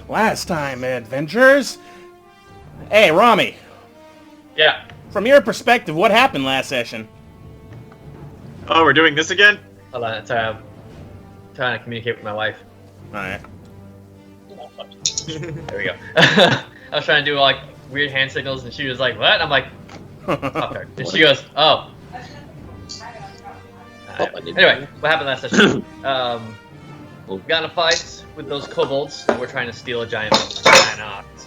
Last time, adventurers. Hey, Rami. Yeah. From your perspective, what happened last session? Oh, we're doing this again? Hold on, sorry, I'm trying to communicate with my wife. Alright. There we go. I was trying to do like weird hand signals, and she was like, "What?" I'm like, "Fuck her." And she goes, "Oh." Anyway, what happened last session? We got in a fight with those kobolds that were trying to steal a giant ox.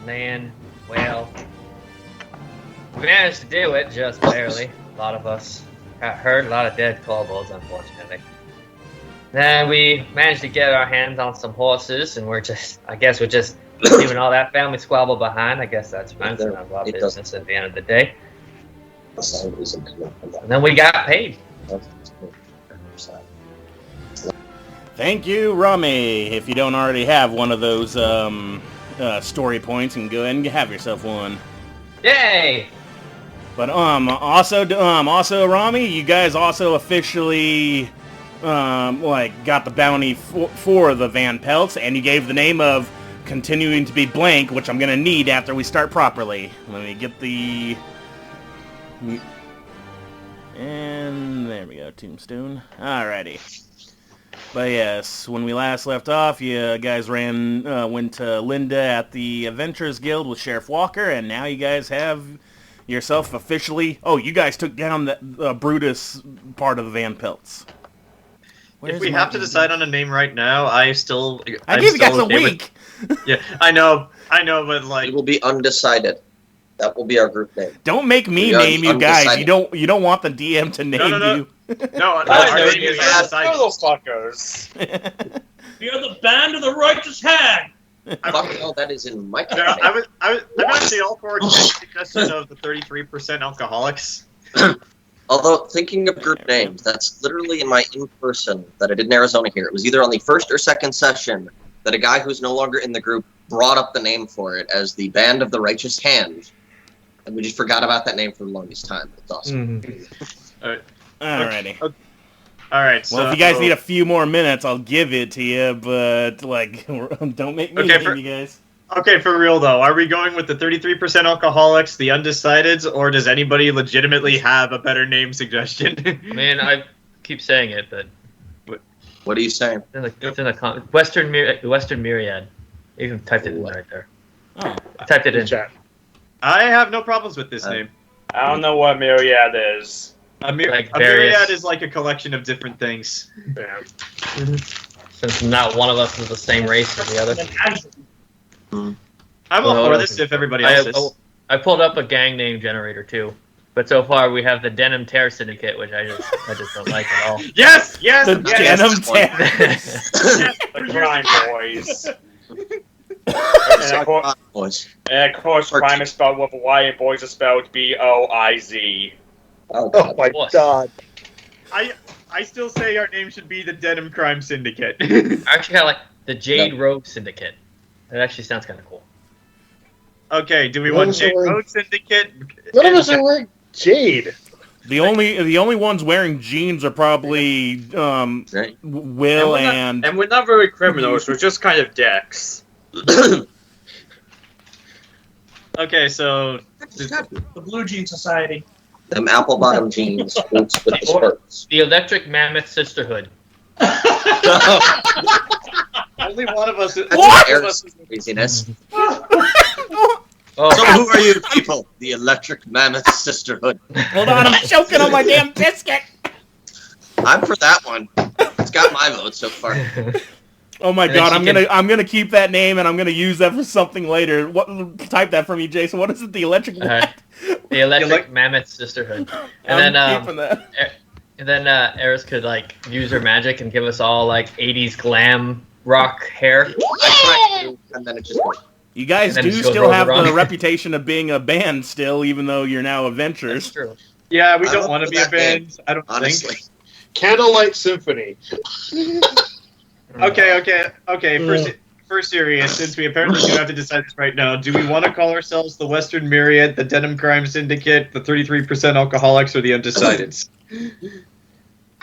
Man, well, we managed to do it just barely. A lot of us got hurt, a lot of dead kobolds, unfortunately. Then we managed to get our hands on some horses, and I guess we're just leaving all that family squabble behind. I guess that's fine. It's none of our business at the end of the day. And then we got paid. Thank you, Rami. If you don't already have one of those story points, you can go ahead and have yourself one. Yay! But also, Rami, you guys also officially got the bounty for the Van Pelts, and you gave the name of continuing to be blank, which I'm gonna need after we start properly. Let me get the. And there we go, Tombstone. Alrighty. But yes, when we last left off, you guys went to Linda at the Adventurers Guild with Sheriff Walker, and now you guys have yourself officially... Oh, you guys took down the Brutus part of the Van Pelts. If we have to decide on a name right now, I give you guys a week! Yeah, I know, but like... It will be undecided. That will be our group name. Don't make me name you guys. You don't want the DM to name you. No, our name is undecided. Fuckers. We are the band of the righteous hag. Fuck no, that is in my No, I'm actually all for a suggestion of the 33% alcoholics. Although, thinking of group names, that's literally in my in-person that I did in Arizona here. It was either on the first or second session that a guy who's no longer in the group brought up the name for it as the Band of the Righteous Hand. And we just forgot about that name for the longest time. It's awesome. Alrighty. Okay. Alright, so... Well, if you guys need a few more minutes, I'll give it to you, but, don't make me name you guys. Okay, for real, though, are we going with the 33% alcoholics, the undecideds, or does anybody legitimately have a better name suggestion? Man, I keep saying it, but... What are you saying? It's in the Western Myriad. You even typed it in right there. Oh. I typed it in. Chat. I have no problems with this name. I don't know what Myriad is. A myriad is like a collection of different things. Yeah. Since not one of us is the same race as the other. I'm all for this if everybody else is. I pulled up a gang name generator too. But so far we have the Denim Tear Syndicate, which I just don't like at all. Yes! The Denim Tear! The Crime Boys. And of course, crime is spelled with a Y and boys are spelled B-O-I-Z. Oh my god. I still say our name should be the Denim Crime Syndicate. I actually kind of like the Jade Rogue Syndicate. That actually sounds kind of cool. Okay, do we want Jade Rogue Syndicate? None of us are wearing jade. The only ones wearing jeans are probably Will and we're not very criminals. We're just kind of decks. Okay, so the Blue Jean Society. Them apple bottom jeans, boots with the skirts. The Electric Mammoth Sisterhood. only one of us. What? Craziness. Oh. So who are you people? The Electric Mammoth Sisterhood. Hold on, I'm choking on my damn biscuit. I'm for that one. It's got my vote so far. Oh my god, I'm gonna keep that name and I'm gonna use that for something later. Type that for me, Jason. What is it? The Electric The Electric Mammoth Sisterhood. And then Eris could use her magic and give us all 80s glam rock hair. And then it just goes. You guys do still have the reputation of being a band still, even though you're now adventurers. That's true. Yeah, we don't want to be a band. I don't honestly. think. Candlelight Symphony. Okay. For serious, since we apparently do have to decide this right now, do we want to call ourselves the Western Myriad, the Denim Crime Syndicate, the 33% Alcoholics, or the Undecideds?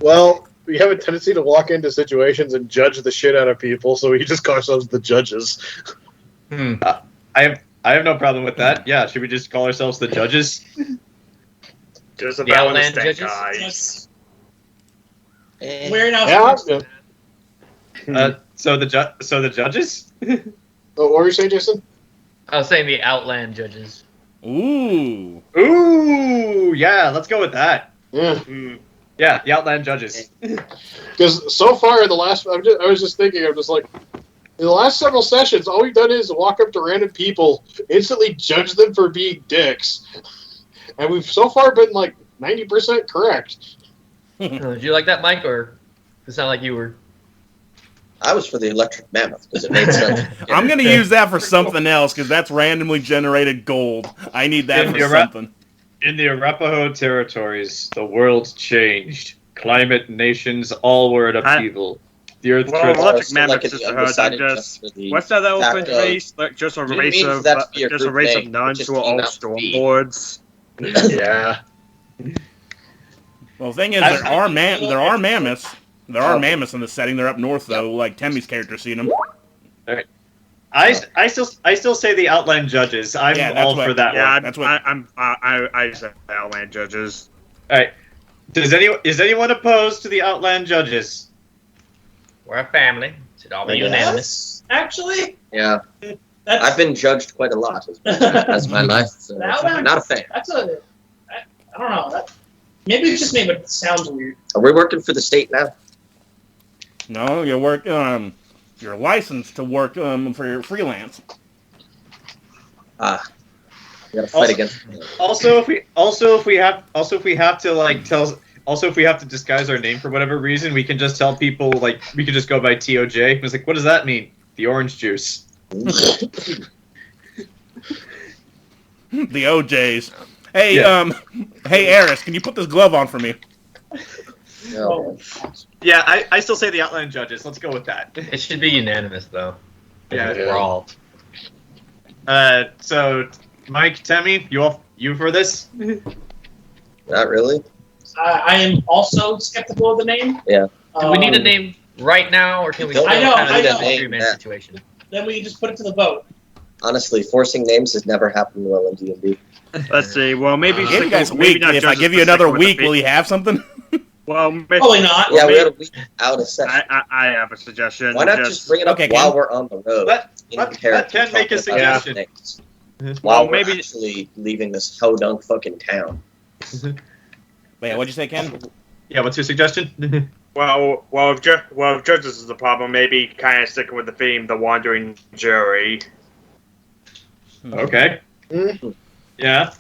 Well, we have a tendency to walk into situations and judge the shit out of people, so we just call ourselves the judges. I have no problem with that. Yeah, should we just call ourselves the judges? Just The about Outland understand, judges? Eh, We're now. Yeah. So the judges? Oh, what were you saying, Jason? I was saying the Outland judges. Ooh. Ooh, yeah, let's go with that. Yeah. Yeah, the Outland judges. Because so far in the last, I was just thinking, I'm just like, in the last several sessions, all we've done is walk up to random people, instantly judge them for being dicks, and we've so far been like 90% correct. Did you like that, Mike, or it sounded like you were? I was for the electric mammoth because it made sense. I'm going to use that for something else, because that's randomly generated gold. I need that for something. In the Arapaho territories, the world changed. Climate nations all were in upheaval. The earth Well, trans- electric Like mammoth in is the just undecided just just for the what's that elephant fact of- race? Like just a You race mean of that to be a just a group race name, of nuns which who are is all not to be. stormlords. Yeah. Well, the thing is, there are mammoths. There are mammoths in the setting. They're up north, though, like Temmie's character seen them. I still say the Outland judges. I'm Yeah, that's all what- for that Yeah, one. That's what- I said Outland judges. All right. Is anyone opposed to the Outland judges? We're a family. Should all be Yes. unanimous. Actually, Yeah, that's I've been judged quite a lot as my life. So Outland- not a fan. that's a. I don't know. Maybe it's just me, but it sounds weird. Are we working for the state now? No, you're licensed to work for your freelance. We gotta fight Also- against. if we have to disguise our name for whatever reason, we can just tell people we could just go by TOJ. It's like, what does that mean? The orange juice. The OJs. Hey, Yeah. hey, Eris, can you put this glove on for me? No. Yeah, I still say the Outland judges. Let's go with that. It should be unanimous, though. Yeah. We're all. So Mike, Temmie, you for this? Not really. I am also skeptical of the name. Yeah. Do we need a name right now, or can we? Don't I know, kind of I do know. the three-man Yeah. situation? Then we can just put it to the vote. Honestly, forcing names has never happened well in D&D. Let's see. Well, maybe I gave you guys a maybe week. not If I judges, give you but another stick with the week, will you have something? Well, maybe, Probably not. Yeah, we maybe- had a week out of session. I have a suggestion. Why not just bring it up Okay, while Ken. we're on the road? Let in Ken character make a talking about suggestion. things, Well, While we're maybe actually leaving this hodunk fucking town. Wait, what'd you say, Ken? Yeah, what's your suggestion? if judges is the problem, maybe kind of sticking with the theme, the wandering jury. Okay. Mhm. Yeah.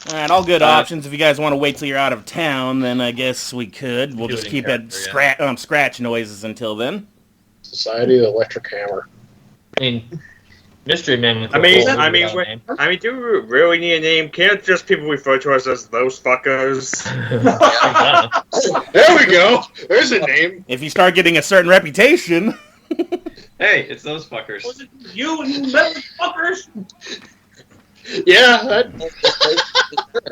All right, all good options. If you guys want to wait till you're out of town, then I guess we could. We'll Do just it in keep it character, scratch noises until then. Society of the Electric Hammer. I mean, Mystery Man. I mean, do we really need a name? Can't just people refer to us as those fuckers? There we go. There's a name. If you start getting a certain reputation, Hey, it's those fuckers. Was it you motherfuckers? Yeah.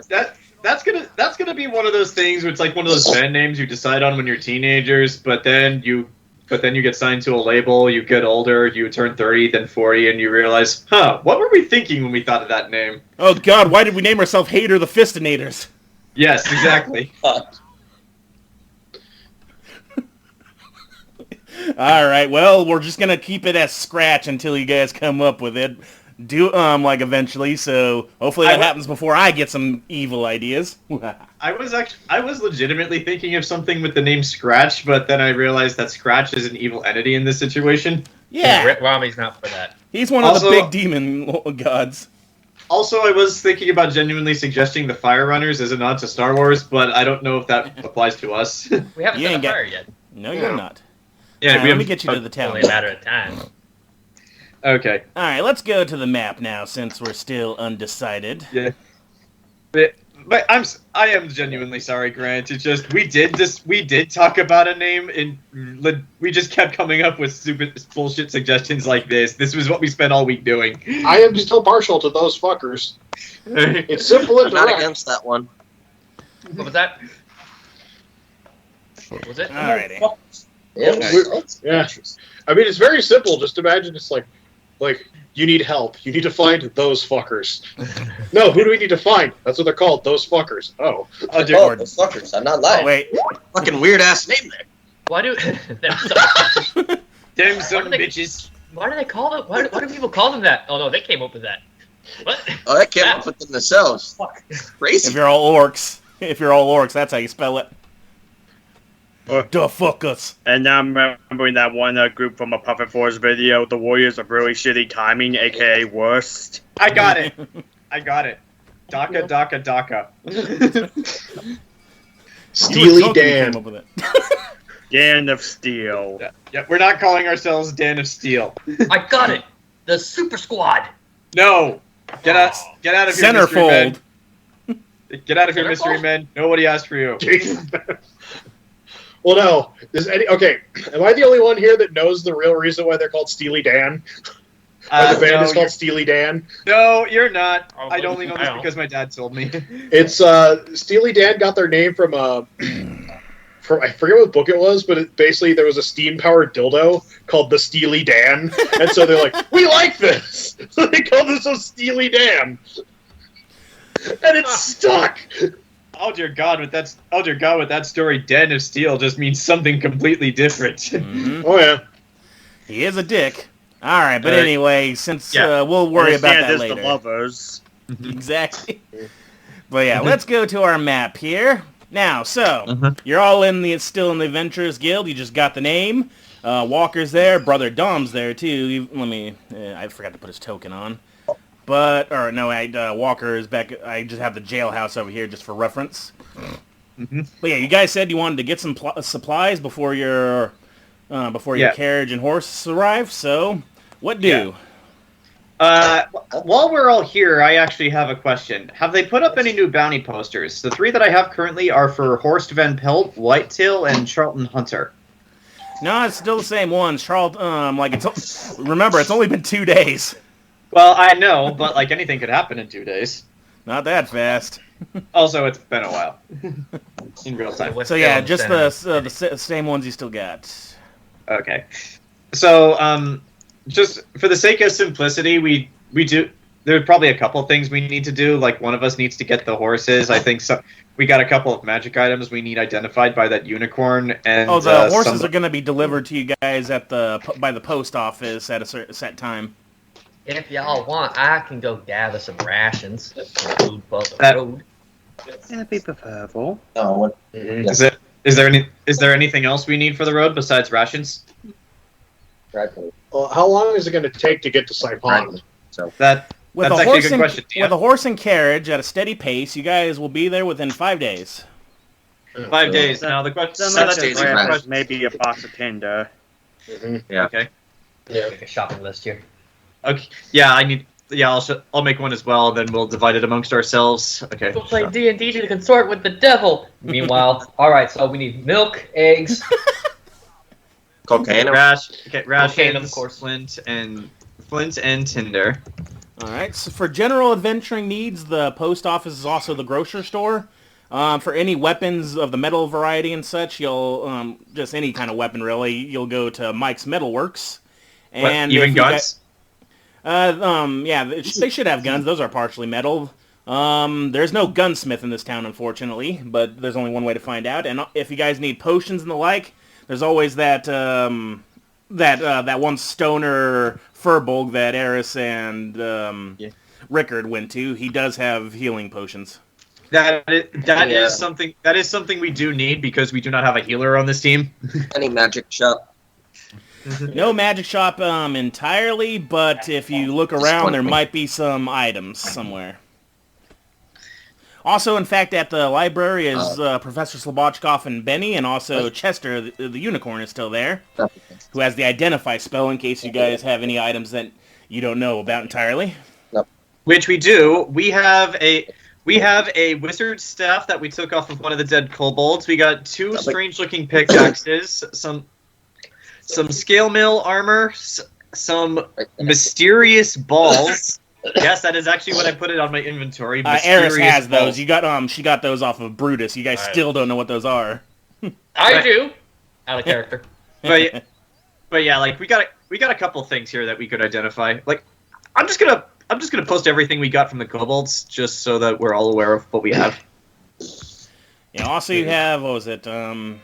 That's gonna be one of those things where it's like one of those band names you decide on when you're teenagers, but then you get signed to a label, you get older, you turn 30, then 40, and you realize, what were we thinking when we thought of that name? oh god, why did we name ourselves Hater the Fistinators? Yes, exactly. All right, well, we're just gonna keep it as scratch until you guys come up with it. Eventually, so hopefully that happens before I get some evil ideas. I was legitimately thinking of something with the name Scratch, but then I realized that Scratch is an evil entity in this situation. Yeah, Rick Rami's not for that. he's one of the Also- big demon gods. Also, I was thinking about genuinely suggesting the Fire Runners as a nod to Star Wars, but I don't know if that applies to us. We haven't You done ain't a got- fire yet. No, you're not. Yeah, Let me get you to the town. Only a matter of time. Okay. All right, let's go to the map now, since we're still undecided. Yeah. But I am genuinely sorry, Grant. It's just we did talk about a name, and we just kept coming up with stupid bullshit suggestions like this. This was what we spent all week doing. I am still partial to those fuckers. It's simple and I'm not direct. against that one. What was that? Was it? Alrighty. Yeah. Yeah. I mean, it's very simple. Just imagine it's like you need help. You need to find those fuckers. No, who do we need to find? That's what they're called. Those fuckers. Oh. Oh, those fuckers. I'm not lying. Wait. Fucking weird ass name there. Why do Damn some What are they- bitches. why do they call them? Why do people call them that? Oh no, they came up with that. What? Oh, that came up with them themselves. Fuck. Crazy. If you're all orcs, that's how you spell it. The fuck us. And now I'm remembering that one group from a Puppet Force video, the Warriors of Really Shitty Timing, aka Worst. I got it. Daka, Daka, Daka. Steely Dan. Came up with it. Dan of Steel. Yeah, we're not calling ourselves Dan of Steel. I got it. The Super Squad. No. Get out of here, mystery men. Centerfold. Get out of here, Centerfold? mystery men. Nobody asked for you. Well, no. Okay, am I the only one here that knows the real reason why they're called Steely Dan? Why the band no, is called Steely Dan? No, you're not. Oh, I'd only know I this don't. because my dad told me. It's Steely Dan got their name from I forget what book it was, but basically there was a steam-powered dildo called the Steely Dan, and so they're like, we like this, so they called this a Steely Dan, and it's stuck. Oh dear God, with that story, Den of Steel just means something completely different. Mhm. Oh yeah. He is a dick. All right, but Alright. anyway, since Yeah. we'll worry about that The later. lovers. Exactly. But yeah, let's go to our map here. Now, so you're all still in the Adventurers Guild. You just got the name. Walker's there. Brother Dom's there too. I forgot to put his token on. Walker is back. I just have the jailhouse over here just for reference. But yeah, you guys said you wanted to get some supplies before your Yeah. carriage and horse arrive. So, what do? While we're all here, I actually have a question. Have they put up any new bounty posters? The 3 that I have currently are for Horst Van Pelt, Whitetail, and Charlton Hunter. No, it's still the same ones. Remember, it's only been 2 days. Well, I know, but like anything could happen in 2 days. Not that fast. Also, it's been a while in real time. So yeah, just the same ones you still got. Okay. So, just for the sake of simplicity, we do. There's probably a couple things we need to do. Like one of us needs to get the horses. I think so. We got a couple of magic items we need identified by that unicorn. And the horses are going to be delivered to you guys by the post office at a set time. If y'all want, I can go gather some rations. Food for the road. That'd be preferable. Oh, what? Is there anything else we need for the road besides rations? Well, how long is it going to take to get to Saipan? That's actually a good question. With a horse and carriage at a steady pace, you guys will be there within 5 days. 5 days. Now the question. Some that's of just days are random. fast. Maybe a box of Tinder. Yeah. Okay. Yeah. Make a shopping list here. Okay. Yeah, I need. Yeah, I'll make one as well. Then we'll divide it amongst ourselves. Okay. Go play D&D to consort with the devil. Meanwhile, all right. So we need milk, eggs. Cocaine. Rations, Cocaine, of course. flint and tinder. All right. So for general adventuring needs, the post office is also the grocery store. For any weapons of the metal variety and such, you'll just any kind of weapon really, you'll go to Mike's Metalworks. And Even if you guns? They should have guns. Those are partially metal. There's no gunsmith in this town, unfortunately, but there's only one way to find out. And if you guys need potions and the like, there's always that one stoner Furbolg that Eris and Rickard went to. He does have healing potions. That is something we do need because we do not have a healer on this team. Any magic shop? No magic shop entirely, but if you look around, there might be some items somewhere. Also, in fact, at the library is Professor Slobotchkov and Benny, and also Chester, the unicorn, is still there, who has the Identify spell in case you guys have any items that you don't know about entirely. Which we do. We have a wizard staff that we took off of one of the dead kobolds. We got 2 strange-looking pickaxes, some scale mill armor, some mysterious balls. Yes, that is actually what I put it on my inventory. Eris has balls. those. She got those off of Brutus. You guys still don't know what those are. I do. Out of character. But yeah, like we got a couple things here that we could identify. Like, I'm just gonna post everything we got from the kobolds just so that we're all aware of what we have. Yeah. Also, you have what was it? 3.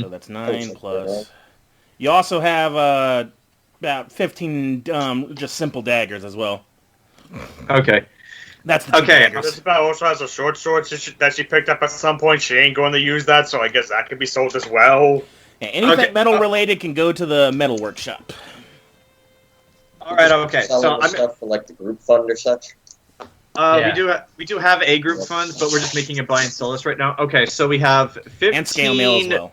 So that's 9 plus. You also have about 15 just simple daggers as well. Okay. That's the two Okay. daggers. Isabel also has a short sword that she picked up at some point. She ain't going to use that, so I guess that could be sold as well. Yeah, anything metal related can go to the metal workshop. All right. Okay. So Selling the stuff for like the group fund or such. we do have a group fund, but we're just making a buy and sell list right now. Okay. So we have 15 And scale mail as well.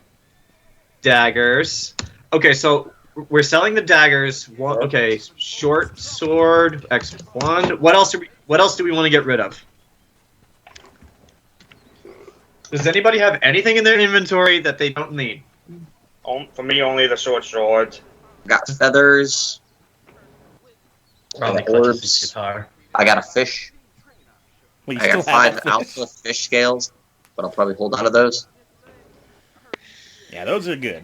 daggers. Okay. So we're selling the daggers. Okay. Short sword X1. What else do we want to get rid of? Does anybody have anything in their inventory that they don't need? For me, only the short sword. Got feathers. Probably I got clutches his orbs. guitar. I got a fish. Well, you I got still have 5 that alpha fish scales, but I'll probably hold on to those. Yeah, those are good.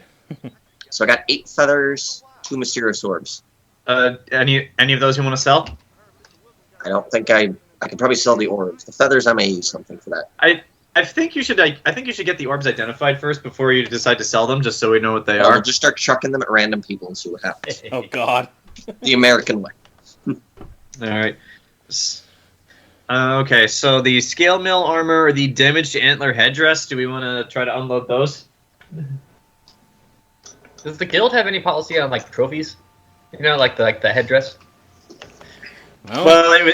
So I got 8 feathers, 2 mysterious orbs. Any of those you want to sell? I don't think I could probably sell the orbs. The feathers I may use something for that. I think you should get the orbs identified first before you decide to sell them, just so we know what they Or are. just start chucking them at random people and see what happens. Oh, God. The American way. All right. Okay, so the scale mill armor or the damaged antler headdress. Do we want to try to unload those? Does the guild have any policy on like trophies? You know, like the headdress. Well,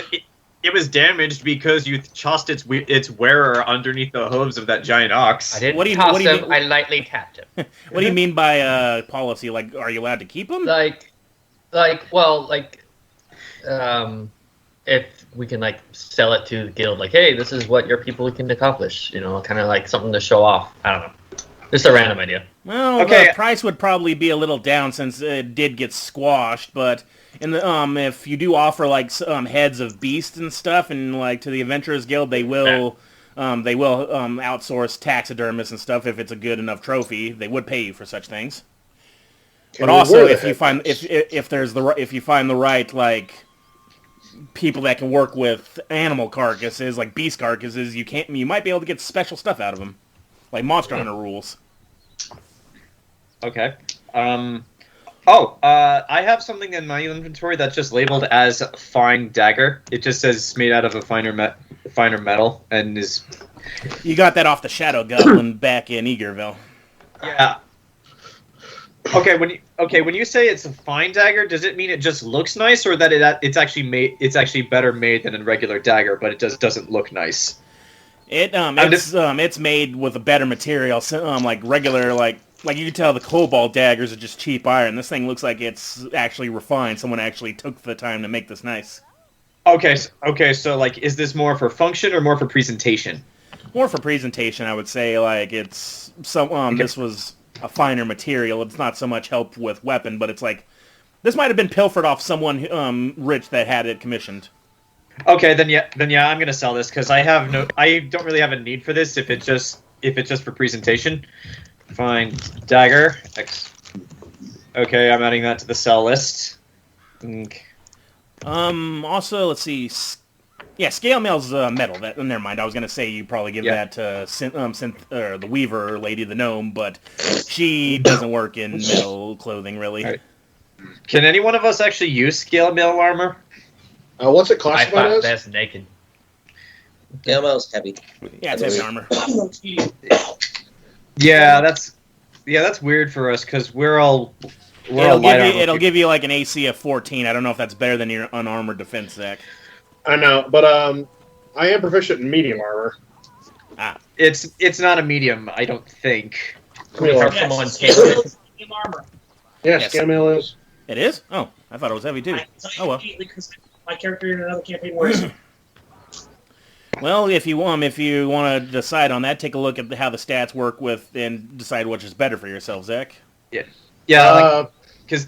it was damaged because you tossed its wearer underneath the hooves of that giant ox. I didn't What do you- toss what do you him. mean- I lightly tapped him. What do you mean by policy? Like, are you allowed to keep them? If we can like sell it to the guild, like, hey, this is what your people can accomplish. You know, kind of like something to show off. I don't know. Just a random idea. Well, Okay. the price would probably be a little down since it did get squashed, but in the if you do offer like heads of beasts and stuff, and like to the Adventurers Guild, they will outsource taxidermists and stuff if it's a good enough trophy. They would pay you for such things. Can But we also, wear the if you find headdress? if you find the right like people that can work with animal carcasses, like beast carcasses, you might be able to get special stuff out of them, like Monster Hunter rules. Okay. I have something in my inventory that's just labeled as fine dagger. It just says it's made out of a finer metal and is. You got that off the Shadow Goblin back in Eagerville. Yeah. Okay, when you say it's a fine dagger, does it mean it just looks nice, or that it's actually better made than a regular dagger, but it just doesn't look nice? It's made with a better material, like regular like you can tell the cobalt daggers are just cheap iron. This thing looks like it's actually refined. Someone actually took the time to make this nice. Okay, so like, is this more for function or more for presentation? More for presentation, I would say. Like it's some this was a finer material. It's not so much help with weapon, but it's like this might have been pilfered off someone rich that had it commissioned. Okay, then yeah, I'm gonna sell this because I don't really have a need for this if it's just for presentation. Fine dagger. Okay, I'm adding that to the sell list. Okay. Also, let's see. Yeah, scale mail's metal. Never mind. I was gonna say you probably give that to the Weaver lady, the gnome, but she doesn't work in metal clothing really. Right. Can any one of us actually use scale mail armor? What's it I classified thought as? that's naked. Gamel's heavy. Yeah, it's heavy armor. Yeah, that's weird for us because we're all light armor. It'll give you like an AC of 14. I don't know if that's better than your unarmored defense, Zach. I know, but I am proficient in medium armor. It's not a medium, I don't think. We Well, have yes. someone Medium armor. Yeah, Yes. scale mail is. It is? Oh, I thought it was heavy too. Oh well. Because my character in another campaign wears it. Well, if you want to decide on that, take a look at how the stats work with and decide which is better for yourself, Zach. Yeah, because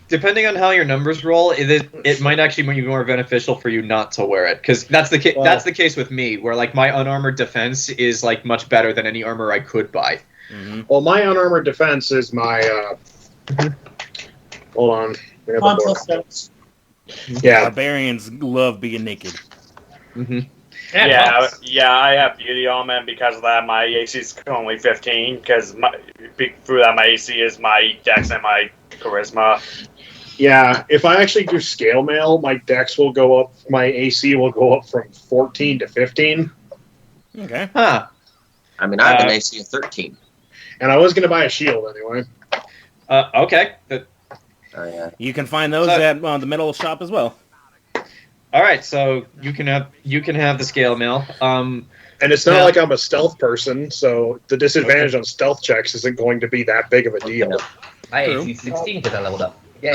depending on how your numbers roll, it might actually be more beneficial for you not to wear it, because that's the that's the case with me, where like my unarmored defense is like much better than any armor I could buy. Mm-hmm. Well, my unarmored defense is my. Hold on. I got the book. Stats. Yeah. Barbarians love being naked. Mm-hmm. Yeah, I have beauty armor, and because of that, my AC is only 15. Because through that, my AC is my dex and my charisma. Yeah, if I actually do scale mail, my dex will go up. My AC will go up from 14 to 15. Okay. Huh. I mean, I have an AC of 13. And I was going to buy a shield anyway. Okay. Oh, yeah. You can find those at the metal shop as well. All right, so you can have the scale mail. And it's not like I'm a stealth person, so the disadvantage on stealth checks isn't going to be that big of a deal. My AC 16 because I leveled up. Yay.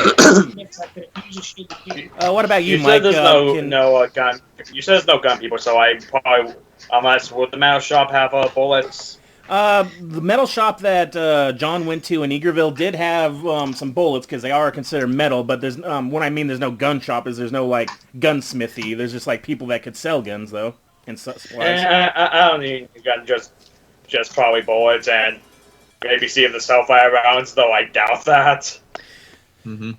Yes, I could use a shield to keep- What about you, You Mike? said there's no gun. You said there's no gun people, so I probably unless would the metal shop have bullets? The metal shop that John went to in Eagerville did have some bullets because they are considered metal. But there's what I mean. There's no gun shop. Is there's no like gunsmithy. There's just like people that could sell guns though and supplies. I don't need a gun. Just probably bullets and maybe see if the self-fire rounds. Though I doubt that. Mm-hmm.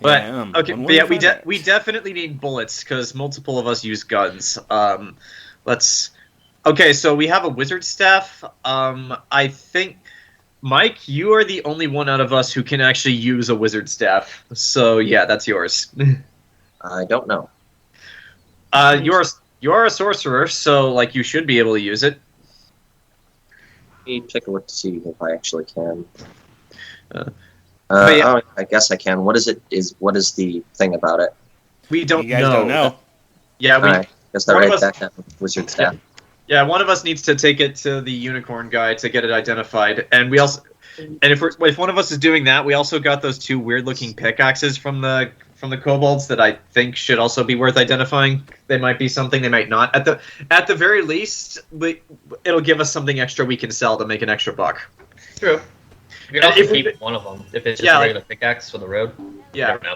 But Yeah, okay, when but yeah, we find out. we definitely need bullets because multiple of us use guns. Okay, so we have a wizard staff. I think Mike, you are the only one out of us who can actually use a wizard staff. So yeah, that's yours. I don't know. You're a sorcerer, so like you should be able to use it. Let me take a look to see if I actually can. But yeah. I guess I can. What is the thing about it? We don't You guys know. don't know. Yeah, we. Alright, guess I one of write us- that down. Wizard staff. Yeah, one of us needs to take it to the unicorn guy to get it identified, and we also, and if one of us is doing that, we also got those two weird-looking pickaxes from the kobolds that I think should also be worth identifying. They might be something, they might not. At the very least, it'll give us something extra we can sell to make an extra buck. True. You can And also if we- keep one of them if it's just Yeah, a like- regular pickaxe for the road. Yeah, Never know.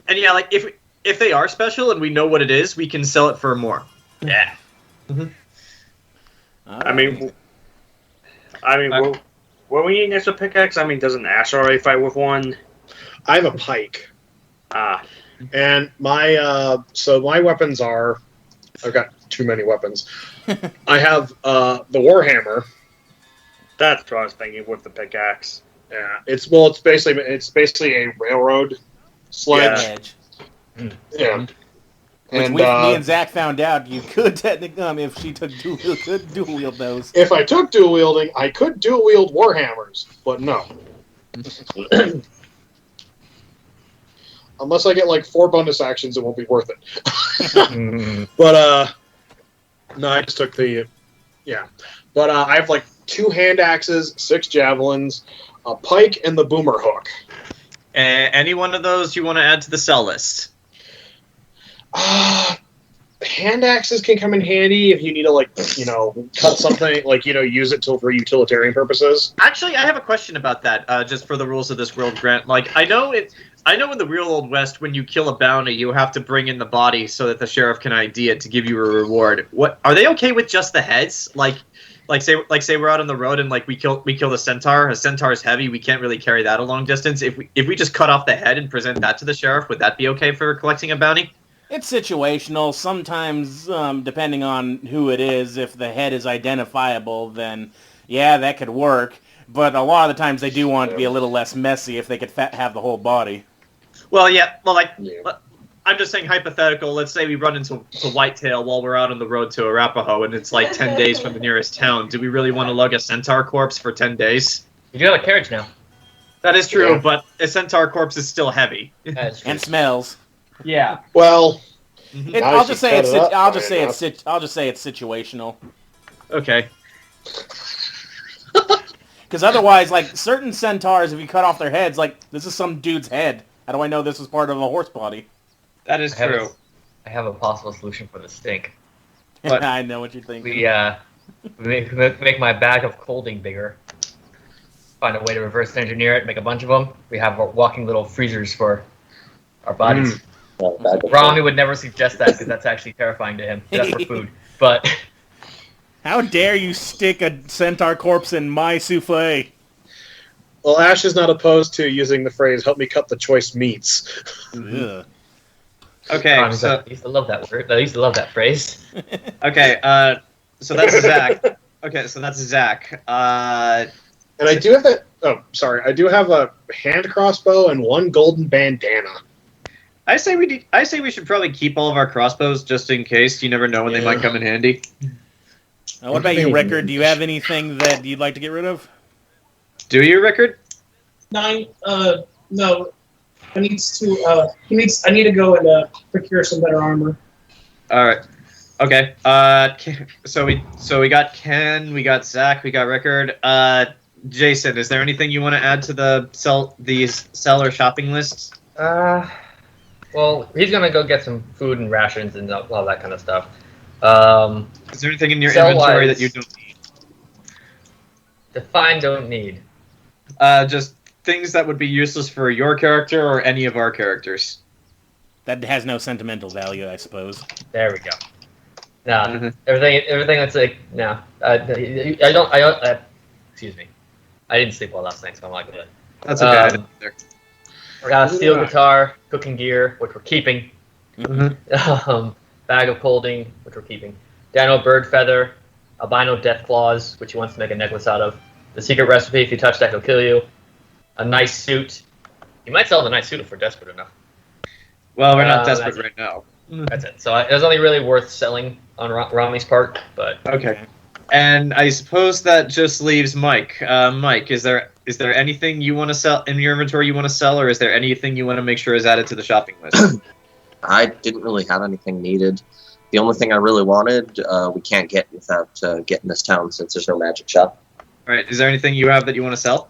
and yeah, like if they are special and we know what it is, we can sell it for more. Yeah. I mean, were we needing extra pickaxe? I mean, doesn't Ash already fight with one? I have a pike. Ah, And my weapons are, I've got too many weapons. I have the warhammer. that's what I was thinking with the pickaxe. Yeah, it's basically a railroad sledge. Edge. Yeah. Which And me and Zach found out you could technically, if she took dual wield those. if I took dual wielding, I could dual wield warhammers, but no. Unless I get like 4 bonus actions, it won't be worth it. But no, I just took the But I have like 2 hand axes, 6 javelins, a pike, and the boomer hook. Any one of those you want to add to the sell list? Hand axes can come in handy if you need to cut something, use it for utilitarian purposes. Actually, I have a question about that. Just for the rules of this world, Grant. Like, I know in the real Old West, when you kill a bounty, you have to bring in the body so that the sheriff can ID it to give you a reward. What are they okay with just the heads? Like say we're out on the road and like we kill the centaur. A centaur is heavy. We can't really carry that a long distance. If we just cut off the head and present that to the sheriff, would that be okay for collecting a bounty? It's situational. Sometimes, depending on who it is, if the head is identifiable, then yeah, that could work. But a lot of the times they do want it to be a little less messy if they could have the whole body. Well, yeah. Well, Yeah. I'm just saying hypothetical. Let's say we run into Whitetail while we're out on the road to Arapaho, and it's like 10 days from the nearest town. Do we really want to lug a centaur corpse for 10 days? You do have a carriage now. That is true, Yeah. but a centaur corpse is still heavy. That's true. And smells. Yeah. Well, I'll Nice, just you say it's. cut it up I'll just fine say it's. I'll just say it's situational. Okay. Because otherwise, like certain centaurs, if you cut off their heads, like this is some dude's head. How do I know this is part of a horse body? That is true. I have a possible solution for the stink. What? I know what you're thinking. We make my bag of colding bigger. find a way to reverse engineer it, make a bunch of them. We have walking little freezers for our bodies. Rami would never suggest that because that's actually terrifying to him. Just for food. But How dare you stick a centaur corpse in my souffle? Well, Ash is not opposed to using the phrase "help me cut the choice meats." Ugh. Okay, Rami, so I used to love that word. I used to love that phrase. okay, so that's Zach. Okay, so that's Zach. And I do have that. Oh, sorry. I do have a hand crossbow and one golden bandana. I say we should probably keep all of our crossbows just in case. You never know when they might come in handy. What about you, Rickard? Do you have anything that you'd like to get rid of? Do you, Rickard? 9. No. I need to go and procure some better armor. All right. Okay. So we got Ken, we got Zach, we got Rickard. Jason, is there anything you want to add to the seller shopping lists? Well, he's gonna go get some food and rations and all that kind of stuff. Is there anything in your inventory that you don't need? Define don't need. Just things that would be useless for your character or any of our characters. That has no sentimental value, I suppose. There we go. No, everything that's like no. I don't. Excuse me. I didn't sleep well last night, so I'm not good. That's okay. I didn't either. I got a steel guitar, cooking gear, which we're keeping. Bag of holding, which we're keeping. Dino bird feather, albino death claws, which he wants to make a necklace out of. The secret recipe: if you touch that, he'll kill you. A nice suit. You might sell the nice suit if we're desperate enough. Well, we're not desperate right now. That's it. So it was only really worth selling on Rami's part, but okay. And I suppose that just leaves Mike. Mike, is there anything you want to sell in your inventory you want to sell, or is there anything you want to make sure is added to the shopping list? I didn't really have anything needed. The only thing I really wanted, we can't get without getting this town since there's no magic shop. All right. Is there anything you have that you want to sell?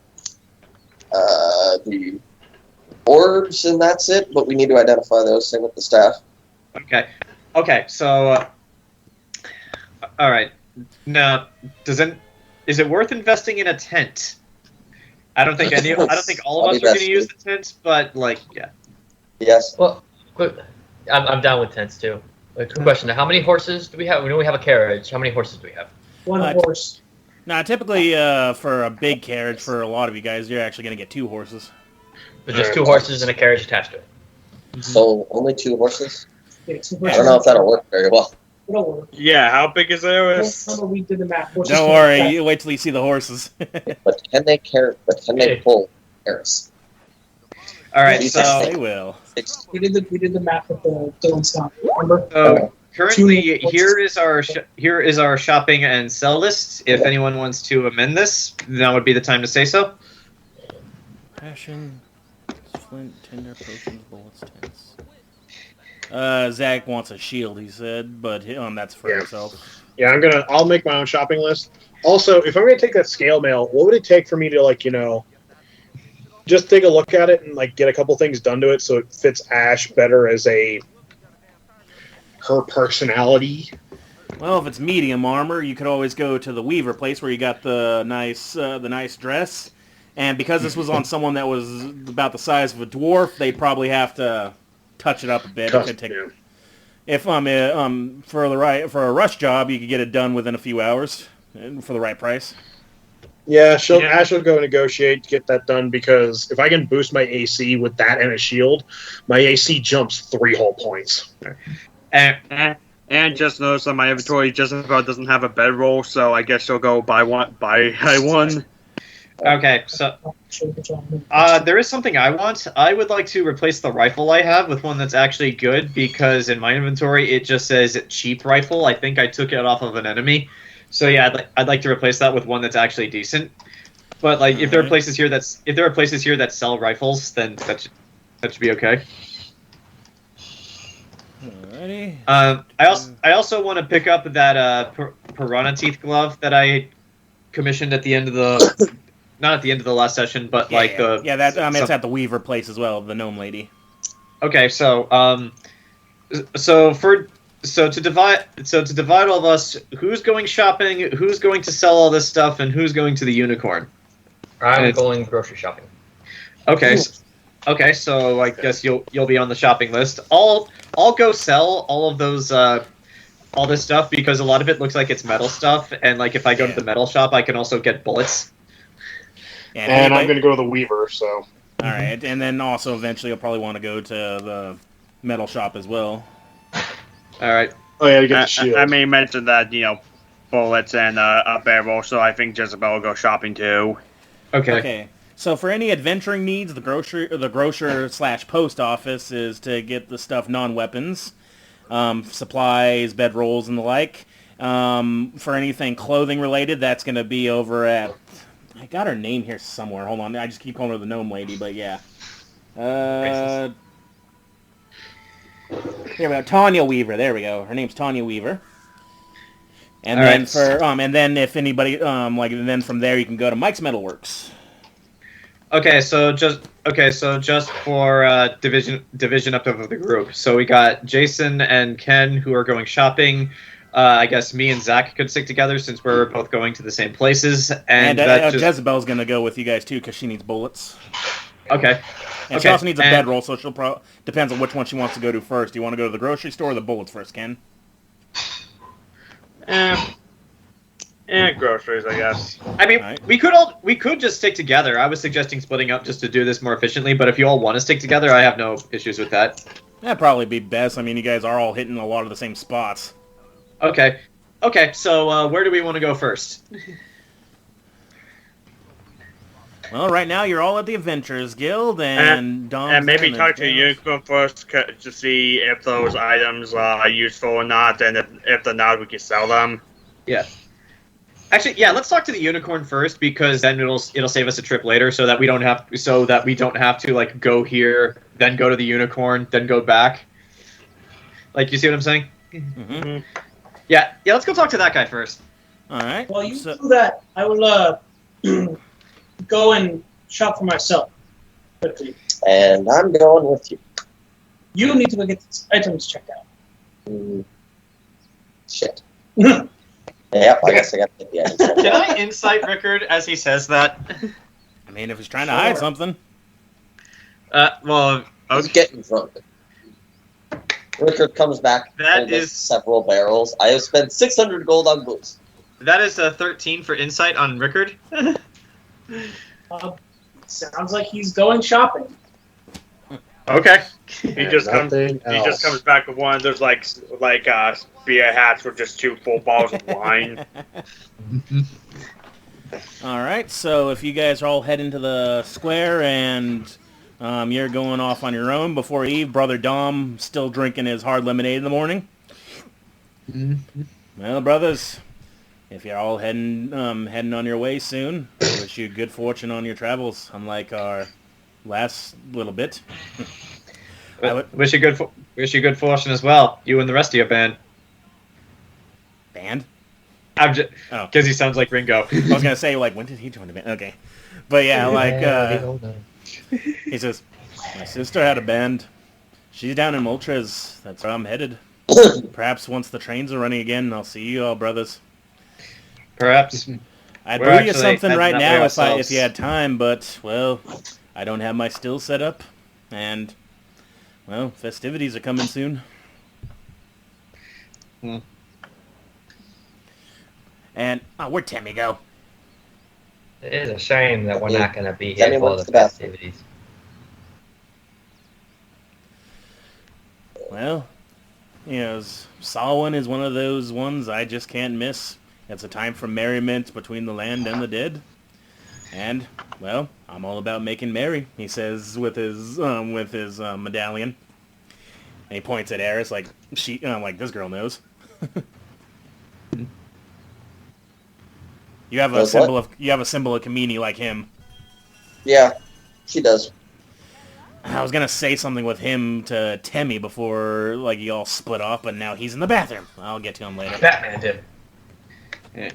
The orbs, and that's it, but we need to identify those, same with the staff. Okay, so all right. Now, is it worth investing in a tent? I don't think all of us are going to use the tent, but yeah. Yes. Well, I'm down with tents too. Quick question: how many horses do we have? We know we have a carriage. How many horses do we have? One horse. Nah, typically for a big carriage, for a lot of you guys, you're actually going to get 2 horses. So just 2 horses and a carriage attached to it. So only 2 horses? Yeah, 2 I don't know if that'll work very well. It'll work. Yeah, how big is theirs? Remember we did the math. Don't worry, you wait till you see the horses. But can they pull Harris? All right, They so will. We did the math with the Dylan Scott. Remember? currently here is our shopping and sell list. If anyone wants to amend this, now would be the time to say so. Passion, flint, tinder, potions, bullets, tents. Zach wants a shield, he said, but that's for himself. Yeah, I'll make my own shopping list. Also, if I'm gonna take that scale mail, what would it take for me to just take a look at it and get a couple things done to it so it fits Ash better as her personality? Well, if it's medium armor, you could always go to the Weaver place where you got the nice dress. And because this was on someone that was about the size of a dwarf, they'd probably have to touch it up a bit. It could take. If for a rush job, you could get it done within a few hours for the right price. Yeah, Ash will go negotiate to get that done, because if I can boost my AC with that and a shield, my AC jumps 3 whole points. And just noticed that my inventory just about doesn't have a bedroll, so I guess you'll go buy one. Okay, so there is something I want. I would like to replace the rifle I have with one that's actually good, because in my inventory it just says cheap rifle. I think I took it off of an enemy. So yeah, I'd like to replace that with one that's actually decent. But if there are places here that sell rifles, then that should be okay. Alrighty. I also want to pick up that piranha teeth glove that I commissioned at the end of the not at the end of the last session, but it's at the Weaver place as well, the gnome lady. Okay, so to divide all of us, who's going shopping, who's going to sell all this stuff, and who's going to the unicorn? I'm going grocery shopping. Okay. Okay, so I guess you'll be on the shopping list. I'll go sell all of those all this stuff because a lot of it looks like it's metal stuff, and like if I go to the metal shop, I can also get bullets. And I'm going to go to the Weaver. So. All right, and then also eventually you'll probably want to go to the metal shop as well. All right. Oh yeah, to get the shield. I mean, you mentioned that bullets and a barrel, so I think Jezebel will go shopping too. Okay. So for any adventuring needs, the grocer/post office is to get the stuff non-weapons, supplies, bedrolls, and the like. For anything clothing related, that's going to be over at... I got her name here somewhere. Hold on. I just keep calling her the gnome lady, but yeah. Here we go. Tanya Weaver. There we go. Her name's Tanya Weaver. And All then right. and then if anybody and then from there you can go to Mike's Metalworks. Okay, so just for division up of the group. So we got Jason and Ken who are going shopping. I guess me and Zach could stick together since we're both going to the same places. And Jezebel's gonna go with you guys too because she needs bullets. Okay. And she also needs a bedroll, so she'll depends on which one she wants to go to first. Do you want to go to the grocery store or the bullets first, Ken? Groceries, I guess. I mean, we could just stick together. I was suggesting splitting up just to do this more efficiently, but if you all want to stick together, I have no issues with that. That'd probably be best. I mean, you guys are all hitting a lot of the same spots. Okay. So where do we want to go first? Well, right now you're all at the Adventurers Guild, and Dom's and maybe talk to Unicorn first to see if those items are useful or not, and if they're not, we can sell them. Yeah. Actually, yeah. Let's talk to the Unicorn first because then it'll save us a trip later, so that we don't have to like go here, then go to the Unicorn, then go back. Like, you see what I'm saying? Mm-hmm. Yeah. Let's go talk to that guy first. All right. Well, you do that. I will go and shop for myself quickly. And I'm going with you. You need to go get these items checked out. Shit. Yeah, I guess I got to get the items checked Can out. I insight Rickard as he says that? I mean, if he's trying to hide something. Well, He's getting drunk. Richard comes back with several barrels. I have spent 600 gold on booze. That is a 13 for insight on Rickard. Sounds like he's going shopping. Okay. He just comes back with one of those like beer hats with just 2 full bottles of wine. All right. So if you guys are all heading to the square and you're going off on your own before Eve, Brother Dom still drinking his hard lemonade in the morning. Mm-hmm. Well, brothers, if you're all heading on your way soon, I wish you good fortune on your travels. Unlike our last little bit. Wish you good fortune as well. You and the rest of your band. Band? I'm just because he sounds like Ringo. I was gonna say, like, when did he join the band? Okay, but yeah, he says, my sister had a band. She's down in Moltres. That's where I'm headed. Perhaps once the trains are running again, I'll see you all, brothers. Perhaps. I'd brew you something right now if you had time, but, well, I don't have my stills set up, and, well, festivities are coming soon. And, where'd Tammy go? It is a shame that we're not going to be Tammy here for went the to the bathroom. festivities. Well, Samhain is one of those ones I just can't miss. It's a time for merriment between the land and the dead. And, well, I'm all about making merry, he says with his medallion. And he points at Eris like, this girl knows. You have a symbol of Kamini like him. Yeah, she does. I was gonna say something with him to Temmie before you all split off, but now he's in the bathroom. I'll get to him later. Batman did. Yeah.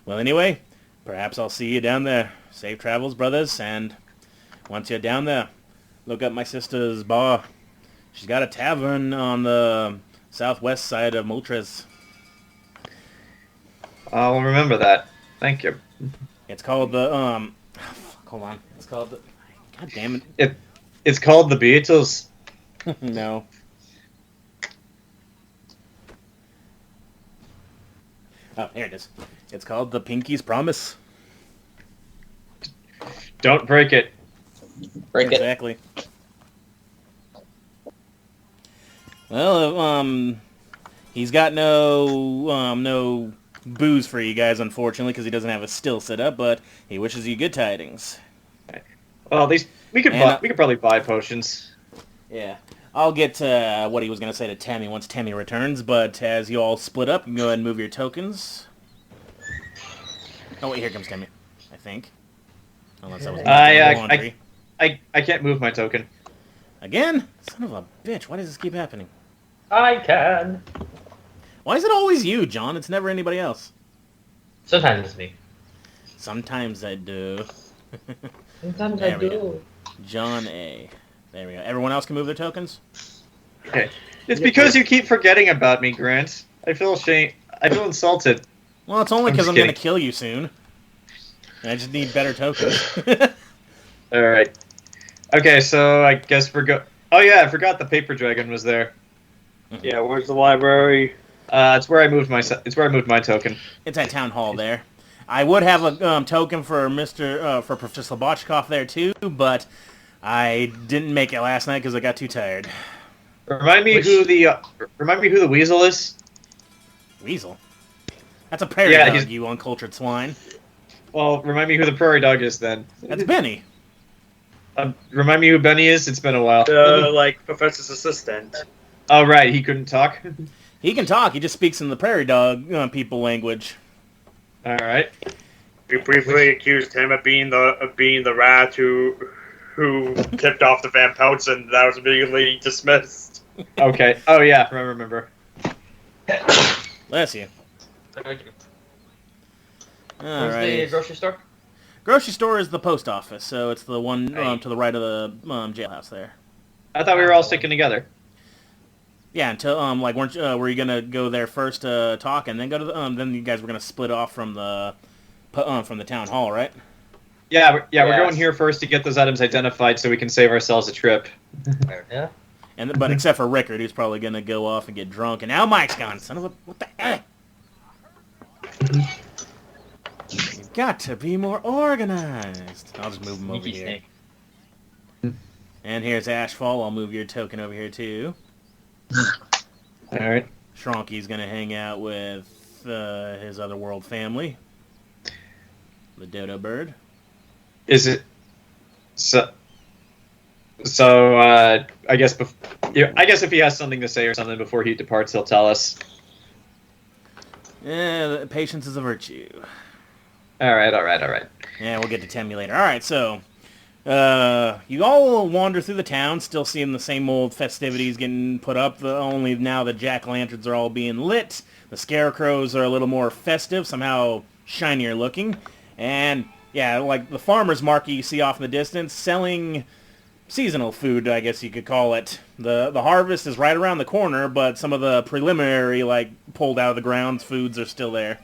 Well, anyway, perhaps I'll see you down there. Safe travels, brothers, and once you're down there, look up my sister's bar. She's got a tavern on the southwest side of Moltres. I'll remember that. Thank you. It's called the hold on. It's called the... God damn it. It's called the Beatles. No. Oh, here it is. It's called the Pinky's Promise. Don't break it. Break it. Exactly. Well, he's got no booze for you guys, unfortunately, because he doesn't have a still set up. But he wishes you good tidings. Well, at least we could probably buy potions. Yeah, I'll get to what he was gonna say to Tammy once Tammy returns. But as you all split up, you can go ahead and move your tokens. Oh wait, here comes Tammy. I think. Unless that was laundry. I can't move my token. Again? Son of a bitch! Why does this keep happening? I can. Why is it always you, John? It's never anybody else. Sometimes it's me. Sometimes I do. Sometimes There I we do. go. John A. There we go. Everyone else can move their tokens? Okay. It's because you keep forgetting about me, Grant. I feel ashamed. I feel insulted. Well, it's only I'm because just I'm going to kidding. kill you soon. I just need better tokens. All right. Okay, so I guess we're go. Oh yeah, I forgot the paper dragon was there. Yeah, where's the library? It's where I moved my. It's where I moved my token. It's at Town Hall there. I would have a token for for Professor Botchkov there too, but I didn't make it last night because I got too tired. Remind me who the weasel is. Weasel? That's a prairie Yeah, dog, he's- you uncultured swine. Well, remind me who the prairie dog is then. That's Benny. Remind me who Benny is. It's been a while. Like Professor's assistant. Oh right, he couldn't talk. He can talk. He just speaks in the prairie dog people language. All right. We briefly accused him of being the rat who tipped off the Van Pelts, and that was immediately dismissed. Okay. Oh yeah, remember. Bless you. Thank you. All Where's right. the grocery store? Grocery store is the post office, so it's the one to the right of the jailhouse there. I thought we were all sticking together. Yeah, until were you gonna go there first to talk and then go to the then you guys were gonna split off from the town hall, right? Yeah, we're Yes. going here first to get those items identified so we can save ourselves a trip. Yeah. But except for Rickard, who's probably gonna go off and get drunk, and now Mike's gone. Son of a what the heck? You've got to be more organized. I'll just move him over Sneaky here. snake. And here's Ashfall. I'll move your token over here too. All right. Shronky's gonna hang out with his other world family, the dodo bird. Is it so? So I guess I guess if he has something to say or something before he departs, he'll tell us. Yeah, patience is a virtue. All right. Yeah, we'll get to Tammy later. All right, so you all wander through the town, still seeing the same old festivities getting put up. Only now the jack-o'-lanterns are all being lit. The scarecrows are a little more festive, somehow shinier looking. And yeah, like the farmer's market you see off in the distance, selling seasonal food, I guess you could call it. The harvest is right around the corner, but some of the preliminary, pulled out of the ground foods are still there.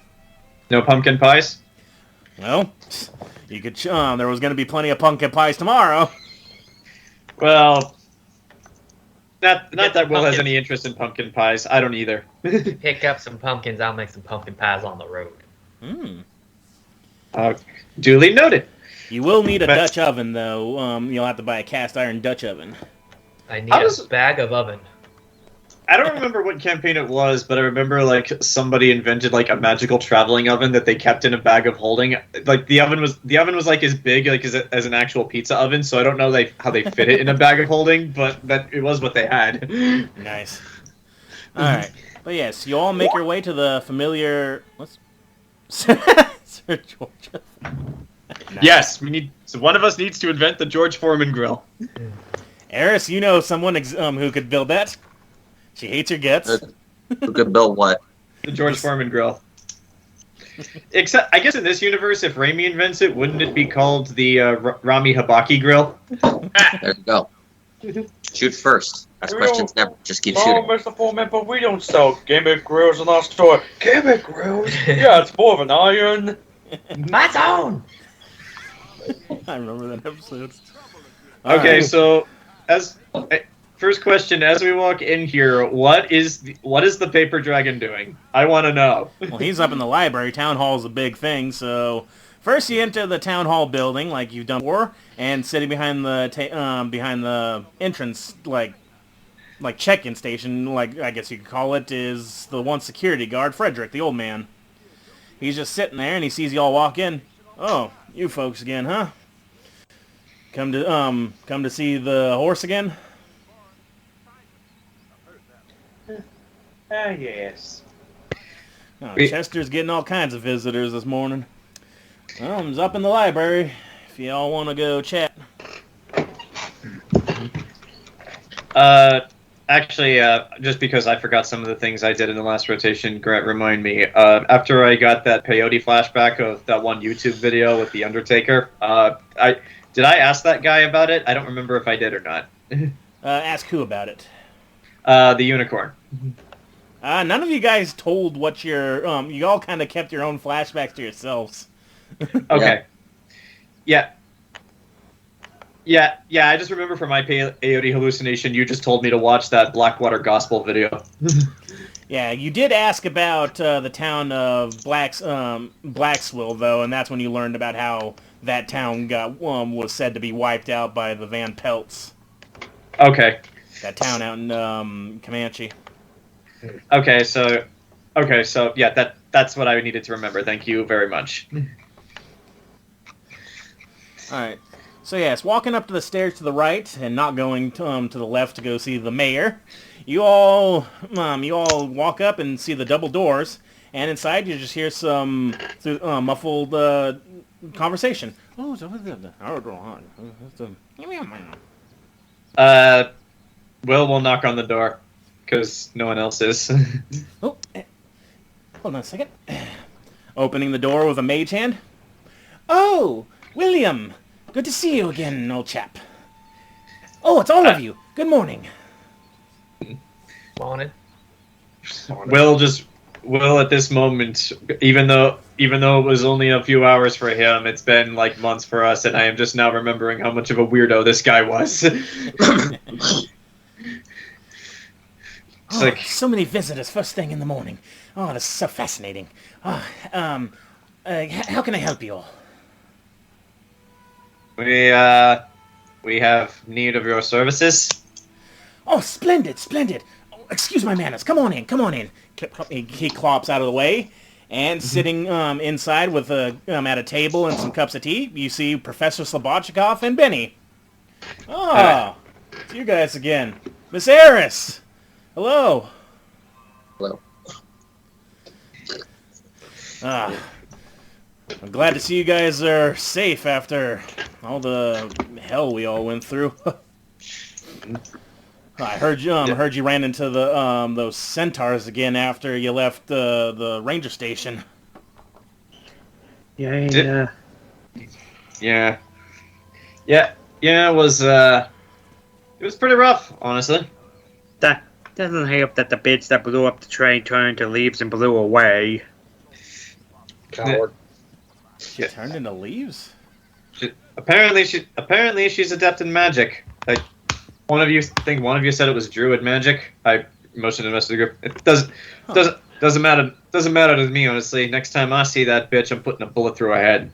No pumpkin pies. Well, you could. There was going to be plenty of pumpkin pies tomorrow. Well, not that Will has pumpkins. any interest in pumpkin pies. I don't either. Pick up some pumpkins. I'll make some pumpkin pies on the road. Duly noted. You will need a But- Dutch oven, though. You'll have to buy a cast iron Dutch oven. I need How does- a bag of oven. I don't remember what campaign it was, but I remember somebody invented a magical traveling oven that they kept in a bag of holding. The oven was as big as an actual pizza oven, so I don't know how they fit it in a bag of holding, but that it was what they had. Nice. All right, but yes, you all make your way to the familiar. What's Sir Georgia? Nice. Yes, we need. So one of us needs to invent the George Foreman grill. Eris, you know someone who could build that. She hates your guts. Who could build what? The George Foreman grill. Except, I guess in this universe, if Raimi invents it, wouldn't it be called the Rami Habaki grill? There you go. Shoot first. Ask We questions never. Just keep Oh, shooting. Mr. Foreman, but we don't sell gimmick grills in our store. Gimmick grills? Yeah, it's more of an iron. My zone! I remember that episode. Okay, Alright. so as first question, as we walk in here, what is the paper dragon doing? I want to know. Well, he's up in the library. Town hall is a big thing, so first you enter the town hall building like you've done before, and sitting behind the entrance, like check-in station, like I guess you could call it, is the one security guard, Frederick, the old man. He's just sitting there, and he sees you all walk in. Oh, you folks again, huh? Come to see the horse again? Yes. Oh, Chester's getting all kinds of visitors this morning. Well, he's up in the library. If y'all want to go chat. Actually, just because I forgot some of the things I did in the last rotation, Grant, remind me. After I got that peyote flashback of that one YouTube video with the Undertaker, did I ask that guy about it? I don't remember if I did or not. Ask who about it. The unicorn. None of you guys told what your you all kind of kept your own flashbacks to yourselves. Okay. Yeah, I just remember from my peyote hallucination, you just told me to watch that Blackwater Gospel video. Yeah, you did ask about the town of Blackswill, though, and that's when you learned about how that town was said to be wiped out by the Van Pelts. Okay. That town out in Comanche. Okay, so yeah, that's what I needed to remember. Thank you very much. All right. So yes, walking up to the stairs to the right and not going to the left to go see the mayor. You all walk up and see the double doors, and inside you just hear some muffled conversation. Will will knock on the door because no one else is. Oh, hold on a second. Opening the door with a mage hand. Oh, William. Good to see you again, old chap. Oh, it's all of you. Good morning. Morning. Will at this moment, even though it was only a few hours for him, it's been like months for us, and I am just now remembering how much of a weirdo this guy was. Like so many visitors first thing in the morning. Oh, that's so fascinating. How can I help you all? We have need of your services. Oh, splendid, splendid. Oh, excuse my manners. Come on in, come on in. He clops out of the way, and sitting inside with at a table and some cups of tea, you see Professor Slobodchikov and Benny. Ah, it's you guys again. Miss Eris. Hello. Hello. I'm glad to see you guys are safe after all the hell we all went through. I heard you ran into the those centaurs again after you left the ranger station. Yeah. It was pretty rough, honestly. That doesn't help that the bits that blew up the train turned to leaves and blew away. Coward. She turned into leaves? Apparently she's adept in magic. Like one of you said it was druid magic. I motioned to the rest of the group. It doesn't matter to me, honestly. Next time I see that bitch, I'm putting a bullet through her head.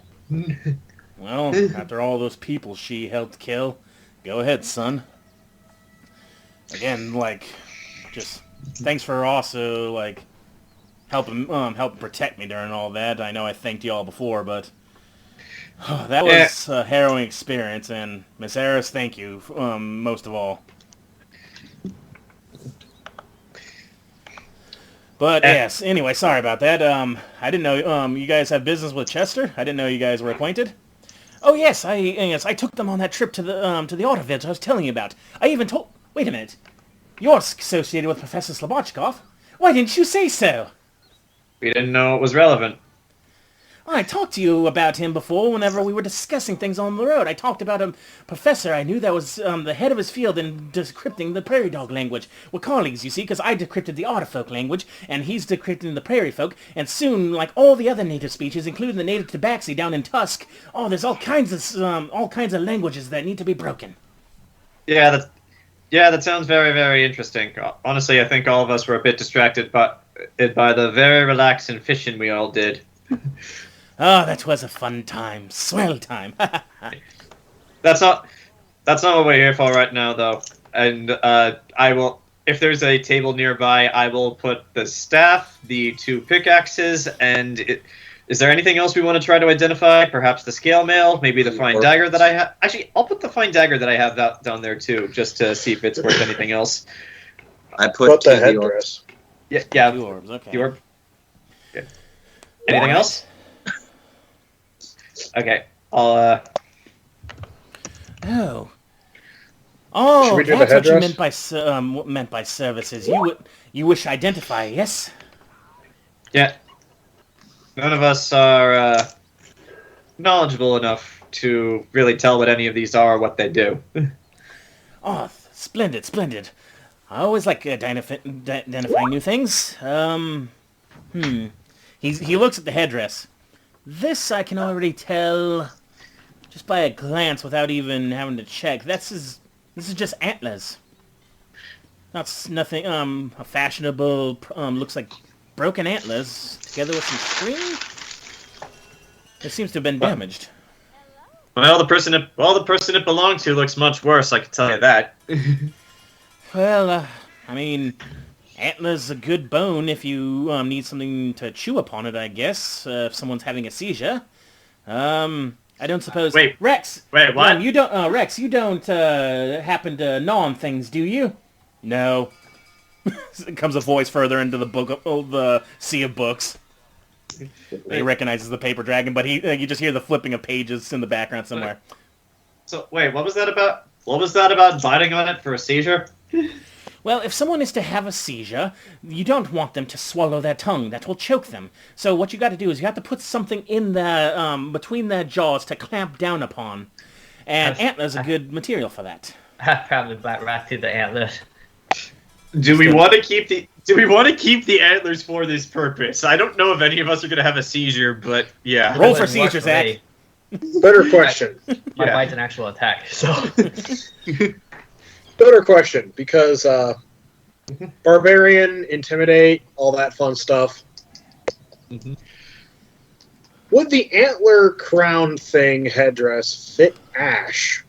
Well, after all those people she helped kill, go ahead, son. Again, just thanks for also helping protect me during all that. I know I thanked you all before, but that was a harrowing experience. And Miss Eris, thank you most of all. But yes, anyway, sorry about that. I didn't know you guys have business with Chester. I didn't know you guys were acquainted. Oh yes, I took them on that trip to the auto village I was telling you about. I even told. Wait a minute, you're associated with Professor Slobodchikov. Why didn't you say so? We didn't know it was relevant. I talked to you about him before whenever we were discussing things on the road. I talked about a professor I knew that was the head of his field in decrypting the prairie dog language. We're colleagues, you see, because I decrypted the Arapaho language, and he's decrypting the prairie folk, and soon, like all the other native species, including the native tabaxi down in Tusk, there's all kinds of languages that need to be broken. Yeah, that sounds very, very interesting. Honestly, I think all of us were a bit distracted by the very relaxing fishing we all did. Oh, that was a fun time. Swell time. That's not what we're here for right now, though. And I will, if there's a table nearby, I will put the staff, the 2 pickaxes, and is there anything else we want to try to identify? Perhaps the scale mail, maybe the fine dagger that I have. Actually, I'll put the fine dagger that I have down there too, just to see if it's worth anything else. I put the headdress. Yeah. 2 orbs, okay. The orb. Yeah. Anything else? Okay. I'll Oh. Should we do the That's what you headdress? meant by services. You wish to identify, yes? Yeah. None of us are knowledgeable enough to really tell what any of these are or what they do. Oh, splendid, splendid. I always like identifying new things. He looks at the headdress. This I can already tell just by a glance without even having to check. This is just antlers. That's nothing, a fashionable, looks like broken antlers together with some string. It seems to have been damaged. Well, the person it belonged to looks much worse, I can tell you that. Well, I mean, antler's a good bone if you need something to chew upon it, I guess, if someone's having a seizure. I don't suppose... Wait. Rex! Wait, what? You don't, Rex, you don't happen to gnaw on things, do you? No. Comes a voice further into the the sea of books. He recognizes the paper dragon, but you just hear the flipping of pages in the background somewhere. So, wait, what was that about? What was that about biting on it for a seizure? Well, if someone is to have a seizure, you don't want them to swallow their tongue. That will choke them. So what you got to do is you have to put something in the between their jaws to clamp down upon. And antler's a good material for that. I probably bite right through the antler. Do we want to keep the antlers for this purpose? I don't know if any of us are going to have a seizure, but yeah. Roll for seizure, Zach. Better question. My Yeah. bite's an actual attack, so... Better question, because barbarian, intimidate, all that fun stuff. Mhm. Would the antler crown thing headdress fit Ash?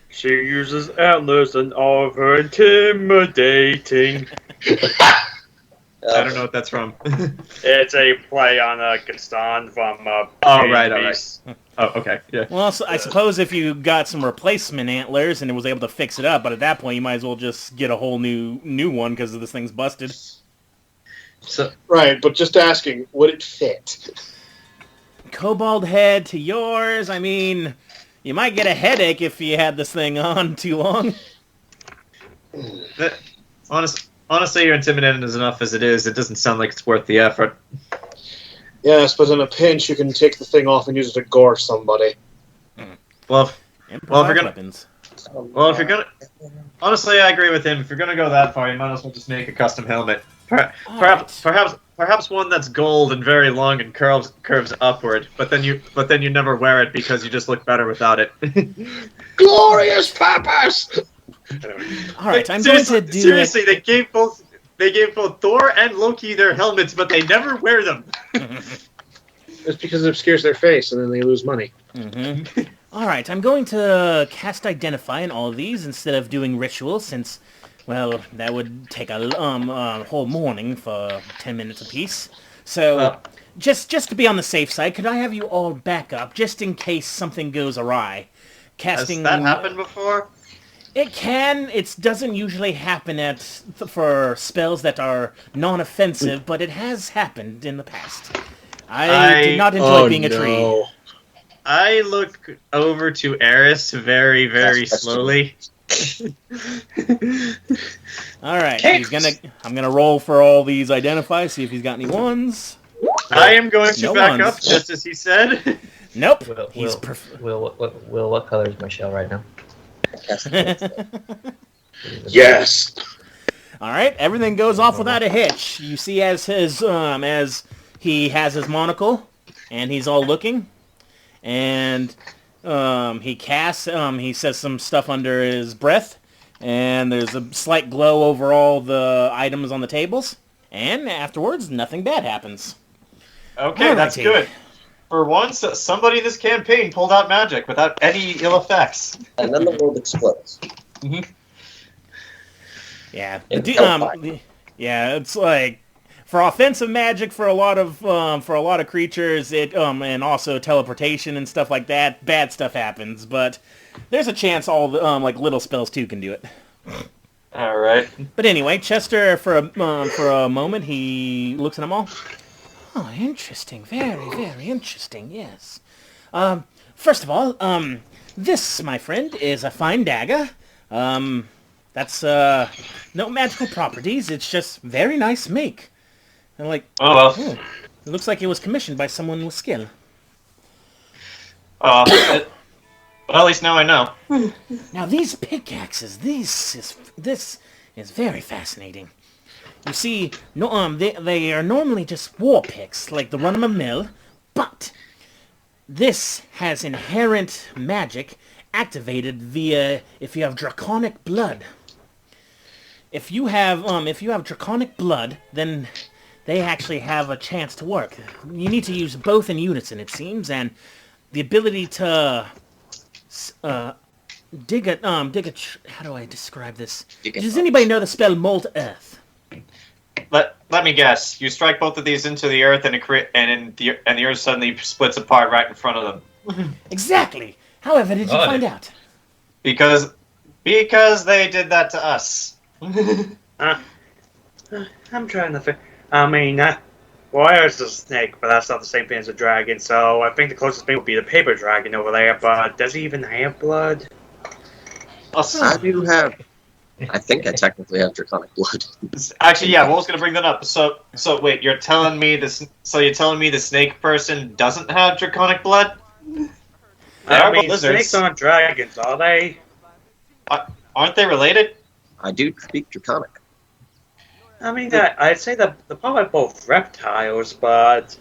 She uses antlers and all of her intimidating. I don't know what that's from. It's a play on Gaston from Oh, Beauty right, and the all right. Beast. Oh, okay, yeah. Well, I suppose if you got some replacement antlers and it was able to fix it up, but at that point you might as well just get a whole new one because this thing's busted. So, Right, but just asking, would it fit? Kobold head to yours. I mean, you might get a headache if you had this thing on too long. honestly, you're intimidating as enough as it is. It doesn't sound like it's worth the effort. Yes, but in a pinch, you can take the thing off and use it to gore somebody. Well, if you're gonna, Weapons. honestly, I agree with him. If you're gonna go that far, you might as well just make a custom helmet. Perhaps one that's gold and very long and curves upward. But then you never wear it because you just look better without it. Glorious purpose! All right, I'm going to do seriously. They gave both Thor and Loki their helmets, but they never wear them. It's because it obscures their face, and then they lose money. Mm-hmm. All right, I'm going to cast Identify in all of these instead of doing Ritual, since, well, that would take a whole morning for 10 minutes apiece. So, just to be on the safe side, could I have you all back up, just in case something goes awry? Casting. Has that happened before? It can. It doesn't usually happen for spells that are non-offensive, but it has happened in the past. I did not enjoy being a tree. I look over to Eris very, very slowly. All right, I'm gonna roll for all these identify, see if he's got any ones. I am going to No back one's- up just as he said. Nope. Will, He's what color is my shell right now? Yes. All right, everything goes off without a hitch. You see as he has his monocle, and he's all looking, and he casts. He says some stuff under his breath, and there's a slight glow over all the items on the tables, and afterwards, nothing bad happens. Okay, that's Alrighty. good. For once, somebody in this campaign pulled out magic without any ill effects. And then the world explodes. Yeah. It's Yeah, it's like for offensive magic for a lot of creatures, it and also teleportation and stuff like that, bad stuff happens, but there's a chance all the like little spells too can do it. All right. But anyway, Chester for a moment he looks at them all. Oh, interesting. Very, very interesting. Yes. First of all, this, my friend, is a fine dagger. That's no magical properties. It's just very nice make. And like, Oh well. it looks like it was commissioned by someone with skill. Well, at least now I know. Now these pickaxes, this is very fascinating. You see, no, they are normally just war picks, like the run-of-the-mill, but this has inherent magic activated via if you have draconic blood. If you have draconic blood, then they actually have a chance to work. You need to use both in unison, it seems, and the ability to how do I describe this? Does anybody know the spell Mold Earth? Let me guess. You strike both of these into the earth, and the earth suddenly splits apart right in front of them. Exactly. However, did you Got find it. out? Because they did that to us. I'm trying to think. I mean, Wire's a snake, but that's not the same thing as a dragon, so I think the closest thing would be the paper dragon over there, but does he even have blood? I do have. I think I technically have draconic blood. Actually, yeah. What was going to bring that up? So wait. You're telling me this? So you're telling me the snake person doesn't have draconic blood? I are mean, lizards. snakes aren't dragons, are they? Aren't they related? I do speak draconic. I mean, I'd say they're probably both reptiles, but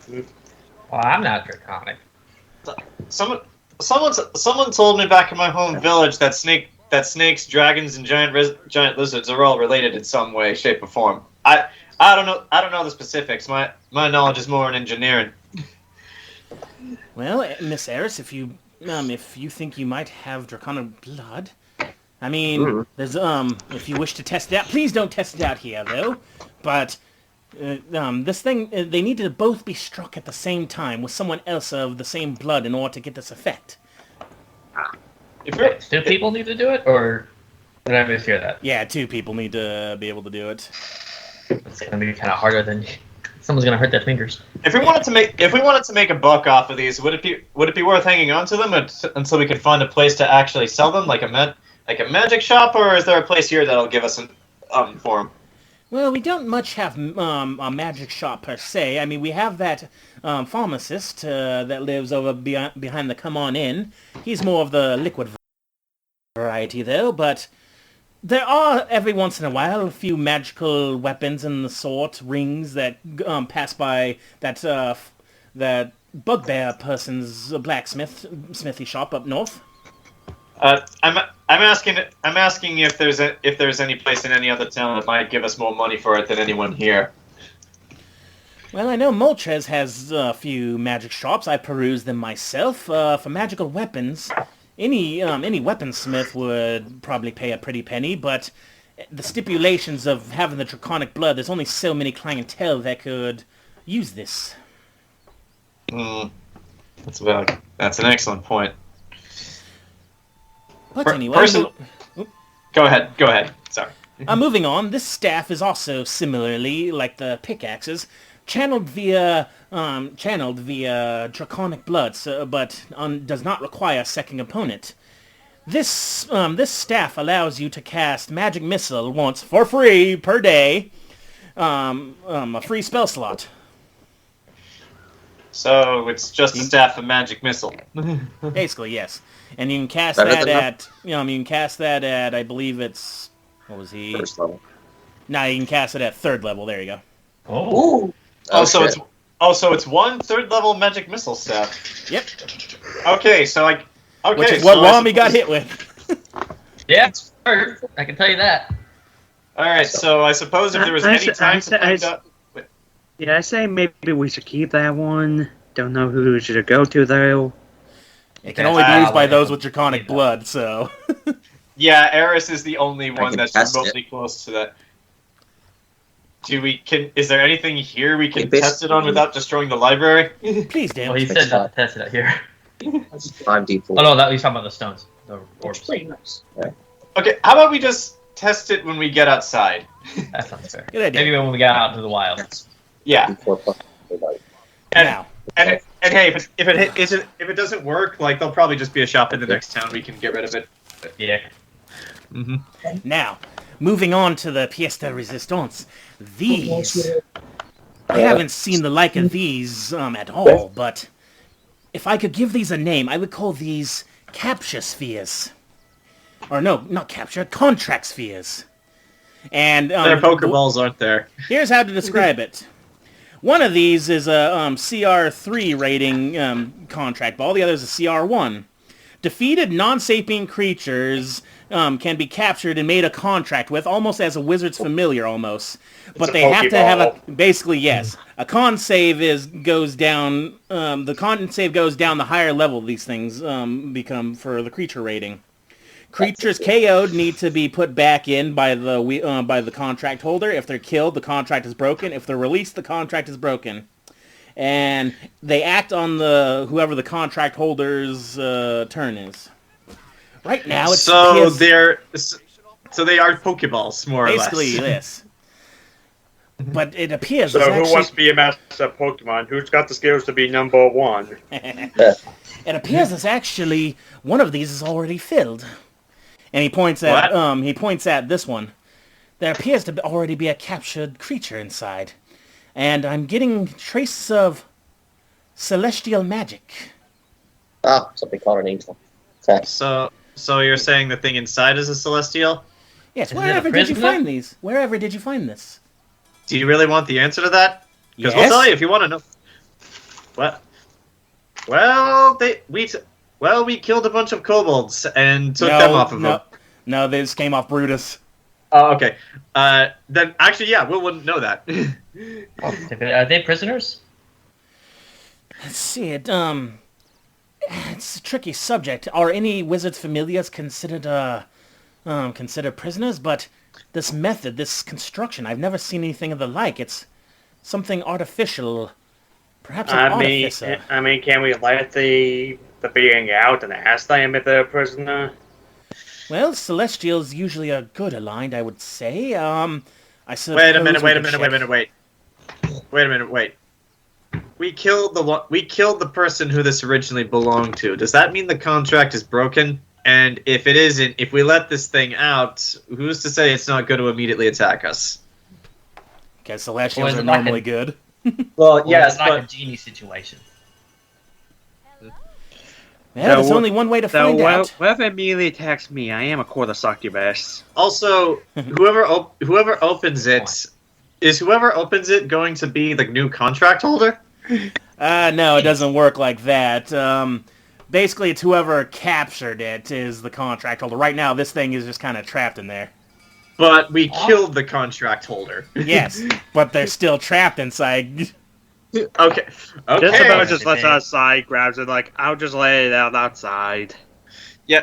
Well, I'm not draconic. Someone told me back in my home village that snakes, dragons, and giant lizards are all related in some way, shape, or form. I don't know the specifics. My knowledge is more in engineering. Well, Miss Eris, if you think you might have draconic blood, I mean, there's if you wish to test it out, please don't test it out here though. But this thing, they need to both be struck at the same time with someone else of the same blood in order to get this effect. Do people need to do it, or did I mishear that? Yeah, 2 people need to be able to do it. It's gonna be kind of harder than someone's gonna hurt their fingers. If we wanted to make a buck off of these, would it be worth hanging on to them until we could find a place to actually sell them, like a magic shop, or is there a place here that'll give us for them? Well, we don't much have a magic shop per se. I mean, we have that pharmacist that lives over behind the Come On Inn. He's more of the liquid variety, though, but there are, every once in a while, a few magical weapons and the sort, rings that pass by that bugbear person's smithy shop up north. I'm asking if there's any place in any other town that might give us more money for it than anyone here. Well, I know Moltres has a few magic shops. I peruse them myself. For magical weapons, any weaponsmith would probably pay a pretty penny, but the stipulations of having the draconic blood, there's only so many clientele that could use this. That's an excellent point. But anyway, Go ahead. Sorry. moving on, this staff is also similarly, like the pickaxes, channeled via draconic blood, but does not require a second opponent. This staff allows you to cast magic missile once for free per day, a free spell slot. So it's just a staff of magic missile. Basically, yes. And you can cast Better that than at, you can cast that at, I believe it's, what was he? First level. No, you can cast it at 3rd level. There you go. Oh. Ooh. So it's one 3rd level magic missile staff. Yep. Okay, Which is what Rami got hit with. Yeah, it's hurt. I can tell you that. All right, so I suppose if there was any time to find out. Yeah, I say maybe we should keep that one. Don't know who we should go to though. It can only be used by those with draconic blood, so. Yeah, Eris is the only one can that's test remotely close to that. Is there anything here we can test it on without destroying the library? Please, damn. Well, he said not to test it out here. 5d4. Oh no, that he's talking about the stones. The It's orbs. pretty nice. Okay, how about we just test it when we get outside? That sounds fair. Good idea. Maybe when we get out into the wild. Yeah. D4 plus everybody. Now. And hey, if it doesn't work, like there'll probably just be a shop in the next town. We can get rid of it. Yeah. Mm-hmm. Now, moving on to the pièce de résistance. These, I haven't seen the like of these at all, but if I could give these a name, I would call these capture spheres. Or no, not capture, contract spheres. And Their Pokeballs aren't there. here's how to describe it. One of these is a CR3 rating contract ball. The other is a CR1. Defeated non-sapient creatures can be captured and made a contract with, almost as a wizard's familiar, almost. But they have to have a... Basically, yes. A con save goes down... the con save goes down the higher level these things become for the creature rating. Creatures KO'd need to be put back in by the contract holder. If they're killed, the contract is broken. If they're released, the contract is broken. And they act on whoever the contract holder's turn is. Right now, it's so they are Pokeballs, more or less. basically this. But it appears So it's who actually, wants to be a master of Pokemon? Who's got the skills to be number one? it appears it's actually one of these is already filled. And he points at this one. There appears to already be a captured creature inside. And I'm getting traces of celestial magic. Ah, something called an angel. Okay. So you're saying the thing inside is a celestial? Yes, Is it a wherever did you prisoner? find these? Wherever did you find this? Do you really want the answer to that? Because Yes. we'll tell you if you want to know. What? Well, we killed a bunch of kobolds and took them off of them. No, they just came off Brutus. Oh, okay. Then actually, yeah, we wouldn't know that. Are they prisoners? Let's see it. It's a tricky subject. Are any wizards' familiars considered prisoners? But this method, this construction, I've never seen anything of the like. It's something artificial. Perhaps an artificer. I mean, can we let the being out and ask them if they're a prisoner? Well, Celestials usually are good aligned, I would say. I suppose Wait a minute. we could check. We killed the person who this originally belonged to. Does that mean the contract is broken? And if it isn't, if we let this thing out, who's to say it's not going to immediately attack us? Because Celestials Or is are it like normally a- good. Well, Yes, it's like a genie situation. Yeah, there's only one way to find out. Whoever immediately attacks me, I am a quarter succubus. Also, whoever opens it, is whoever opens it going to be the new contract holder? No, it doesn't work like that. Basically, it's whoever captured it is the contract holder. Right now, this thing is just kind of trapped in there. But we killed the contract holder. Yes, but they're still trapped inside. Okay. Just Okay. about just lets it outside, grabs it like, I'll just let it out outside. Yeah,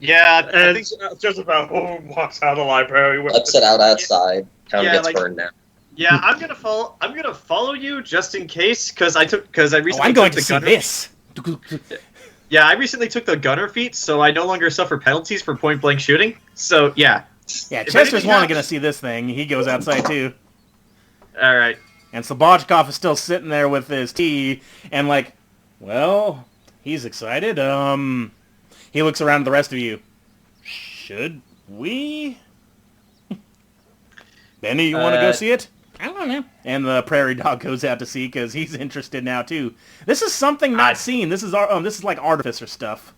I And think. it's just about who walks out of the library with Let's it out outside. Town Yeah, gets like- burned down. Yeah, I'm gonna follow you just in case, because I recently I'm going took to the see gunner. this. Yeah, I recently took the gunner feat, so I no longer suffer penalties for point blank shooting. So yeah. Yeah, If Chester's anything wanting happens- to see this thing. He goes outside too. All right. And Slobodchikov is still sitting there with his tea, and like, well, he's excited. He looks around at the rest of you. Should we? Benny, you want to go see it? I don't know. And the prairie dog goes out to sea because he's interested now too. This is something not seen. This is like artificer stuff.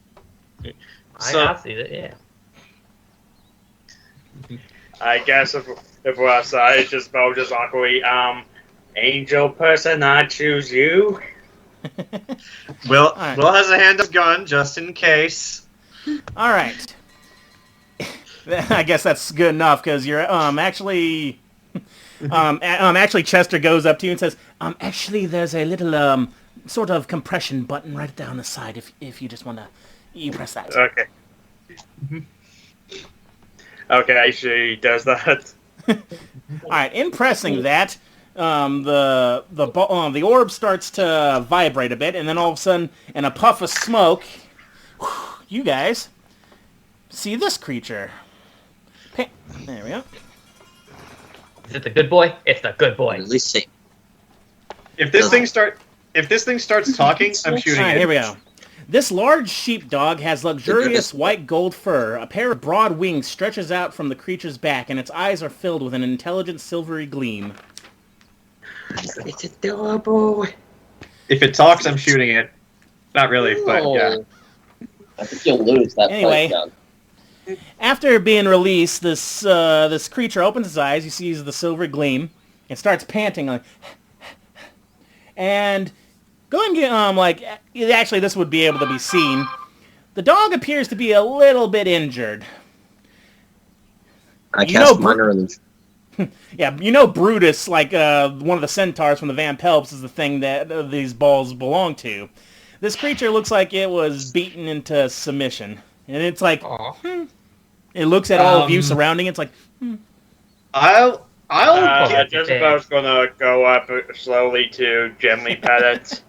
I see that. Yeah. I guess if we're outside, just awkwardly, angel person, I choose you. Will right. Will has a hand of gun just in case. All right. I guess that's good enough because you're actually actually Chester goes up to you and says, actually there's a little sort of compression button right down the side if you just want to you press that. Okay. Okay, she does that. All right, in pressing that, the orb starts to vibrate a bit, and then all of a sudden, in a puff of smoke, you guys see this creature. There we go. Is it the good boy? It's the good boy. At least see. If this thing starts talking, I'm shooting All right, it. here we go. This large sheepdog has luxurious white gold fur. A pair of broad wings stretches out from the creature's back, and its eyes are filled with an intelligent silvery gleam. It's adorable. If it talks, I'm shooting it. Not really, but yeah. I think you'll lose that Anyway. fight down. After being released, this creature opens its eyes. He sees the silver gleam and starts panting like, and going actually this would be able to be seen. The dog appears to be a little bit injured. I cast minor illusion. Yeah, Brutus, like one of the centaurs from the Van Pelps, is the thing that these balls belong to. This creature looks like it was beaten into submission, and it's like. It looks at all of you surrounding. It's like, I'll Just about gonna go up slowly to gently pet it.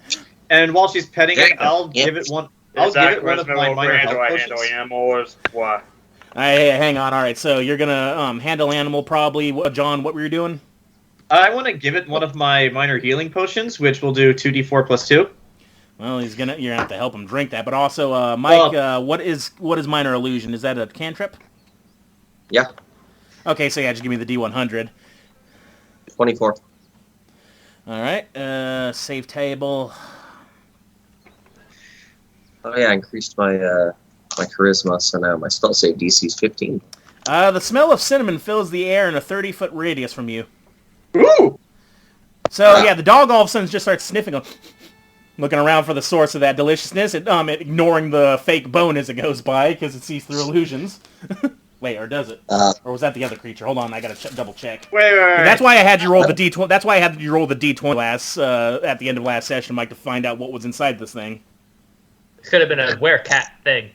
and while she's petting it, I'll give it one. I'll give it one of my minor health I potions. handle animals. What? hey, hang on. All right, so you're gonna handle animal probably. John, what were you doing? I want to give it one of my minor healing potions, which will do 2d4 plus 2. Well, you're gonna have to help him drink that. But also, Mike, what is minor illusion? Is that a cantrip? Yeah. Okay, so yeah, just give me the D100. 24. All right, save table. Oh yeah, I increased my my charisma, so now my spell save DC is 15. The smell of cinnamon fills the air in a 30-foot radius from you. Ooh! So yeah, the dog all of a sudden just starts sniffing, looking around for the source of that deliciousness, ignoring the fake bone as it goes by because it sees through illusions. Wait, or does it? Or was that the other creature? Hold on, I gotta double check. Wait. That's why I had you roll the D20. That's why I had you roll the D20 at the end of last session, Mike, to find out what was inside this thing. This could have been a werecat thing.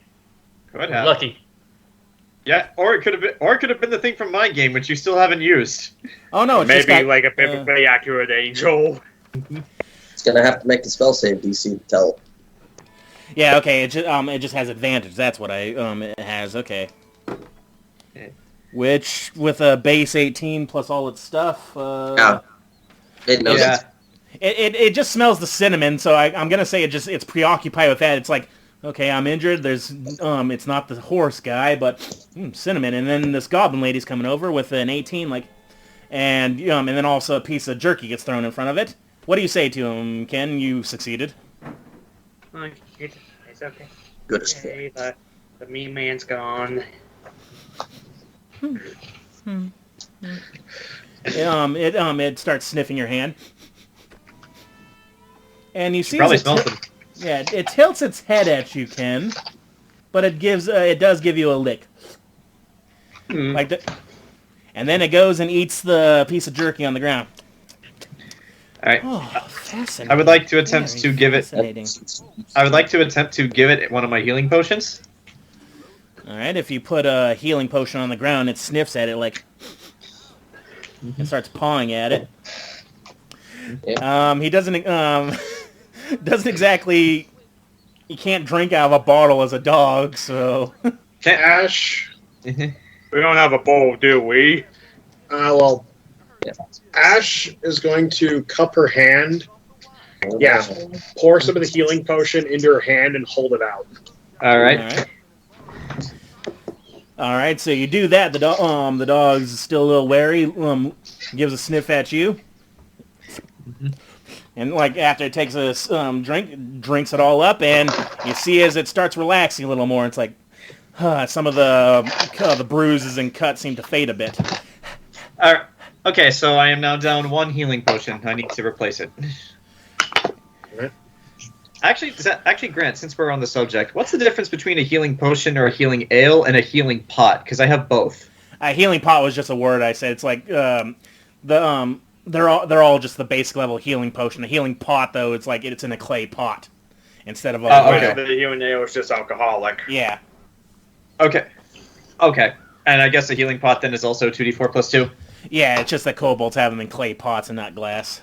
Could have. Lucky. Yeah, or it could have been the thing from my game, which you still haven't used. Oh no, it's just Maybe got, like a biblically accurate angel. It's gonna have to make the spell save DC to tell. Yeah, okay. It just has advantage. That's what it has. Okay. Which with a base 18 plus all its stuff. Yeah. It knows. Yeah. It just smells the cinnamon, so I'm gonna say it's preoccupied with that. It's like, okay, I'm injured. There's it's not the horse guy, but cinnamon. And then this goblin lady's coming over with an 18, and then also a piece of jerky gets thrown in front of it. What do you say to him, Ken? You succeeded. It's okay. Good as Okay, the mean man's gone. It starts sniffing your hand, and you see Probably smells them. Yeah, it tilts its head at you, Ken, but it does give you a lick, like that, and then it goes and eats the piece of jerky on the ground. All right. Oh, fascinating. I would like to attempt to give it. Fascinating. I would like to attempt to give it one of my healing potions. All right, if you put a healing potion on the ground, it sniffs at it and starts pawing at it. He doesn't doesn't exactly. He can't drink out of a bottle as a dog, so. Ash. We don't have a bowl, do we? Well, Ash is going to cup her hand. Yeah, pour some of the healing potion into her hand and hold it out. All right. All right, so you do that. The dog's still a little wary. gives a sniff at you. And like after it takes a drink, drinks it all up, and you see as it starts relaxing a little more, it's like some of the bruises and cuts seem to fade a bit. Okay, so I am now down 1 healing potion. I need to replace it. Right. Actually, Grant, since we're on the subject, what's the difference between a healing potion or a healing ale and a healing pot? Because I have both. A healing pot was just a word I said. It's like they're all just the basic level healing potion. A healing pot, though, it's like it's in a clay pot instead of a okay. The human ale is just alcoholic. Yeah. Okay. And I guess the healing pot then is also 2d4 plus 2? Yeah, it's just that kobolds have them in clay pots and not glass.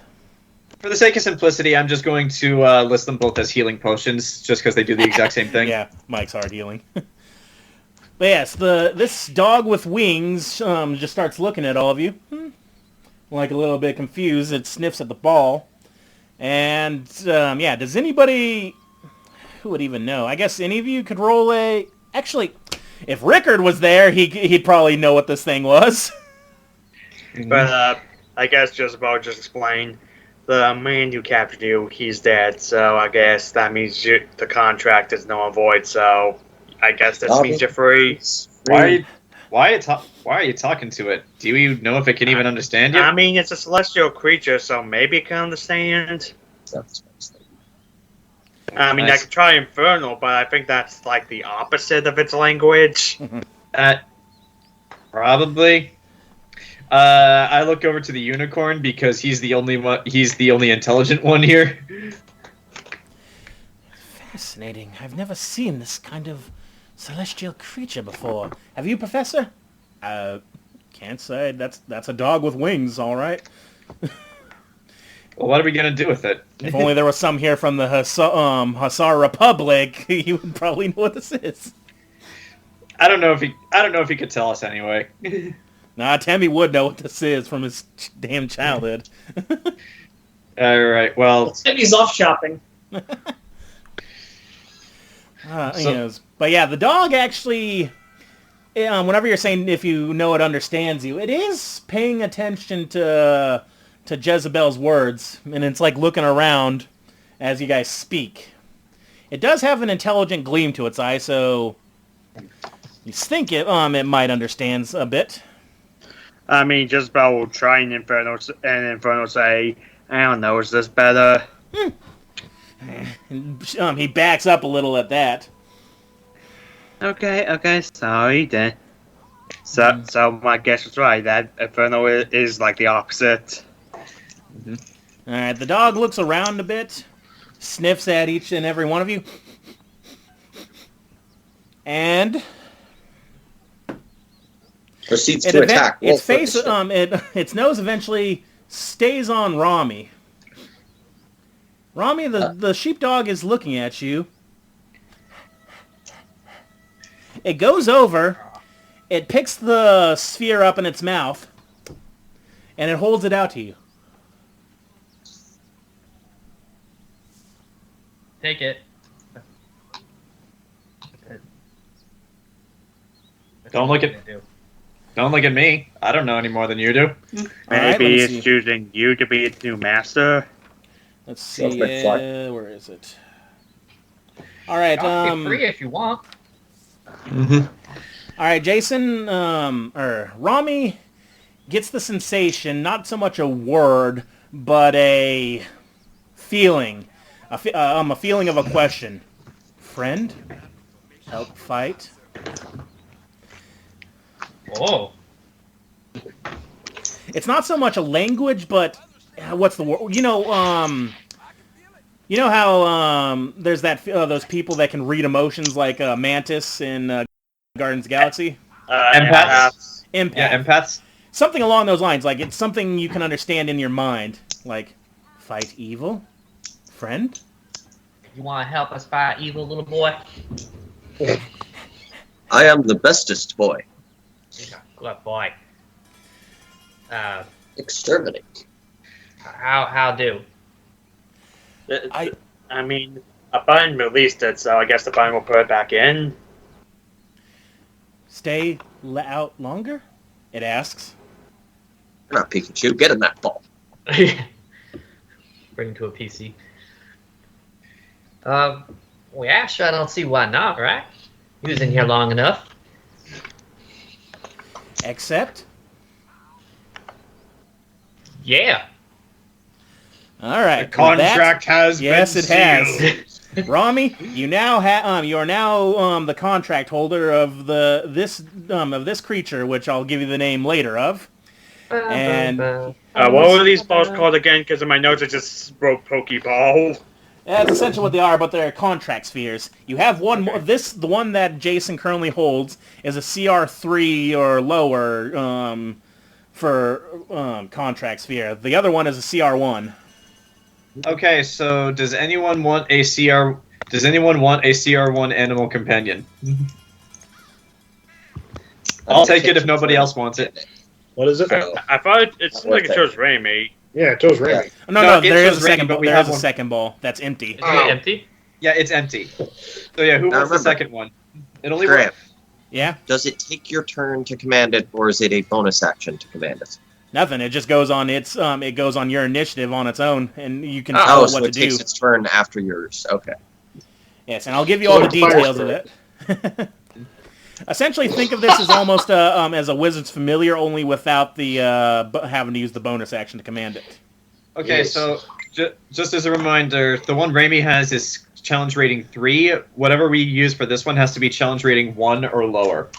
For the sake of simplicity, I'm just going to list them both as healing potions, just because they do the exact same thing. Yeah, Mike's hard healing. But yes, this dog with wings just starts looking at all of you. Like a little bit confused. It sniffs at the ball. And, yeah, does anybody... Who would even know? I guess any of you could roll a... Actually, if Rickard was there, he'd probably know what this thing was. But I guess just explain. The man who captured you, he's dead, so I guess that means the contract is null and void, so I guess this means you're free. Why are you talking to it? Do you know if it can even understand you? I mean, it's a celestial creature, so maybe it can understand. I mean, I could try Infernal, but I think that's like the opposite of its language. Probably. I look over to the unicorn because he's the only intelligent one here. Fascinating. I've never seen this kind of celestial creature before. Have you, Professor? Can't say. That's a dog with wings, all right. Well, what are we gonna do with it? If only there was some here from the Hussar Republic, you would probably know what this is. I don't know if he could tell us anyway. Nah, Tammy would know what this is from his damn childhood. All right. Well, Timmy's off shopping. But yeah, the dog actually, whenever you're saying if you know it understands you, it is paying attention to Jezebel's words, and it's like looking around as you guys speak. It does have an intelligent gleam to its eye, so you think it might understand a bit. I mean, Jezebel will try and Inferno say, I don't know, is this better? He backs up a little at that. Okay, sorry then. So my guess was right, that Inferno is like the opposite. Alright, the dog looks around a bit, sniffs at each and every one of you, and proceeds to attack. Its nose eventually stays on Rami. Rami, the sheepdog is looking at you. It goes over, it picks the sphere up in its mouth, and it holds it out to you. Take it. Don't look at me. I don't know any more than you do. Maybe it's choosing you to be its new master. Let's see. Where is it? All right. Be free if you want. Mm-hmm. All right, Jason. Rami gets the sensation, not so much a word, but a feeling. A feeling of a question. Friend? Help fight? Whoa. It's not so much a language, but what's the word? You know how there's those people that can read emotions like Mantis in Guardians of the Galaxy? Empaths. Empath. Yeah, empaths. Something along those lines. Like, it's something you can understand in your mind. Like, fight evil? Friend? You want to help us fight evil, little boy? I am the bestest boy. Good boy. Exterminate. How do? I mean, a button released it, so I guess the button will put it back in. Stay out longer? It asks. You're not Pikachu. Get in that ball. Bring him to a PC. Well, yeah, sure, I don't see why not, right? He was in here long enough. Except? Yeah. All right. The contract has yes, been it has. sealed. Rami, you now you are now the contract holder of this creature, which I'll give you the name later of. And What were these balls called again? Because in my notes it just wrote Pokeball. that's essentially what they are, but they're contract spheres. You have one more. The one that Jason currently holds is a CR3 or lower for contract sphere. The other one is a CR1. Okay, so does anyone want a CR1 animal companion? I'll take it if nobody else wants it. What is it? I thought it seemed like it chose Raimi. Yeah, it chose Raimi. No, it there is shows a second rating, but ball. we There have is a one. second ball. That's empty. Is it empty? Yeah, it's empty. So yeah, who Now wants the remember- second one? It only Graham, works. Yeah? does it take your turn to command it, or is it a bonus action to command it? Nothing. It just goes on it goes on your initiative on its own, and you can Oh, tell it so what to it do. takes its turn after yours. Okay. Yes, and I'll give you all the Like the fire details of it. Essentially, think of this as almost as a wizard's familiar, only without the having to use the bonus action to command it. Okay, Yes. so just as a reminder, the one Raimi has is challenge rating 3. Whatever we use for this one has to be challenge rating 1 or lower.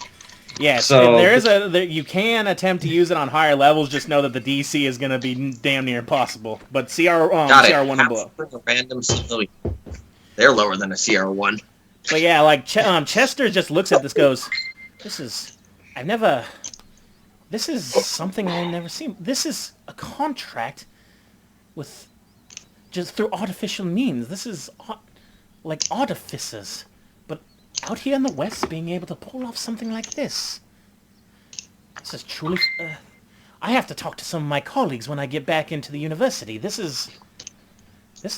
Yes, So- you can attempt to use it on higher levels. Just know that the DC is going to be damn near impossible. But Got it. CR1 and Half below. for a random civilian. They're lower than a CR1. But yeah, like Chester just looks at this, goes, "This is something I've never seen. This is a contract with just through artificial means. This is like artificers, but out here in the West, being able to pull off something like this. This is truly. I have to talk to some of my colleagues when I get back into the university. This is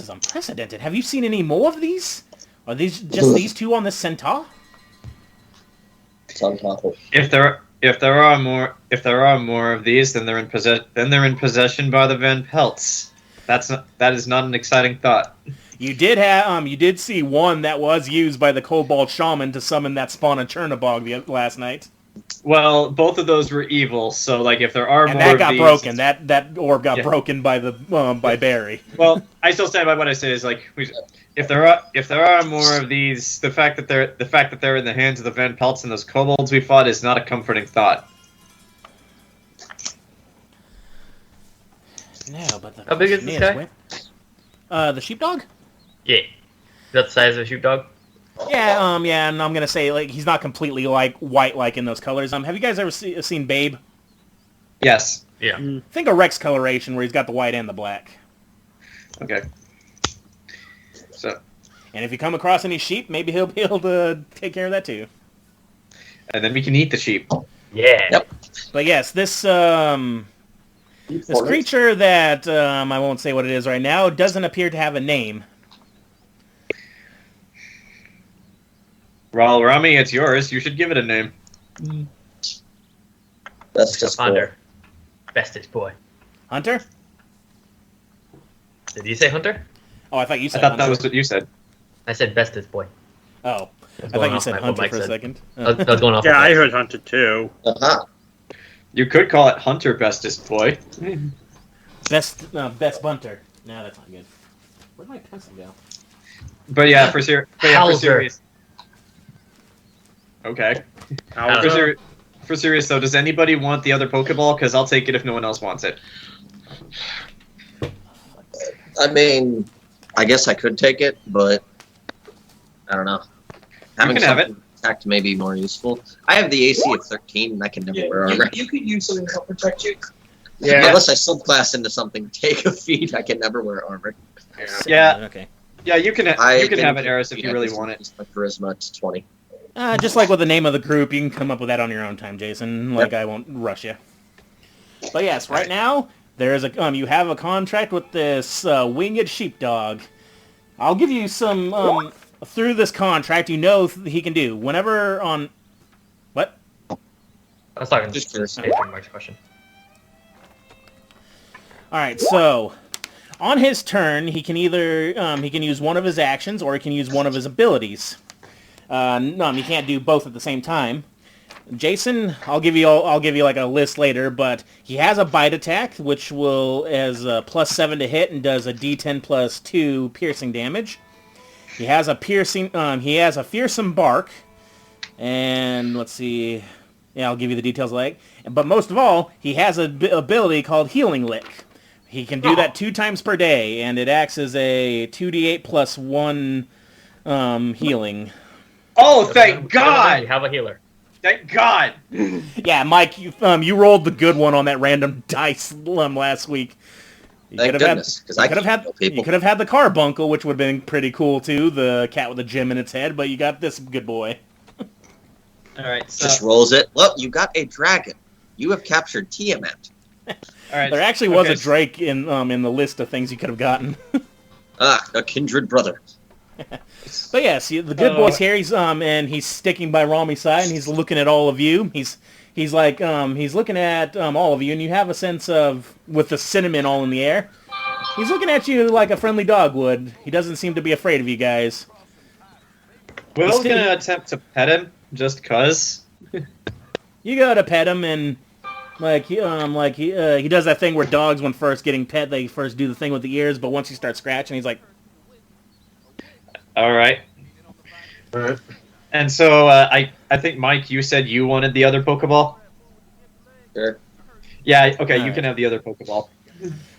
unprecedented. Have you seen any more of these? Are these just these two on this centaur? It's on top of. If there are more of these, then they're in possession by the Van Pelts. That is not an exciting thought. You did see one that was used by the Kobold Shaman to summon that spawn of Chernobog last night. Well, both of those were evil, so like if there are And more that of got these, broken. That orb got Yeah. broken by by Barry. Well, I still stand by what I say is like if there are more of these, the fact that they're in the hands of the Van Pelts and those kobolds we fought is not a comforting thought. No, but the How big is this guy? The sheepdog? Yeah. Is that the size of a sheepdog? Yeah, yeah, and I'm gonna say like he's not completely like white like in those colors. Have you guys ever seen Babe? Yes. Yeah. Think of Rex coloration where he's got the white and the black. Okay. So, And if you come across any sheep, maybe he'll be able to take care of that too. and then we can eat the sheep. Yeah. Yep. But yes, this creature that I won't say what it is right now doesn't appear to have a name. Well, Rami, it's yours. You should give it a name. That's just cool. Hunter. Bestest boy. Hunter? Did you say Hunter? Oh, I thought you I said thought Hunter. that was what you said. I said bestest boy. Oh, I That's thought going you off said what Hunter Mike for a said. second. I was going off. Yeah, of I that. heard Hunter too. Uh-huh. You could call it Hunter Bestest Boy. Best bunter. No, that's not good. Where'd my pencil go? But yeah, for serious. Hauser. Okay. Hauser. For serious though, does anybody want the other Pokeball? Because I'll take it if no one else wants it. I mean, I guess I could take it, but I don't know. Having can have something attacked may be more useful. I have the AC of 13, and I can never wear armor. You could use something to help protect you. Yeah. Unless I subclass into something, take a feat, I can never wear armor. Yeah. Okay. Yeah, you can I have it, take Eris, if feat, you I really can want it. increase my charisma to 20. Just like with the name of the group, you can come up with that on your own time, Jason. Like, I won't rush you. But yes, right now, there's you have a contract with this winged sheepdog. I'll give you some, through this contract, you know he can do. Whenever on... What? I was talking Just just curious. answering Mike's question. All right, so on his turn, he can either he can use one of his actions or he can use one of his abilities. No, he can't do both at the same time. Jason, I'll give you like a list later, but he has a bite attack, which has a +7 to hit and does a D10 +2 piercing damage. He has a fearsome bark, and let's see. Yeah, I'll give you the details like. But most of all, he has an ability called Healing Lick. He can do that 2 times per day, and it acts as a 2d8 +1 healing. Oh, thank God! You have a healer. Thank God! Yeah, Mike, you rolled the good one on that random dice last week. Thank goodness, because I could have had people. You could have had the carbuncle, which would have been pretty cool too, the cat with the gem in its head, but you got this good boy. All right, so Just rolls it. Well, you got a dragon. You have captured Tiamat. all right. There actually was a drake in the list of things you could have gotten. A kindred brother. But yes, the good boy's here. He's and he's sticking by Rami's side, and he's looking at all of you. He's looking at all of you, and you have a sense of, with the cinnamon all in the air, he's looking at you like a friendly dog would. He doesn't seem to be afraid of you guys. Will's gonna attempt to pet him just cause. You go to pet him, and he does that thing where dogs, when first getting pet, they first do the thing with the ears, but once you start scratching, he's like, All right. And so I think, Mike, you said you wanted the other Pokeball? Sure. Yeah, okay, All you right. can have the other Pokeball.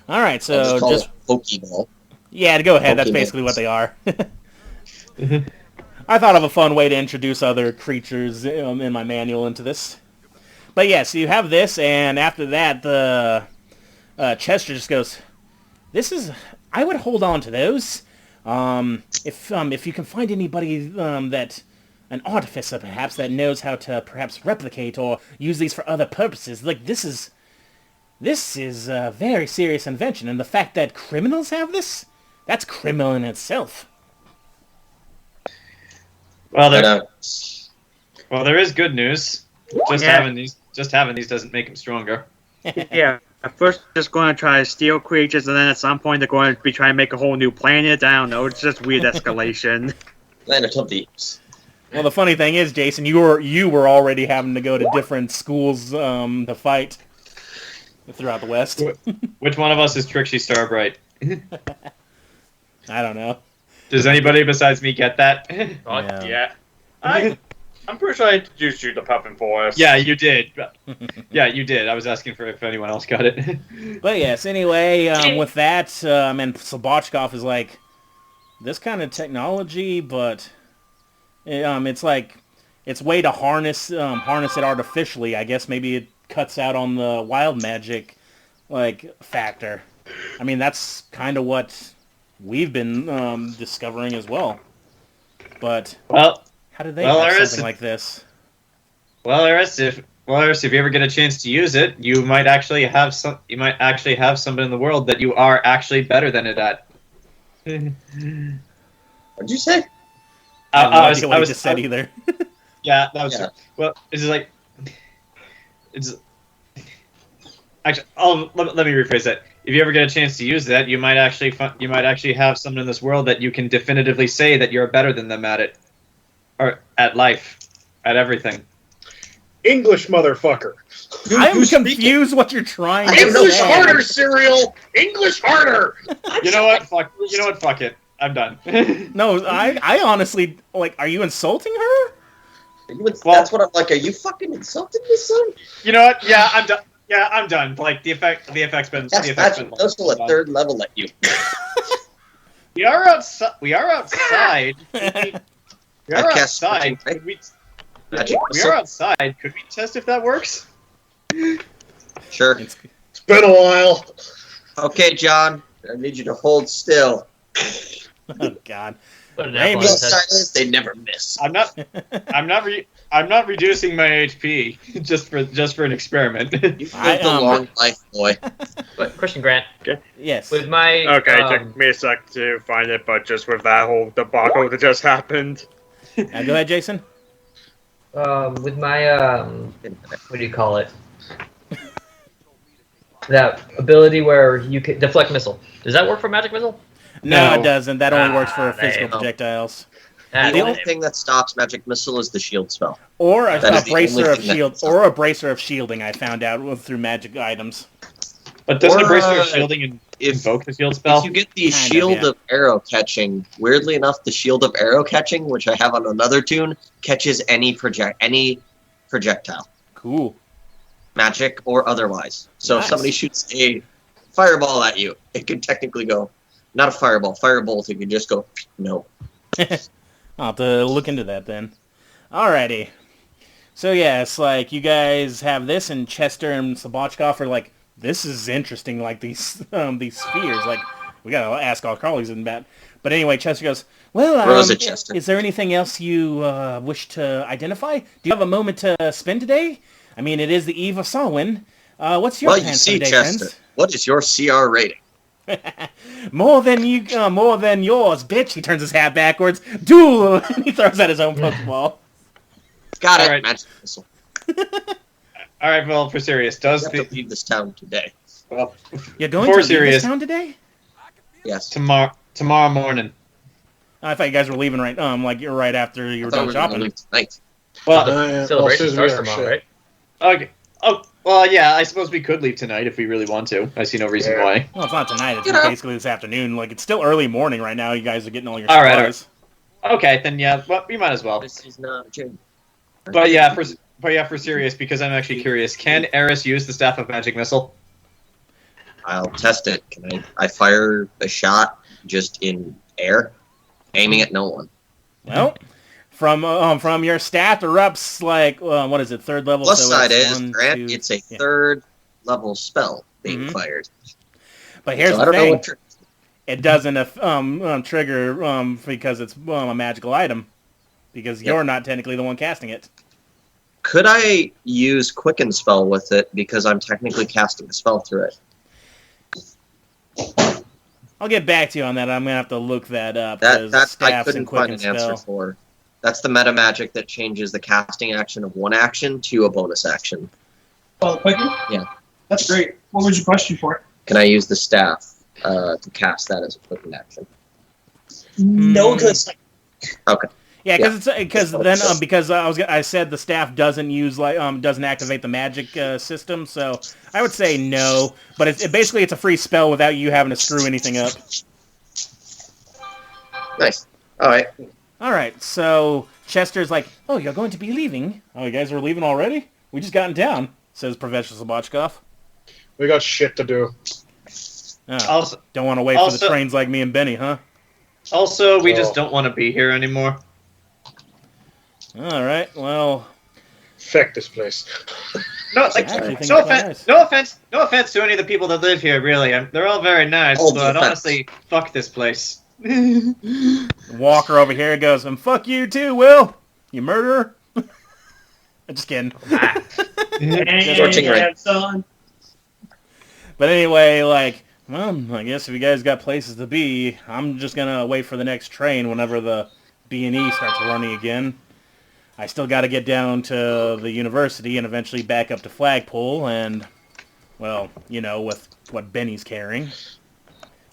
all right, I'll so call just it Pokeball. yeah, go ahead. That's Pokemon. basically what they are. I thought of a fun way to introduce other creatures in my manual into this. But yeah, so you have this, and after that, the Chester just goes, I would hold on to those. If you can find anybody an artificer perhaps that knows how to perhaps replicate or use these for other purposes, like this is a very serious invention, and the fact that criminals have this, that's criminal in itself. Well, But, there is good news. Just having these doesn't make him stronger. Yeah, at first just going to try to steal creatures, and then at some point they're going to be trying to make a whole new planet. I don't know. It's just weird escalation. Planet of the Apes. Well, the funny thing is, Jason, you were already having to go to different schools to fight throughout the West. Which one of us is Trixie Starbright? I don't know. Does anybody besides me get that? Yeah. I'm pretty sure I introduced you to Puffin Forest. Yeah, you did. Yeah, you did. I was asking for if anyone else got it. But yes, anyway, with that, and Slobochkov is like, this kind of technology, but it's like, it's way to harness it artificially. I guess maybe it cuts out on the wild magic, factor. I mean, that's kind of what we've been discovering as well. But how did they have something like this? Well, Eris, if you ever get a chance to use it, you might actually have somebody in the world that you are actually better than it at. What'd you say? I just said either. Yeah, that was Yeah. well. Actually, let me rephrase that. If you ever get a chance to use that, you might actually have someone in this world that you can definitively say that you're better than them at it, or at life, at everything. English motherfucker. I am confused what you're trying to English say. harder, cereal. English harder. You know what? Fuck it. I'm done. No, I honestly, are you insulting her? That's what I'm like. Are you fucking insulting me, son? You know what? Yeah, I'm done. Yeah, I'm done. The effect's been. That's Patrick Russell at third level at you. We are outside. We are outside. We are outside. Could we test if that works? Sure. It's been a while. Okay, John. I need you to hold still. Oh God. Put an Hey, apple on The his head. side is they never miss. I'm not reducing my HP just for an experiment. You've lived a long life, boy. Christian Grant. Yes. With my Okay, it took me a sec to find it, but just with that whole debacle that just happened. Go ahead, Jason. with my what do you call it? that ability where you can deflect missile. Does that work for magic missile? No, No. it doesn't. That only works for physical damn. projectiles. Ah, The damn only it. thing that stops magic missile is the shield spell. Or a That is the bracer only of thing that shield, can stop or a bracer of shielding. I found out through magic items. But doesn't Or, a bracer of shielding if- invoke the shield spell? If you get the Kind of, shield yeah. of arrow catching, weirdly enough, the shield of arrow catching, which I have on another tune, catches any projectile, Cool. magic or otherwise. So Nice. if somebody shoots a fireball at you, it can technically go, not a fireball, firebolt. It can just go no. I'll have to look into that then. Alrighty. So yeah, it's like you guys have this, and Chester and Sabachkov are like, this is interesting, like these spheres. Like, we gotta ask our colleagues in that. But anyway, Chester goes, well, Rosa Chester. is there anything else you wish to identify? Do you have a moment to spend today? I mean, it is the eve of Samhain. What's your Well, you plans see, for the day, Chester, friends? what is your CR rating? More than yours, bitch. He turns his hat backwards. Duel! And he throws out his own Pokeball. Got it, All right. magic missile. All right, well, for serious, You does have the to leave this town today. well You're going For to leave serious. this town today? Yes. tomorrow morning? I thought you guys were leaving right, like you're right after you I were thought done we were gonna shopping. leave tonight. Well, Celebration Susan, we starts are tomorrow, shit. right? okay. Oh, well, yeah. I suppose we could leave tonight if we really want to. I see no reason Yeah. why. Well, it's not tonight. It's Get up. basically this afternoon. Like it's still early morning right now. You guys are getting all your All right, supplies. Okay, then yeah. Well, we might as well. This is not a joke. But yeah, for serious, because I'm actually curious. Can Eris use the Staff of Magic Missile? I'll test it. Can I fire a shot just in air, aiming at no one? Well, from your stat erupts like what is it? Third level. Plus so side it's is, 1, Grant, 2, it's a yeah. third level spell being Mhm. fired. But here's So I the don't know thing. what trick. It doesn't trigger because it's a magical item. Because Yep. you're not technically the one casting it. Could I use Quicken Spell with it because I'm technically casting a spell through it? I'll get back to you on that. I'm gonna have to look that up. That 'cause I staffs couldn't and find quicken an answer spell. for. That's the meta magic that changes the casting action of one action to a bonus action. Oh, the quicker? Yeah. That's great. What was your question for it? Can I use the staff to cast that as a quicken action? No, because like, Yeah, because Yeah. then because I said the staff doesn't use doesn't activate the magic system, so I would say no. But basically it's a free spell without you having to screw anything up. Nice. All right. All right, so Chester's like, "Oh, you're going to be leaving? Oh, you guys are leaving already? We just got in town," says Professor Sabachkov. We got shit to do. Oh, Also, don't want to wait for the also- trains like me and Benny, huh? we Oh. just don't want to be here anymore. All right, well, Feck this place. No, I like, actually think no it's quite offense, nice. no offense to any of the people that live here. Really, they're all very nice, All but defense. honestly, fuck this place. Walker over here goes, and fuck you too, Will, you murderer. I'm just kidding. Scorching yeah, ray. son. But anyway, like, well, I guess if you guys got places to be, I'm just gonna wait for the next train whenever the B&E starts running again. I still got to get down to the university and eventually back up to Flagpole, and, well, you know, with what Benny's carrying.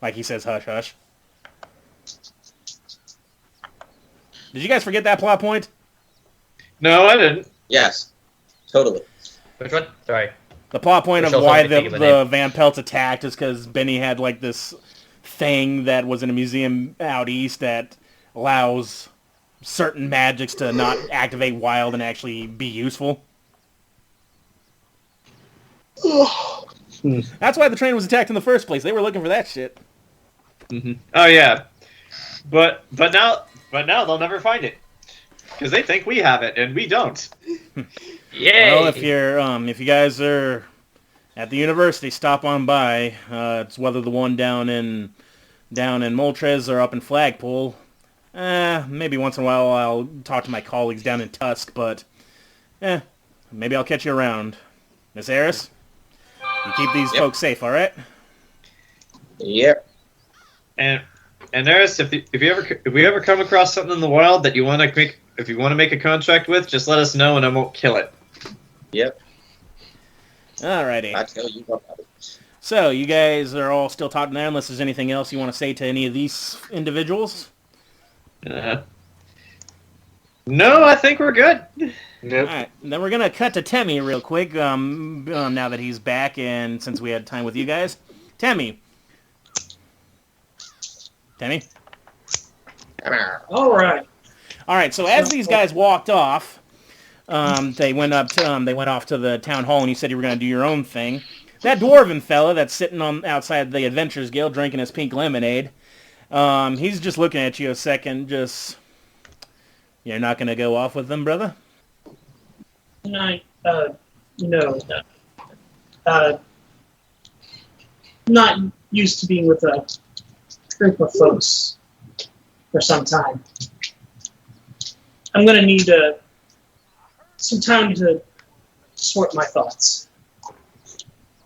Like he says, hush, hush. Did you guys forget that plot point? No, I didn't. Yes. Totally. Which one? Sorry. The plot point of Michelle's why helping me think of a the Van Pelts attacked is because Benny had, like, this thing that was in a museum out east that allows certain magics to not activate wild and actually be useful. That's why the train was attacked in the first place. They were looking for that shit. Oh yeah, but now they'll never find it because they think we have it and we don't. Yay! Well, if you guys are at the university, stop on by. It's whether the one down in Moltres or up in Flagpole. Maybe once in a while I'll talk to my colleagues down in Tusk, but maybe I'll catch you around. Miss Eris, you keep these Yep. folks safe, all right? Yep. And Eris, if we ever come across something in the wild that you want to make a contract with, just let us know and I won't kill it. Yep. Alrighty. I tell you what. So, you guys are all still talking there, unless there's anything else you want to say to any of these individuals? No, I think we're good. Yep. Alright, then we're going to cut to Temmie real quick, now that he's back, and since we had time with you guys. Temmie. All right. Alright, so as these guys walked off, they went off to the town hall, and you said you were going to do your own thing. That dwarven fella that's sitting outside the Adventurers Guild drinking his pink lemonade, he's just looking at you a second, just... You're not going to go off with them, brother? No. Not used to being with a group of folks for some time. I'm going to need some time to sort my thoughts.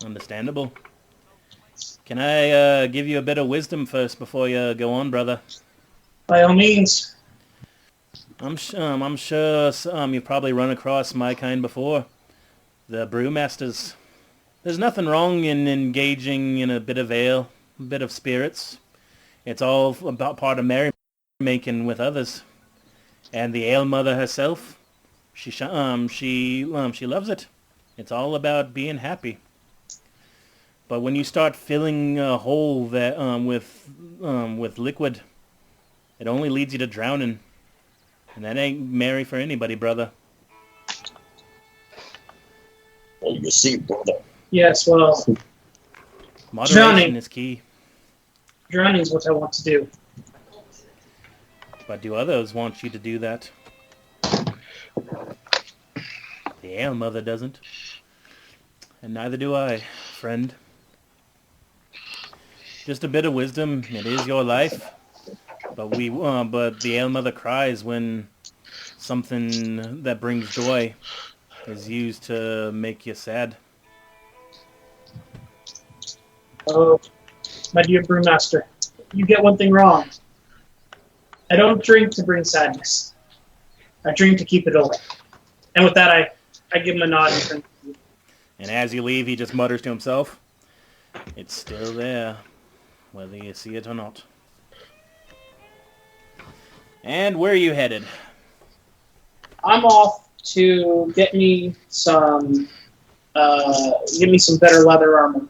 Understandable. Can I give you a bit of wisdom first before you go on, brother? By all means. I'm sure you've probably run across my kind before. The brewmasters. There's nothing wrong in engaging in a bit of ale, a bit of spirits. It's all about part of merrymaking with others. And the ale mother herself, she loves it. It's all about being happy. But when you start filling a hole that with liquid, it only leads you to drowning. And that ain't merry for anybody, brother. Well, you see, brother. Yes, well, Moderation is key. drowning is what I want to do. But do others want you to do that? The ale mother doesn't. And neither do I, friend. Just a bit of wisdom. It is your life. But the ale mother cries when something that brings joy is used to make you sad. Oh, my dear brewmaster, you get one thing wrong. I don't drink to bring sadness. I drink to keep it away. And with that, I give him a nod. And as you leave, he just mutters to himself, "It's still there, whether you see it or not." And where are you headed? I'm off to get me some better leather armor.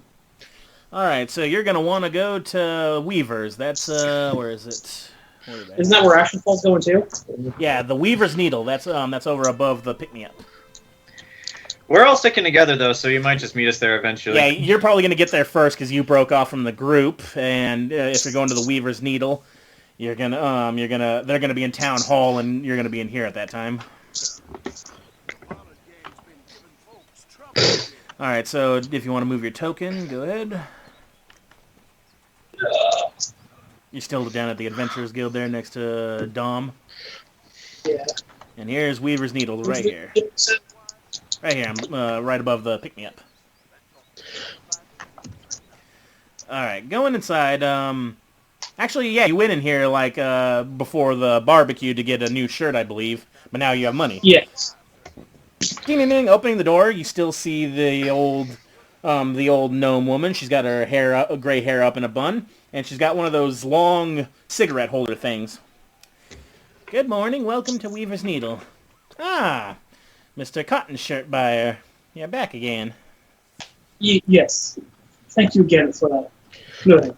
All right, so you're gonna want to go to Weaver's. That's where is it? Isn't that where Ashenfall's going too? Yeah, the Weaver's Needle. That's over above the Pick Me Up. We're all sticking together though, so you might just meet us there eventually. Yeah, you're probably gonna get there first because you broke off from the group, and if you're going to the Weaver's Needle, they're gonna be in Town Hall, and you're gonna be in here at that time. All right, so if you want to move your token, go ahead. You're still down at the Adventurers Guild there next to Dom. Yeah. And here's Weaver's Needle right here. Right here, I'm right above the pick-me-up. Alright, going inside. Actually, yeah, you went in here like before the barbecue to get a new shirt, I believe. But now you have money. Yes. Ding, ding, ding. Opening the door, you still see the old gnome woman. She's got her hair, gray hair up in a bun. And she's got one of those long cigarette holder things. Good morning. Welcome to Weaver's Needle. Ah, Mr. Cotton Shirt Buyer. You're back again. Yes. Thank you again for that. Good.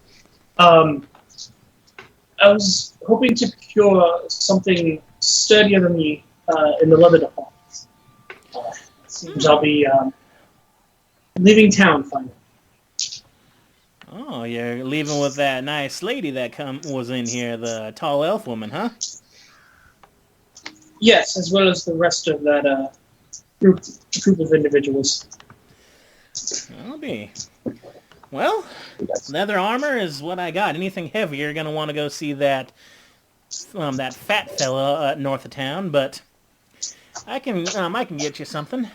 I was hoping to procure something sturdier than me in the leather department. Seems I'll be leaving town finally. Oh, you're leaving with that nice lady that was in here, the tall elf woman, huh? Yes, as well as the rest of that group of individuals. I'll be. Well, leather armor is what I got. Anything heavy, you're gonna want to go see that fat fella north of town. But I can get you something.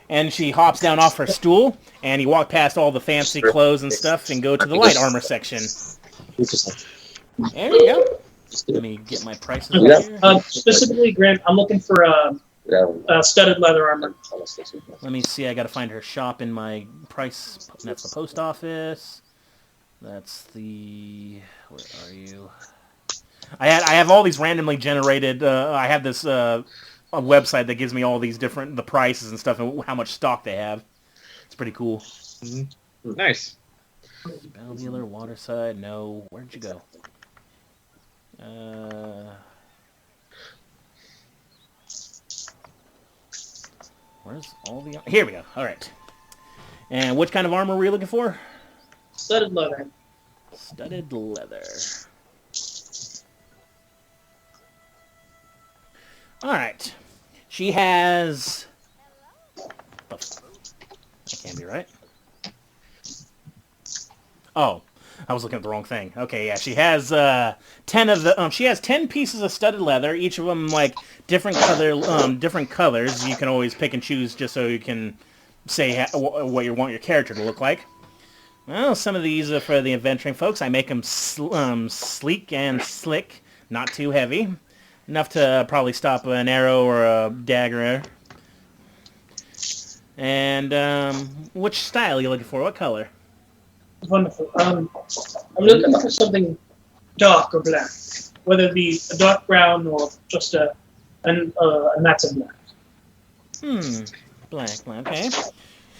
And she hops down off her stool, and you walk past all the fancy clothes and stuff, and go to the light armor section. There you go. Let me get my prices here. Specifically, Grant, I'm looking for studded leather armor. Let me see. I got to find her shop in my price. That's the post office. That's the... Where are you? I have all these randomly generated... I have this a website that gives me all these different... the prices and stuff and how much stock they have. It's pretty cool. Mm-hmm. Nice. Belvular, Waterside, no. Where'd you go? Where's all the... Here we go. All right. And which kind of armor were you looking for? Studded leather. Studded leather. All right. She has... That can't be right. Oh, I was looking at the wrong thing. Okay, yeah, she has 10 of the. She has 10 pieces of studded leather. Each of them like different colors. You can always pick and choose just so you can say what you want your character to look like. Well, some of these are for the adventuring folks. I make them sleek and slick, not too heavy, enough to probably stop an arrow or a dagger. And which style are you looking for? What color? Wonderful. I'm looking for something dark or black, whether it be a dark brown or just a matte black. Black. Okay.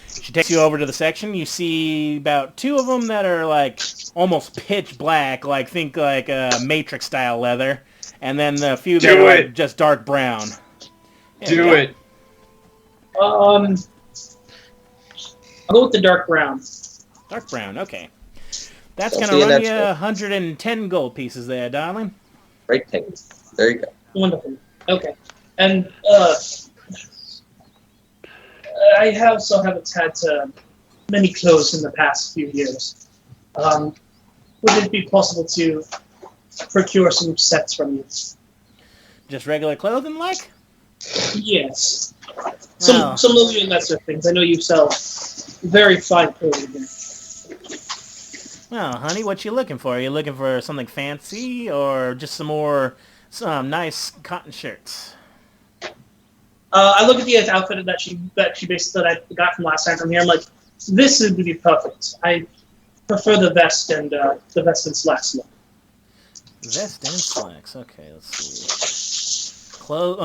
She takes you over to the section. You see about 2 of them that are like almost pitch black, like think like Matrix style leather, and then a few that are like just dark brown. Do it. I'll go with the dark brown. Dark brown, okay. That's going to run you 110 gold pieces there, darling. Great thing. There you go. Wonderful. Okay. And I haven't had many clothes in the past few years. Would it be possible to procure some sets from you? Just regular clothing, like? Yes. Some of your lesser things. I know you sell very fine clothing here. Well, honey, what you looking for? Are you looking for something fancy or just some nice cotton shirts? I look at the outfit that I got from last time from here. I'm like, this would be perfect. I prefer the vest and slacks look. Vest and slacks. Okay, let's see.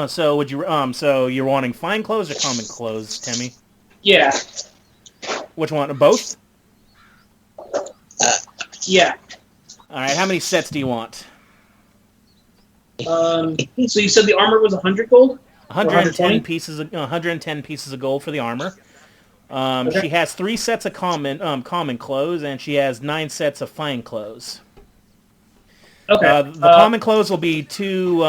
So would you? So you're wanting fine clothes or common clothes, Timmy? Yeah. Which one? Both? Yeah. All right. How many sets do you want? So you said the armor was 100 gold? 110 pieces. 110 pieces of gold for the armor. Okay. She has 3 sets of common clothes, and she has 9 sets of fine clothes. Okay. The common clothes will be 2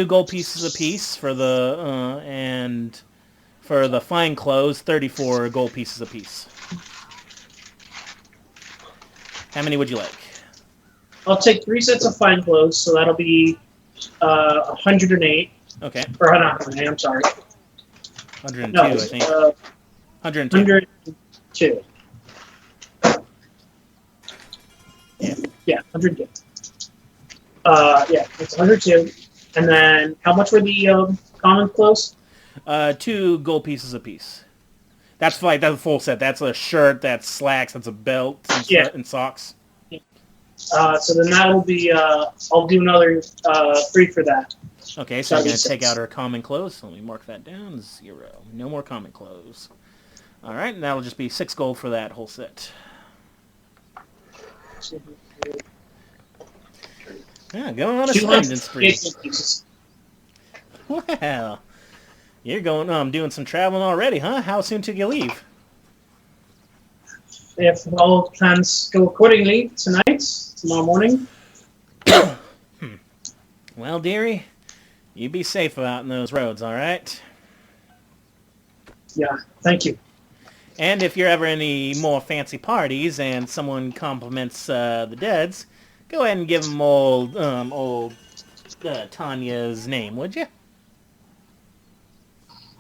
gold pieces apiece for the and for the fine clothes, 34 gold pieces apiece. How many would you like? I'll take 3 sets of fine clothes, so that'll be 108. Okay. Or not 108, I'm sorry. 102, no, I think. 102. 102. Yeah, 102. Yeah, it's 102. And then, how much were the common clothes? 2 gold pieces apiece. That's the full set. That's a shirt, that's slacks, that's a belt, and socks. So then that'll be, I'll do another 3 for that. Okay, so you're going to take out her common clothes. So let me mark that down. 0. No more common clothes. All right, and that'll just be 6 gold for that whole set. Yeah, going on a spending spree. Well, you're doing some traveling already, huh? How soon till you leave? If all plans go accordingly, tomorrow morning. Well, dearie, you be safe out in those roads, all right? Yeah, thank you. And if you're ever any more fancy parties and someone compliments the deads, go ahead and give them old Tanya's name, would you?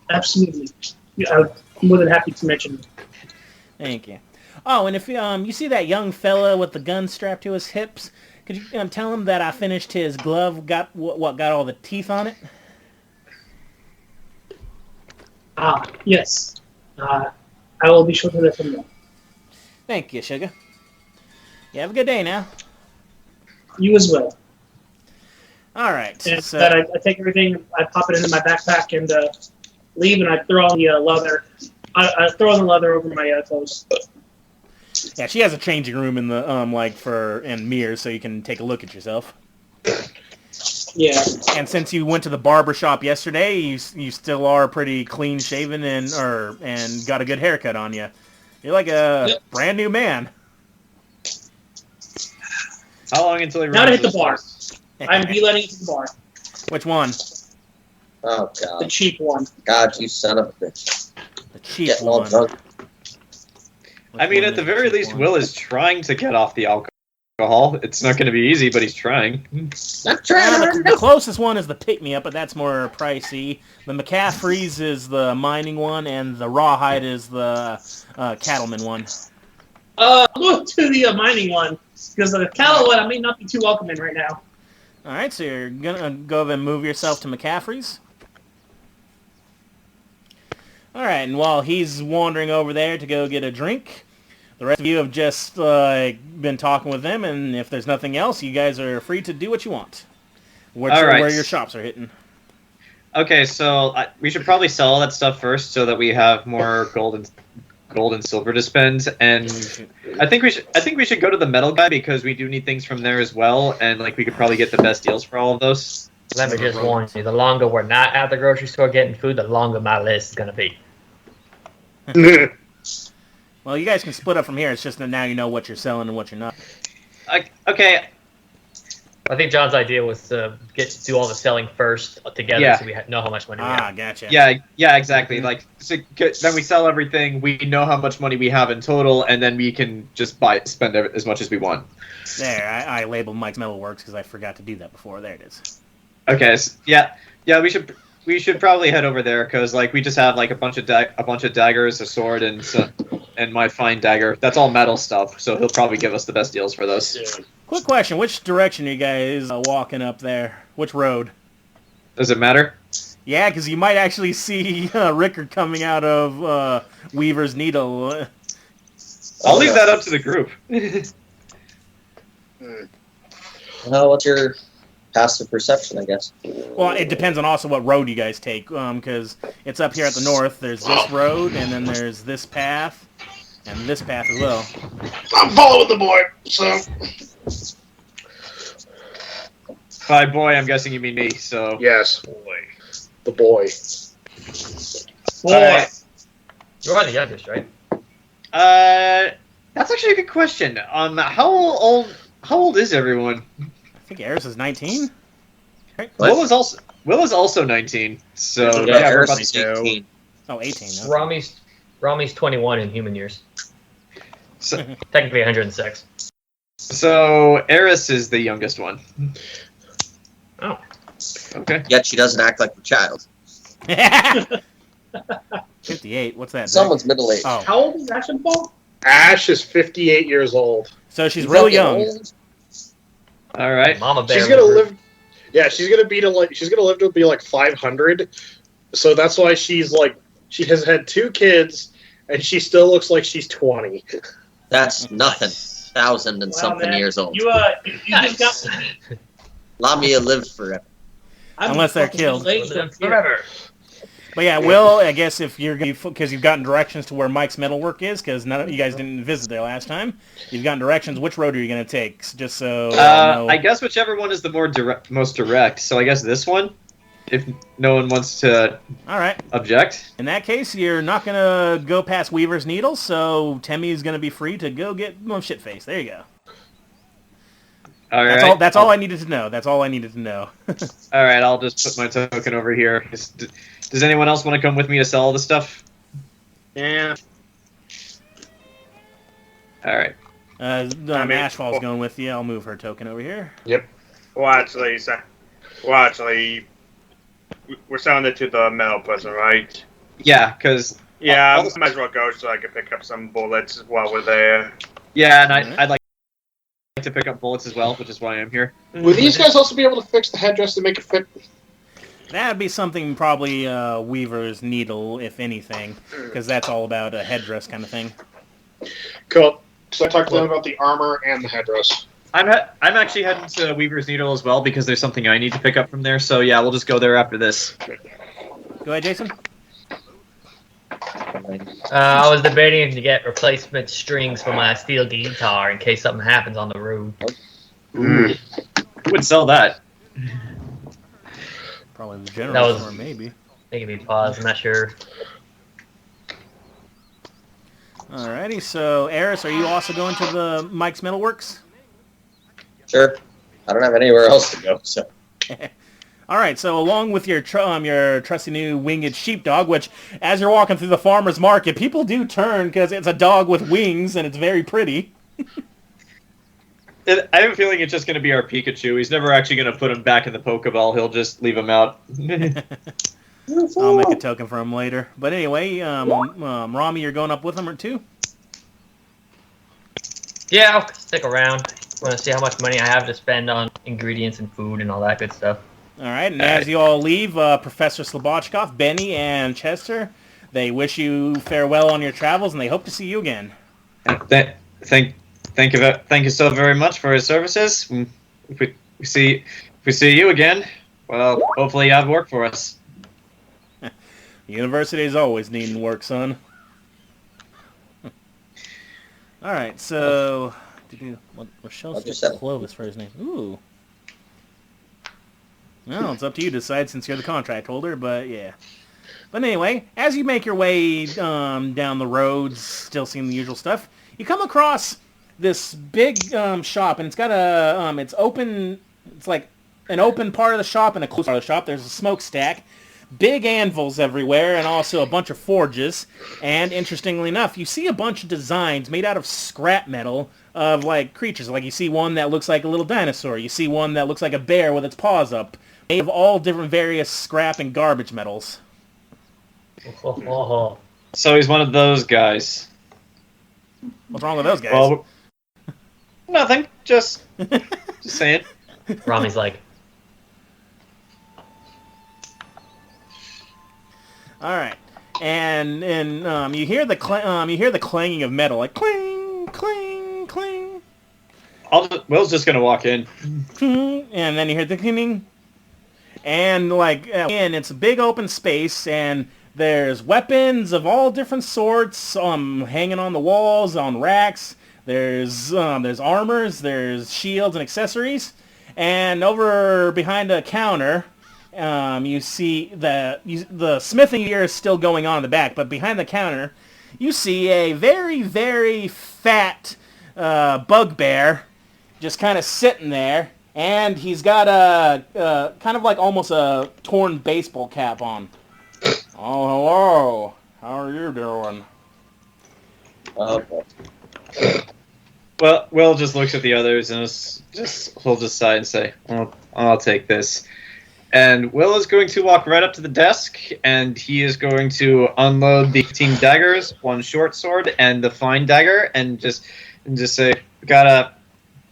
Absolutely. Yeah, I'm more than happy to mention it. Thank you. Oh, and if you see that young fella with the gun strapped to his hips, could you tell him that I finished his glove, got all the teeth on it? Yes. I will be sure to let them know. Thank you, sugar. You have a good day now. You as well. All right. And So, that I take everything, I pop it into my backpack and leave, and I throw on the leather. I throw the leather over my clothes. yeah, she has a changing room in the and mirrors, so you can take a look at yourself. Yeah. And since you went to the barber shop yesterday, you still are pretty clean shaven and got a good haircut on you. You're like a brand new man. How long until he Now to hit runs the bar. I'm beelining to the bar. Which one? Oh, The God. cheap one. God, you son of a bitch. The cheap Getting all one. drunk. I mean, at the very least, Will is trying to get off the alcohol. It's not going to be easy, but he's trying. I'm trying to The closest one is the pick-me-up, but that's more pricey. The McCaffrey's is the mining one, and the Rawhide is the cattleman one. I'll go to the mining one, because the cattle one I may not be too welcoming right now. All right, so you're going to go and move yourself to McCaffrey's. All right, and while he's wandering over there to go get a drink, the rest of you have just been talking with them, and if there's nothing else, you guys are free to do what you want. Where your shops are hitting. Okay, so we should probably sell all that stuff first so that we have more gold and silver to spend. And I think we should go to the metal guy because we do need things from there as well, and we could probably get the best deals for all of those. Let me just warn you, the longer we're not at the grocery store getting food, the longer my list is going to be. Well, you guys can split up from here. It's just that now you know what you're selling and what you're not. Okay. I think John's idea was to do all the selling first together so we know how much money we have. Gotcha. Yeah, exactly. Then we sell everything. We know how much money we have in total, and then we can just spend as much as we want. There, I labeled Mike's Metalworks because I forgot to do that before. There it is. Okay. So, yeah. We should probably head over there because we just have a bunch of daggers, a sword, and my fine dagger. That's all metal stuff. So he'll probably give us the best deals for those. Yeah. Quick question: which direction are you guys walking up there? Which road? Does it matter? Yeah, because you might actually see Rickard coming out of Weaver's Needle. I'll leave that up to the group. Well, what's your passive perception, I guess? Well, it depends on also what road you guys take, because it's up here at the north. There's this road, and then there's this path, and this path as well. I'm following the boy, so... By boy, I'm guessing you mean me, so... Yes, boy. The boy. Boy. You are the youngest, right? That's actually a good question. How old is everyone? I think Eris is 19. Right? Will is also 19, so Yeah, we're Eris about is to 18. Oh, 18. Okay. Rami's 21 in human years. So, Technically 106. so Eris is the youngest one. Oh. Okay. Yet she doesn't act like a child. 58. What's that? Someone's middle-aged. Oh, How old is Ashen Paul? Ash is 58 years old. so she's really Fucking young. old. All right. Mama Bear. She's gonna live. Yeah, she's gonna live to be 500. So that's why she has had 2 kids, and she still looks like she's 20. That's nothing. 1,000 and Wow, something man. years old. You just got... Lamia lived forever. Unless they're killed. Forever. But yeah, Will, I guess if you're because you've gotten directions to where Mike's Metalwork is, because none of you guys didn't visit there last time. You've gotten directions. Which road are you going to take? Just so know. I guess whichever one is the most direct. So I guess this one, if no one wants to All right. object. In that case, you're not going to go past Weaver's Needle, so Temmy's going to be free to go get shitface. There you go. All right. That's all I needed to know. That's all I needed to know. All right. I'll just put my token over here. Does anyone else want to come with me to sell all the stuff? Yeah. All right. Ashfall's going with you. I'll move her token over here. Well, actually, we're selling it to the metal person, right? Yeah, because Yeah, I'll- I might as well go so I can pick up some bullets while we're there. yeah, and Alright. I'd like to pick up bullets as well, which is why I'm here. Will these guys also be able to fix the headdress to make it fit? That'd be something probably Weaver's Needle, if anything, because that's all about a headdress kind of thing. Cool. So I talked to them about the armor and the headdress. I'm actually heading to Weaver's Needle as well because there's something I need to pick up from there. So yeah, we'll just go there after this. Go ahead, Jason. I was debating to get replacement strings for my steel guitar in case something happens on the road. Who would sell that? Probably the general That was- store, maybe. Making me pause. I'm not sure. Alrighty, so Eris, are you also going to the Mike's Metalworks? Sure. I don't have anywhere else to go, so. Alright, so along with your trusty new winged sheepdog, which, as you're walking through the farmer's market, people do turn because it's a dog with wings and it's very pretty. I have a feeling it's just going to be our Pikachu. He's never actually going to put him back in the Pokeball. He'll just leave him out. I'll make a token for him later. But anyway, Rami, you're going up with him or two? Yeah, I'll stick around. Want to see how much money I have to spend on ingredients and food and all that good stuff. Alright, and as you all leave, Professor Slobodchkov, Benny, and Chester, they wish you farewell on your travels, and they hope to see you again. Thank you so very much for his services. If we see you again, well, hopefully you have work for us. University is always needing work, son. Alright, so... Rochelle said Clovis for his name. Ooh. Well, it's up to you to decide since you're the contract holder, but yeah. But anyway, as you make your way down the roads, still seeing the usual stuff, you come across this big shop, and it's got a... it's open... It's like an open part of the shop and a closed part of the shop. There's a smokestack, big anvils everywhere, and also a bunch of forges. And interestingly enough, you see a bunch of designs made out of scrap metal of like creatures. Like you see one that looks like a little dinosaur. You see one that looks like a bear with its paws up. Made of all different various scrap and garbage metals. Oh. So he's one of those guys. What's wrong with those guys? Well, nothing. Just saying. Rami's like, all right, and you hear the clanging of metal, like cling, cling, cling. Will's just gonna walk in. And then you hear the clinking, and and it's a big open space, and there's weapons of all different sorts, hanging on the walls, on racks. There's armors, there's shields and accessories, and over behind a counter, you see the smithing gear is still going on in the back, but behind the counter, you see a very, very fat bugbear just kind of sitting there, and he's got a kind of like almost a torn baseball cap on. Oh, hello. How are you doing? Well, Will just looks at the others and he'll just sigh and say, I'll take this. And Will is going to walk right up to the desk, and he is going to unload the 15 daggers, one short sword, and the fine dagger, and just say,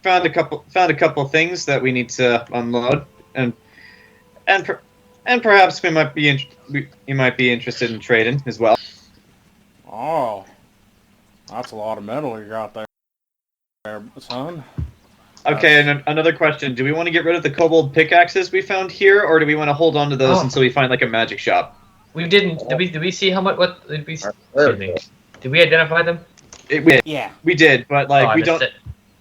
found a couple things that we need to unload, and perhaps you might be interested in trading as well. Oh, that's a lot of metal you got there, son. Okay, and another question. Do we want to get rid of the kobold pickaxes we found here, or do we want to hold on to those until we find, like, a magic shop? we didn't. Did we see how much? What did we? Excuse me. Did we identify them? Yeah. We did, but, like, I missed it.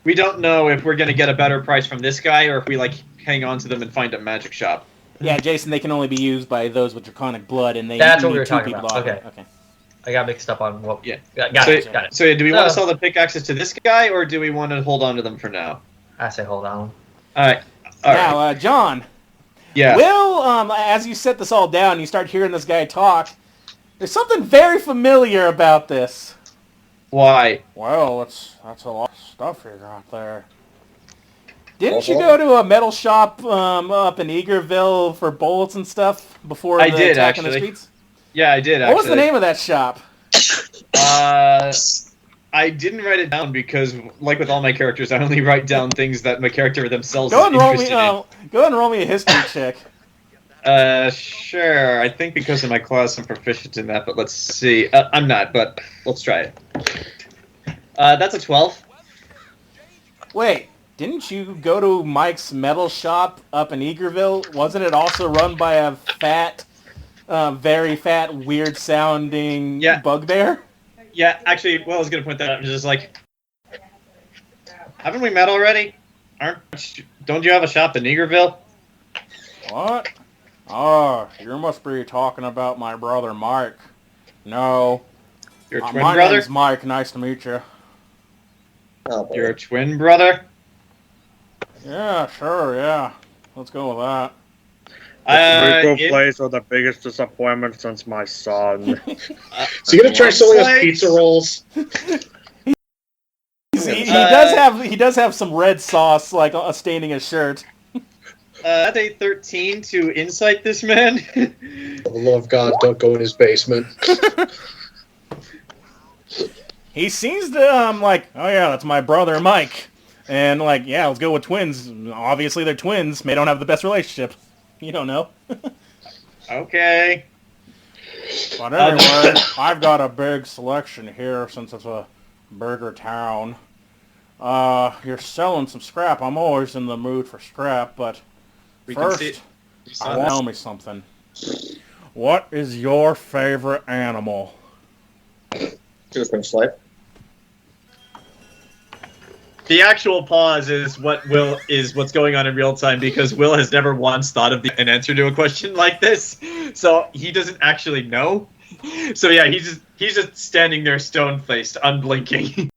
we don't know if we're going to get a better price from this guy, or if we, like, hang on to them and find a magic shop. Yeah, Jason, they can only be used by those with draconic blood, and That's what need we were two talking people about. to- Okay. I got mixed up on what. Yeah. Got it. So do we want to sell the pickaxes to this guy, or do we want to hold on to them for now? I say hold on. All right. Now, John. Yeah. Will, as you set this all down, you start hearing this guy talk. There's something very familiar about this. Why? Well, that's a lot of stuff you got there. Didn't you go to a metal shop up in Eagerville for bullets and stuff before I the did, attack on the actually. streets? Yeah, I did, What was the name of that shop? I didn't write it down because, like with all my characters, I only write down things that my character themselves Go is and roll me. interested in. Go ahead and roll me a history check. Sure. I think because of my class I'm proficient in that, but let's see. I'm not, but let's try it. That's a 12. Wait, didn't you go to Mike's metal shop up in Eagerville? Wasn't it also run by a fat, very fat, weird-sounding Yeah. bugbear? Yeah, actually, well, I was going to point that out. Just like, haven't we met already? Don't you have a shop in Eagerville? What? Oh, you must be talking about my brother Mike. No. Your twin My brother? name's Mike. Nice to meet you. Oh, boy. Your twin brother? Yeah, sure, yeah. Let's go with that. Rico If- Place are the biggest disappointment since my son. So you gonna try selling us pizza rolls? He does have some red sauce like staining his shirt. That's a 13 to incite this man. For the love of God, don't go in his basement. He seems to like, oh yeah, that's my brother Mike, and like, yeah, let's go with twins. Obviously, they're twins. They don't have the best relationship. You don't know. Okay. But anyway, I've got a big selection here since it's a burger town. You're selling some scrap. I'm always in the mood for scrap, but We can see first, it. I want tell me something. What is your favorite animal? Two French life. The actual pause is what's going on in real time because Will has never once thought of an answer to a question like this, so he doesn't actually know. So yeah, he's just standing there stone-faced, unblinking.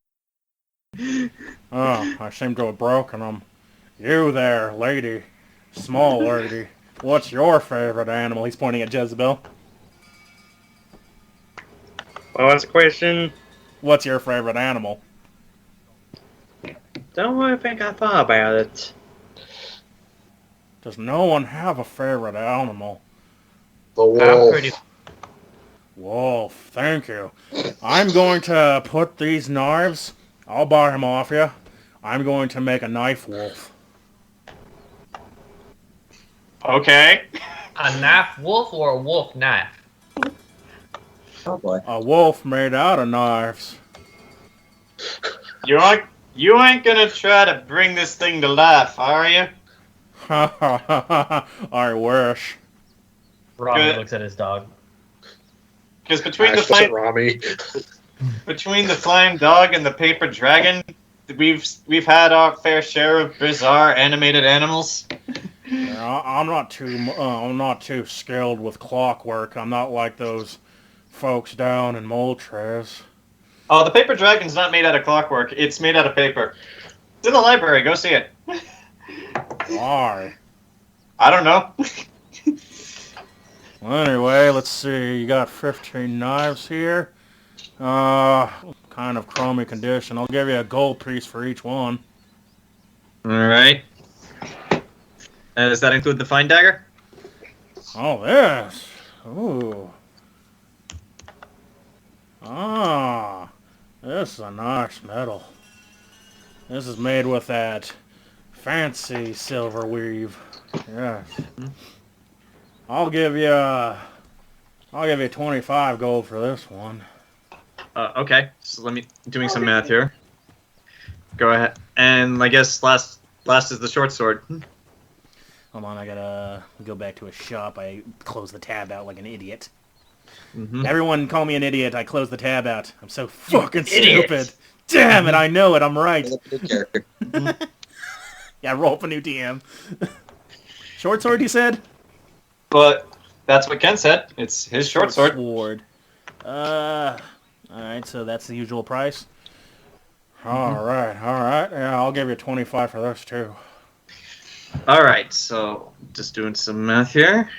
Oh, I seem to have broken them. You there, lady. Small lady. What's your favorite animal? He's pointing at Jezebel. What was the question? What's your favorite animal? Don't really think I thought about it. Does no one have a favorite animal? The wolf. pretty- Wolf, thank you. I'm going to put these knives. I'll buy them off you. I'm going to make a knife wolf. Okay. A knife wolf or a wolf knife? Oh boy. A wolf made out of knives. You ain't gonna try to bring this thing to life, are you? Ha ha ha ha. I wish. Robbie Good. looks at his dog. Because between Ash the wasn't flame, Rami. between the flame dog and the paper dragon, we've had our fair share of bizarre animated animals. Yeah, I'm not too skilled with clockwork. I'm not like those folks down in Moltres. Oh, the paper dragon's not made out of clockwork. It's made out of paper. It's in the library. Go see it. Why? I don't know. Well, anyway, let's see. You got 15 knives here. Kind of chromy condition. I'll give you a gold piece for each one. All right. Does that include the fine dagger? Oh, this. Ooh. Ah, this is a nice metal. This is made with that fancy silver weave. Yes. I'll give you 25 gold for this one. Okay. So let me doing some math here. Go ahead. And I guess last is the short sword. Hold on, I gotta go back to a shop. I closed the tab out like an idiot. Mm-hmm. Everyone call me an idiot. I closed the tab out. I'm so fucking idiot. stupid. Damn it, I know it. I'm right. Look at the character. Yeah, roll up a new DM. Short sword, you said? But that's what Ken said. It's his short sword. Alright, so that's the usual price. Alright. Yeah, I'll give you 25 for those too. All right. So just doing some math here.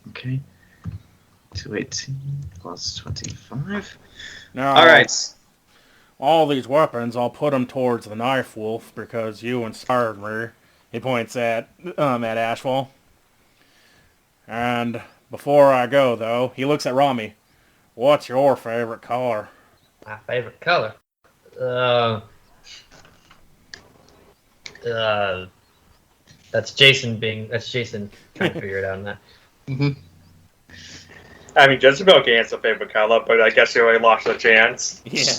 Okay. 218 plus 25. Now, All right. all these weapons, I'll put them towards the knife wolf because you inspired me. He points at Ashfall. And before I go, though, he looks at Rami. What's your favorite color? My favorite color. That's Jason trying to figure it out on that. Mhm. I mean, Jezebel gains a favorite color, but I guess you already lost the chance. Yeah.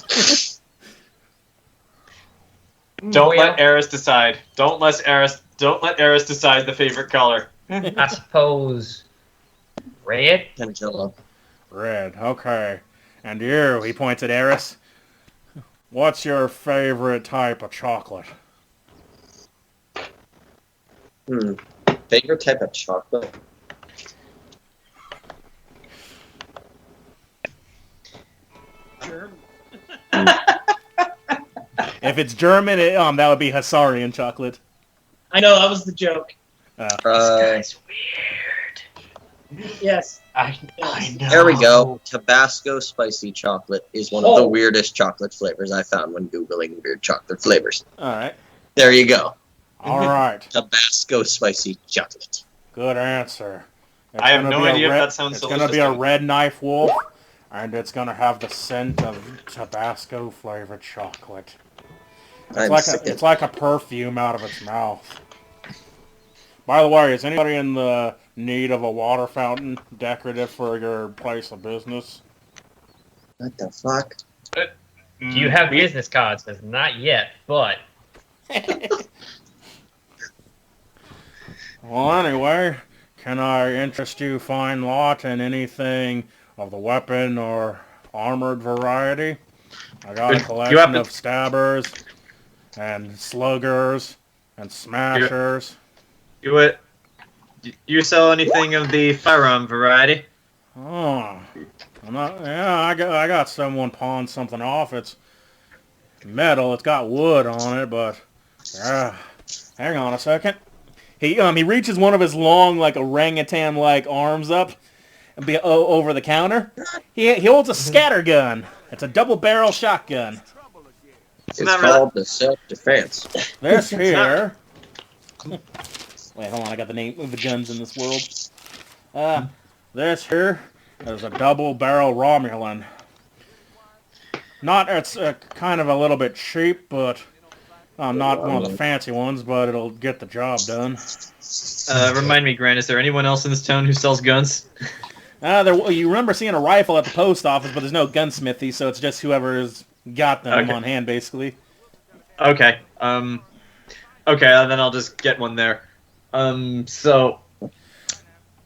Don't let Eris decide. Don't let Eris decide the favorite color. I suppose red. Tangelo. Red. Okay. And you, he points at Eris. What's your favorite type of chocolate? Favorite type of chocolate? If it's German, that would be Husarian chocolate. I know, that was the joke. It's weird. Yes. I know. There we go. Tabasco spicy chocolate is one of the weirdest chocolate flavors I found when Googling weird chocolate flavors. All right. There you go. All right. Tabasco spicy chocolate. Good answer. It's I have gonna no be a idea if red- that sounds It's delicious. going to be a red knife wolf, and it's going to have the scent of Tabasco flavored chocolate. It's like a perfume out of its mouth. By the way, is anybody in the need of a water fountain decorative for your place of business? What the fuck? Do you have business cards? Because not yet, but Well, anyway, can I interest you fine lot in anything of the weapon or armored variety? I got a collection of stabbers and sluggers and smashers. You sell anything of the firearm variety? Oh, I got someone pawn something off. It's metal. It's got wood on it, but hang on a second. He reaches one of his long, like orangutan-like arms up, and over the counter. He holds a scatter gun. It's a double-barrel shotgun. It's called the self-defense. This here. Wait, hold on. I got the name of the guns in this world. This here is a double-barrel Romulan. It's kind of a little bit cheap, but not one of the fancy ones, but it'll get the job done. Remind me, Grant, is there anyone else in this town who sells guns? You remember seeing a rifle at the post office, but there's no gunsmithy, so it's just whoever's got them on hand, basically. Okay. Okay, then I'll just get one there.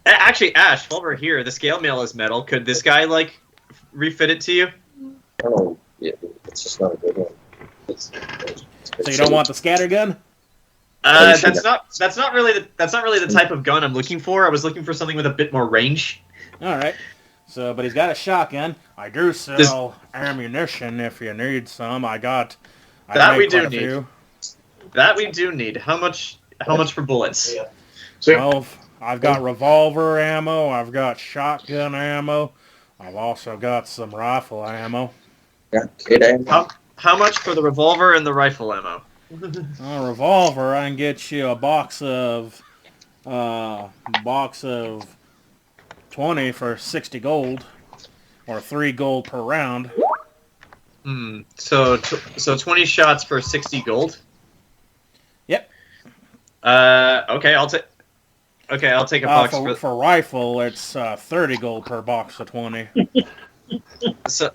Actually, Ash, while we're here, the scale mail is metal. Could this guy, refit it to you? Oh, yeah, it's just not a good one. So you don't want the scatter gun? That's not really the type of gun I'm looking for. I was looking for something with a bit more range. All right. So, but he's got a shotgun. I do sell ammunition if you need some. That we do need. That we do need. How much for bullets? Yeah. Well, I've got revolver ammo. I've got shotgun ammo. I've also got some rifle ammo. How much for the revolver and the rifle ammo? Revolver, I can get you a box of 20 for 60 gold, or 3 gold per round. So 20 shots for 60 gold. Yep. Okay, I'll take a box for rifle. It's 30 gold per box of 20. So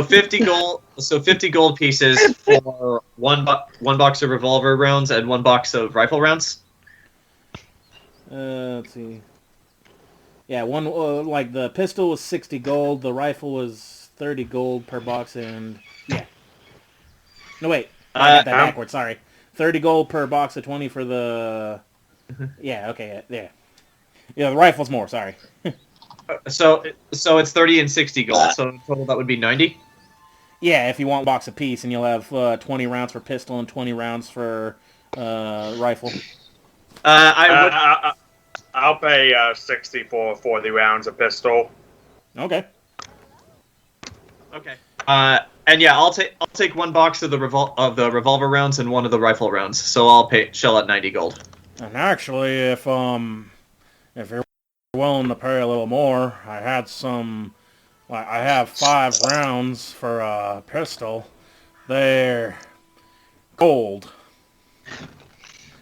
50 gold. So 50 gold pieces for one box of revolver rounds and one box of rifle rounds. Let's see. Yeah, one like the pistol was 60 gold. The rifle was 30 gold per box, and yeah. No wait, I got that backwards. Sorry, 30 gold per box of 20 for the. Yeah. Okay. Yeah. Yeah. The rifle's more. Sorry. So it's 30 and 60 gold. So in total that would be 90. Yeah, if you want a box apiece, and you'll have 20 rounds for pistol and 20 rounds for rifle. I'll pay 60 for 40 rounds of pistol. Okay. Okay. And yeah, I'll take one box of the revolver rounds and one of the rifle rounds. So I'll shell out 90 gold. And actually, if you're willing to pay a little more, I have 5 rounds for a pistol. They're gold.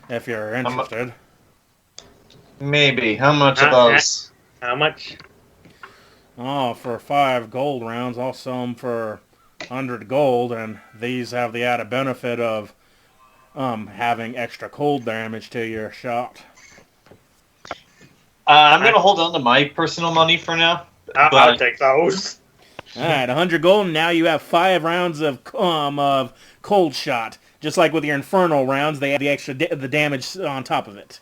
If you're interested. Maybe. How much of those? How much? Oh, for 5 gold rounds, I'll sell them for 100 gold, and these have the added benefit of having extra cold damage to your shot. I'm gonna hold on to my personal money for now. I'll take those. All right, 100 gold, and now you have 5 rounds of cold shot. Just like with your infernal rounds, they have the extra the damage on top of it.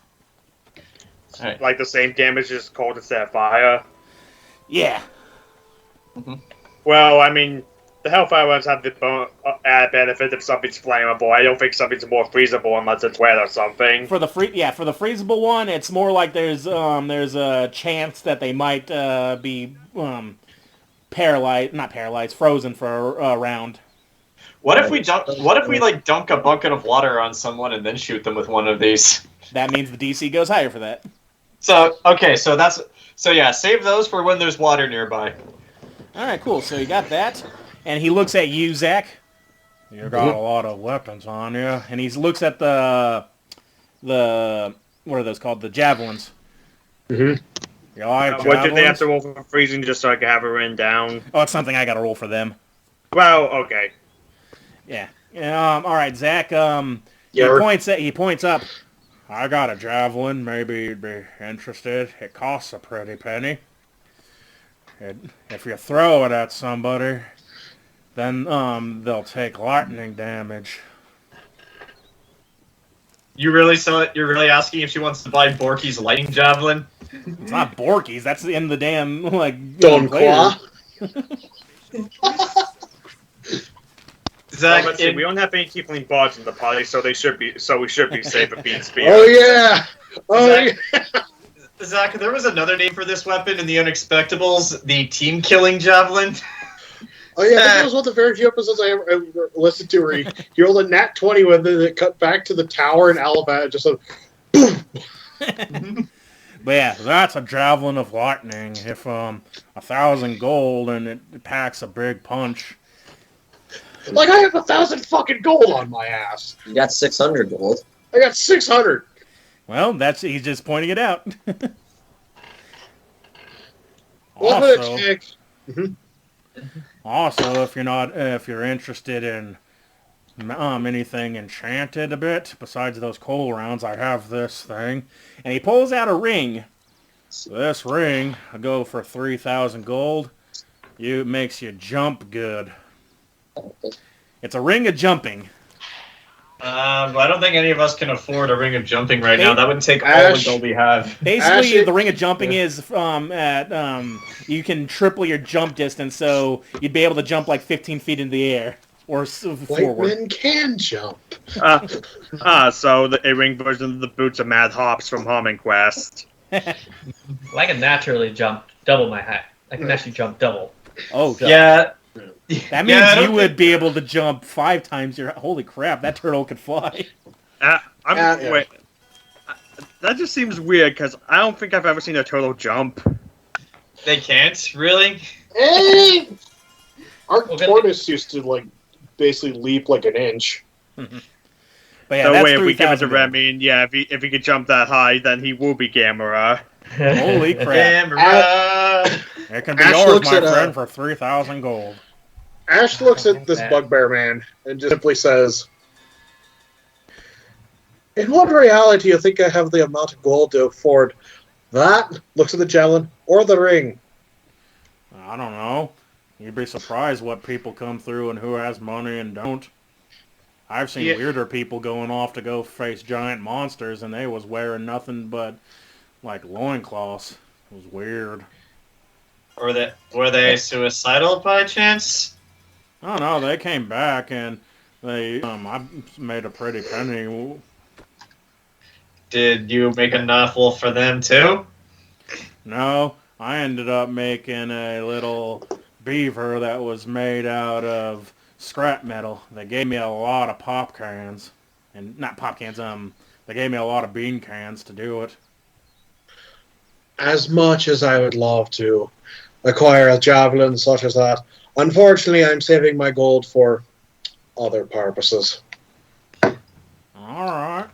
Right. Like the same damage as cold instead of fire. Yeah. Mm-hmm. Well, I mean, the Hellfire ones have the added benefit if something's flammable. I don't think something's more freezable unless it's wet or something. For the freezable one, it's more like there's a chance that they might be frozen for a round. What if we dunk a bucket of water on someone and then shoot them with one of these? That means the DC goes higher for that. So yeah, save those for when there's water nearby. All right, cool. So you got that, and he looks at you, Zach. You got a lot of weapons on you, and he looks at the what are those called? The javelins. Mm-hmm. You like What do they have javelins? to roll for freezing just so I can have it written down? Oh, it's something I got to roll for them. Well, okay. Yeah. All right, Zach. He points up. I got a javelin. Maybe you'd be interested. It costs a pretty penny. If you throw it at somebody, then they'll take lightning damage. You're really asking if she wants to buy Borky's lightning javelin? It's not Borky's. That's in the damn Don Qua. Zach, Let's see, we don't have any Tiefling bards in the party, so we should be safe at being speared. Oh yeah. Oh yeah. Zach, there was another name for this weapon in the Unexpectables, the team-killing javelin. Oh yeah, that was one of the very few episodes I ever listened to where he rolled a nat 20 with it, it cut back to the tower in Alabama, just a boom. But yeah, that's a javelin of lightning. If 1,000 gold and it packs a big punch. Like I have 1,000 fucking gold on my ass. You got 600 gold. I got 600. Well, he's just pointing it out. What would it take? Also, if you're interested in anything enchanted a bit besides those coal rounds, I have this thing, and he pulls out a ring. This ring, I go for 3,000 gold. It makes you jump good. It's a ring of jumping. I don't think any of us can afford a ring of jumping right now. That would take all the gold we have. Basically, the ring of jumping is you can triple your jump distance, so you'd be able to jump like 15 feet in the air or forward. White men can jump. So a ring version of the boots of Mad Hops from Harmon Quest. I can naturally jump double my height. I can actually jump double. Oh, God. Yeah. That means you would be able to jump 5 times your... Holy crap, that turtle could fly. Wait. That just seems weird, because I don't think I've ever seen a turtle jump. They can't? Really? Hey! Our tortoise used to, basically leap like an inch. But yeah, So that's wait, if we give it to 3,000 Remy, if he could jump that high, then he will be Gamera. Holy crap. Camera. It can be Ash yours, looks my at, friend, for 3,000 gold. Ash looks at this bugbear man and just simply says, in what reality do you think I have the amount of gold to afford that? Looks at the javelin or the ring. I don't know. You'd be surprised what people come through and who has money and don't. I've seen weirder people going off to go face giant monsters, and they was wearing nothing but, loincloths. It was weird. Were they suicidal by chance? I don't know. They came back, and I made a pretty penny. Did you make enough for them too? No, I ended up making a little beaver that was made out of scrap metal. They gave me a lot of pop cans. And not pop cans, they gave me a lot of bean cans to do it. As much as I would love to acquire a javelin such as that, unfortunately I'm saving my gold for other purposes. Alright.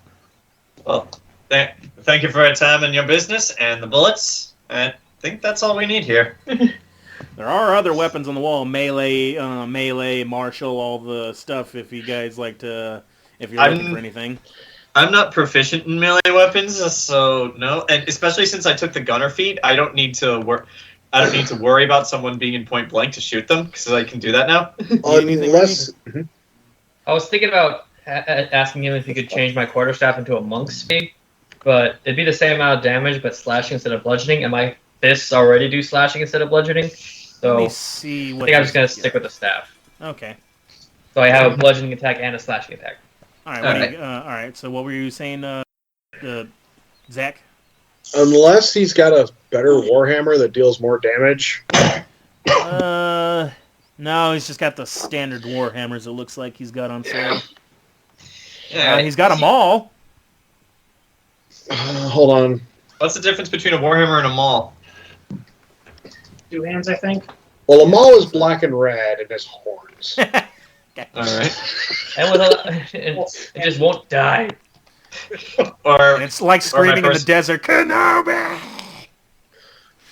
Well, Thank you for your time and your business and the bullets. I think that's all we need here. There are other weapons on the wall, melee, martial, all the stuff. If you guys like to, if you're looking for anything. I'm not proficient in melee weapons, so no. And especially since I took the gunner feat, I don't need to worry about someone being in point blank to shoot them because I can do that now. Unless I was thinking about asking him if he could change my quarterstaff into a monk's speed, but it'd be the same amount of damage, but slashing instead of bludgeoning, and my fists already do slashing instead of bludgeoning. So Let me see what I think I'm just gonna stick with the staff. Okay. So I have a bludgeoning attack and a slashing attack. All right. All right. So what were you saying, Zach? unless he's got a better warhammer that deals more damage. No, he's just got the standard warhammers. It looks like he's got on sale. Yeah, He's got them all. Hold on. What's the difference between a warhammer and a maul? 2 hands, I think. Well, a maul is black and red and has horns. All right. And it just won't die. Or And it's like screaming in the desert, Kenobi!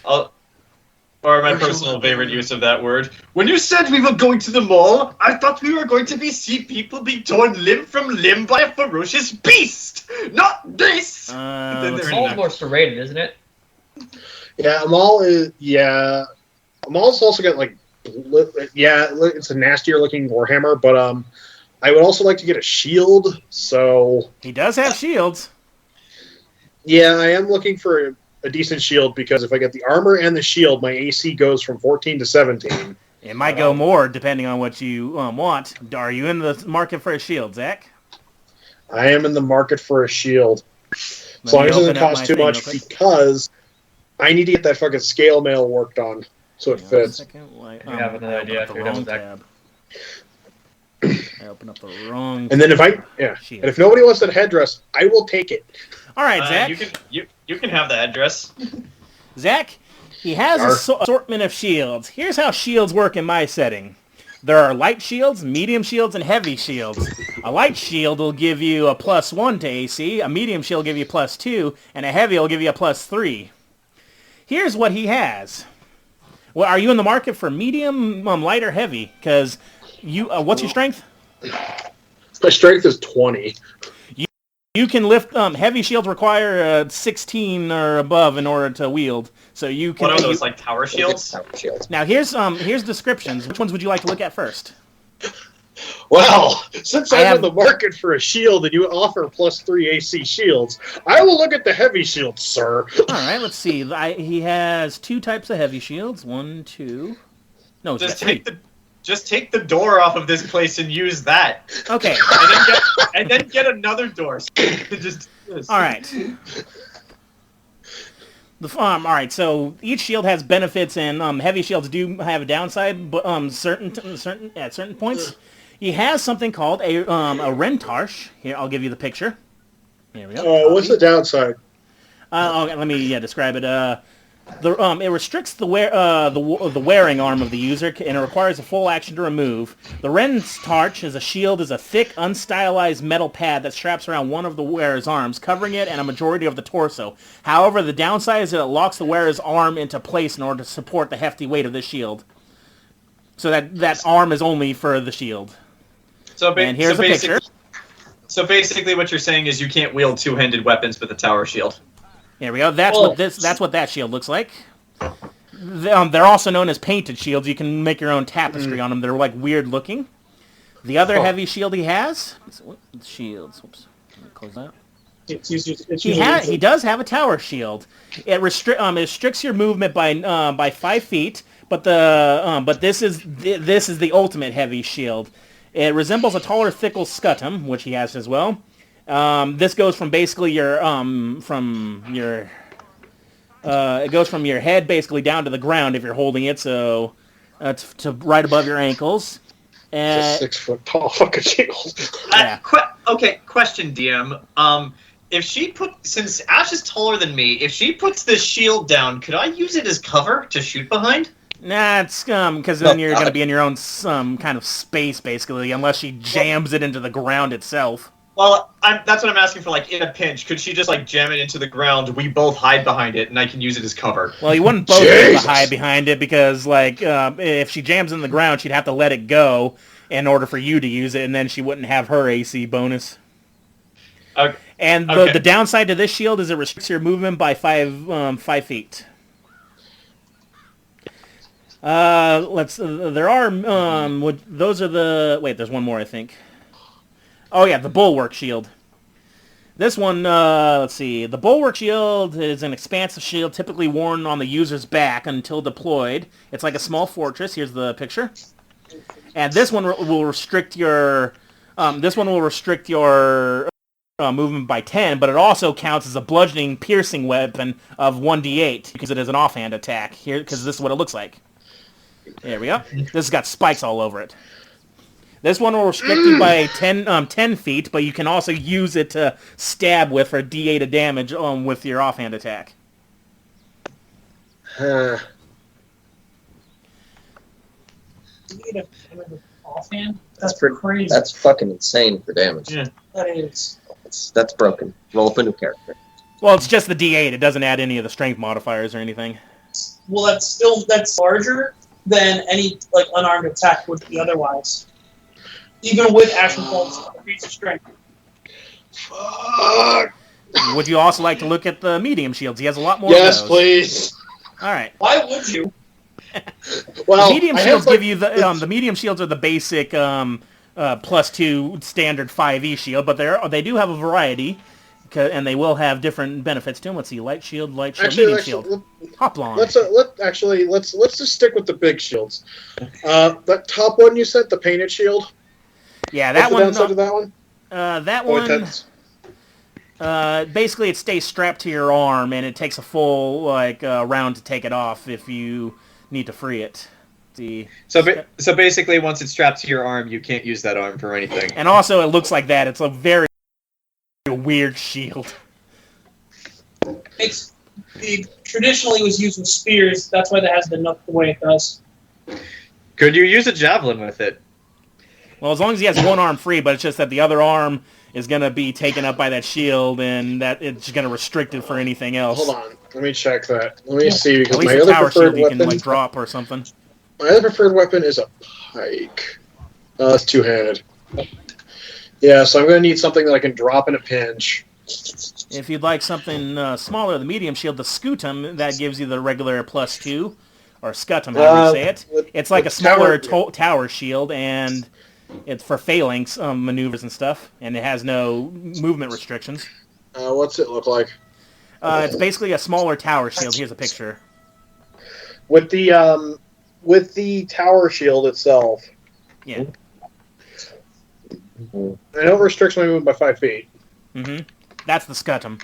Or my personal favorite use of that word. When you said we were going to the mall, I thought we were going to see people being torn limb from limb by a ferocious beast! Not this! let's It's see. all more serrated, isn't it? Yeah, a maul is... Yeah. A maul's also got, like... Yeah, it's a nastier looking warhammer, but I would also like to get a shield, so... He does have shields. Yeah, I am looking for a decent shield, because if I get the armor and the shield, my AC goes from 14 to 17. It might go more, depending on what you want. Are you in the market for a shield, Zach? I am in the market for a shield. As Let long me as it doesn't open up cost my too thing much, real quick. because I need to get that fucking scale mail worked on, so it Hang on a fits. second. I have another I opened idea up the if you're done wrong with that. tab. I opened up the wrong And then if tab. and if nobody wants that headdress, I will take it. All right, Zach. You can have the address. Zach, he has an assortment of shields. Here's how shields work in my setting. There are light shields, medium shields, and heavy shields. A light shield will give you a +1 to AC, a medium shield will give you +2, and a heavy will give you a +3. Here's what he has. Well, are you in the market for medium, light, or heavy? Because what's your strength? My strength is 20. You can lift. Heavy shields require 16 or above in order to wield. So you can. What are those, like tower shields? Tower shields. Now here's descriptions. Which ones would you like to look at first? Well, since I I'm have- in the market for a shield and you offer +3 AC shields, I will look at the heavy shield, sir. All right, let's see. He has 2 types of heavy shields. 1, 2. No, he's got 3. Just take the door off of this place and use that. Okay. And then get another door. Just do this. All right. All right. So each shield has benefits, and heavy shields do have a downside, but at certain points. He has something called a Rentarsh. Here, I'll give you the picture. Here we go. What's the downside? Okay, let me describe it. It restricts the wearing arm of the user, and it requires a full action to remove. The Rentarch is a thick, unstylized metal pad that straps around one of the wearer's arms, covering it and a majority of the torso. However, the downside is that it locks the wearer's arm into place in order to support the hefty weight of the shield. So that arm is only for the shield. And here's a picture. So basically, what you're saying is you can't wield two-handed weapons with a tower shield. There we go. That's what that shield looks like. They're also known as painted shields. You can make your own tapestry on them. They're like weird looking. The other heavy shield he has, shields. Whoops. Let me close that. He does have a tower shield. It restricts your movement by 5 feet. But this is the ultimate heavy shield. It resembles a taller, thicker scutum, which he has as well. This goes from basically it goes from your head basically down to the ground if you're holding it, so to right above your ankles. It's a 6 foot tall fucking shield. Yeah. Okay, question, DM. Since Ash is taller than me, if she puts this shield down, could I use it as cover to shoot behind? Nah, it's because then you're going to be in your own kind of space basically, unless she jams it into the ground itself. Well, that's what I'm asking for. Like in a pinch, could she just like jam it into the ground? We both hide behind it, and I can use it as cover. Well, you wouldn't both be able to hide behind it because, like, if she jams in the ground, she'd have to let it go in order for you to use it, and then she wouldn't have her AC bonus. Okay. And the downside to this shield is it restricts your movement by 5 feet. There are those are the wait. There's one more, I think. Oh yeah, the bulwark shield. This one, let's see. The bulwark shield is an expansive shield typically worn on the user's back until deployed. It's like a small fortress. Here's the picture. And this one will restrict your movement by 10, but it also counts as a bludgeoning piercing weapon of 1d8 because it is an offhand attack here, because this is what it looks like. There we go. This has got spikes all over it. This one will restrict you by 10 feet, but you can also use it to stab with for d8 of damage with your offhand attack. Offhand? That's crazy. That's fucking insane for damage. Yeah. That is. That's broken. Roll up a new character. Well, it's just the d8. It doesn't add any of the strength modifiers or anything. Well, that's larger than any like unarmed attack would be otherwise. Even with Ashen Bolt's increase of strength. Fuck. Would you also like to look at the medium shields? He has a lot more Yes, of those. please. All right. Why would you? Well, The medium I shields have, like, give you the medium shields are the basic +2 standard 5e shield, but they do have a variety, and they will have different benefits to them. Let's see, light shield, medium shield. Hop on. Let's just stick with the big shields. That top one you said, the painted shield. Yeah, that one. What's the downside of that one? That one. Basically, it stays strapped to your arm, and it takes a full round to take it off if you need to free it. So basically, once it's strapped to your arm, you can't use that arm for anything. And also, it looks like that. It's a very weird shield. It traditionally was used with spears. That's why that has the nut the way it does. Could you use a javelin with it? Well, as long as he has one arm free, but it's just that the other arm is going to be taken up by that shield, and that it's going to restrict it for anything else. Hold on, let me check that. Let me see, At because least my the other tower preferred shield you weapon. can drop or something. My other preferred weapon is a pike. It's two-handed. Yeah, so I'm going to need something that I can drop in a pinch. If you'd like something smaller, the medium shield, the scutum, that gives you the regular +2, or scutum, however you say it. It's like a smaller tower shield, and it's for phalanx maneuvers and stuff, and it has no movement restrictions. What's it look like? It's basically a smaller tower shield. Here's a picture. With the tower shield itself. Yeah. I know it restricts my movement by 5 feet. Mm-hmm. That's the scutum.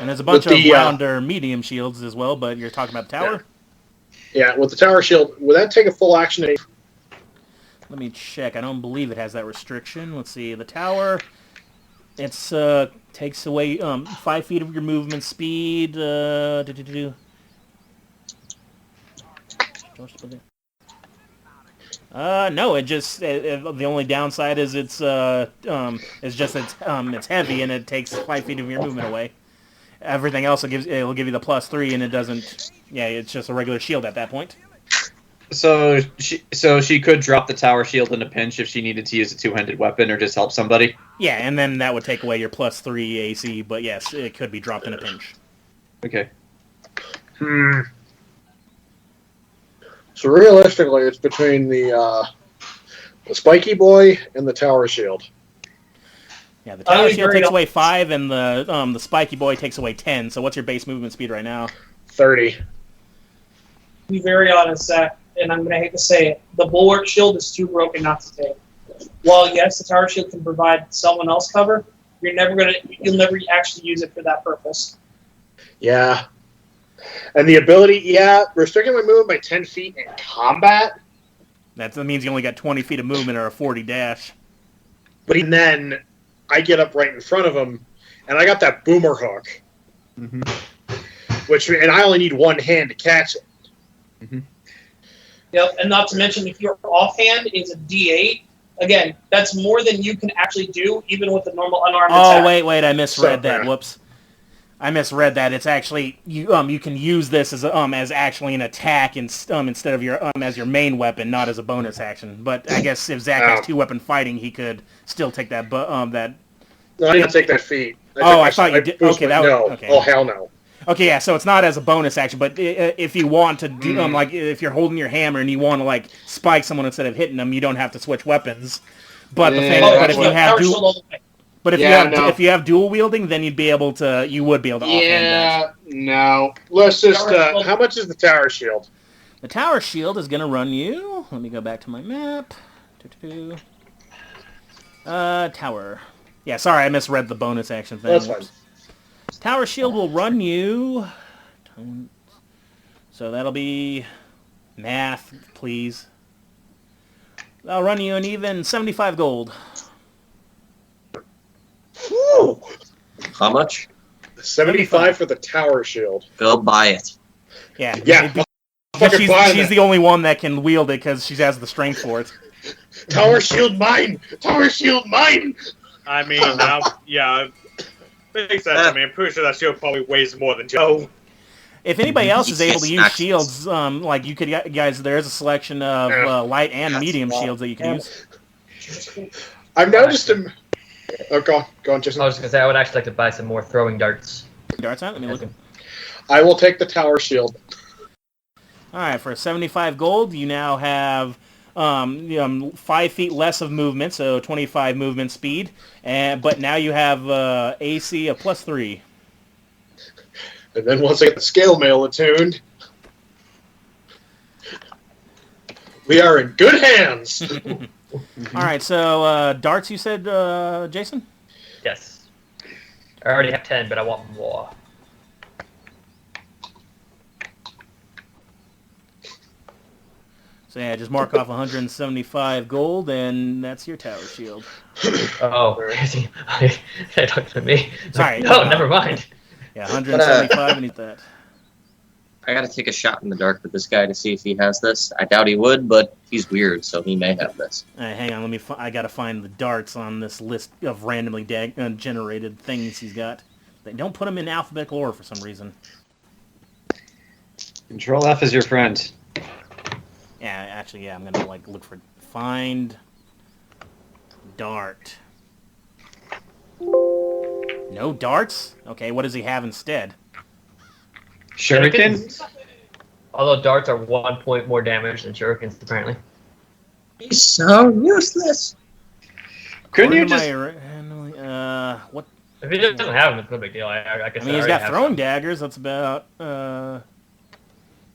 And there's a bunch of rounder medium shields as well, but you're talking about the tower? Yeah, with the tower shield, would that take a full action? Let me check. I don't believe it has that restriction. Let's see. The tower, it's takes away 5 feet of your movement speed. No, it just the only downside is it's heavy and it takes 5 feet of your movement away. Everything else it'll give you the +3, and it doesn't. Yeah, it's just a regular shield at that point. So she could drop the tower shield in a pinch if she needed to use a two-handed weapon or just help somebody. Yeah, and then that would take away your +3 AC. But yes, it could be dropped in a pinch. Okay. So realistically, it's between the spiky boy and the tower shield. Yeah, the tower shield takes away 5, and the spiky boy takes away 10. So what's your base movement speed right now? 30. To be very honest, Zach, and I'm going to hate to say it, the bulwark shield is too broken not to take. While yes, the tower shield can provide someone else cover, you'll never actually use it for that purpose. Yeah. And the ability, restricting my movement by 10 feet in combat. That means you only got 20 feet of movement or a 40 dash. But even then, I get up right in front of him, and I got that boomer hook. Mm-hmm. And I only need one hand to catch it. Mm-hmm. Yep, and not to mention if your offhand is a D8, again, that's more than you can actually do, even with the normal unarmed attack. Oh, wait, I misread that. yeah. Whoops. I misread that. It's actually you can use this as actually an attack instead of your as your main weapon, not as a bonus action. But I guess if Zach has 2-weapon fighting, he could still take that that. No, I didn't take that feat. I thought you did. Okay, that was no. okay. Oh hell no. Okay, yeah. So it's not as a bonus action, but if you want to do like if you're holding your hammer and you want to like spike someone instead of hitting them, you don't have to switch weapons. But the thing, but if you have if you have dual wielding, then you would be able to offhand that. Yeah, no. Let's just. How much is the tower shield? The tower shield is gonna run you. Let me go back to my map. Tower. Yeah, sorry, I misread the bonus action thing. That's fine. Tower shield will run you. So that'll be math, please. That'll run you an even 75 gold. Whew. How much? 75 for the tower shield. Go buy it. Yeah. Yeah. She's the only one that can wield it because she has the strength for it. Tower shield mine! Tower shield mine! I mean, yeah, makes sense. I mean, I'm pretty sure that shield probably weighs more than Joe. If anybody else is able to use shields, like you could, guys, there's a selection of light and medium shields that you can use. I've noticed him. Oh, go on, Jason. I was going to say, I would actually like to buy some more throwing darts. Darts out? Let me look at. I will take the tower shield. All right, for 75 gold, you now have 5 feet less of movement, so 25 movement speed, but now you have AC of +3. And then once I get the scale mail attuned, we are in good hands. All right, so darts, you said, Jason? Yes. I already have 10, but I want more. So yeah, just mark off 175 gold, and that's your tower shield. Oh, crazy. You're talking to me. Sorry. No, never mind. Yeah, 175, and eat that. I gotta take a shot in the dark with this guy to see if he has this. I doubt he would, but he's weird, so he may have this. All right, hang on, I gotta find the darts on this list of randomly generated things he's got. They don't put them in alphabetical order for some reason. Control F is your friend. Yeah, actually, yeah, I'm gonna like look for find dart. No darts? Okay, what does he have instead? Shuriken? Although darts are 1 point more damage than shurikens, apparently. He's so useless. Couldn't you just... what? If he doesn't have them, it's no big deal. I guess I mean, he's got throwing daggers. That's about...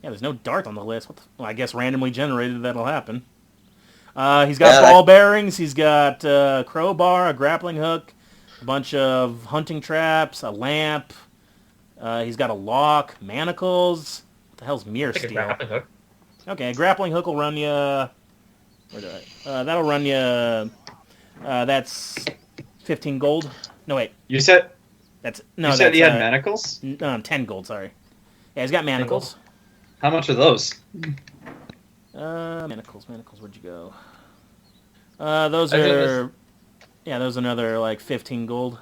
Yeah, there's no dart on the list. Well, I guess randomly generated, that'll happen. He's got ball bearings. He's got crowbar, a grappling hook, a bunch of hunting traps, a lamp. He's got a lock, manacles. What the hell's mirror steel? Okay, a grappling hook will run you... that'll run you... that's 15 gold. No, wait. You said... That's no. You said that's, he had manacles? 10 gold, sorry. Yeah, he's got manacles. How much are those? Manacles, where'd you go? Those are... Yeah, those are another, like, 15 gold.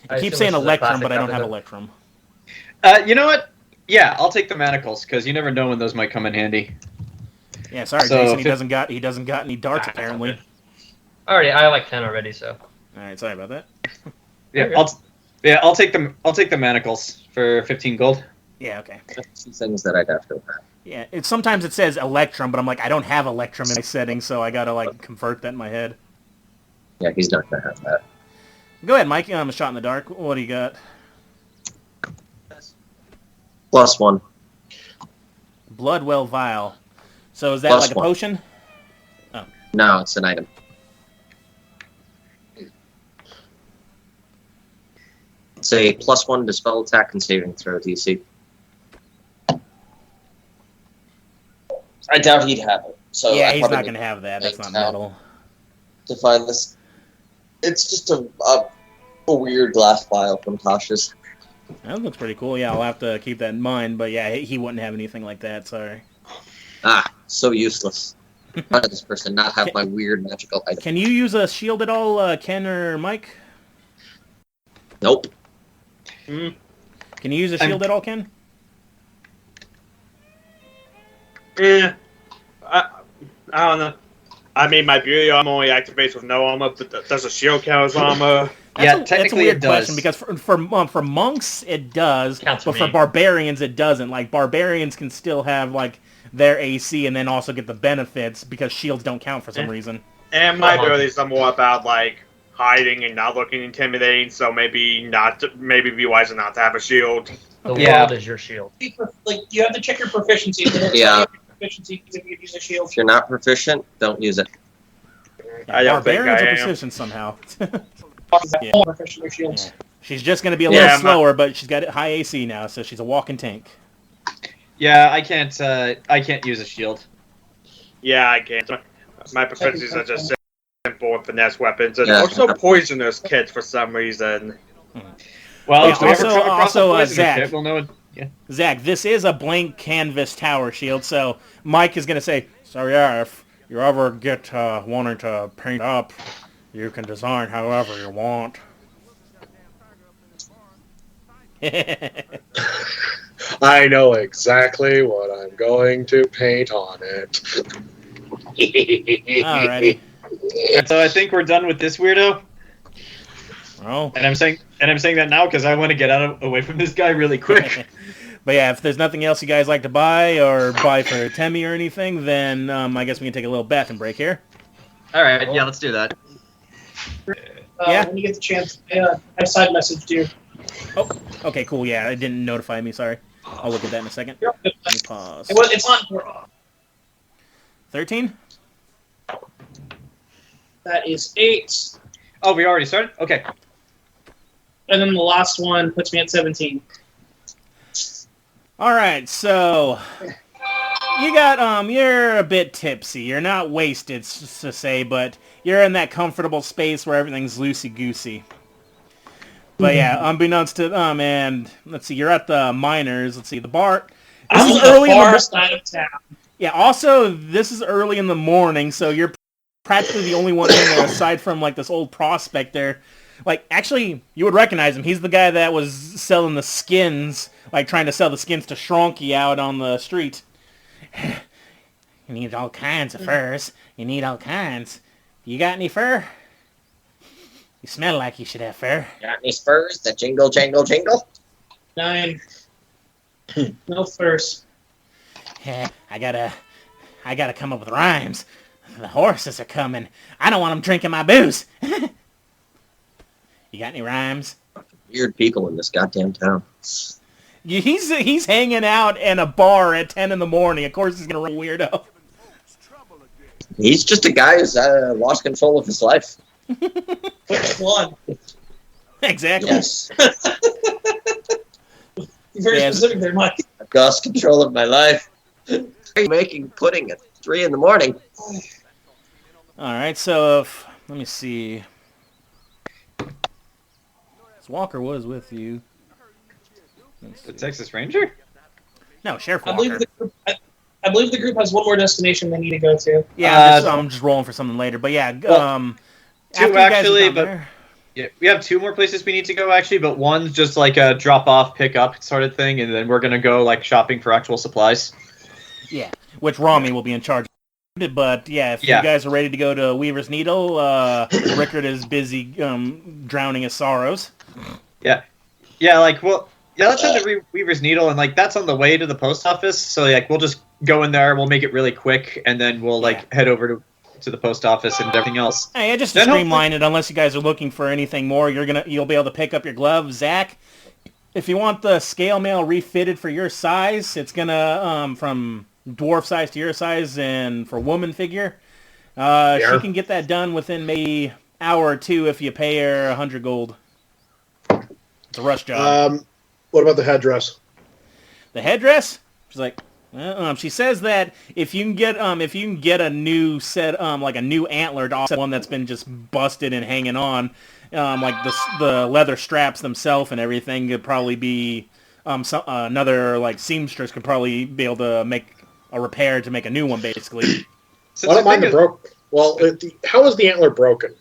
I keep saying Electrum, but I don't have Electrum. You know what? Yeah, I'll take the manacles, because you never know when those might come in handy. Yeah, sorry, so Jason, he doesn't got any darts, apparently. I like 10 already, so... Alright, sorry about that. I'll take the manacles for 15 gold. Yeah, okay. That's the things that I'd have to have. Yeah, sometimes it says Electrum, but I'm like, I don't have Electrum in my settings, so I gotta, like, convert that in my head. Yeah, he's not gonna have that. Go ahead, Mike. I'm a shot in the dark. What do you got? +1. Bloodwell Vial. So is that like a potion? Oh. No, it's an item. It's a +1 to spell attack and saving throw DC. I doubt he'd have it. So yeah, he's not going to have that. That's not metal. To find this, it's just a weird glass vial from Tasha's. That looks pretty cool. Yeah, I'll have to keep that in mind. But yeah, he wouldn't have anything like that. Sorry. So useless. Why does this person not have my weird magical item? Can you use a shield at all, Ken or Mike? Nope. Can you use a shield at all, Ken? Yeah. I don't know. I mean, my beauty armor only activates with no armor, but does a shield count as armor? That's a technically weird it does. question because for monks it does, Counts but for for me. barbarians it doesn't. Like barbarians can still have like their AC and then also get the benefits because shields don't count for some reason. And my abilities are more about like hiding and not looking intimidating, so maybe be wiser not to have a shield. The Yeah. world is your shield. Like, you have to check your proficiency. Yeah. Proficiency if you use a shield. If you're not proficient, don't use it. I don't think Barbarians I are am. proficient somehow. Yeah. Proficient with shields. Yeah. She's just gonna be a little Yeah, slower, but she's got high AC now, so she's a walking tank. Yeah, I can't use a shield. Yeah, I can't. My proficiencies are just simple and finesse weapons, and Yeah. also poisonous kits for some reason. Well, Yeah, if we ever also- come across also, a poison Zach. shit, we'll know. Yeah. Zach, this is a blank canvas tower shield, so Mike is gonna say, "So yeah, if you ever get wanting to paint up, you can design however you want." I know exactly what I'm going to paint on it. Alrighty. And so I think we're done with this weirdo. Well, And I'm saying that now because I want to get away from this guy really quick. but yeah, if there's nothing else you guys like to buy or buy for Temmie or anything, then I guess we can take a little bathroom break here. All right, yeah, let's do that. Yeah. When you get the chance, I side messaged you. Okay, cool. Yeah, it didn't notify me. Sorry. I'll look at that in a second. Let me pause. It's on. 13? That is 8. Oh, we already started? Okay. And then the last one puts me at 17. All right, so you got you're a bit tipsy. You're not wasted, to say, but you're in that comfortable space where everything's loosey goosey. But yeah, unbeknownst to and let's see, you're at the Miners. Let's see, the bar. This is early in the far side of town. Yeah. Also, this is early in the morning, so you're practically the only one in there aside from like this old prospector. Like, actually, you would recognize him. He's the guy that was selling the skins, like trying to sell the skins to Shronky out on the street. You need all kinds of furs. You need all kinds. You got any fur? You smell like you should have fur. Got any spurs that jingle, jangle, jingle? 9. No first. I gotta come up with rhymes. The horses are coming. I don't want them drinking my booze. You got any rhymes? Weird people in this goddamn town. He's hanging out in a bar at 10 in the morning. Of course he's gonna run weirdo. He's just a guy who's lost control of his life. Which one? Exactly. Yes. Very Yes. specific there, Mike. I've lost control of my life. Making pudding at 3 in the morning. All right. So let me see. This Walker was with you. Let's The see. Texas Ranger? No, Sheriff I Walker. believe the group has one more destination they need to go to. Yeah, I'm just rolling for something later. But yeah, Well, after you two guys actually, have gone but there- yeah, we have 2 more places we need to go actually, but one's just like a drop off, pick up sort of thing, and then we're gonna go like shopping for actual supplies. yeah, which Rami will be in charge of. But yeah, if Yeah. you guys are ready to go to Weaver's Needle, Rickard is busy drowning his sorrows. Yeah, like let's head to Weaver's Needle, and like that's on the way to the post office. So like we'll just go in there, we'll make it really quick, and then we'll like head over to the post office and everything else. Hey, just to Then streamline it, unless you guys are looking for anything more, you'll be able to pick up your glove. Zach, if you want the scale mail refitted for your size, it's gonna from dwarf size to your size, and for woman figure, she can get that done within maybe hour or 2 if you pay her 100 gold. It's a rush job. What about the headdress? The headdress? She's like, she says that if you can get a new set, like a new antler to offset one that's been just busted and hanging on, like the leather straps themselves and everything, could probably be another like seamstress could probably be able to make a repair to make a new one, basically. So I don't the mind thing the is- broke. Well, how is the antler broken?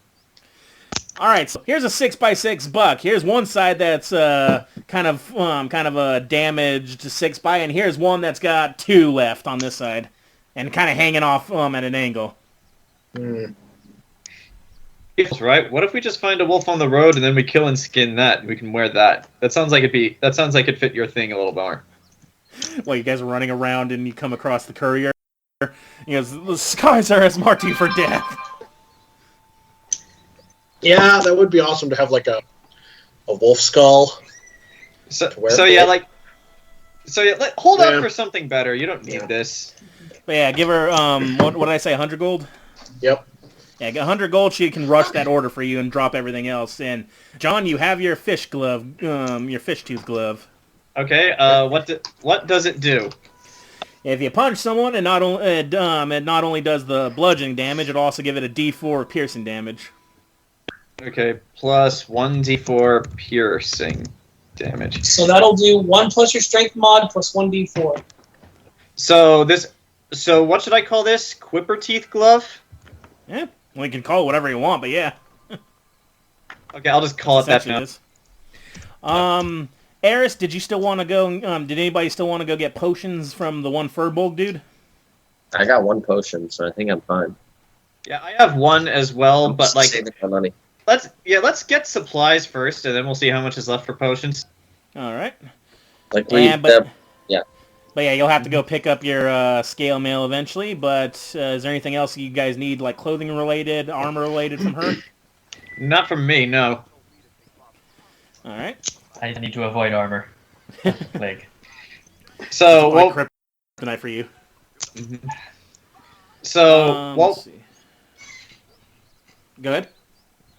All right, so here's a 6x6 buck. Here's one side that's kind of a damaged 6x, and here's one that's got 2 left on this side, and kind of hanging off at an angle. Right? What if we just find a wolf on the road and then we kill and skin that, and we can wear that? That sounds like it'd fit your thing a little more. Well, you guys are running around and you come across the courier. He goes, "The skies are as marked you for death." Yeah, that would be awesome to have like a wolf skull. So wear yeah, it. hold Yeah. up for something better. You don't need this. But yeah, give her what did I say? 100 gold. Yep. Yeah, get 100 gold. She can rush that order for you and drop everything else. And John, you have your fish glove, your fish tooth glove. Okay. What does it do? If you punch someone, it not only does the bludgeoning damage, it also give it a D4 piercing damage. Okay, plus 1d4 piercing damage. So that'll do 1 plus your strength mod plus 1d4. So what should I call this? Quipper teeth glove? Yeah, well, you can call it whatever you want, but yeah. Okay, I'll just call it that now. Eris, did you still want to go? Did anybody still want to go get potions from the one Furbolg dude? I got 1 potion, so I think I'm fine. Yeah, I have 1 as well, I'm but just like saving my money. let's get supplies first, and then we'll see how much is left for potions. All right. Like But yeah, you'll have to go pick up your scale mail eventually. But is there anything else you guys need, like clothing related, armor related from her? Not from me, no. All right. I need to avoid armor. Plague. So Like kryptonite for you. So Let's see. Go ahead.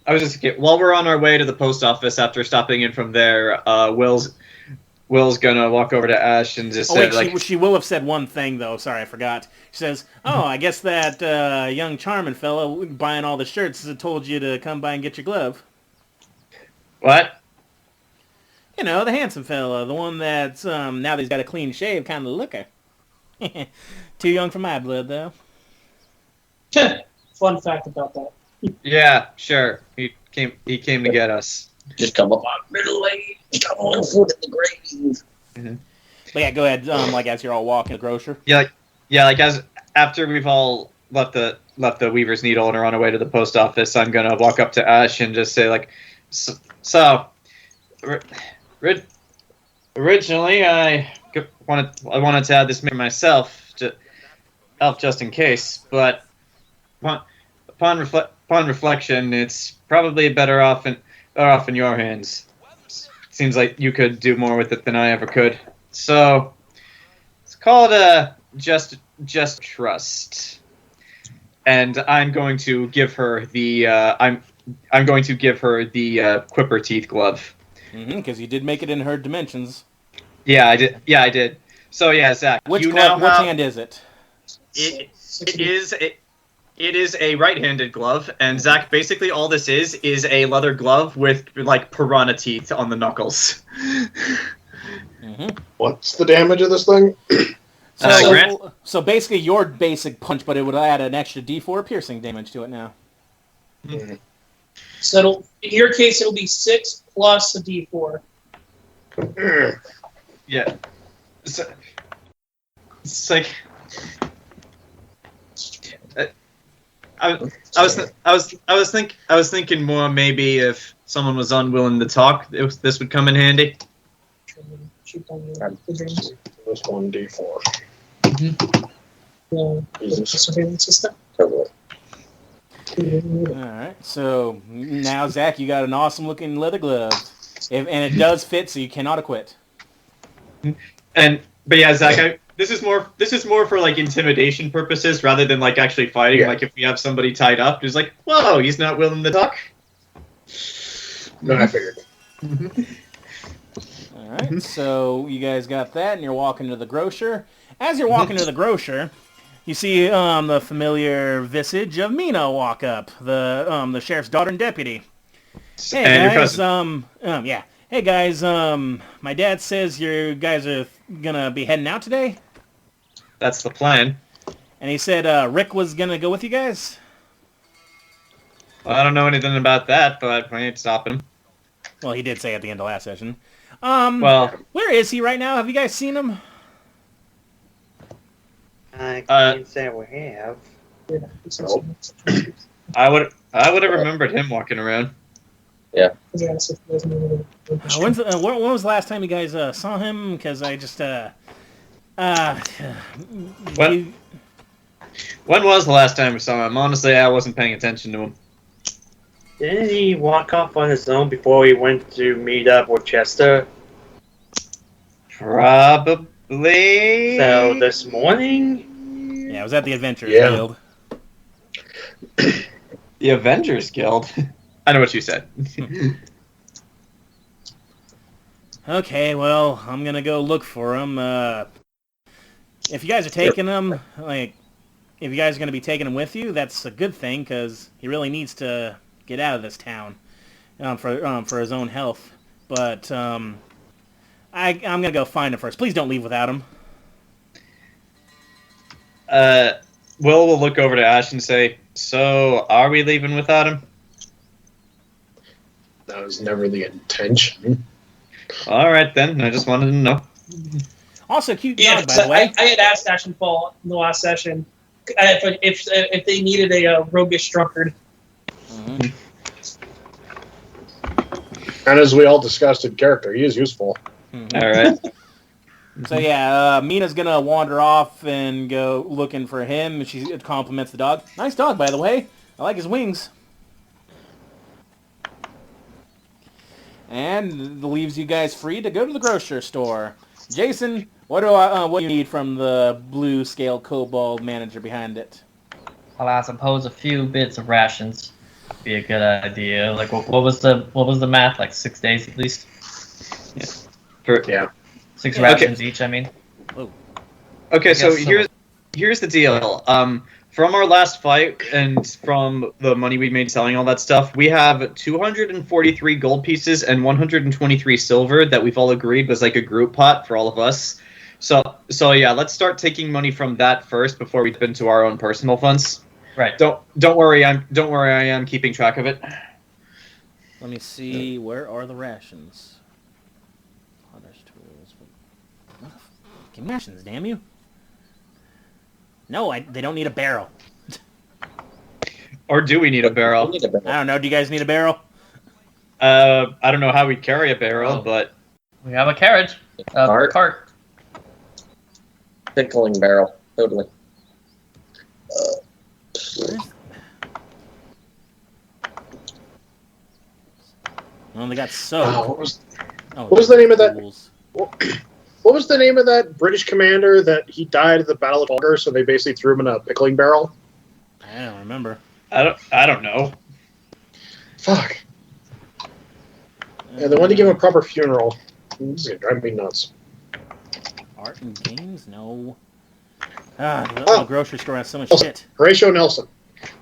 I was just while we're on our way to the post office after stopping in from there, Will's gonna walk over to Ash and just say, like, she will have said one thing though. Sorry, I forgot. She says, "Oh, I guess that young charming fellow buying all the shirts told you to come by and get your glove." what? You know, the handsome fella, the one that's now that he's got a clean shave kind of looker. Too young for my blood, though. Fun fact about that. Yeah, sure. He came to get us. Just come up on middle age, come on foot in the grave. But yeah, go ahead. Like as you're all walking the grocer. Yeah, like as after we've all left the Weaver's Needle and are on our way to the post office, I'm gonna walk up to Ash and just say, like, originally I wanted to add this for myself to help just in case, but upon reflection, it's probably better off in your hands. Seems like you could do more with it than I ever could. So it's called just trust, and I'm going to give her the I'm going to give her the Quipper teeth glove. Because you did make it in her dimensions. Yeah, I did. Yeah, I did. So yeah, Zach, Which you now which have, hand is it? It is a right-handed glove, and Zach, basically all this is a leather glove with like piranha teeth on the knuckles. What's the damage of this thing? Grant? So basically your basic punch, but it would add an extra D4 piercing damage to it now. So in your case, it'll be 6 plus a d4. Yeah. So, it's like I was thinking more maybe if someone was unwilling to talk, this would come in handy. This 1d4. Surveillance system. Alright, so now Zach, you got an awesome looking leather glove. And it does fit, so you cannot acquit. But yeah, Zach, this is more for like intimidation purposes rather than like actually fighting. Yeah. Like if we have somebody tied up, who's like, whoa, he's not willing to talk. No, I figured. Alright, so you guys got that, and you're walking to the grocer. As you're walking to the grocer, you see the familiar visage of Mina walk up, the sheriff's daughter and deputy. Hey And your guys, cousin. yeah. Hey guys, my dad says you guys are gonna be heading out today. That's the plan. And he said Rick was gonna go with you guys. Well, I don't know anything about that, but we ain't stopping him. Well, he did say at the end of last session. Well, Where is he right now? Have you guys seen him? I can't say we have. Nope. I would have remembered him walking around. When was the last time you guys saw him? Because I just When was the last time we saw him? Honestly, I wasn't paying attention to him. Didn't he walk off on his own before he went to meet up with Chester? Probably. So this morning? Yeah, I was at the Adventurers Yeah. Guild. The Avengers Guild. I know what you said. Okay, well, I'm gonna go look for him. If you guys are taking him, if you guys are gonna be taking him with you, that's a good thing because he really needs to get out of this town for his own health. But I'm gonna go find him first. Please don't leave without him. Will will look over to Ash and say, "So, are we leaving without him?" That was never the intention. All right then. I just wanted to know. Also, cute Yeah, dog, by the way. I had asked Ash and Paul in the last session if they needed a roguish drunkard. Mhm. And as we all discussed in character, he is useful. Mhm. All right. So yeah, Mina's gonna wander off and go looking for him. She compliments the dog. Nice dog, by the way. I like his wings. And leaves you guys free to go to the grocery store. Jason, what do you need from the blue scale kobold manager behind it? Well, I suppose a few bits of rations would be a good idea. Like, what was the math? Like 6 days at least. Yeah. 6 Yeah. rations each. I mean. Okay, so guess so. here's the deal. From our last fight and from the money we made selling all that stuff, we have 243 gold pieces and 123 silver that we've all agreed was like a group pot for all of us. So yeah, let's start taking money from that first before we dip into our own personal funds. Right. Don't worry, I am keeping track of it. Let me see. Where are the rations? Potter's tools. Give me rations, damn you. No, they don't need a barrel. Or do we need a barrel? We need a barrel. I don't know. Do you guys need a barrel? I don't know how we carry a barrel, Oh. but We have a carriage. Cart. Cart. Pickling barrel. Totally. Oh, they got soap. Wow, Oh, what was the name of that? tools. what was the name of that British commander that he died at the Battle of Trafalgar? So they basically threw him in a pickling barrel. I don't remember. I don't know. Fuck. Yeah, they wanted to give him a proper funeral. This is gonna drive me nuts. Art and games? No. The Oh. grocery store has so much Nelson. shit. Horatio Nelson.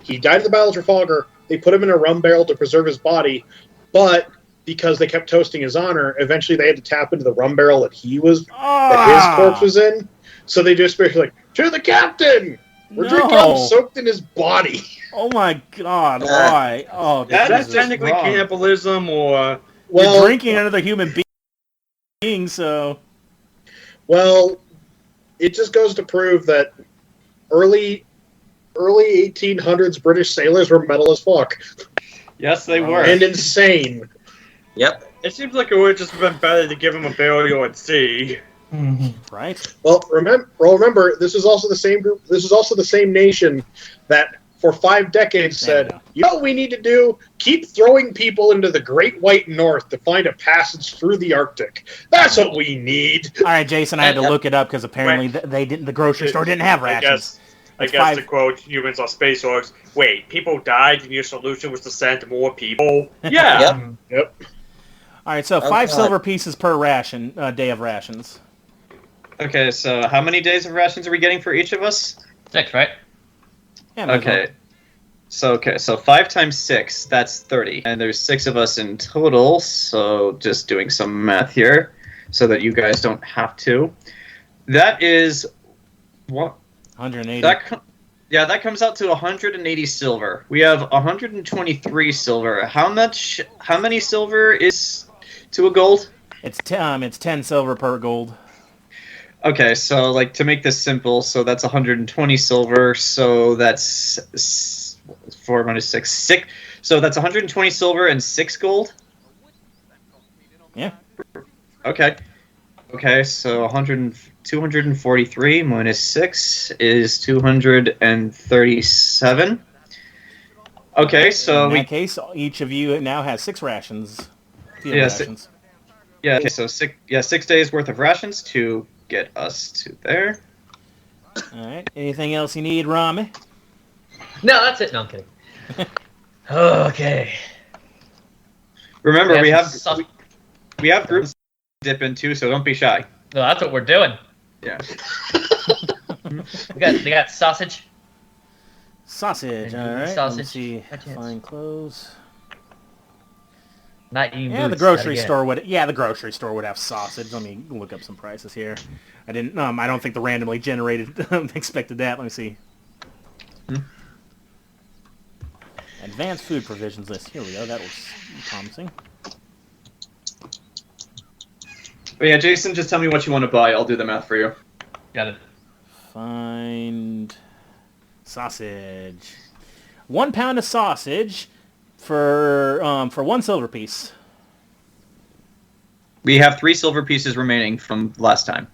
He died at the Battle of Trafalgar. They put him in a rum barrel to preserve his body, but because they kept toasting his honor, eventually they had to tap into the rum barrel that his corpse was in. So they just basically like, to the captain! We're drinking rum soaked in his body. Oh my god, why? Oh, That's Jesus. technically wrong. cannibalism, or You're drinking another human being, so... Well, it just goes to prove that early 1800s British sailors were metal as fuck. Yes, they were. And insane. Yep. it seems like it would have just been better to give him a burial at sea. Right? Well, remember, this is also the same group. This is also the same nation that, for 5 decades, said, "You know what we need to do? Keep throwing people into the Great White North to find a passage through the Arctic. That's what we need." All right, Jason, I had to look it up because apparently they didn't. The grocery store didn't have rations. I It's guess 5 to quote humans are space orcs, wait, people died and your solution was to send more people? Yeah. Yep. All right, so Oh, 5 God. silver pieces per ration, day of rations. Okay, so how many days of rations are we getting for each of us? 6, right? Yeah, might as well. Okay. So 5 times 6, that's 30. And there's 6 of us in total, so just doing some math here so that you guys don't have to. That is What? 180. That comes out to 180 silver. We have 123 silver. How many silver is to a gold? It's 10 silver per gold. Okay, so like to make this simple, so that's 120 silver. So that's 4 minus 6. So that's 120 silver and 6 gold. Yeah. Okay. Okay, so 243 minus 6 is 237. Okay, so in that case, each of you now has 6 rations. Field Yeah, rations. Yeah, okay, so 6 days worth of rations to get us to there. Alright. Anything else you need, Rami? No, that's it. No, I'm kidding. Okay. Remember, we have some groups to dip into, so don't be shy. No, that's what we're doing. Yeah. They got sausage. Sausage, alright. Sausage. Let me see. Gotcha. Find clothes. Not eating Yeah, the boots, grocery gotta get. store would. Yeah, the grocery store would have sausage. Let me look up some prices here. I didn't. I don't think the randomly generated expected that. Let me see. Advanced food provisions list. Here we go. That was promising. But yeah, Jason, just tell me what you want to buy. I'll do the math for you. Got it. Find sausage. 1 pound of sausage for 1 silver piece. We have 3 silver pieces remaining from last time.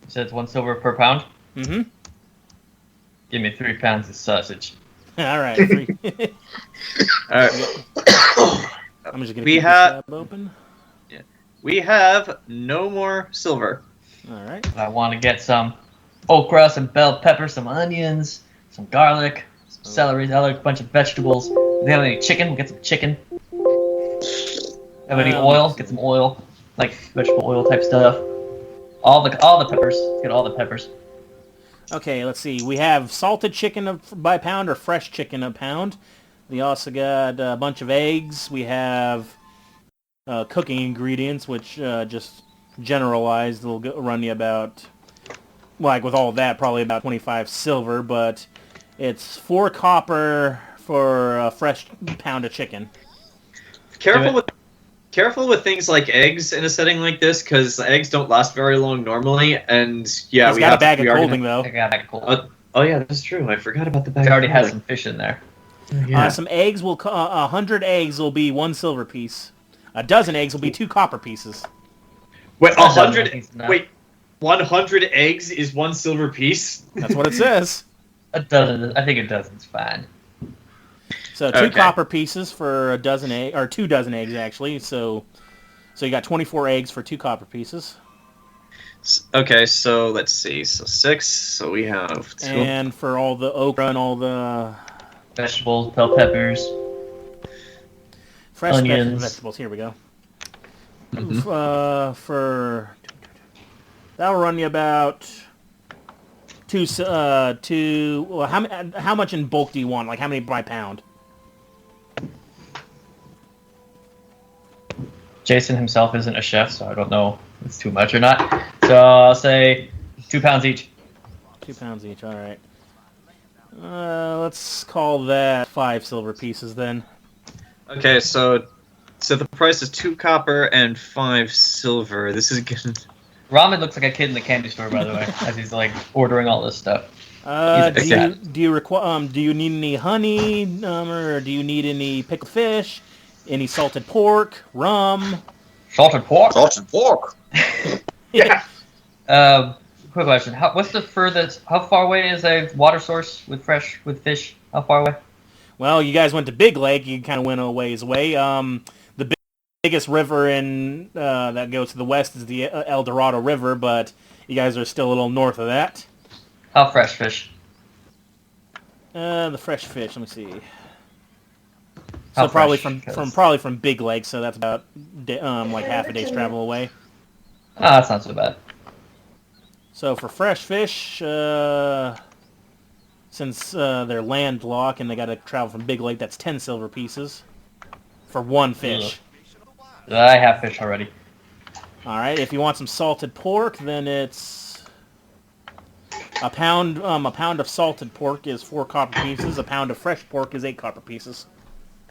So it's 1 silver per pound. Mm-hmm. Give me 3 pounds of sausage. All right. All right. I'm just gonna We keep have- this tab open. We have no more silver. All right. I want to get some okra, some bell pepper, some onions, some garlic, some celery, another bunch of vegetables. Do they have any chicken? We'll get some chicken. Have any oil? Get some oil, like vegetable oil type stuff. All the peppers. Let's get all the peppers. Okay, let's see. We have salted chicken by pound or fresh chicken a pound. We also got a bunch of eggs. We have cooking ingredients, which just generalized will run you about, like with all of that, probably about 25 silver, but it's 4 copper for a fresh pound of chicken. Careful with things like eggs in a setting like this, because eggs don't last very long normally, and yeah, It's got a bag of colding, I though. got back cold. Oh yeah, that's true. I forgot about the bag. It already of has colding. some fish in there. Yeah. Some eggs will 100 eggs will be 1 silver piece. A dozen eggs will be 2 copper pieces. Wait, That doesn't 100. make sense. Wait, 100 eggs is 1 silver piece. That's what it says. A dozen. I think a dozen's fine. So 2 Okay. copper pieces for a dozen egg, or 2 dozen eggs actually. So you got 24 eggs for 2 copper pieces. Okay, so let's see. So 6. So we have 2. And for all the okra and all the Vegetables, bell peppers. fresh Onions. vegetables. Here we go. Mhm. For that'll run you about two. Well, how much in bulk do you want? Like how many by pound? Jason himself isn't a chef, so I don't know if it's too much or not. So I'll say 2 pounds each. 2 pounds each. All right. Let's call that 5 silver pieces then. Okay, so the price is 2 copper and 5 silver. This is good. Ramen looks like a kid in the candy store, by the way, as he's like ordering all this stuff. Do you need any honey, or do you need any pickled fish, any salted pork, rum? Salted pork. Salted pork. Quick question: what's the furthest? How far away is a water source with fish? How far away? Well, you guys went to Big Lake. You kind of went a ways away. The biggest river in that goes to the west is the El Dorado River, but you guys are still a little north of that. How fresh fish? The fresh fish. Let me see. How So probably fresh? from Big Lake, so that's about like half a day's travel away. Oh, that's not so bad. So for fresh fish, since they're landlocked and they got to travel from Big Lake, that's 10 silver pieces for 1 fish. I have fish already. All right. If you want some salted pork, then it's A pound of salted pork is 4 copper pieces. A pound of fresh pork is 8 copper pieces.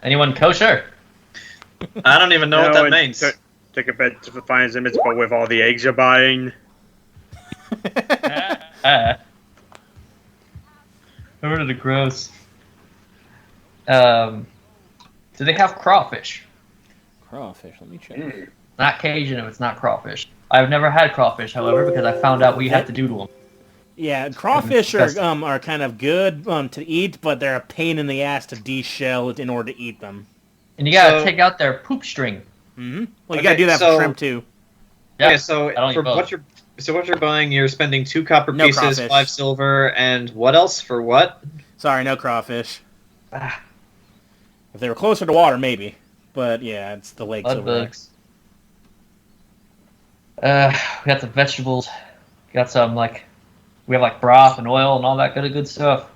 Anyone kosher? I don't even know what that means. Take a bed to find his image, but with all the eggs you're buying. Over to the gross. Do they have crawfish? Crawfish, let me check. Not Cajun if it's not crawfish. I've never had crawfish, however, because I found out what you have to do to them. Yeah, crawfish are kind of good to eat, but they're a pain in the ass to de-shell in order to eat them. And you gotta take out their poop string. Mm-hmm. Well, you gotta do that for shrimp too. Yep. Okay, so for what you're buying, you're spending 2 copper pieces, crawfish. 5 silver, and what else for what? Sorry, no crawfish. If they were closer to water, maybe. But yeah, it's the lakes Blood over there. bugs. We got the vegetables. Got some we have broth and oil and all that good stuff.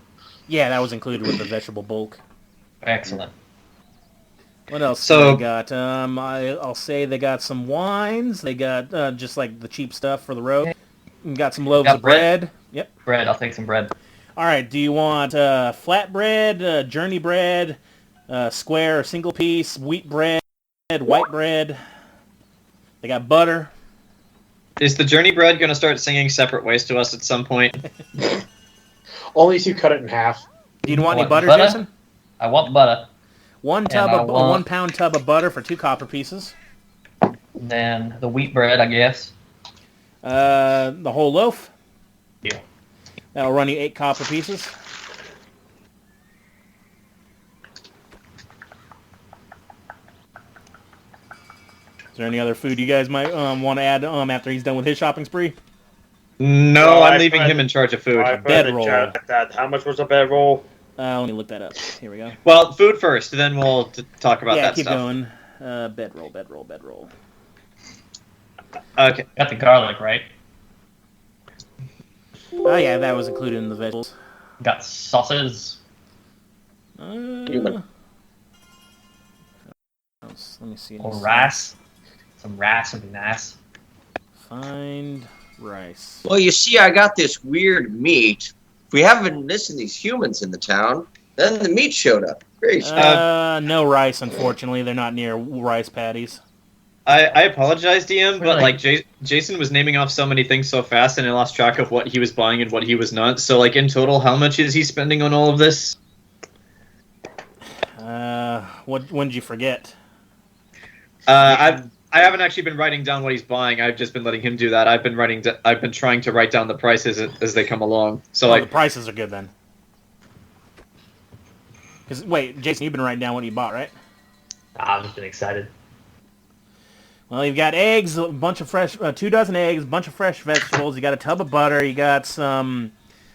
Yeah, that was included with the vegetable bulk. Excellent. What else So- they got? I'll say they got some wines. They got just like the cheap stuff for the road. We got some loaves Got of bread. Yep. Bread. I'll take some bread. All right. Do you want flat bread, journey bread, square or single piece, wheat bread, white bread? They got butter. Is the journey bread going to start singing separate ways to us at some point? Only if you cut it in half. Do you want any What, butter, butter? Jason? I want butter. One I want- 1 pound tub of butter for 2 copper pieces. And then the wheat bread, I guess. The whole loaf. Yeah. That'll run you 8 copper pieces. Is there any other food you guys might want to add after he's done with his shopping spree? No, No, I'm I leaving tried him in charge of food. I put Bedroll. in chat that. How much was a bedroll? Let me look that up. Here we go. Well, food first, then we'll talk about Yeah, that keep stuff. going. Bedroll. Okay. Got the garlic, right? Oh yeah, that was included in the vegetables. Got sauces. Let me see. Or rice. Some rice would be nice. Find rice. Well, you see, I got this weird meat. If we haven't been missing these humans in the town, then the meat showed up. Great. No rice, unfortunately. They're not near rice paddies. I apologize, DM, but Really? Jason was naming off so many things so fast, and I lost track of what he was buying and what he was not. So, in total, how much is he spending on all of this? When did you forget? I haven't actually been writing down what he's buying. I've just been letting him do that. I've been trying to write down the prices as they come along. So, The prices are good then. Because wait, Jason, you've been writing down what you bought, right? I've just been excited. Well, you've got eggs, a bunch of fresh, 2 dozen eggs, a bunch of fresh vegetables. You got a tub of butter. You got some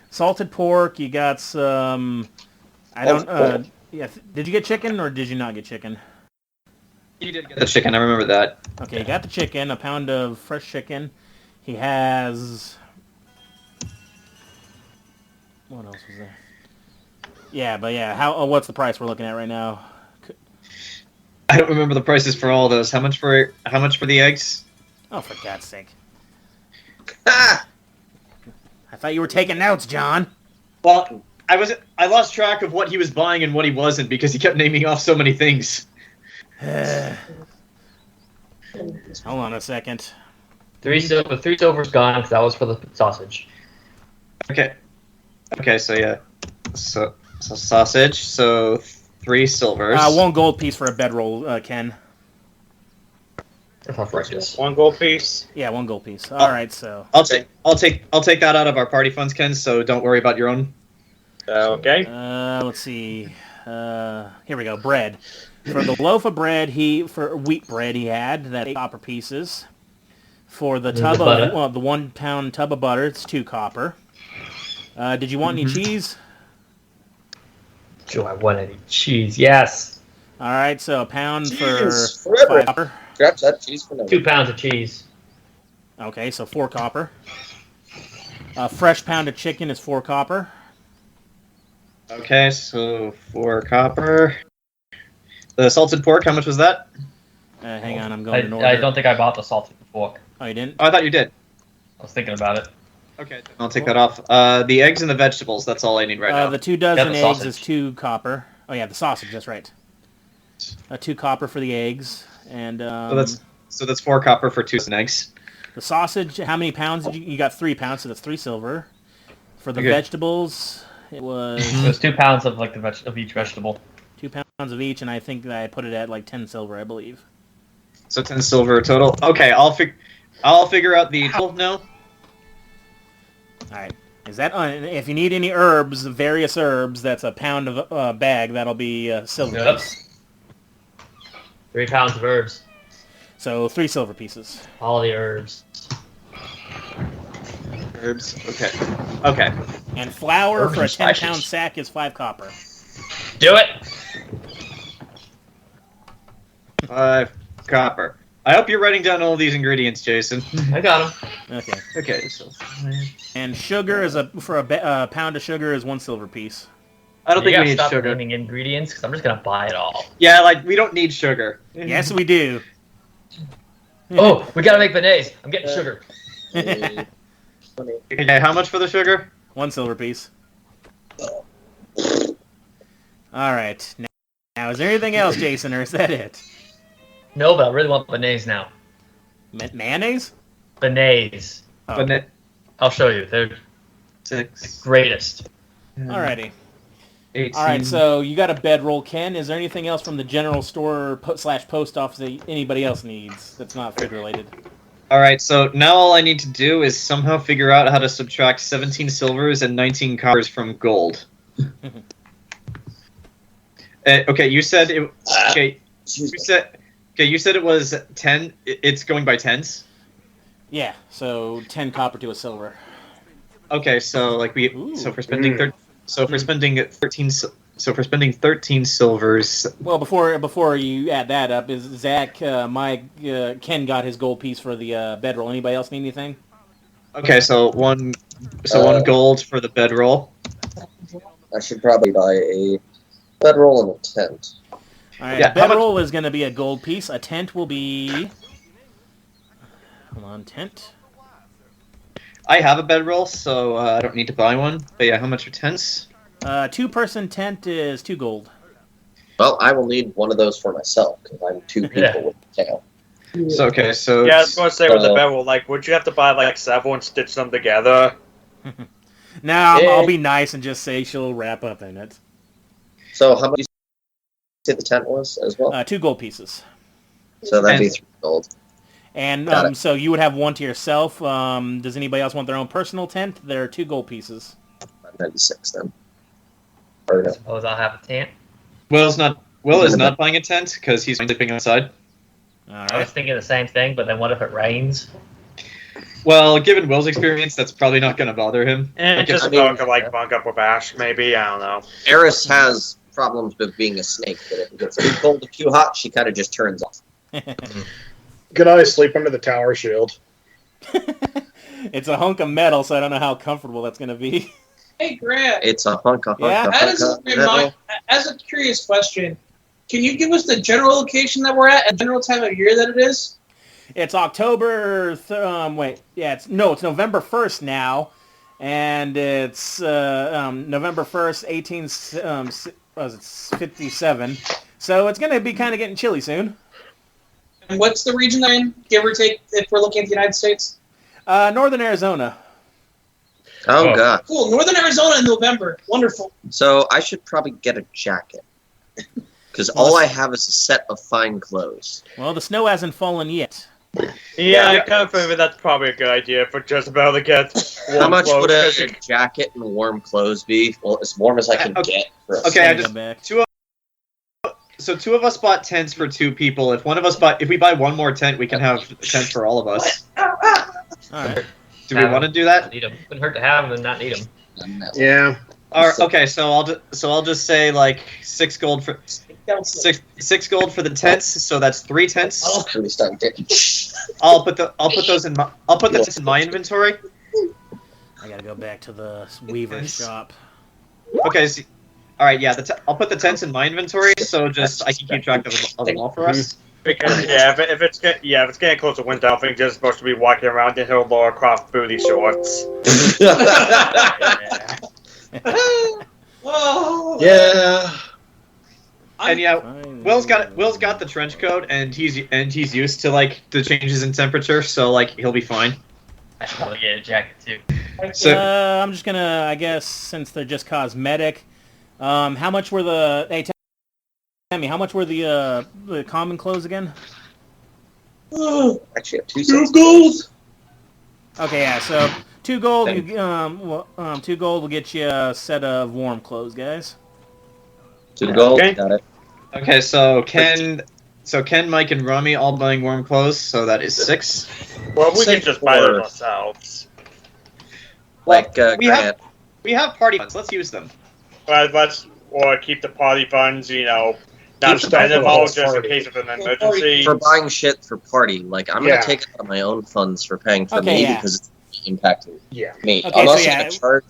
salted pork. You got some. Yeah. Did you get chicken or did you not get chicken? he did get the chicken. I remember that. Okay, you got the chicken, a pound of fresh chicken. He has. What else was there? Yeah, but yeah, what's the price we're looking at right now? I don't remember the prices for all those. How much for the eggs? Oh, for God's sake! Ah! I thought you were taking notes, John. Well, I lost track of what he was buying and what he wasn't because he kept naming off so many things. Hold on a second. 3 silver's gone because that was for the sausage. Okay, so yeah, so sausage. So 3 silvers. 1 gold piece for a bedroll, Ken. That's outrageous. 1 gold piece. Yeah, 1 gold piece. All right, so. I'll take that out of our party funds, Ken. So don't worry about your own. Okay. Let's see. Here we go. Bread. For the loaf of bread, for wheat bread, he had that 8 copper pieces. For the tub of the 1 pound tub of butter, it's 2 copper. Did you want any cheese? Do I want any cheese? Yes. All right, so a pound Cheese for forever. 5 copper. Scratch that cheese for now. 2 pounds of cheese. Okay, so 4 copper. A fresh pound of chicken is 4 copper. Okay, so 4 copper. The salted pork, how much was that? Hang on, I'm going in order. I don't think I bought the salted pork. Oh, you didn't? Oh, I thought you did. I was thinking about it. Okay, I'll take that off. The eggs and the vegetables, that's all I need right now. The 2 dozen the eggs sausage. is 2 copper. Oh yeah, the sausage. That's right. 2 copper for the eggs, and So that's 4 copper for 2 dozen eggs. the sausage. How many pounds did you got? 3 pounds, so that's 3 silver. For the Okay. vegetables, it was It was 2 pounds of like of each vegetable. 2 pounds of each, and I think that I put it at like 10 silver, I believe. So 10 silver total. Okay, I'll figure out the 12 now. All right. Is that if you need any herbs, various herbs, that's a pound of bag. That'll be silver Yep. piece. 3 pounds of herbs. So 3 silver pieces. All the herbs. Herbs. Okay. And flour Herbs for a and 10-pound spices. sack is 5 copper. Do it! 5 copper. I hope you're writing down all these ingredients, Jason. I got him. Okay. Okay, so And sugar is for a pound of sugar is 1 silver piece. I don't You think we gotta need stop sugar. naming ingredients because I'm just gonna buy it all. Yeah, like we don't need sugar. Yes, we do. Oh, we gotta make beignets. I'm getting sugar. Okay, how much for the sugar? 1 silver piece. All right. Now, is there anything else, Jason, or is that it? No, but I really want beignets now. Mayonnaise? Beignets. Oh. But net I'll show you. They're the 6. greatest. Alrighty. 18. All right, so you got a bedroll, Ken. Is there anything else from the general store / post office that anybody else needs that's not food related? All right, so now all I need to do is somehow figure out how to subtract 17 silvers and 19 coppers from gold. Okay, you said it. Okay, you said it was 10. It's going by tens. Yeah, so 10 copper to a silver. Okay, so like Ooh. so for spending 13 silvers. Well, before you add that up, is Zach, Ken got his gold piece for the bedroll. Anybody else need anything? Okay, so one gold for the bedroll. I should probably buy a bedroll and a tent. All right, Yeah, how bedroll is going to be a gold piece. A tent will be... Hold on, tent. I have a bedroll, so I don't need to buy one. But yeah, how much are tents? 2-person tent is 2 gold. Well, I will need one of those for myself because I'm 2 people Yeah. with a tail. So okay, so Yeah, I was going to say with the Uh, bevel, like, would you have to buy like several and stitch them together? Now Yeah. I'll be nice and just say she'll wrap up in it. So how much did you say the tent was as well? 2 gold pieces. So that'd be and- 3 gold. And Got it. so you would have 1 to yourself. Does anybody else want their own personal tent? There are 2 gold pieces. 96 then. Or no. Suppose I'll have a tent. Will is not buying a tent because he's sleeping outside. All I was right. thinking the same thing, but then what if it rains? Well, given Will's experience, that's probably not going to bother him. And Like, just if- go to like bunk up with Ash, maybe. I don't know. Eris has problems with being a snake, but if it gets too cold or too hot, she kind of just turns off. Could I sleep under the tower shield? It's a hunk of metal, so I don't know how comfortable that's going to be. Hey, Grant. It's a hunk of Yeah? As a curious question, can you give us the general location that we're at and general time of year that it is? It's October. It's November 1st now, and it's November 1st, 57. So it's going to be kind of getting chilly soon. And what's the region then, give or take, if we're looking at the United States? Northern Arizona. Oh, Oh. God. Cool. Northern Arizona in November. Wonderful. So I should probably get a jacket. Because all I have is a set of fine clothes. Well, the snow hasn't fallen yet. Yeah, I kind of figure that's probably a good idea for just about to get warm How much clothes, would a 'cause you- jacket and warm clothes be? Well, as warm as I can Okay. get. For a Okay, I Go just- back. So 2 of us bought tents for 2 people. If we buy one more tent, we can have a tent for all of us. All right. Do we want to do that? Need them. Wouldn't hurt to have them and not need them. Yeah. Okay, so I'll just say like 6 gold for six gold for the tents. So that's 3 tents. Really starting to... I'll put the tents in my inventory. I got to go back to the weaver shop. Okay. All right. Yeah. I'll put the tents in my inventory. So just I can keep track of them all for us. Because if it's getting close to winter, I think just supposed to be walking around in her Laura Croft booty shorts. Whoa. Yeah. And yeah, Will's got the trench coat, and he's used to like the changes in temperature, so like he'll be fine. I should probably get a jacket too. So I'm just gonna, I guess, since they're just cosmetic. How much were the? Hey, tell me, how much were the common clothes again? Actually, I have 2 Two cents. gold. Okay, yeah. So 2 gold. You, 2 gold will get you a set of warm clothes, guys. 2 gold. Okay. Got it. okay, so Ken, Mike, and Rami all buying warm clothes, so that is 6. Well, we Say can just buy them 4. ourselves. Like we Grant. have party funds. Let's use them. Or keep the party funds, not Keep spend stuff them for all the just in party. case of an emergency. For buying shit for party, like I'm Yeah. gonna take it out of my own funds for paying for Okay, me yeah. because it's impacting Yeah. me. Okay, I'm so also yeah, gonna charge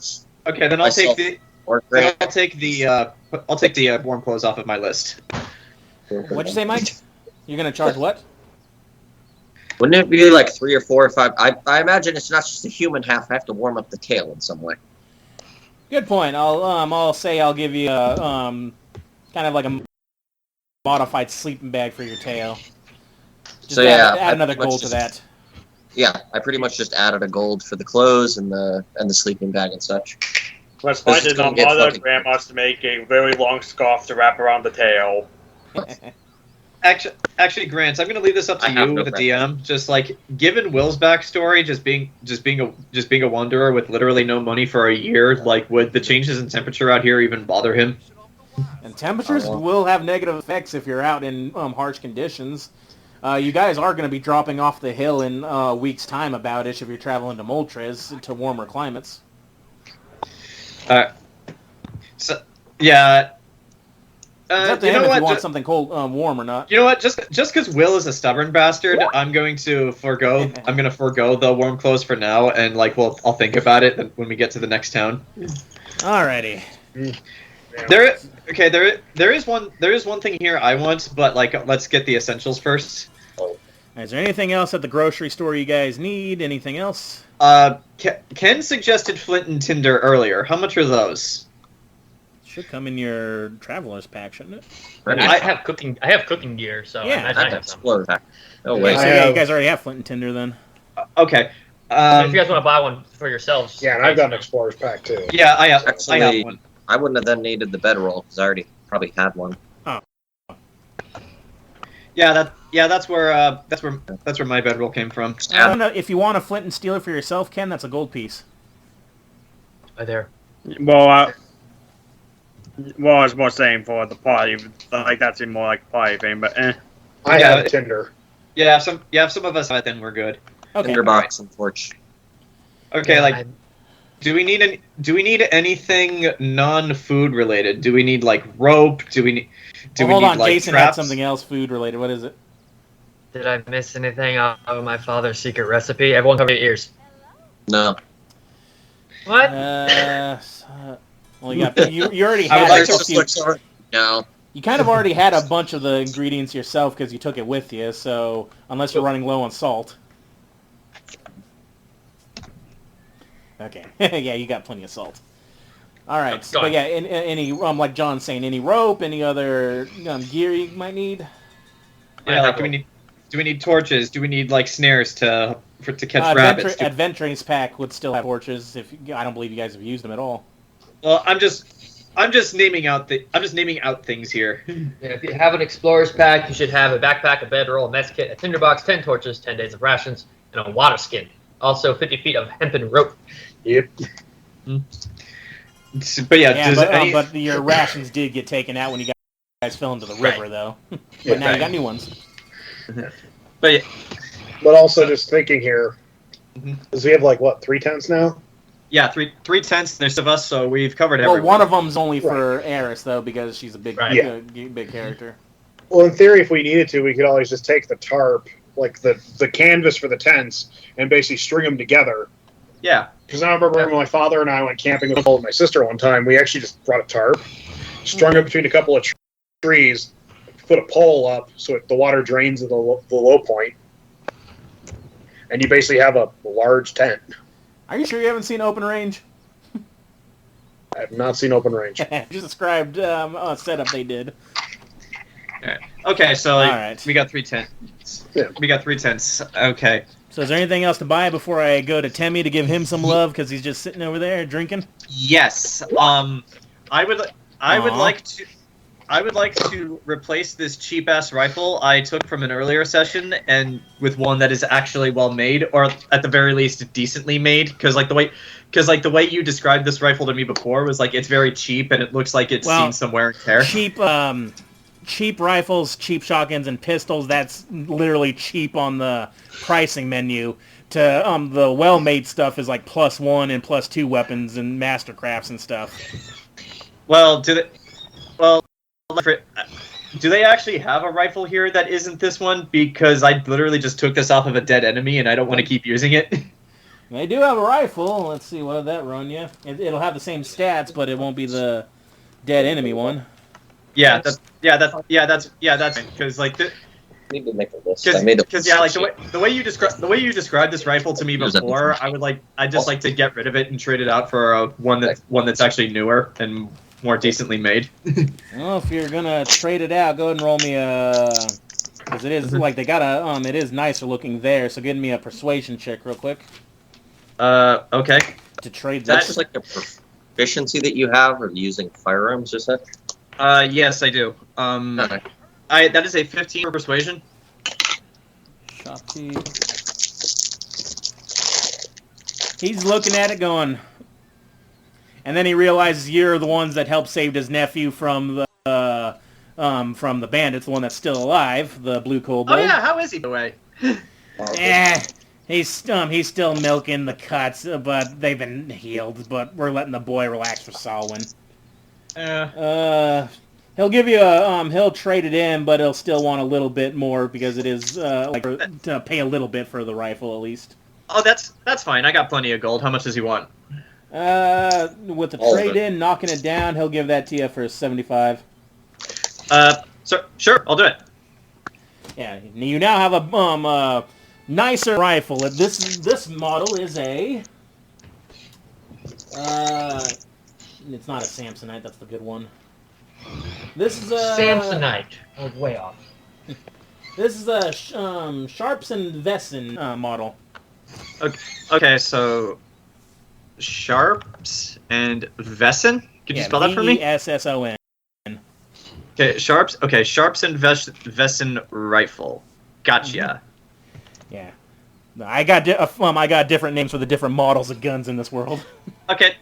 Okay, then I'll Myself. take the or then Grant. I'll take the warm clothes off of my list. What'd you say, Mike? You're gonna charge what? Wouldn't it be like 3 or 4 or 5? I imagine it's not just the human half. I have to warm up the tail in some way. Good point. I'll say I'll give you a kind of like a modified sleeping bag for your tail. Just So, yeah, add I another pretty much gold to that. Yeah, I pretty much just added a gold for the clothes and the sleeping bag and such. Let's This find is it gonna on get mother fucking- grandma's to make a very long scarf to wrap around the tail. Actually, Grant, I'm gonna leave this up to I have you no with the preference. DM. Just like given Will's backstory, just being a wanderer with literally no money for a year, like would the changes in temperature out here even bother him? And temperatures Oh, well. will have negative effects if you're out in harsh conditions. You guys are going to be dropping off the hill in a week's time about-ish if you're traveling to Moltres, to warmer climates. So yeah. It's up to You him know if what? you want something cold, warm or not. You know what? Just because Will is a stubborn bastard, I'm going to forego the warm clothes for now, and like I'll think about it when we get to the next town. Alrighty. There is one thing here I want, but like let's get the essentials first. Is there anything else at the grocery store you guys need? Anything else? Ken suggested flint and tinder earlier. How much are those? Should come in your traveler's pack, shouldn't it? And I have cooking gear, so Yeah. I imagine I I have have some. Explorer pack. No Yeah, way. so I yeah, you have- guys already have flint and tinder then. Okay. If you guys want to buy one for yourselves, Yeah, and I've got an Explorer's pack too. Yeah, I have Actually- one. I wouldn't have then needed the bedroll because I already probably had one. Yeah, that's where my bedroll came from. I don't know if you want a flint and steel for yourself, Ken. That's a gold piece. Right there. Well, I was more saying for the party, like that's more like a party thing, but I Yeah. have Tinder. Yeah, if some of us have it, then we're good. Okay. Tinderbox and torch. Okay, Yeah, like do we need anything non-food related? Do we need like rope? Do we need Hold on, like Jason traps? had something else food related. What is it? Did I miss anything out of my father's secret recipe? Everyone cover your ears. No. What? Well, you already I would had like it, to so Just you- looks sorry. No. You kind of already had a bunch of the ingredients yourself because you took it with you, so unless you're running low on salt. Okay. Yeah, you got plenty of salt. All right. Go But on. yeah, any like John's saying, any rope, any other gear you might need? Yeah, like do we need torches? Do we need like snares to catch rabbits? Adventuring's pack would still have torches. I don't believe you guys have used them at all. Well, I'm just naming out things here. Yeah, if you have an explorer's pack, you should have a backpack, a bedroll, a mess kit, a tinderbox, 10 torches, 10 days of rations, and a water skin. Also, 50 feet of hempen rope. Yep. But yeah, Yeah, does any, but your rations did get taken out when you guys fell into the river, though. But Yeah, now you right. got new ones. but yeah, But also just thinking here, Mhm. because we have like what 3 tents now. yeah, three tents. There's of us, so we've covered Well, everyone. one of them's only for Eris, though, because she's a big, Right. Yeah. big character. Well, in theory, if we needed to, we could always just take the tarp, like the canvas for the tents, and basically string them together. Yeah, Because I remember when my father and I went camping with my sister one time, we actually just brought a tarp, strung it between a couple of trees, put a pole up so the water drains at the low point, and you basically have a large tent. Are you sure you haven't seen Open Range? I have not seen Open Range. Just described a setup they did. Alright. Okay, so Alright. we got 3 tents. Yeah. We got 3 tents. Okay. So is there anything else to buy before I go to Temmie to give him some love because he's just sitting over there drinking? Yes. I would like to replace this cheap ass rifle I took from an earlier session and with one that is actually well made, or at the very least decently made. Because the way you described this rifle to me before was like it's very cheap and it looks like it's seen some wear and tear. Cheap rifles, cheap shotguns, and pistols. That's literally cheap on the pricing menu. To the well-made stuff is like +1 and +2 weapons and mastercrafts and stuff. Well, do they actually have a rifle here that isn't this one? Because I literally just took this off of a dead enemy and I don't want to keep using it. They do have a rifle. Let's see, what did that run you? It'll have the same stats, but it won't be the dead enemy one. Yeah, that's because like I need to make a list. I made a because like the way you described this rifle to me before, I'd just like to get rid of it and trade it out for one that's actually newer and more decently made. Well, if you're gonna trade it out, go ahead and roll me a, because it is like they got a it is nicer looking there. So give me a persuasion check real quick. Okay. To trade That's this. just like a proficiency that you have of using firearms, you said? Yes, I do. Okay. That is a 15 for persuasion. Shopkeep. He's looking at it going, and then he realizes you're the ones that helped save his nephew from the bandits, the one that's still alive, the blue kobold. Oh yeah, how is he, by the way? He's still milking the cuts, but they've been healed. But we're letting the boy relax for Salwin. He'll give you he'll trade it in, but he'll still want a little bit more because it is to pay a little bit for the rifle at least. Oh, that's fine. I got plenty of gold. How much does he want? With the trade in, knocking it down, he'll give that to you for 75. Sure, I'll do it. Yeah, you now have a nicer rifle. This model is a it's not a Samsonite. That's the good one. This is a Samsonite. I was way off. This is a Sharps and Vesson model. Okay, so Sharps and Vesson. Could you spell that for me? Vesson. Okay, Sharps. Okay, Sharps and Vesson rifle. Gotcha. Yeah, I got different names for the different models of guns in this world. Okay,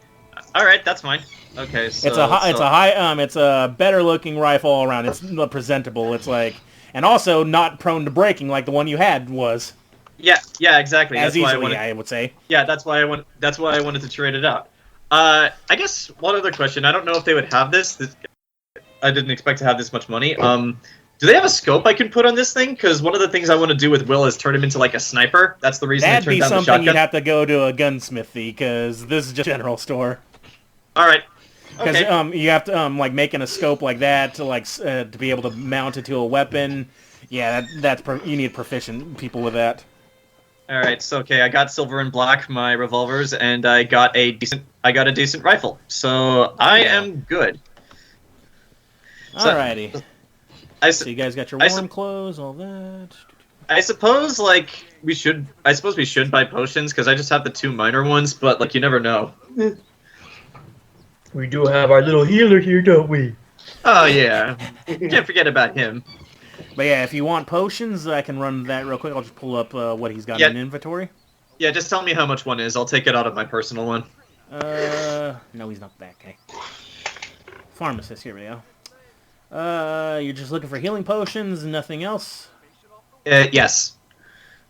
all right, that's fine. Okay, so it's a better looking rifle all around. It's presentable. It's like, and also not prone to breaking like the one you had was. Yeah, exactly. As that's why easily, I would say. Yeah, that's why I wanted to trade it out. I guess one other question. I don't know if they would have this. I didn't expect to have this much money. Do they have a scope I can put on this thing? Because one of the things I want to do with Will is turn him into like a sniper. That's the reason I turned down the shotgun. That'd be something you'd have to go to a gunsmithy because this is just a general store. All right. Because Okay. you have to like making a scope like that to to be able to mount it to a weapon. Yeah, you need proficient people with that. All right. So okay, I got silver and black my revolvers, and I got a decent rifle. So I am good. Alrighty. So you guys got your warm clothes, all that. I suppose we should buy potions because I just have the 2 minor ones, but you never know. We do have our little healer here, don't we? Oh yeah, can't forget about him. But yeah, if you want potions, I can run that real quick. I'll just pull up what he's got in inventory. Yeah, just tell me how much one is. I'll take it out of my personal one. No, he's not that guy. Pharmacist, here we go. You're just looking for healing potions and nothing else? Yes.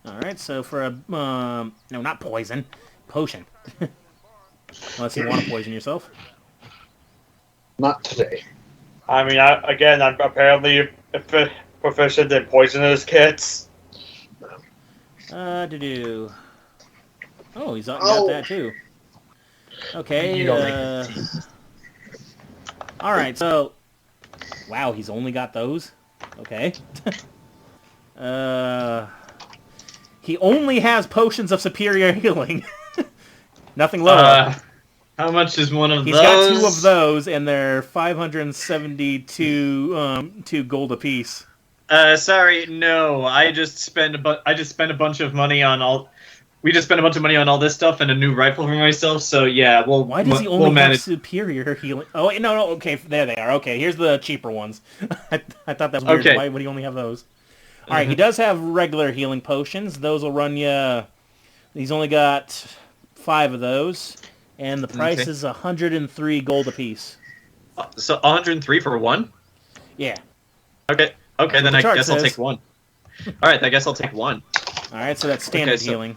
Alright, so for a, no, not poison. Potion. Unless you want to poison yourself. Not today. I mean, I'm apparently proficient in poisonous kits. Oh, he's got that too. Okay, alright, so... Wow, he's only got those? Okay. He only has potions of superior healing. Nothing lower. How much is one of He's those? got 2 of those, and they're 572 2 gold apiece. Sorry, no. I just spent a bunch of money on all. We just spent a bunch of money on all this stuff and a new rifle for myself. So yeah, Why does he only have manage. superior healing? Oh wait, no. Okay, there they are. Okay, here's the cheaper ones. I thought that was weird. Okay. Why would he only have those? All right, he does have regular healing potions. Those will run you. He's only got 5 of those, and the price Okay. is 103 gold apiece. So 103 for one. Yeah. Okay. Okay, then the I chart guess I'll says. take one. All right, I guess I'll take one. All right, so that's standard Okay, so- healing.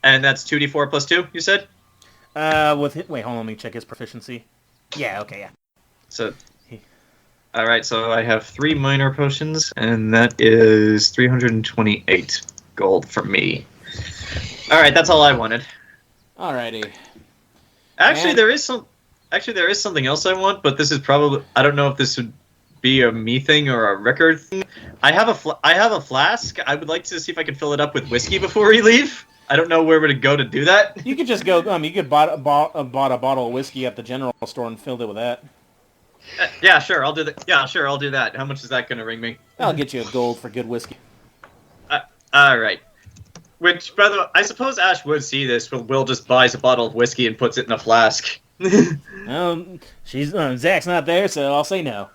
And that's 2d4 plus 2. You said. Wait, hold on, let me check his proficiency. Yeah. Okay. Yeah. So. All right, so I have 3 minor potions, and that is 328 gold for me. All right, that's all I wanted. Alrighty. Actually, And- there is something else I want, but this is probably I don't know if this would be a me thing or a record thing. I have a flask. I would like to see if I can fill it up with whiskey before we leave. I don't know where to go to do that. You could just go. You could bought a bottle of whiskey at the general store and filled it with that. Yeah, sure, I'll do that. Yeah, sure, I'll do that. How much is that going to ring me? I'll get you a gold for good whiskey. All right. Which, by the way, I suppose Ash would see this. Will just buys a bottle of whiskey and puts it in a flask. Zach's not there, so I'll say no.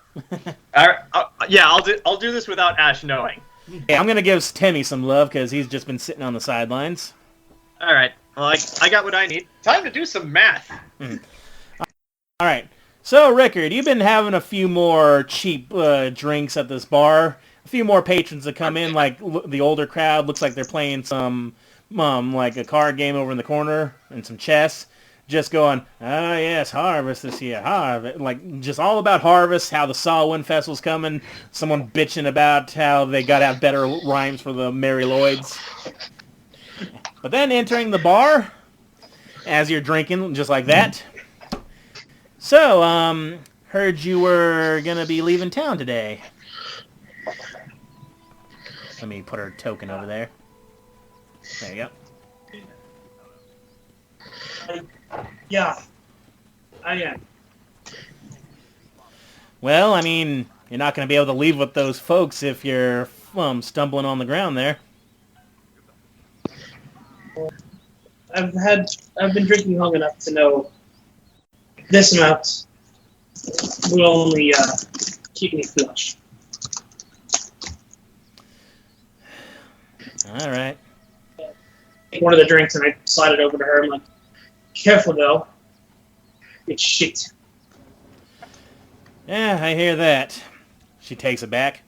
Yeah, I'll do this without Ash knowing. Hey, I'm gonna give Timmy some love because he's just been sitting on the sidelines. All right. Well, I got what I need. Time to do some math. All right. So, Rickard, you've been having a few more cheap drinks at this bar. A few more patrons that come in, like the older crowd. Looks like they're playing some, like a card game over in the corner and some chess. Just going, oh yes, harvest this year, harvest. Like, just all about harvest, how the Samhain Festival's coming. Someone bitching about how they got to have better rhymes for the Mary Lloyds. But then entering the bar, as you're drinking, just like that. So, heard you were gonna be leaving town today. Let me put her token over there. There you go. Yeah, I am. Well, I mean, you're not gonna be able to leave with those folks if you're stumbling on the ground there. I've been drinking long enough to know this amount will only keep me flush. All right. Take one of the drinks and I slide it over to her. I'm like, careful though. It's shit. Yeah, I hear that. She takes it back.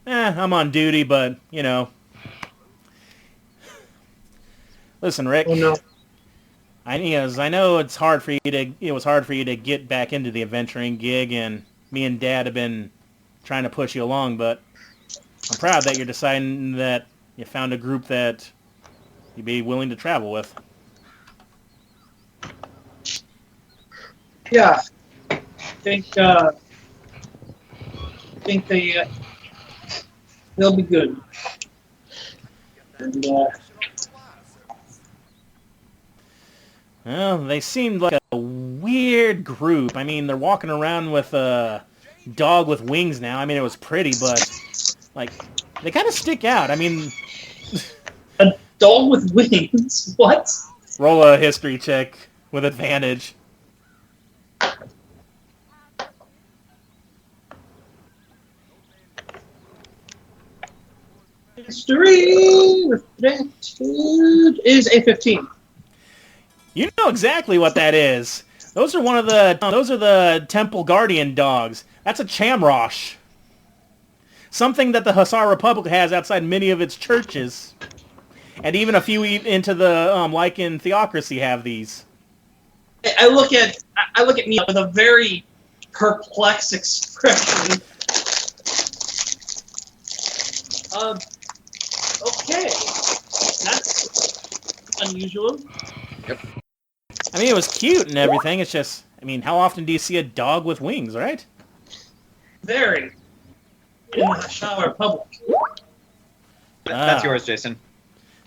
I'm on duty, but, you know. Listen, Rick. Oh no. I know it was hard for you to get back into the adventuring gig, and me and Dad have been trying to push you along, but I'm proud that you're deciding that you found a group that you'd be willing to travel with. Yeah. I think they'll be good. And Well, they seemed like a weird group. I mean, they're walking around with a dog with wings now. I mean, it was pretty, but, like, they kind of stick out. I mean, a dog with wings? What? roll a history check with advantage. History with gratitude is a 15. You know exactly what that is. Those are the Temple Guardian dogs. That's a Chamrosh. Something that the Hussar Republic has outside many of its churches. And even a few into the Lycan Theocracy have these. I look at me with a very perplexed expression. Okay, that's unusual. I mean, it was cute and everything. It's just, I mean, how often do you see a dog with wings, right? Very. in the Hashawa Republic. That's yours, Jason.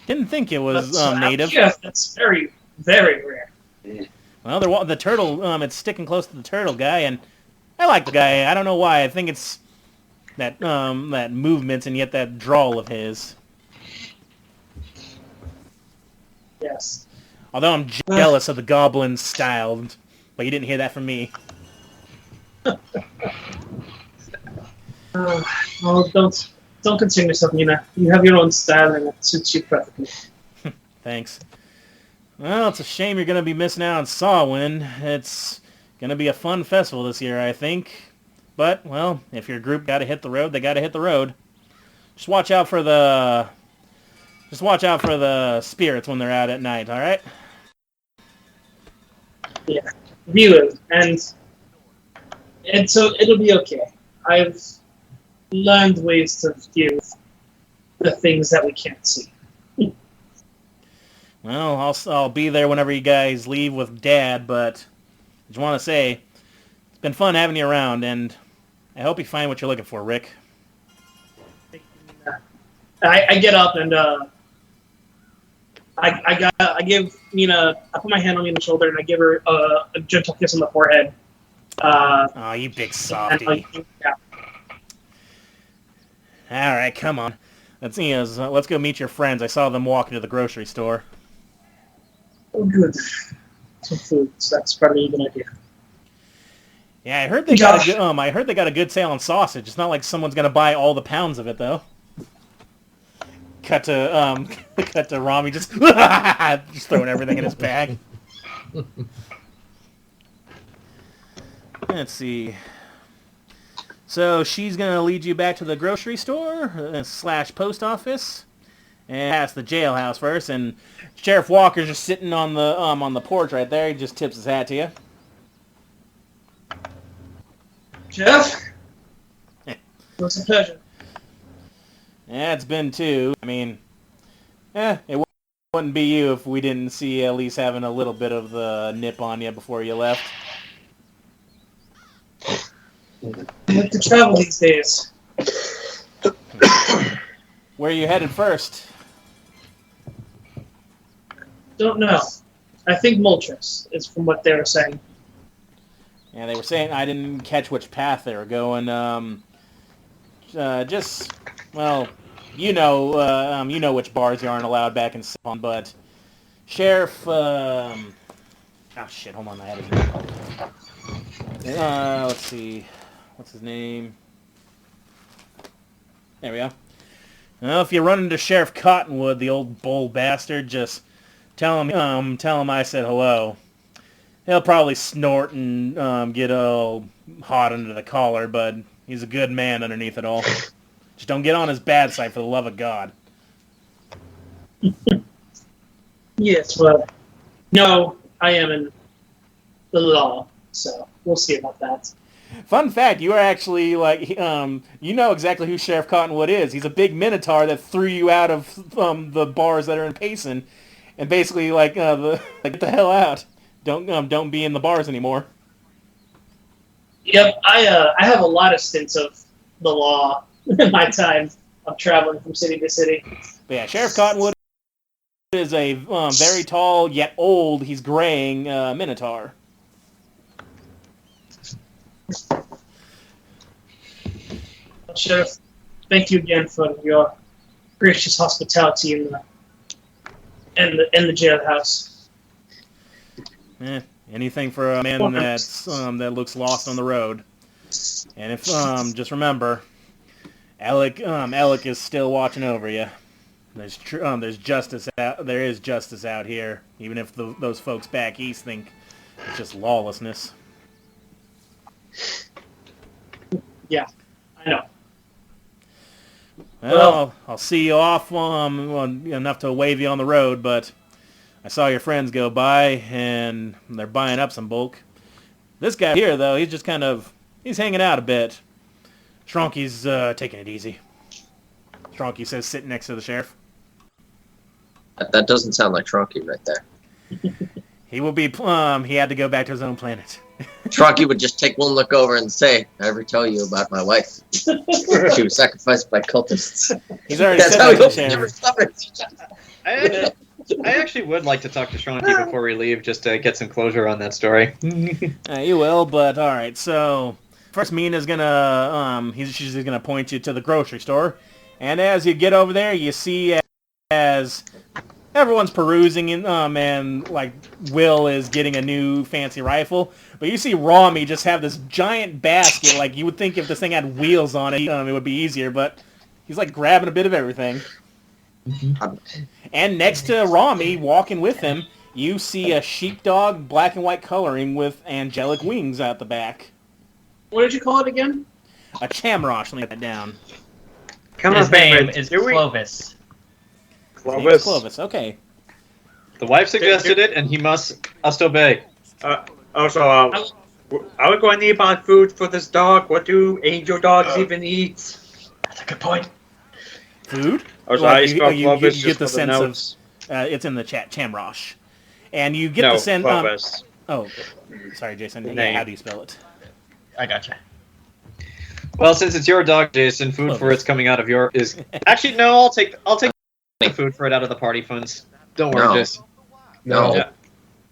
Didn't think it was But, native. yes, that's very, very rare. Well, the turtle, it's sticking close to the turtle guy, and I like the guy. I don't know why. I think it's that that movements and yet that drawl of his. Yes. Although I'm jealous of the goblin style, but you didn't hear that from me. Well, don't concern yourself, Nina. You have your own style, and it suits you perfectly. Thanks. Well, it's a shame you're going to be missing out on Samhain. It's going to be a fun festival this year, I think. But, well, if your group got to hit the road, they got to hit the road. Just watch out for the spirits when they're out at night, all right? Yeah, view it, and so it'll be okay. I've learned ways to view the things that we can't see. Well, I'll be there whenever you guys leave with Dad, but I just want to say, it's been fun having you around, and I hope you find what you're looking for, Rick. I get up and I give Nina. I put my hand on Nina's shoulder and I give her a gentle kiss on the forehead. Oh, you big softy. Yeah. All right, come on. Let's go meet your friends. I saw them walking to the grocery store. Oh, good. Some food. So that's probably a good idea. Yeah, I heard they got a good sale on sausage. It's not like someone's gonna buy all the pounds of it though. Cut to Rami just throwing everything in his bag. Let's see. So she's gonna lead you back to the grocery store / post office, and past the jailhouse first. And Sheriff Walker's just sitting on the porch right there. He just tips his hat to you. Jeff, it's a pleasure. Yeah, it's been 2. I mean, it wouldn't be you if we didn't see you at least having a little bit of the nip on you before you left. I like to travel these days. Where are you headed first? Don't know. I think Moltres is from what they were saying. Yeah, they were saying I didn't catch which path they were going. You know which bars you aren't allowed back in Siphon, but Sheriff. Shit! Hold on, I had it. Let's see, what's his name? There we go. Well, if you run into Sheriff Cottonwood, the old bull bastard, just tell him I said hello. He'll probably snort and get all hot under the collar, but he's a good man underneath it all. Just don't get on his bad side for the love of God. Yes, well, no, I am in the law, so we'll see about that. Fun fact, you are actually, you know exactly who Sheriff Cottonwood is. He's a big minotaur that threw you out of the bars that are in Payson, and basically, get the hell out. Don't be in the bars anymore. Yep, I have a lot of stints of the law in my time of traveling from city to city. But yeah, Sheriff Cottonwood is a very tall yet old. He's graying minotaur. Sheriff, thank you again for your gracious hospitality in the jailhouse. Anything for a man that looks lost on the road. And if just remember, Alec is still watching over you. There's justice out. There is justice out here, even if those folks back east think it's just lawlessness. Yeah, I know. Well, I'll see you off enough to wave you on the road, but I saw your friends go by, and they're buying up some bulk. This guy here, though, he's just he's hanging out a bit. Shronky's taking it easy. Shronky says sitting next to the sheriff. That doesn't sound like Shrunky right there. He will be, he had to go back to his own planet. Shrunky would just take one look over and say, "I ever tell you about my wife? She was sacrificed by cultists." He's already That's said how that he to never Shannon. suffers. I actually would like to talk to Shronky before we leave, just to get some closure on that story. You will, but all right. So first, Mina's gonna she's gonna point you to the grocery store, and as you get over there, you see as everyone's perusing and like Will is getting a new fancy rifle, but you see Rami just have this giant basket. Like you would think if this thing had wheels on it, it would be easier, but he's like grabbing a bit of everything. And next to Rami, walking with him, you see a sheepdog, black and white coloring with angelic wings out the back. What did you call it again? A chamrosh. Let me get that down. Come His on, name baby. is Do we- Clovis. Clovis. Clovis. Okay. The wife suggested it, and he must obey. Also, are we going to need about food for this dog? What do angel dogs even eat? That's a good point. Food? Also, Like, I you spelled Clovis get the just for the sense notes. of it's in the chat, chamrosh, and you get No, the sense. Clovis. Oh, sorry, Jason. Yeah, Name. how do you spell it? I gotcha. Well, since it's your dog, Jason, food for it's coming out of your is actually no. I'll take the food for it out of the party funds. Don't worry, No. Jason. No. Yeah.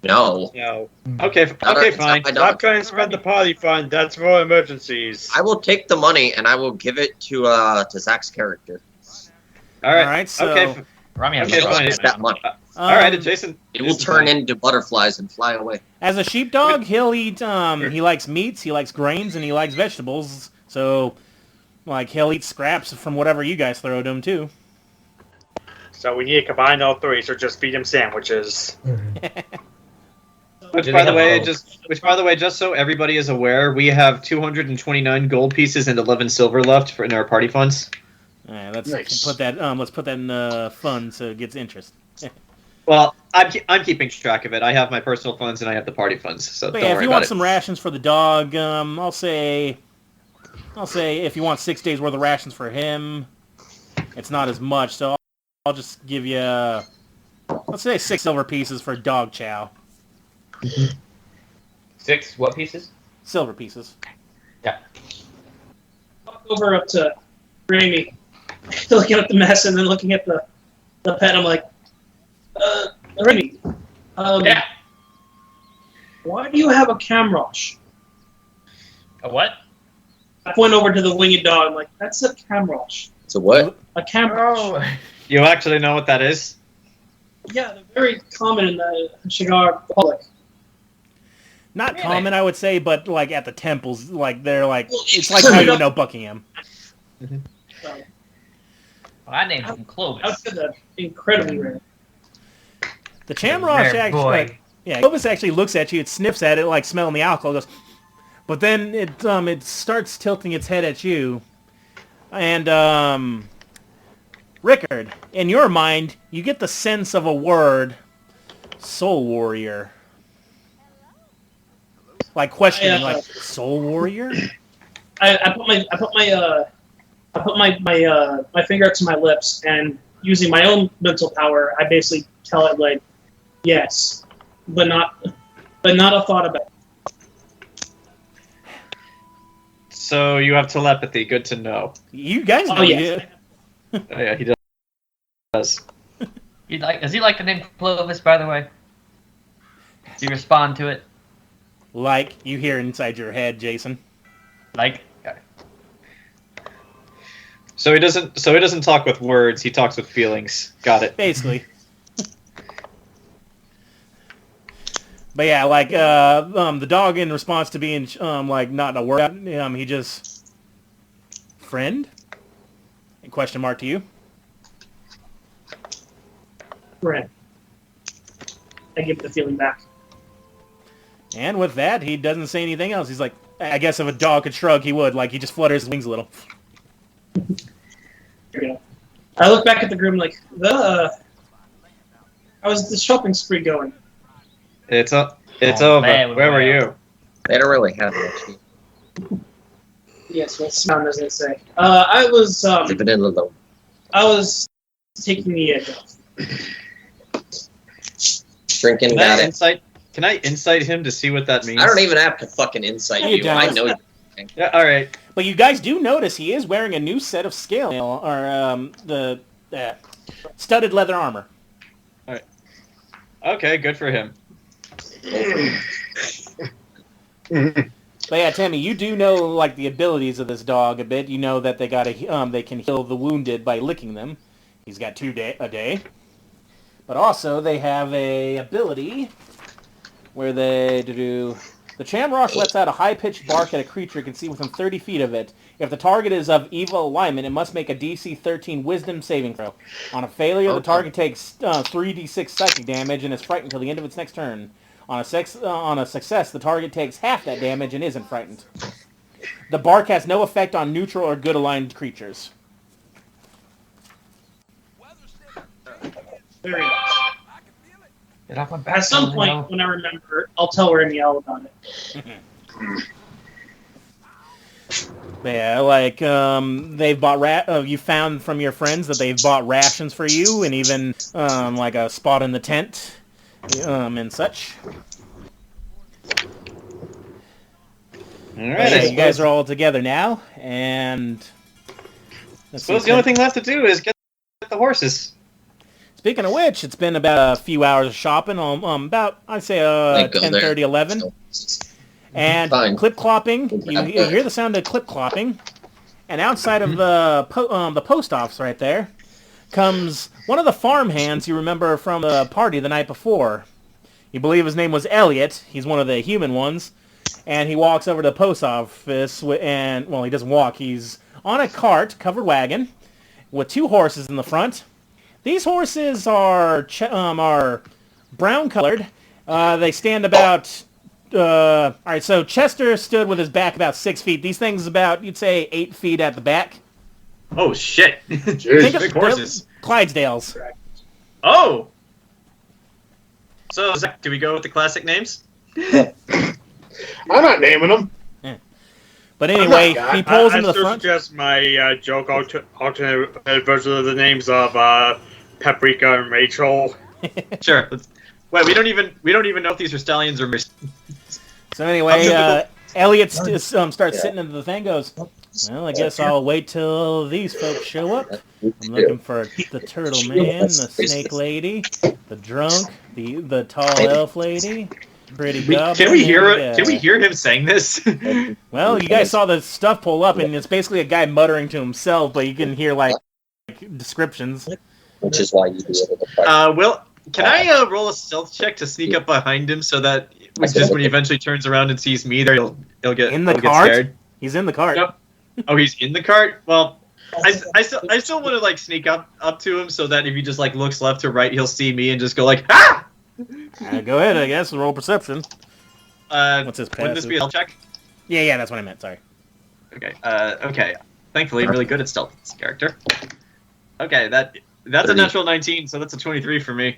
No. No. Okay, Not our- okay, it's not fine. my Stop dog. trying to spend the party fund. That's for emergencies. I will take the money and I will give it to Zach's character. All right. All right, so- okay. Rami has Okay, a fine. It's that money. All right, Jason. It will turn into butterflies and fly away. As a sheepdog, he'll eat. He likes meats, he likes grains, and he likes vegetables. So, like, he'll eat scraps from whatever you guys throw to him too. So we need to combine all three, so just feed him sandwiches. Which, Do by they the way, have just so everybody is aware, we have 229 gold pieces and 11 silver left in our party funds. All right, let's Nice. put that. Let's put that in fund so it gets interest. Well, I'm keeping track of it. I have my personal funds and I have the party funds, so But don't yeah, worry if you about want it. some rations for the dog, I'll say if you want 6 days worth of rations for him, it's not as much. So I'll just give you, let's say 6 silver pieces for dog chow. 6 what pieces? Silver pieces. Over up to Rami, looking at the mess and then looking at the pet. I'm like, Rami, Yeah. why do you have a camrosh? A what? I point over to the winged dog. I'm like, that's a camrosh. So what? A camrosh. Oh. You actually know what that is? Yeah, they're very common in the Shigar Republic. Not Really? common, I would say, but like at the temples, like they're like it's like how you know Buckingham. So, Well, I named him Clovis. I would say that's incredibly rare. The chamrosh Rare actually, boy. yeah, Clovis actually looks at you, it sniffs at it, like smelling the alcohol, goes, but then it starts tilting its head at you, and Rickard, in your mind, you get the sense of a word, soul warrior, like questioning, like soul warrior. I put my finger up to my lips and using my own mental power, I basically tell it like, yes, but not a thought about it. So you have telepathy. Good to know. You guys know. Oh yes. Oh, yeah, he does. Does he like the name Clovis, by the way? Does he respond to it? Like you hear inside your head, Jason. Like, So he doesn't talk with words. He talks with feelings. Got it. Basically. But yeah, like the dog in response to being like not a word, he just friend? Question mark to you. Right. I give the feeling back. And with that, he doesn't say anything else. He's like, I guess if a dog could shrug, he would. Like he just flutters his wings a little. Here we go. I look back at the group like, how was the shopping spree going? It's over. man, Where were wow. you? They don't really have it, actually. Yes, what's down as they say. I was Leave it in alone. I was taking the edge off. Drinking, got That it. insight. Can I insight him to see what that means? I don't even have to fucking insight You you. don't. I know you. Yeah, all right. But you guys do notice he is wearing a new set of scale, or the studded leather armor. Okay, good for him. But yeah, Tammy, you do know like the abilities of this dog a bit. You know that they can heal the wounded by licking them. He's got a day. But also they have a ability where they do. The Chamrock lets out a high-pitched bark at a creature it can see within 30 feet of it. If the target is of evil alignment, it must make a DC 13 Wisdom saving throw. On a failure, the target takes 3d6 psychic damage and is frightened until the end of its next turn. On a success, the target takes half that damage and isn't frightened. The bark has no effect on neutral or good aligned creatures. Very nice. Get off my back. At some point, when I remember, I'll tell her and yell about it. Yeah, like they've bought you found from your friends that they've bought rations for you, and even like a spot in the tent, and such. All right. Yeah, you guys are all together now, and I suppose the only thing left to do is get the horses. Speaking of which, it's been about a few hours of shopping, about, I'd say, 10:30, 11. And clip-clopping, you hear the sound of clip-clopping, and outside of the post office right there comes one of the farmhands you remember from the party the night before. You believe his name was Elliot. He's one of the human ones. And he walks over to the post office, and, well, he doesn't walk. He's on a cart, covered wagon, with 2 horses in the front. These horses are brown colored. They stand about. All right, so Chester stood with his back about 6 feet. These things about, you'd say, 8 feet at the back. Oh shit! Think Big horses. Clydesdales. Oh. So Zach, do we go with the classic names? I'm not naming them. But anyway, he pulls into the still front. suggest my joke alternate version of the names of Paprika and Rachel. Sure. Wait, we don't even know if these are stallions or. So anyway, Elliot starts sitting into the thing. Goes, well, I guess I'll wait till these folks show up. I'm looking for the turtle man, the snake lady, the drunk, the tall elf lady. Pretty goblin. Can we hear him saying this? Well, you guys saw the stuff pull up, and it's basically a guy muttering to himself, but you can hear like descriptions. Which is why you do it. Will, can I roll a stealth check to sneak up behind him so that just when he eventually turns around and sees me, there he'll get in the get cart. scared? He's in the cart. Nope. Oh, he's in the cart. Well, I still want to like sneak up to him so that if he just like looks left or right, he'll see me and just go like ah. Go ahead, I guess. Roll perception. What's his passive? Wouldn't this be a stealth check? Yeah, that's what I meant. Sorry. Okay. Okay. Thankfully, I'm really good at stealth. This character. Okay, that's a natural 19, so that's a 23 for me.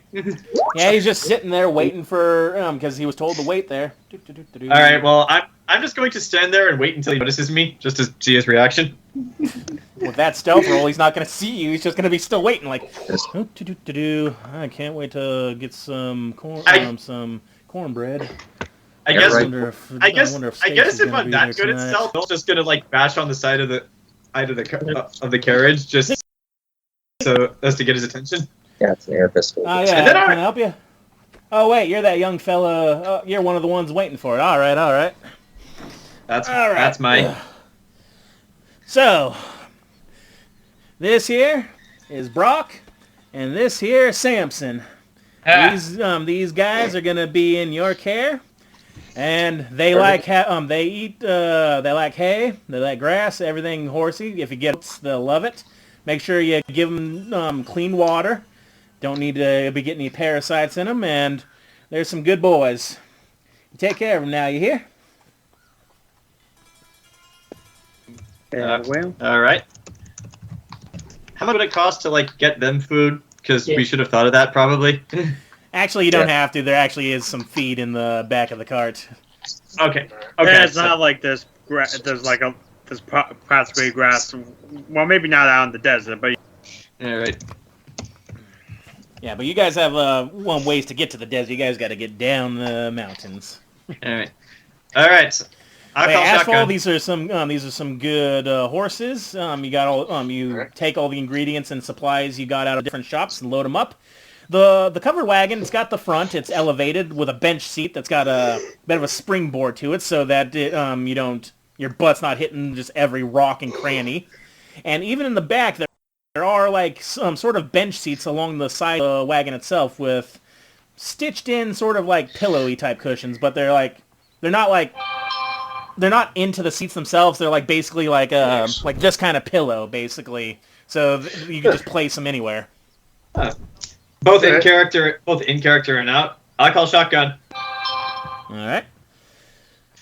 Yeah, he's just sitting there waiting for because he was told to wait there. All right. Well, I'm just going to stand there and wait until he notices me, just to see his reaction. With that stealth roll, he's not going to see you. He's just going to be still waiting, like. I can't wait to get some cornbread. I guess if I'm that good at stealth, I'm just gonna like bash on the side of the carriage just so as to get his attention. Yeah, it's an air pistol. Oh yeah, can I help you? Oh wait, you're that young fella. You're one of the ones waiting for it. All right. That's my. So, this here is Brock, and this here is Samson. These guys are gonna be in your care, and they like they like hay, they like grass, everything horsey. If you get it, they'll love it. Make sure you give them clean water. Don't need to be getting any parasites in them, and there's some good boys. Take care of them now. You hear? Well, all right. How much would it cost to like get them food? Because we should have thought of that probably. Actually, you don't have to. There actually is some feed in the back of the cart. Okay. Yeah, it's not like this. There's like this pathway grass. Well, maybe not out in the desert, but. All right. Yeah, but you guys have one ways to get to the desert. You guys got to get down the mountains. All right. I'll call Asphalt. shotgun. These are some good horses. You got all you take all the ingredients and supplies you got out of different shops and load them up. The covered wagon, it's got the front. It's elevated with a bench seat that's got a bit of a springboard to it, so that your butt's not hitting just every rock and cranny. And even in the back, there are like some sort of bench seats along the side of the wagon itself with stitched in sort of like pillowy type cushions, but they're not into the seats themselves. They're like basically like this kind of pillow basically, so you can just place them anywhere. Both in character and out. I call shotgun. All right.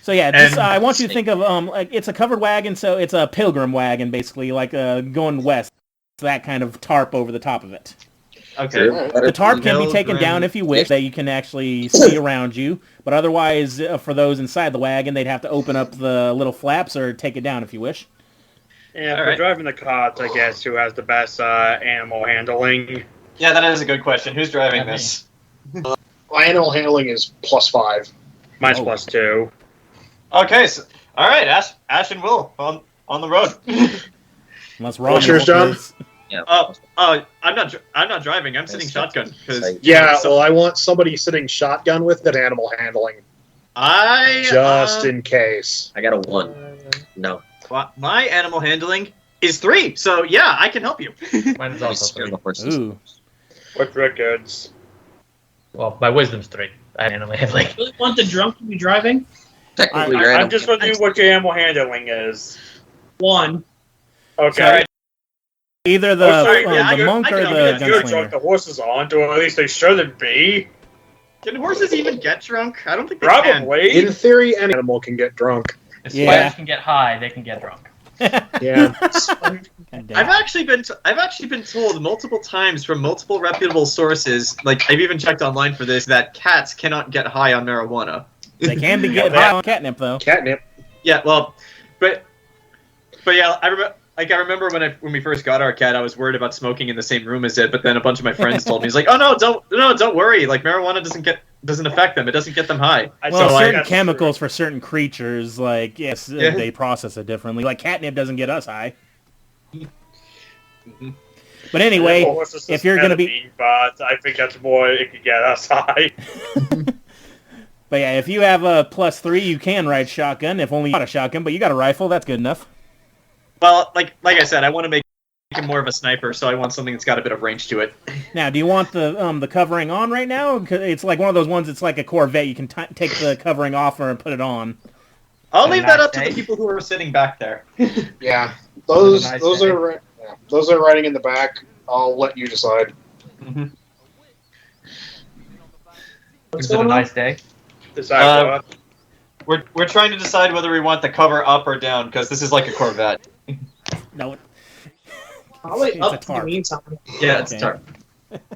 So yeah, I want you to think of like it's a covered wagon, so it's a pilgrim wagon basically, like going west. That kind of tarp over the top of it. Okay. The tarp can be taken down if you wish, that you can actually see around you. But otherwise, for those inside the wagon, they'd have to open up the little flaps or take it down if you wish. Yeah, for driving the carts, I guess, who has the best animal handling? Yeah, that is a good question. Who's driving this? My animal handling is +5. Mine's +2. Okay, so all right, Ash and Will on the road. Unless What's yours, John? Yeah. I'm not driving. I'm sitting shotgun. Well, I want somebody sitting shotgun with that animal handling. Just in case. I got a 1. No. My animal handling is 3, so yeah, I can help you. Mine is also 3. Ooh. What records? Well, my wisdom's 3. I have animal handling. You really want the drunk to be driving? Technically, I'm just wondering what your animal handling is. 1. Okay. Sorry. Either the monk or the You're drunk, gunslinger. the horses aren't, or at least they shouldn't be. Can horses even get drunk? I don't think they can. Probably. In theory, any animal can get drunk. If Yeah. spiders can get high, they can get drunk. Yeah. I've actually been told multiple times from multiple reputable sources, like I've even checked online for this, that cats cannot get high on marijuana. They can be getting high on catnip though. Catnip. Yeah, well, but yeah, I remember when we first got our cat, I was worried about smoking in the same room as it, but then a bunch of my friends told me, he's like, "Oh no, don't worry. Like marijuana doesn't affect them. It doesn't get them high." Well, So certain chemicals for certain creatures, like they process it differently. Like catnip doesn't get us high. But anyway, if you're gonna be, but I think that's more it could get us high. but yeah, if you have a +3, you can ride shotgun. If only you got a shotgun, but you got a rifle, that's good enough. Well, like I said, I want to make him more of a sniper, so I want something that's got a bit of range to it. Now, do you want the covering on right now? 'Cause it's like one of those ones. It's like a Corvette. You can take the covering off and put it on. I'll leave that up to the people who are sitting back there. Yeah. Those are riding in the back. I'll let you decide. Mm-hmm. Is it a nice day? We're trying to decide whether we want the cover up or down, because this is like a Corvette. No. Probably It's a up in the tarp. meantime. Yeah, it's Okay. a tarp.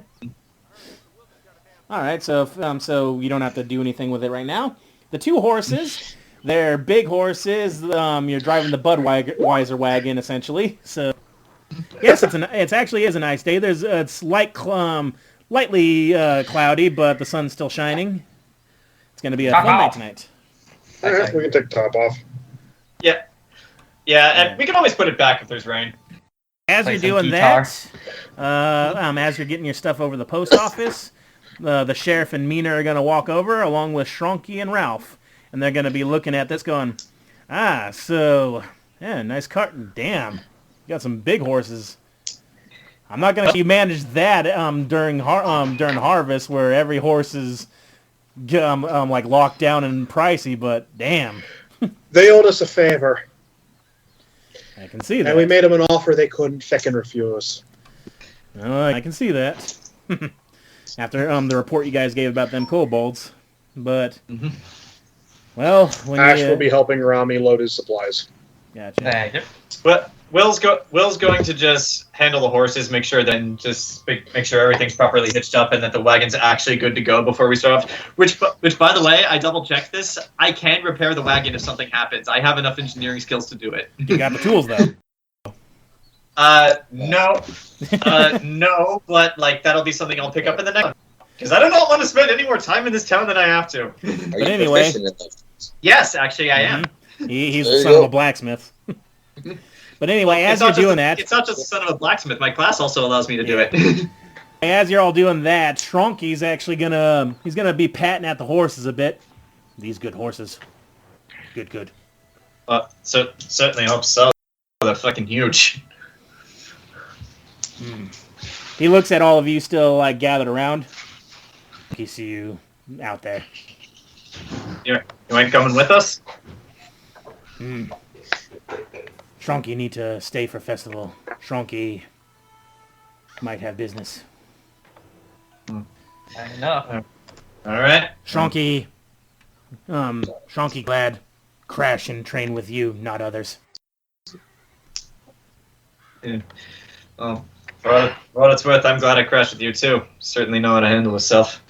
All right, so you don't have to do anything with it right now. The 2 horses, they're big horses. You're driving the Budweiser wagon essentially. So yes, it actually is a nice day. It's lightly cloudy, but the sun's still shining. It's going to be a fun night tonight. All right, we can take the top off. Yeah, and we can always put it back if there's rain. As Play you're some doing guitar. that, as you're getting your stuff over the post office, the sheriff and Mina are going to walk over along with Shrunky and Ralph, and they're going to be looking at this going, nice cart. Damn, you got some big horses. I'm not going to let you manage that during harvest where every horse is like locked down and pricey, but damn. They owed us a favor, I can see that. and we made them an offer they couldn't feckin' refuse. Oh, I can see that. After the report you guys gave about them kobolds. But, well, when Ash you... will be helping Rami load his supplies. Gotcha. Thank you. But Will's going to just handle the horses, make sure everything's properly hitched up and that the wagon's actually good to go before we start off. Which by the way, I double checked this. I can repair the wagon if something happens. I have enough engineering skills to do it. You got the tools, though. No. No, but like that'll be something I'll pick up in the next. Because I do not want to spend any more time in this town than I have to. Are But you anyway. proficient in those? Yes, actually, I am. He's There the you son of go. a blacksmith. But anyway, as It's you're not just doing a- that, it's not just the son of a blacksmith. My class also allows me to do it. as you're all doing that, Shrunky's actually he's gonna be patting at the horses a bit. These good horses. Good. So certainly hope so. They're fucking huge. He looks at all of you still like gathered around. He see you out there. You ain't coming with us? Shrunky need to stay for festival. Shrunky might have business. I know. All right. Shrunky glad crash and train with you, not others. Yeah. Well, for what it's worth, I'm glad I crashed with you too. Certainly know how to handle myself.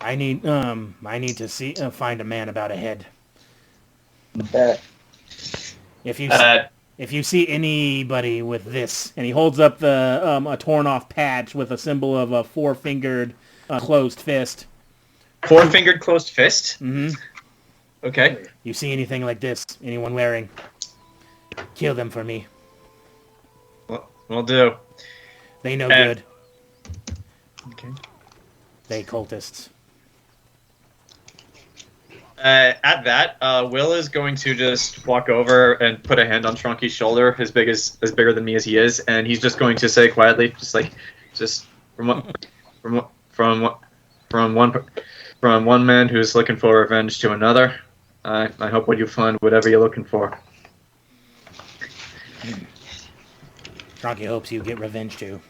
I need to see find a man about a head. If you see anybody with this, and he holds up the a torn off patch with a symbol of a four-fingered closed fist. Four-fingered closed fist? Mm-hmm. Okay. You see anything like this? Anyone wearing? Kill them for me. We'll do. They no good. Okay. They cultists. At that, Will is going to just walk over and put a hand on Shrunky's shoulder, as bigger than me as he is, and he's just going to say quietly, from one man who's looking for revenge to another. I hope what you find, whatever you're looking for. Shrunky hopes you get revenge too.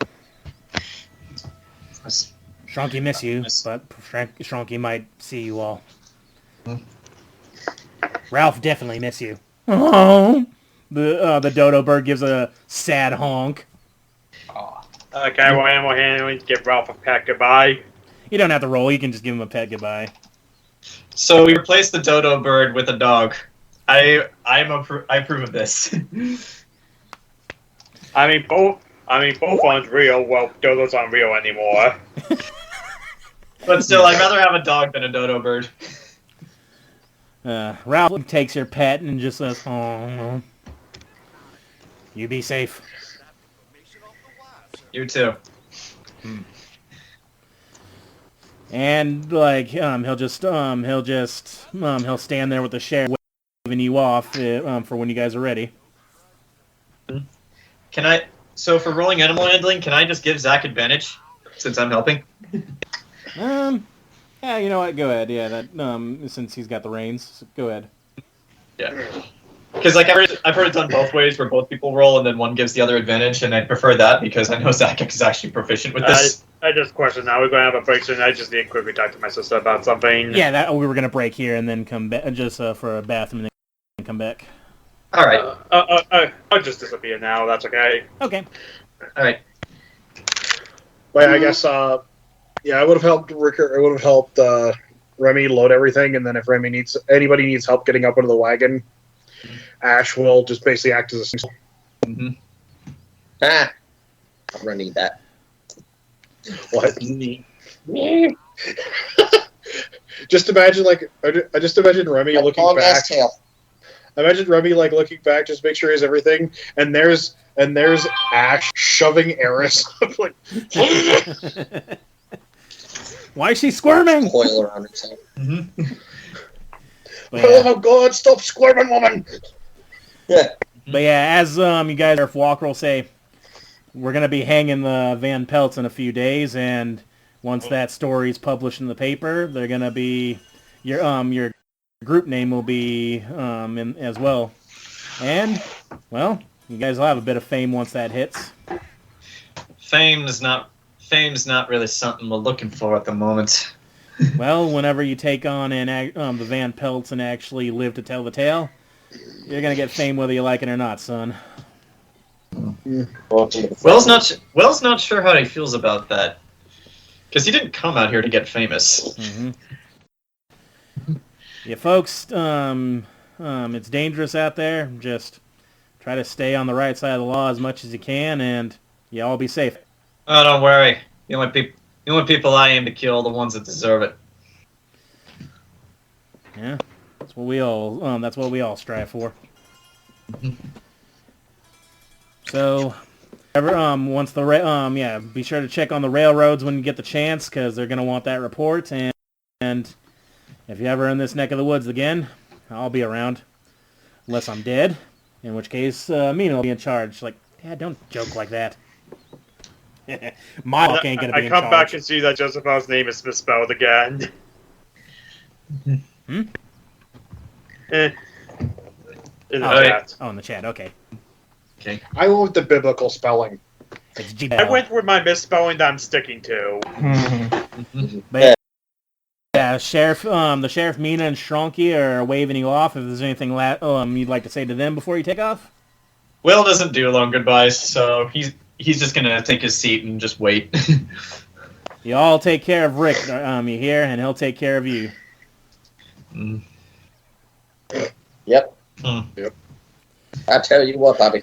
Shrunky miss you, but Shrunky might see you all. Ralph definitely miss you. Oh, the dodo bird gives a sad honk. Okay, well, animal handling, give Ralph a pat goodbye. You don't have to roll. You can just give him a pet goodbye. So we replaced the dodo bird with a dog. I approve of this. I mean, both aren't real. Well, dodos aren't real anymore. But still, I'd rather have a dog than a dodo bird. Ralph takes your pet and just says, "Oh, you be safe." You too. And like he'll stand there with the share waving you off for when you guys are ready. Can I? So for rolling animal handling, can I just give Zach advantage since I'm helping? Yeah, you know what? Go ahead. Yeah, that since he's got the reins, go ahead. Yeah. Because like I've heard it done both ways, where both people roll and then one gives the other advantage, and I prefer that because I know Zach is actually proficient with this. I just question now. We're going to have a break soon. I just need to quickly talk to my sister about something. Yeah, that we were gonna break here and then come back just for a bathroom and then come back. All right. I'll just disappear now. That's okay. Okay. All right. But I guess, I would have helped Ricker. I would have helped Remy load everything, and then if anybody needs help getting up into the wagon, Ash will just basically act as a. Mm-hmm. I'm gonna need that. What? Just imagine, I just imagine Remy looking Long back. ass tail. Imagine Remy looking back, just make sure he has everything, and there's Ash shoving Eris. Like, Why is she squirming? Coil around herself. Mm-hmm. oh God! Stop squirming, woman! Yeah. But yeah, as you guys are Walker will say, we're gonna be hanging the Van Pelts in a few days, and once that story is published in the paper, they're gonna be your group name will be in as well, and well, you guys will have a bit of fame once that hits. Fame's not really something we're looking for at the moment. Well, whenever you take on the Van Pelts and actually live to tell the tale, you're gonna get fame whether you like it or not, son. Will's not sure how he feels about that, because he didn't come out here to get famous. Mm-hmm. Yeah, folks, it's dangerous out there. Just Try to stay on the right side of the law as much as you can, and you all be safe. Oh, don't worry. The only people I aim to kill are the ones that deserve it. Yeah, that's what we all strive for. So, once the be sure to check on the railroads when you get the chance, because they're gonna want that report. And if you ever in this neck of the woods again, I'll be around, unless I'm dead. In which case, Mina will be in charge. Like, Dad, don't joke like that. My ain't gonna be in charge. I come back and see that Joseph's name is misspelled again. Hmm? In the Oh, chat. in the chat. Okay. Okay. I went with the biblical spelling. It's I G-Bell. went with my misspelling that I'm sticking to. But yeah, Sheriff, the Sheriff, Mina, and Shrunky are waving you off. If there's anything you'd like to say to them before you take off. Will doesn't do long goodbyes, so he's just gonna take his seat and just wait. You all take care of Rick, you hear, and he'll take care of you. Mm. Yep. Yep. I tell you what, Bobby.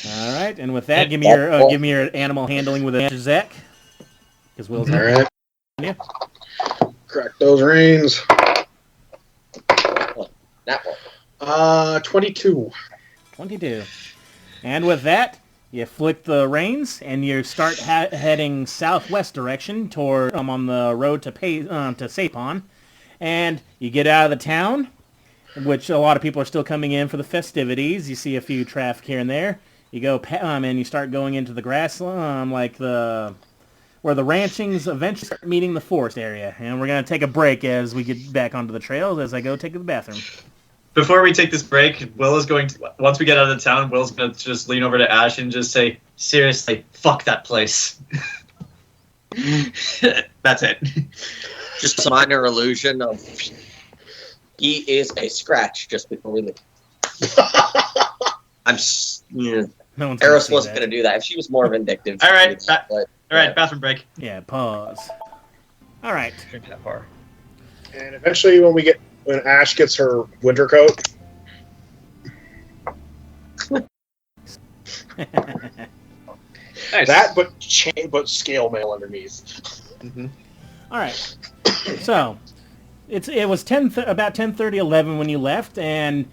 All right, and with that, give me your animal handling with a Zach, because Will's All right. Yeah. Crack those reins. That one. 22. 22. And with that, you flick the reins and you start heading southwest direction toward on the road to Sapon, and you get out of the town, which a lot of people are still coming in for the festivities. You see a few traffic here and there. You go and you start going into the grass, where the ranchings eventually start meeting the forest area. And we're gonna take a break as we get back onto the trails as I go take the bathroom. Before we take this break, Will is going to, once we get out of town, Will's going to just lean over to Ash and just say, seriously, fuck that place. That's it. Just a minor illusion of he is a scratch just before we leave. No one's Eris see wasn't that. going to do that. If she was more vindictive. All right, she'd do that, but, All right, bathroom break. Yeah, pause. All right. Drink that far. And eventually, when Ash gets her winter coat, Nice. that but scale mail underneath. Mm-hmm. All right. So, it was about 10:30, 11 when you left, and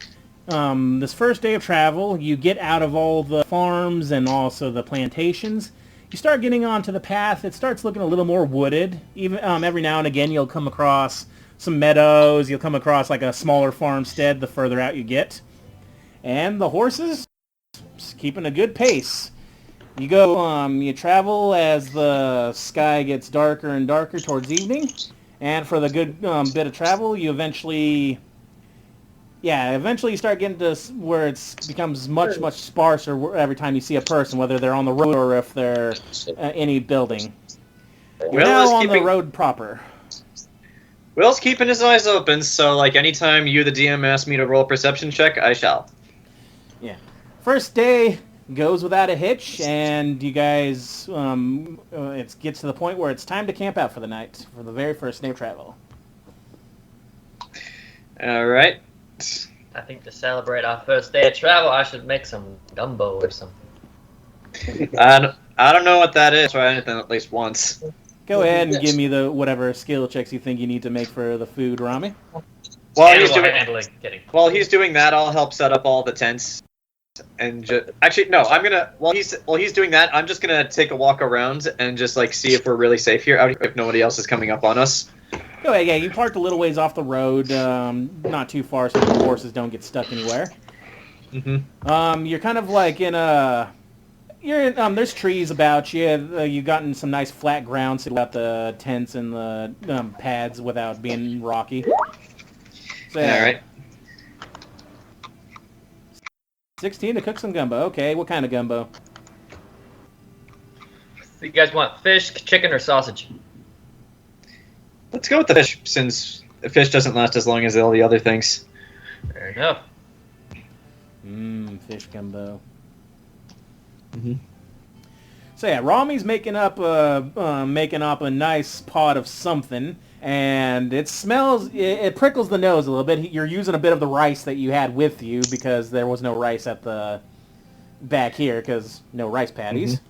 this first day of travel, you get out of all the farms and also the plantations. You start getting onto the path. It starts looking a little more wooded. Even every now and again, you'll come across some meadows. You'll come across like a smaller farmstead the further out you get. And the horses, keeping a good pace. You go, you travel as the sky gets darker and darker towards evening. And for the good bit of travel, you eventually you start getting to where it becomes much, much sparser every time you see a person, whether they're on the road or if they're any building. You're now on the road proper. Will's keeping his eyes open, so like anytime you, the DM, ask me to roll a perception check, I shall. Yeah. First day goes without a hitch, and you guys, it gets to the point where it's time to camp out for the night for the very first day of travel. All right. I think to celebrate our first day of travel, I should make some gumbo or something. I don't know what that is. Try anything at least once. Go ahead and give me the whatever skill checks you think you need to make for the food, Rami. While he's doing that, I'll help set up all the tents. And actually, no, I'm gonna while he's doing that, I'm just gonna take a walk around and just like see if we're really safe here, out if nobody else is coming up on us. Go ahead, yeah. You parked a little ways off the road, not too far, so the horses don't get stuck anywhere. Mm-hmm. You're kind of like in a. There's trees about you. You've gotten some nice flat ground so you got the tents and the pads without being rocky. So, All right. 16 to cook some gumbo. Okay, what kind of gumbo? So you guys want fish, chicken, or sausage? Let's go with the fish, since the fish doesn't last as long as all the other things. Fair enough. Fish gumbo. Mm-hmm. So yeah, Rami's making up a nice pot of something, And it smells, it prickles the nose a little bit. You're using a bit of the rice that you had with you because there was no rice at the back here because no rice patties.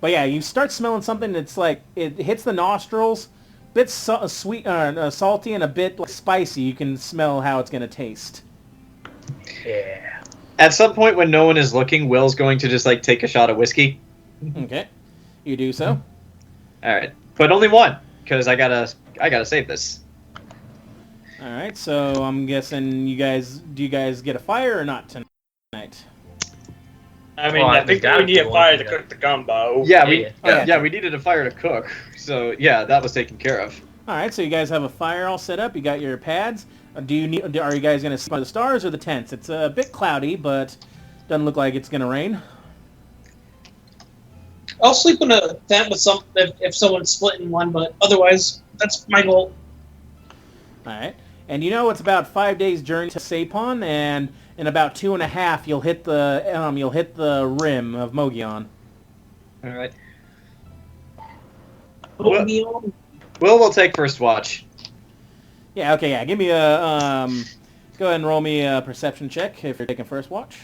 But yeah, you start smelling something that's like, it hits the nostrils, bit sweet, salty and a bit spicy. You can smell how it's going to taste. Yeah. At some point when no one is looking, Will's going to just like take a shot of whiskey. Okay. You do so. All right, but only one because I gotta save this. All right, so I'm guessing do you guys get a fire or not tonight? I mean, Well, I think there's we need gotta a be fire one, to yeah. cook the gumbo. Yeah, Yeah. we needed a fire to cook. So yeah, that was taken care of. All right, so you guys have a fire all set up. You got your pads. Are you guys going to sleep by the stars or the tents? It's a bit cloudy, but doesn't look like it's going to rain. I'll sleep in a tent with some if someone's splitting one, but otherwise, that's my goal. All right, and you know it's about 5 days journey to Sapon, and in about 2.5 you'll hit the rim of Mogion. All right. Put me on. Will take first watch. Yeah, okay, yeah. Give me a go ahead and roll me a perception check if you're taking first watch.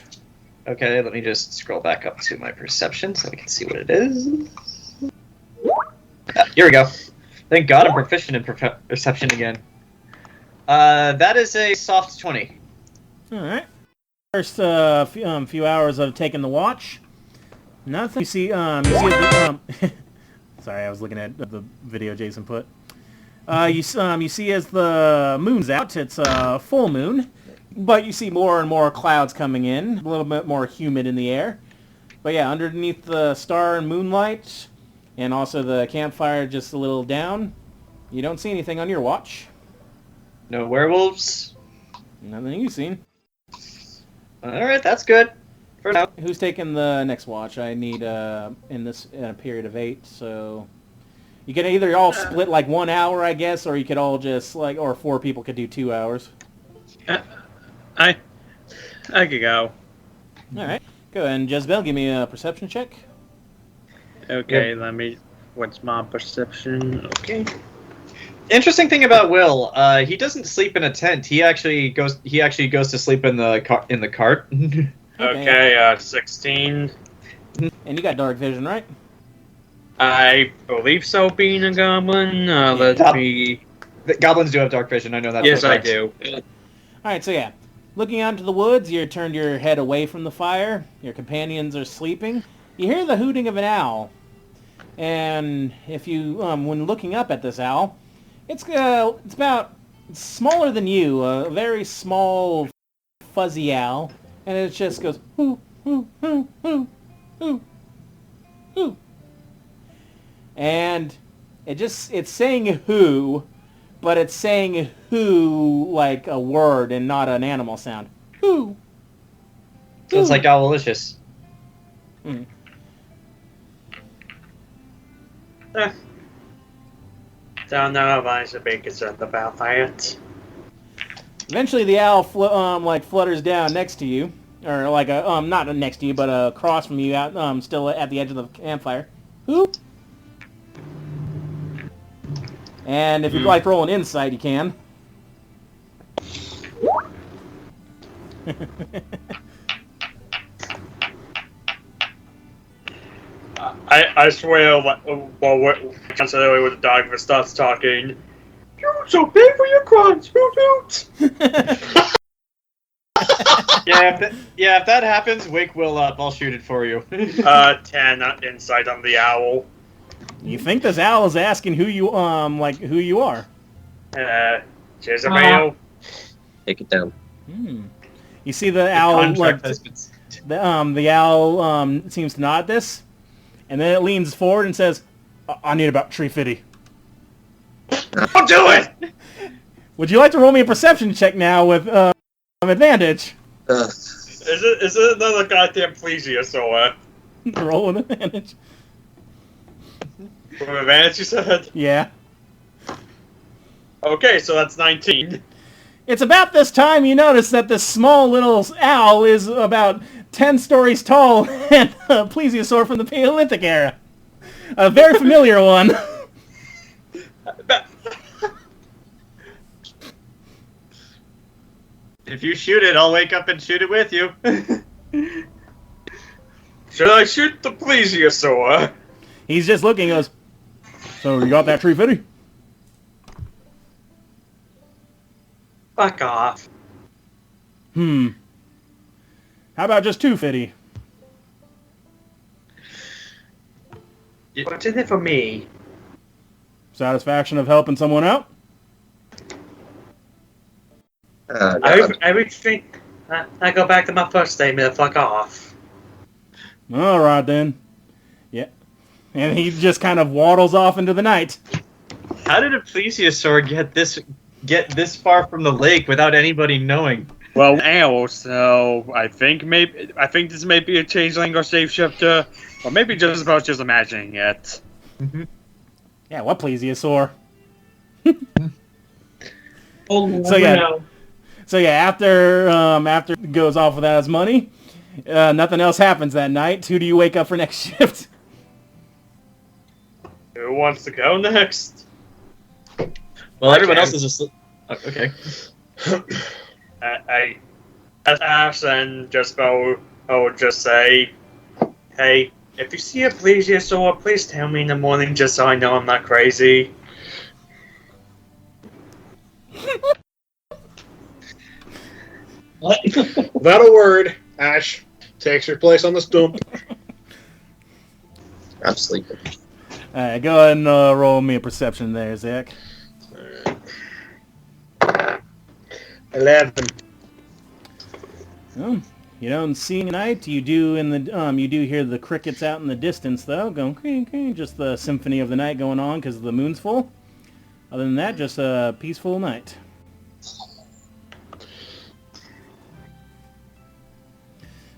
Okay, let me just scroll back up to my perception so we can see what it is. Here we go. Thank God I'm proficient in perception again. That is a soft 20. All right. First few hours of taking the watch. Nothing. You see the sorry, I was looking at the video Jason put. You see as the moon's out, it's a full moon, but you see more and more clouds coming in, a little bit more humid in the air. But yeah, underneath the star and moonlight, and also the campfire just a little down, you don't see anything on your watch. No werewolves. Nothing you've seen. All right, that's good for now. Who's taking the next watch? I need in a period of 8, so you can either all split like 1 hour, I guess, or you could all just like, or 4 people could do 2 hours. I could go. All right, go ahead and Jezebel, give me a perception check. Okay, let me. What's my perception? Okay. Interesting thing about Will, he doesn't sleep in a tent. He actually goes to sleep in the cart. Okay, 16. And you got dark vision, right? I believe so, being a goblin. Let me. The goblins do have dark vision. I know that. Yes, for a I fact. do. All right, so yeah, looking out into the woods, you turned your head away from the fire. Your companions are sleeping. You hear the hooting of an owl, and if you, when looking up at this owl, it's about smaller than you, a very small, fuzzy owl, and it just goes hoo hoo hoo hoo hoo hoo, and it's saying who. But it's saying who like a word and not an animal sound. Who? So it's like Owlicious. Mm. Don't know if I should be concerned about that. Eventually, the owl flutters down next to you, or like not next to you, but across from you, out still at the edge of the campfire. Who? And if you'd like to roll an insight, you can. I swear, constantly when the dog starts talking, you so pay for your crimes, hoot. If that happens, wake Will up. I'll shoot it for you. 10 insight on the owl. You think this owl is asking who you are? Jezebel. Take it down. You see the owl the owl seems to nod at this, and then it leans forward and says, "I need about 350." Don't do it. Would you like to roll me a perception check now with advantage? Is it another goddamn plesiosaur? Roll with advantage. From advantage, you said? Yeah. Okay, so that's 19. It's about this time you notice that this small little owl is about 10 stories tall and a plesiosaur from the Paleolithic era. A very familiar one. If you shoot it, I'll wake up and shoot it with you. Should I shoot the plesiosaur? He's just looking, goes, so you got that tree, Fitty? Fuck off. How about just 2, Fitty? What's in it for me? Satisfaction of helping someone out? I retreat. I go back to my first statement. Fuck off. All right, then. Yeah. And he just kind of waddles off into the night. How did a plesiosaur get this far from the lake without anybody knowing? Well, owl, so I think this may be a changeling or shapeshifter, or maybe just about just imagining it. Yeah, what plesiosaur? Oh, So, yeah. no. So yeah, after it goes off without his money, nothing else happens that night. Who do you wake up for next shift? Who wants to go next? Well, I everyone can. else is asleep. Oh, okay. I ask and just go. I would just say, hey, if you see a plesiosaur, please tell me in the morning, just so I know I'm not crazy. What? Without a word, Ash takes her place on the stump. I'm sleeping. All right, go ahead and roll me a perception there, Zach. 11. Oh, you don't see any night. You do you do hear the crickets out in the distance, though, going cring, cring, just the symphony of the night going on because the moon's full. Other than that, just a peaceful night.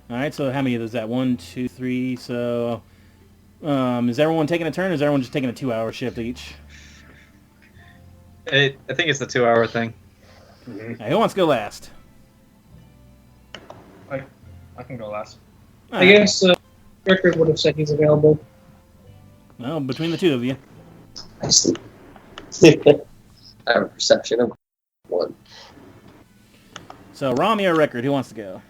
All right, so how many is that? 1, 2, 3. So, is everyone taking a turn, or is everyone just taking a 2-hour shift each? I think it's the 2-hour thing. Hey, who wants to go last? I can go last. All I right. guess Rickard would have said he's available. Well, between the two of you. I sleep. I have a perception of 1. So, Rami or Rickard, who wants to go?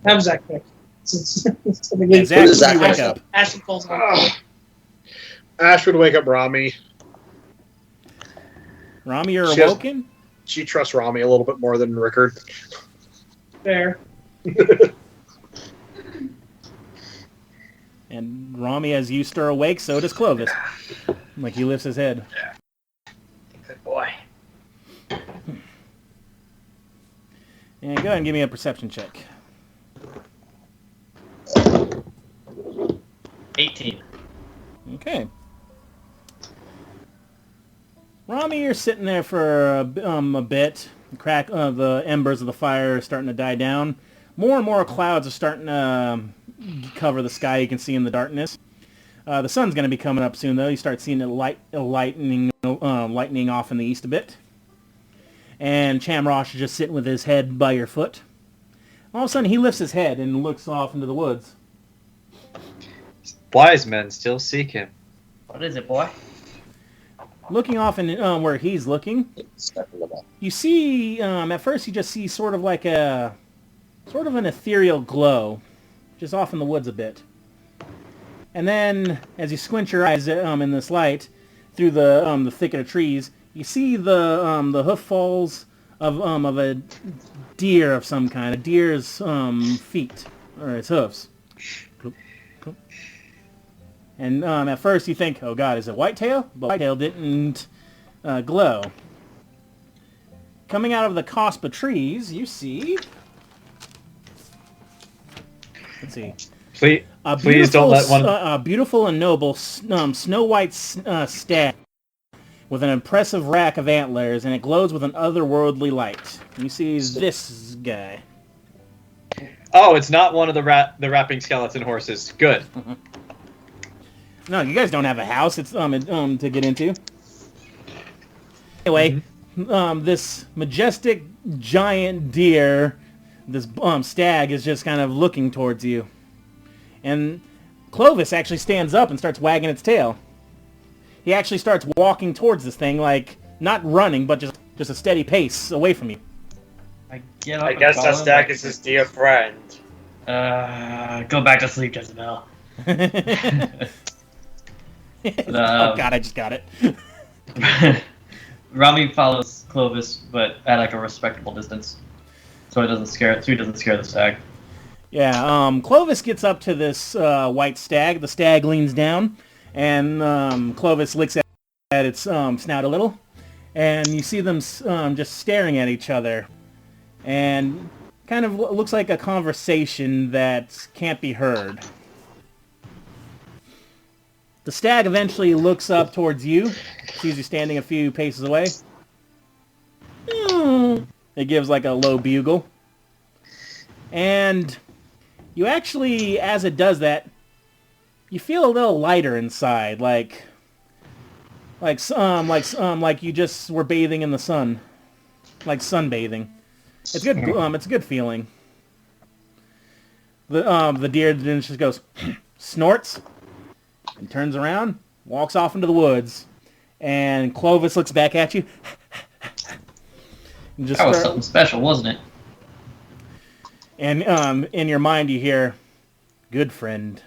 Have Zach pick. Since it's the Yeah, beginning. Zach, Zach you wake Ashley- up. Ashley calls on. Ah. Ash would wake up Rami. Rami, you're She has- awoken? She trusts Rami a little bit more than Rickard. Fair. And Rami, as you stir awake, so does Clovis. Like he lifts his head. Good boy. And go ahead and give me a perception check. 18. Okay. Rami, you're sitting there for a bit. The embers of the fire are starting to die down. More and more clouds are starting to cover the sky. You can see in the darkness. The sun's going to be coming up soon, though. You start seeing it lightening off in the east a bit. And Chamrosh is just sitting with his head by your foot. All of a sudden, he lifts his head and looks off into the woods. Wise men still seek him. What is it, boy? Looking off in where he's looking, you see, at first you just see sort of an ethereal glow, just off in the woods a bit. And then, as you squint your eyes in this light, through the thicket of trees, you see the hoof falls of a deer of some kind, a deer's feet, or its hoofs. And at first you think, oh god, is it whitetail? But whitetail didn't glow. Coming out of the cusp of trees, you see... Let's see. Please don't let one... A beautiful and noble snow white stag with an impressive rack of antlers, and it glows with an otherworldly light. You see this guy. Oh, it's not one of the rapping skeleton horses. Good. No, you guys don't have a house. It's to get into. Anyway, this majestic giant deer, this stag, is just kind of looking towards you, and Clovis actually stands up and starts wagging its tail. He actually starts walking towards this thing, like not running, but just just a steady pace away from you. I get up I and guess follow that him stack like is his dear friend. Go back to sleep, Jezebel. Oh God, I just got it. Rami follows Clovis, but at like a respectable distance, so he doesn't scare the stag. Yeah, Clovis gets up to this white stag. The stag leans down, and Clovis licks at its snout a little, and you see them just staring at each other, and kind of looks like a conversation that can't be heard. The stag eventually looks up towards you, sees you standing a few paces away. It gives like a low bugle. And you actually, as it does that, you feel a little lighter inside, like you just were bathing in the sun, like sunbathing. It's good. It's a good feeling. The deer then just goes, snorts, and turns around, walks off into the woods, and Clovis looks back at you. And just That was something special, wasn't it? And in your mind you hear, "Good friend,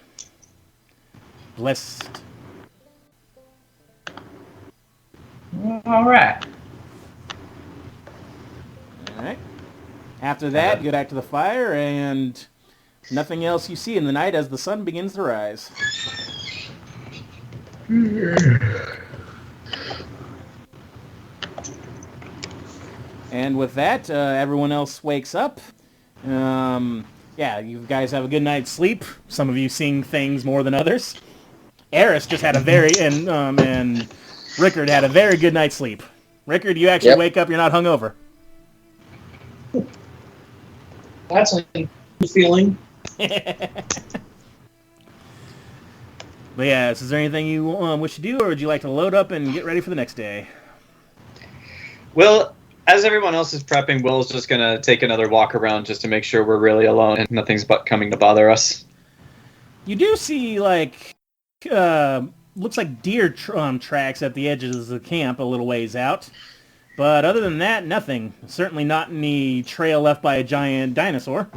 blessed." All right. All right. After that, go back to the fire, and nothing else you see in the night as the sun begins to rise. And with that, everyone else wakes up. Yeah, you guys have a good night's sleep. Some of you seeing things more than others. Eris just had a very and Rickard had a very good night's sleep. Rickard, you actually wake up. You're not hungover. That's a good feeling. But yeah, is there anything you wish to do, or would you like to load up and get ready for the next day? Well, as everyone else is prepping, Will's just going to take another walk around just to make sure we're really alone and nothing's but coming to bother us. You do see, like, looks like deer tracks at the edges of the camp a little ways out. But other than that, nothing. Certainly not any trail left by a giant dinosaur.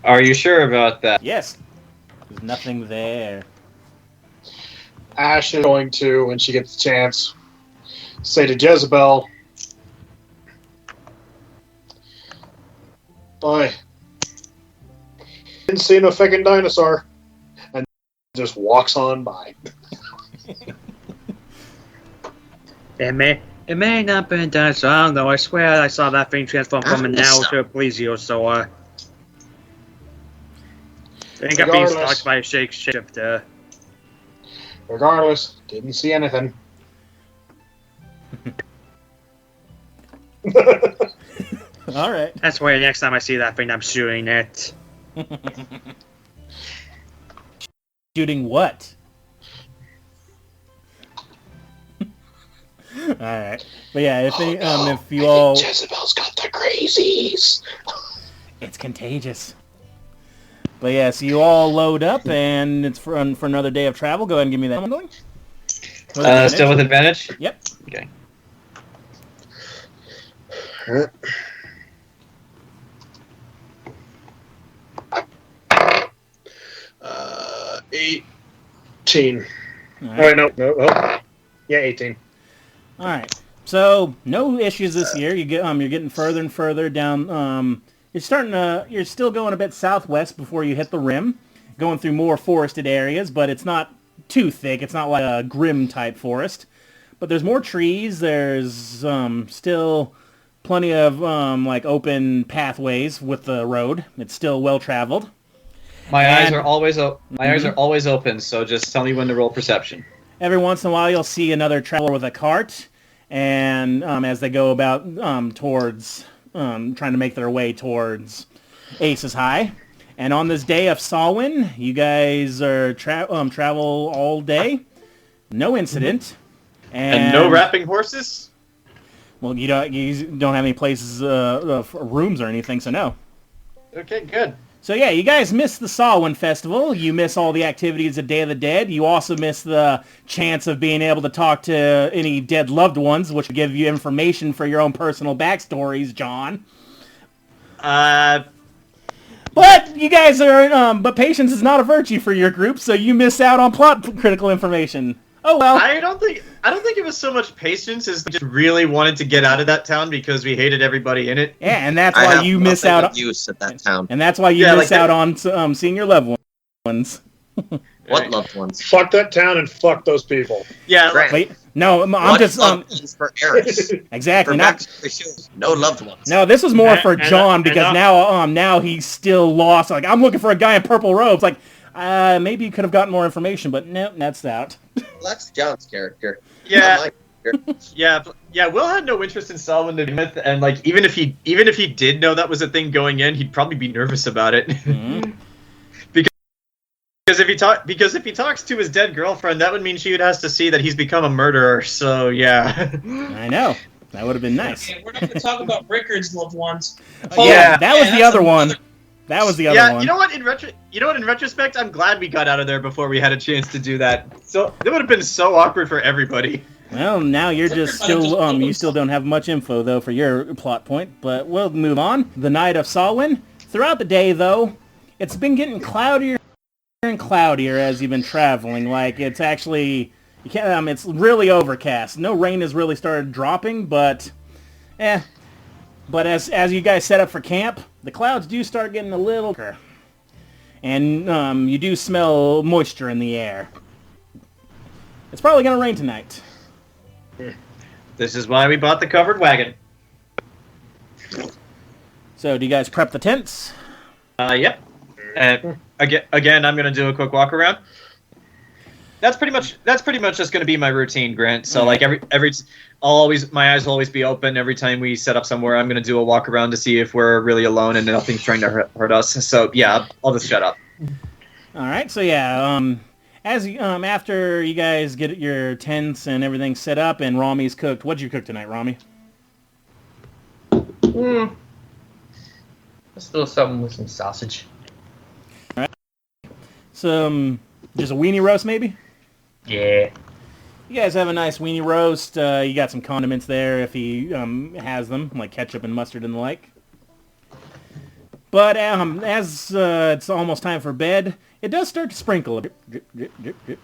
Are you sure about that? Yes. There's nothing there. Ash is going to, when she gets the chance, say to Jezebel, "Boy, didn't see no fucking dinosaur," and just walks on by. It may not be a dinosaur. I don't know. I swear I saw that thing transform from an owl to a plesiosaur. I think I'm being stalked by a shapeshifter. Regardless, didn't see anything. All right. That's why next time I see that thing, I'm shooting it. Shooting what? All right. But yeah, if if you all, Jezebel's got the crazies. It's contagious. But yeah, so you all load up, and it's for another day of travel. Go ahead and give me that. I'm going. Still with advantage? Yep. Okay. 18. All All right. right, no. Oh. Yeah, 18. All right. So no issues this year. You're getting further and further down. You're still going a bit southwest before you hit the rim, going through more forested areas, but it's not too thick. It's not like a grim type forest. But there's more trees. There's still plenty of like open pathways with the road. It's still well traveled. My eyes are always open, so just tell me when to roll perception. Every once in a while, you'll see another traveler with a cart, and as they go about towards trying to make their way towards Ace's High. And on this day of Samhain, you guys are travel all day, no incident, And no wrapping horses? Well, you don't have any places, rooms or anything, so no. Okay, good. So yeah, you guys miss the Samhain Festival. You miss all the activities of Day of the Dead. You also miss the chance of being able to talk to any dead loved ones, which will give you information for your own personal backstories, John. But you guys are, but patience is not a virtue for your group, so you miss out on plot critical information. Oh well. I don't think it was so much patience as we just really wanted to get out of that town because we hated everybody in it. Yeah, and that's why you miss out on use at that town. And that's why you miss out on seeing your loved ones. What loved ones? Fuck that town and fuck those people. Yeah. Wait, no, I'm what just loved ones for Eris? exactly. For Not no loved ones. No, this was more for John because now he's still lost. Like, I'm looking for a guy in purple robes. Like, maybe you could have gotten more information, but no, that's out. Well, that's John's character. Yeah. Yeah. Will had no interest in Solomon to begin with, and like even if he did know that was a thing going in, he'd probably be nervous about it. Mm-hmm. Because if he talks to his dead girlfriend, that would mean she would have to see that he's become a murderer. So yeah. I know. That would have been nice. Okay, we're not going to talk about Rickard's loved ones. Yeah, that was the other one. That was the other one. You know what? In retrospect, I'm glad we got out of there before we had a chance to do that. So it would have been so awkward for everybody. Well, now you're just still you still don't have much info though for your plot point, but we'll move on. The night of Samhain. Throughout the day, though, it's been getting cloudier and cloudier as you've been traveling. Like it's actually it's really overcast. No rain has really started dropping, but But as you guys set up for camp, the clouds do start getting a little darker. And you do smell moisture in the air. It's probably going to rain tonight. This is why we bought the covered wagon. So, do you guys prep the tents? Yep. And again, I'm going to do a quick walk around. That's pretty much just going to be my routine, Grant. So like my eyes will always be open every time we set up somewhere. I'm going to do a walk around to see if we're really alone and nothing's trying to hurt us. So yeah, I'll just shut up. All right. So yeah, after you guys get your tents and everything set up and Rami's cooked, what'd you cook tonight, Rami? Let's do something with some sausage. All right. Just a weenie roast, maybe. Yeah. You guys have a nice weenie roast. You got some condiments there if he has them, like ketchup and mustard and the like. But as it's almost time for bed, it does start to sprinkle a drip, drip, drip, drip, drip.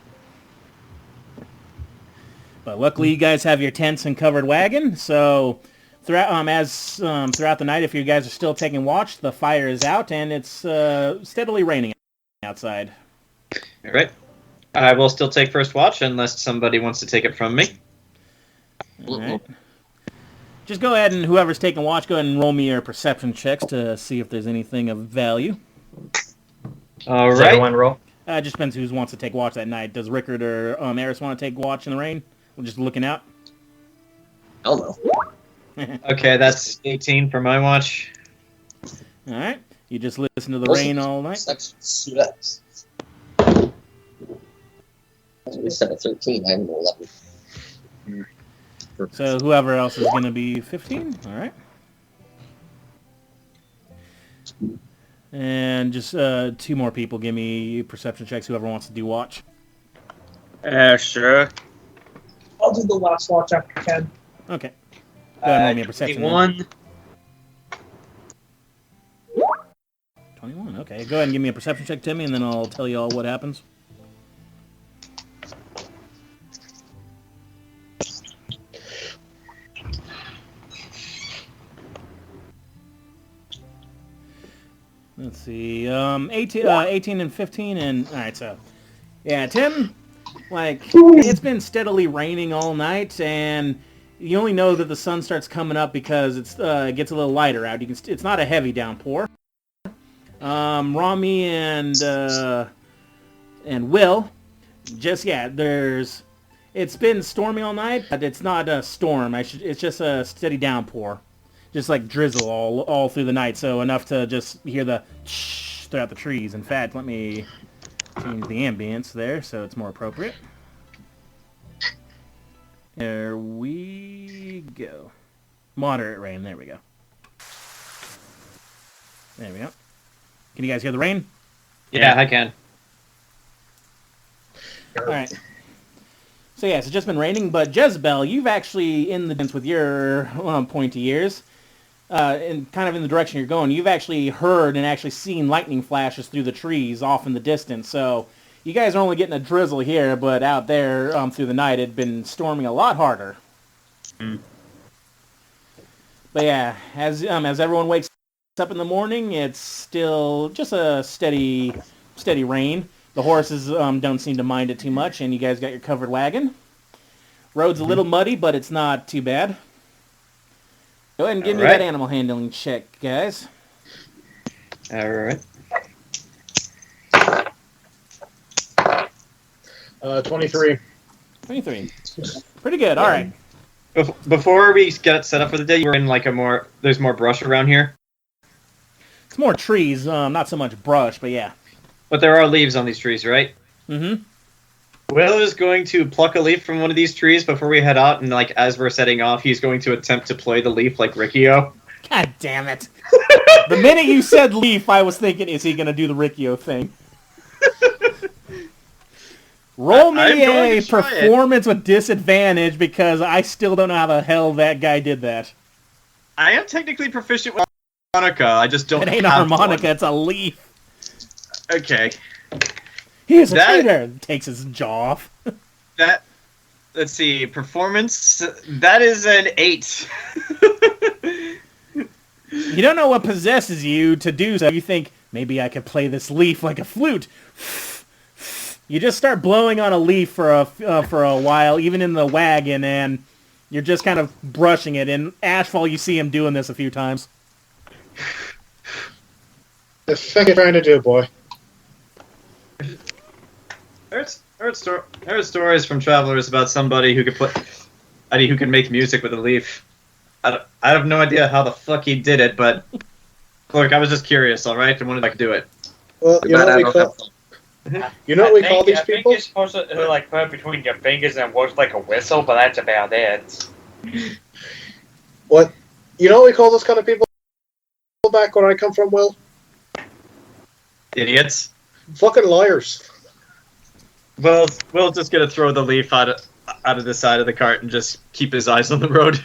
But luckily, you guys have your tents and covered wagon, so throughout the night, if you guys are still taking watch, the fire is out and it's steadily raining outside. All right. I will still take first watch unless somebody wants to take it from me. All right. Just go ahead and whoever's taking watch, go ahead and roll me your perception checks to see if there's anything of value. All Does right. everyone roll? It just depends who wants to take watch that night. Does Rickard or Eris want to take watch in the rain? We're just looking out. Hell no. Okay, that's 18 for my watch. All right. You just listen to the rain all night. We said a 13. I'm an 11. So whoever else is going to be 15. All right. And just 2 more people give me perception checks, whoever wants to do watch. Sure. I'll do the last watch after Ken. Okay. Go ahead and roll me a perception. 21. 21, okay. Go ahead and give me a perception check, Timmy, and then I'll tell you all what happens. Let's see, 18 and 15, and, alright, so, yeah, Tim, like, it's been steadily raining all night, and you only know that the sun starts coming up because it gets a little lighter out. It's not a heavy downpour. Rami and Will, it's been stormy all night, but it's not a storm. It's just a steady downpour. Just like drizzle all through the night, so enough to just hear the shh throughout the trees. In fact, let me change the ambience there so it's more appropriate. There we go. Moderate rain, there we go. There we go. Can you guys hear the rain? Yeah, I can. All right. So yeah, it's just been raining, but Jezebel, you've actually, in the distance with your pointy ears, and kind of in the direction you're going, you've actually heard and actually seen lightning flashes through the trees off in the distance. So you guys are only getting a drizzle here, but out there through the night, it'd been storming a lot harder. Mm. But yeah, as everyone wakes up in the morning, it's still just a steady rain. The horses don't seem to mind it too much, and you guys got your covered wagon. Road's a little muddy, but it's not too bad. Go ahead and give me that animal handling check, guys. All right. 23. 23. Pretty good. All right. Before we get set up for the day, you were in like there's more brush around here. It's more trees, not so much brush, but yeah. But there are leaves on these trees, right? Mm-hmm. Will is going to pluck a leaf from one of these trees before we head out, and like as we're setting off, he's going to attempt to play the leaf like Riccio. God damn it. The minute you said leaf, I was thinking, is he going to do the Riccio thing? Roll me a performance with disadvantage because I still don't know how the hell that guy did that. I am technically proficient with harmonica. I just don't. It ain't a harmonica, it's a leaf. Okay. He is a traitor. Takes his jaw off. Let's see, performance. That is an 8. You don't know what possesses you to do so. You think, maybe I could play this leaf like a flute. You just start blowing on a leaf for a while, even in the wagon, and you're just kind of brushing it. In Ashfall, you see him doing this a few times. The fuck are you trying to do, boy? I heard stories from travelers about somebody who could make music with a leaf. I have no idea how the fuck he did it, but look, I was just curious. All right, I wanted to do it. Well, you know what we call these people? I think you're supposed to like put it between your fingers and works like a whistle, but that's about it. What? You know what we call those kind of people back where I come from, Will? Idiots. Fucking liars. Well, Will's just gonna throw the leaf out of the side of the cart and just keep his eyes on the road.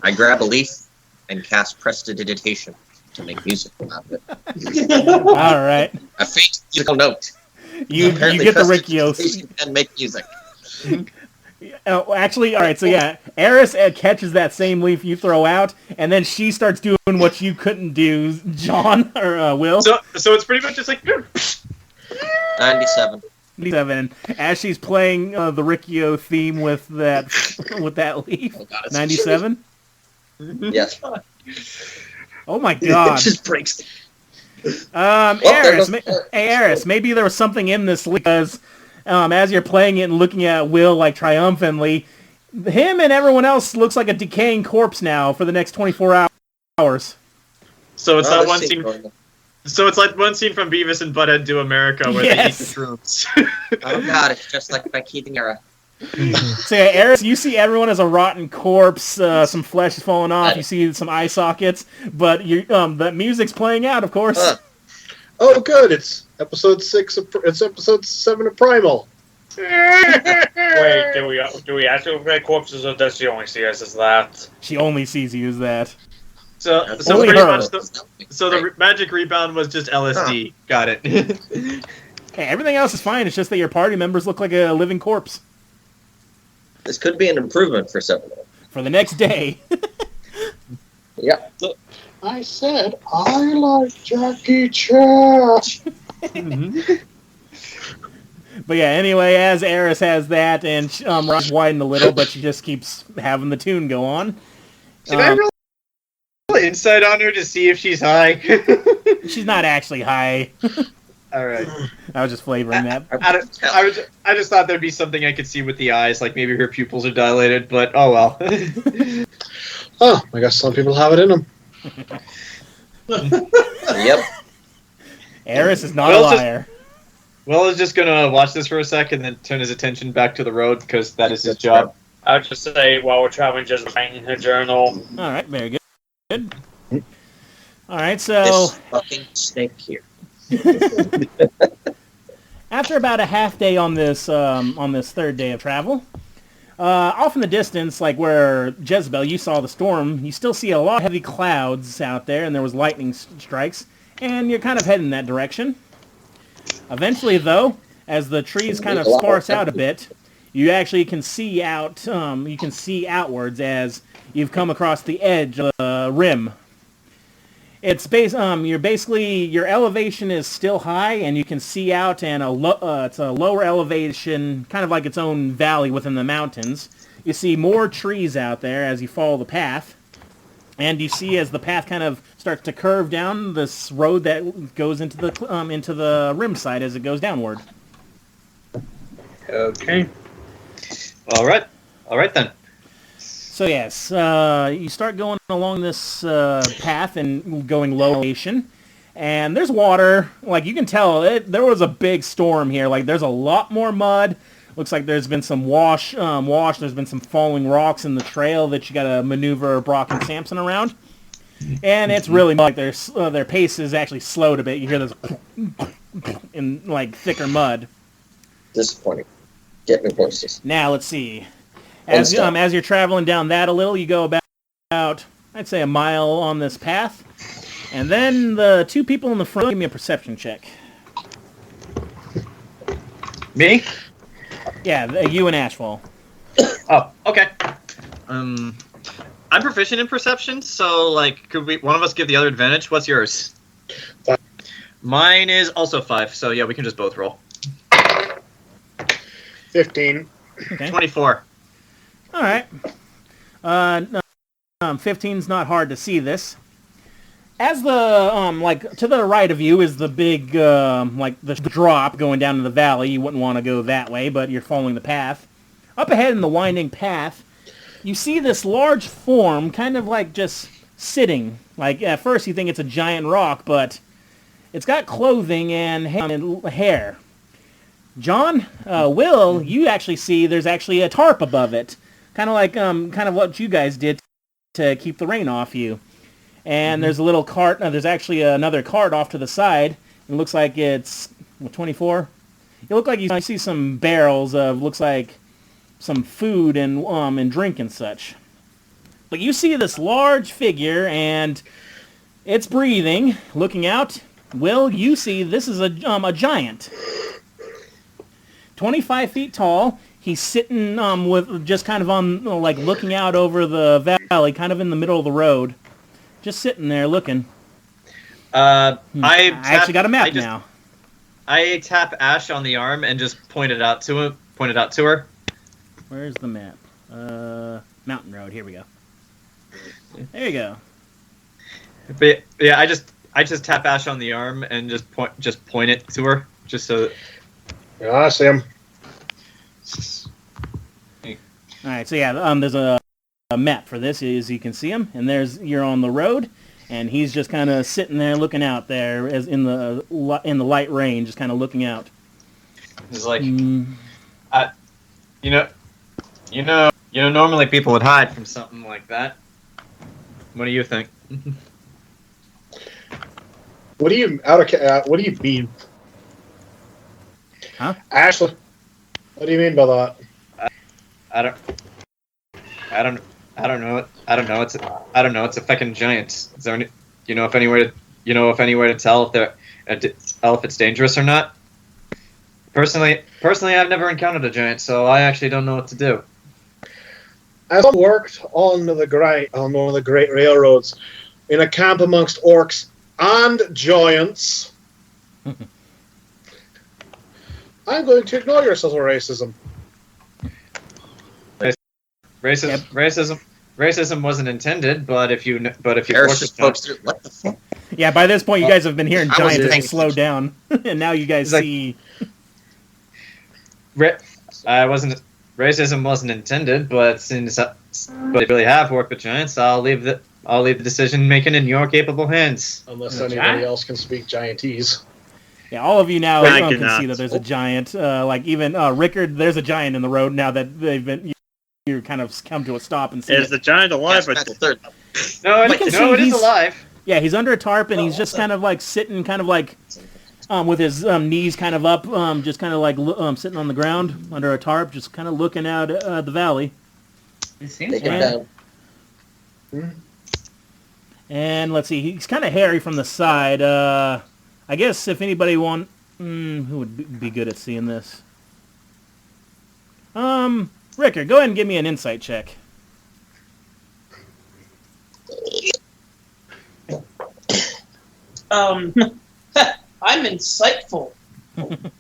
I grab a leaf and cast prestidigitation to make music out of it. All right. A faint musical note. You get the Riccio and make music. Oh, actually, all right. So yeah, Eris catches that same leaf you throw out, and then she starts doing what you couldn't do, John or Will. So it's pretty much just like 97. 97. As she's playing the Riccio theme with that leaf. Oh, God, 97. Yes. Oh my God. It just breaks. Eris, maybe there was something in this leaf because as you're playing it and looking at Will like triumphantly, him and everyone else looks like a decaying corpse now for the next 24 hours. So it's that one scene. So it's like one scene from Beavis and Butthead Do America where they eat the troops. Oh God, it's just like my Keating era. So yeah, Eris, you see everyone as a rotten corpse. Some flesh is falling off. You see some eye sockets, but the music's playing out, of course. Oh, good! It's episode 6. It's episode 7 of Primal. Wait, do we actually look like corpses, or does she only see us as that? She only sees you as that. So Only pretty her. much the magic rebound was just LSD. Got it. Hey, everything else is fine. It's just that your party members look like a living corpse. This could be an improvement for several. For the next day. Yeah. I said I like Jackie Chan. But yeah, anyway, as Eris has that, and Rob's widened a little, but she just keeps having the tune go on. Did I roll insight on her to see if she's high? She's not actually high. All right. I was just flavoring that. I just thought there'd be something I could see with the eyes, like maybe her pupils are dilated, but oh well. Oh, I guess some people have it in them. Yep. Eris is not a liar. Will is just gonna watch this for a sec and then turn his attention back to the road because that is his job. I would just say while we're traveling, just writing in her journal. All right, very good. All right, so This fucking snake here. after about a half day on this third day of travel, off in the distance, like where Jezebel, you saw the storm, you still see a lot of heavy clouds out there, and there was lightning strikes, and you're kind of heading that direction. Eventually, though, as the trees kind of sparse out a bit, you actually can see out. You can see outwards as you've come across the edge of the rim. It's your elevation is still high, and you can see out, and it's a lower elevation, kind of like its own valley within the mountains. You see more trees out there as you follow the path, and you see as the path kind of starts to curve down this road that goes into the rim side as it goes downward. Okay. All right then. So yes, you start going along this path and going low elevation, and there's water. Like you can tell, there was a big storm here. Like there's a lot more mud. Looks like there's been some wash. There's been some falling rocks in the trail that you got to maneuver Brock and Samson around, and it's really like their pace is actually slowed a bit. You hear this in like thicker mud. Disappointing. Get me horses. Now let's see. As you're traveling down that a little, you go about, I'd say, a mile on this path. And then the two people in the front, give me a perception check. Me? Yeah, you and Ashfall. Oh, okay. I'm proficient in perception, so could one of us give the other advantage? What's yours? 5. Mine is also 5, so yeah, we can just both roll. 15. Okay. 24. All right. 15's not hard to see this. As the to the right of you is the big the drop going down to the valley. You wouldn't want to go that way, but you're following the path. Up ahead in the winding path, you see this large form, kind of like just sitting. Like at first you think it's a giant rock, but it's got clothing and hair. John, Will, you actually see there's actually a tarp above it. Kind of what you guys did to keep the rain off you. And there's a little cart. There's actually another cart off to the side. It looks like it's 24. You look like you see some barrels of looks like some food and drink and such. But you see this large figure and it's breathing, looking out. Will, you see this is a giant, 25 feet tall. He's sitting with just kind of on looking out over the valley, kind of in the middle of the road, just sitting there looking. I actually got a map now. I tap Ash on the arm and just point it out to her. Where's the map? Mountain Road. Here we go. There you go. But yeah, I just tap Ash on the arm and just point it to her, just so. Yeah, I see him. All right, so yeah, there's a map for this, as you can see him, and you're on the road, and he's just kind of sitting there looking out there, as in the light rain, just kind of looking out. It's like, normally people would hide from something like that. What do you think? What do you mean? Huh? Ashley, what do you mean by that? I don't know. I don't know. It's a fucking giant. Is there any? If any way to tell if it's dangerous or not? Personally, I've never encountered a giant, so I actually don't know what to do. As I worked on one of the great railroads, in a camp amongst orcs and giants, I'm going to ignore your subtle racism. Racism wasn't intended, but if you What the fuck? Yeah, by this point, you guys have been hearing giants as you slow down, and now you guys see. Racism wasn't intended, but they really have worked with giants, I'll leave the decision making in your capable hands. Unless anybody else can speak giantese. Yeah, all of you now I can cannot. see that there's a giant. Even Rickard, there's a giant in the road now that you kind of come to a stop and see. Is the giant alive? No, it is alive. Yeah, he's under a tarp, and he's just kind of like sitting, kind of like with his knees kind of up, just kind of like sitting on the ground under a tarp, just kind of looking out at the valley. It seems Take it fine. down. And let's see, he's kind of hairy from the side. I guess if anybody who would be good at seeing this? Ricker, go ahead and give me an insight check. I'm insightful.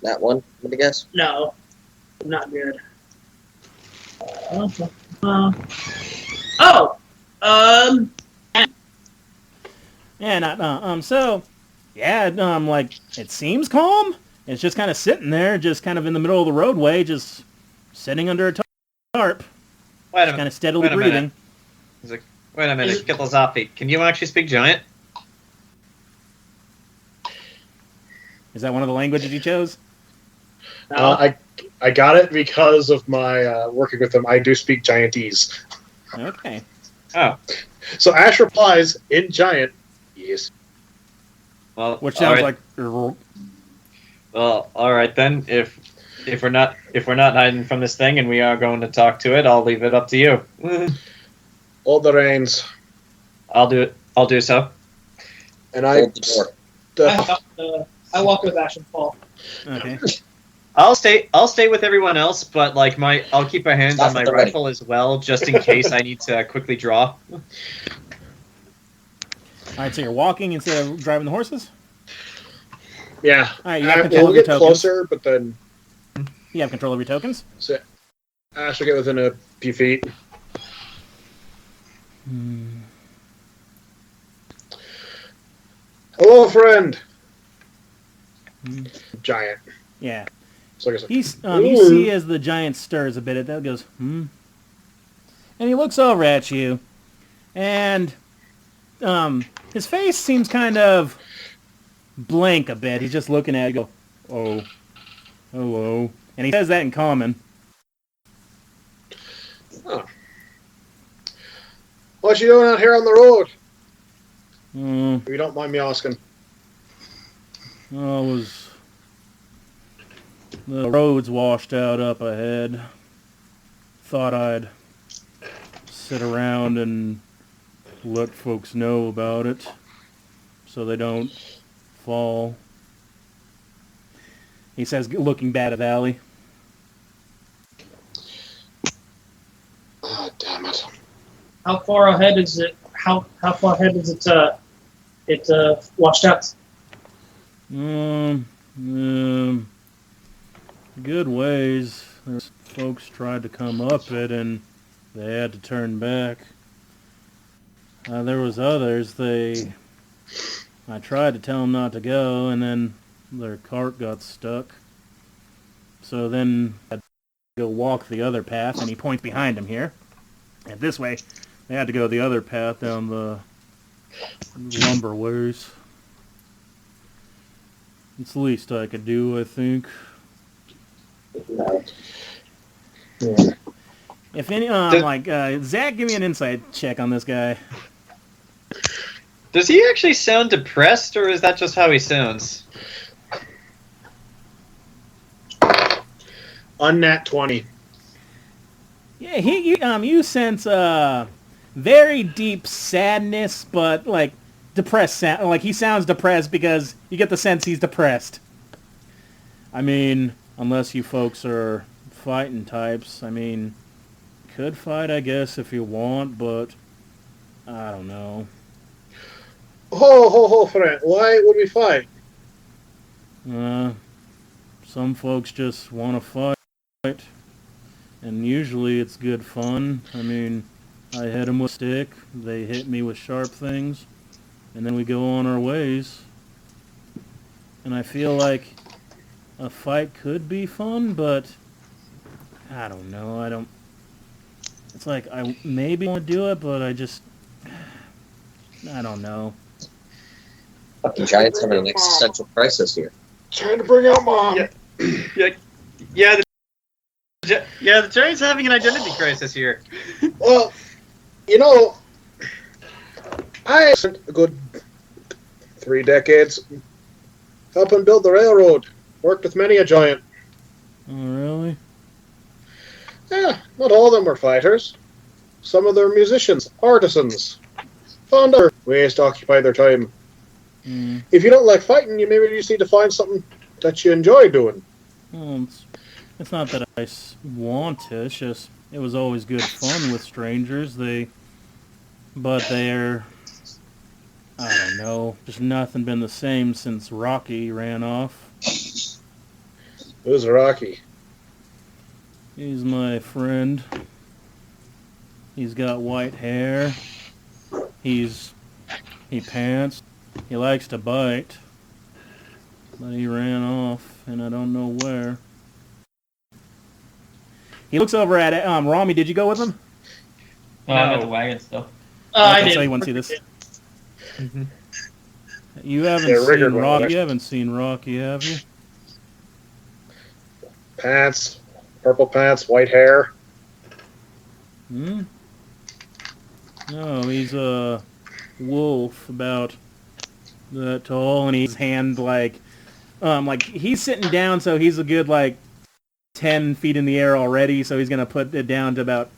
That one, I'm gonna guess. No, not good. Yeah, so, yeah, like, it seems calm. It's just kind of sitting there, just kind of in the middle of the roadway, just sitting under a tarp, Wait a kind minute. of steadily Wait a breathing. minute. He's like, wait a minute, Kitlazafi, can you actually speak giant? Is that one of the languages you chose? I got it because of my working with them. I do speak Giantese. Okay. Oh. So Ash replies in Giant, yes. Well, Which sounds alright. like... Well, all right then. If we're not hiding from this thing and we are going to talk to it, I'll leave it up to you. Hold the reins. I'll do it. I'll do so. And I... Hold the door. I walk with Ash and Paul. Okay. I'll stay with everyone else, but like I'll keep a hand on my rifle as well, just in case I need to quickly draw. Alright, so you're walking instead of driving the horses? Yeah. Alright, you have control We'll of your get tokens. closer, but then You have control of your tokens? so Ash will get within a few feet. Hello, friend. Giant. Yeah. So I guess You see as the giant stirs a bit, it goes, And he looks over at you, and his face seems kind of blank a bit. He's just looking at you, go, oh, hello. And he says that in common. Oh. What you doing out here on the road? If you don't mind me asking. The road's washed out up ahead. Thought I'd sit around and let folks know about it so they don't fall. He says, looking back at Valley. Oh, damn it. How far ahead is it? How far ahead is it washed out? Good ways. There's folks tried to come up it and they had to turn back. There was others. I tried to tell them not to go, and then their cart got stuck. So then I had to go walk the other path, and he points behind him here. And this way, they had to go the other path down the lumber ways. It's the least I could do, I think. If any, Zach, give me an insight check on this guy. Does he actually sound depressed, or is that just how he sounds? Unnat 20. Yeah, you sense very deep sadness, but like depressed. Like he sounds depressed because you get the sense he's depressed. I mean, unless you folks are fighting types, I mean, could fight, I guess, if you want, but I don't know. Ho, friend. Why would we fight? Some folks just want to fight, and usually it's good fun. I mean, I hit them with a stick, they hit me with sharp things, and then we go on our ways. And I feel like a fight could be fun, but I don't know. It's like I maybe want to do it, but I don't know. Fucking Giant's having an existential crisis here. Trying to bring out Mom. Yeah. The Giant's having an identity crisis here. Well, I spent a good 3 decades. Helping build the railroad. Worked with many a giant. Oh, really? Yeah, not all of them were fighters. Some of them were musicians, artisans. Found other ways to occupy their time. Mm. If you don't like fighting, you maybe just need to find something that you enjoy doing. Well, it's not that I want to. It's just it was always good fun with strangers. But they're, I don't know, just nothing been the same since Rocky ran off. Who's Rocky? He's my friend. He's got white hair. He pants. He likes to bite. But he ran off, and I don't know where. He looks over at Rami. Did you go with him? Oh, I'm at the wagon still. I Okay, did. so you want to see this? You haven't Yeah, rigor seen going Rocky. on. You haven't seen Rocky, have you? Pants, purple pants, white hair. Hmm? No, he's a wolf about that tall, and his hand like he's sitting down, so he's a good 10 feet in the air already. So he's gonna put it down to about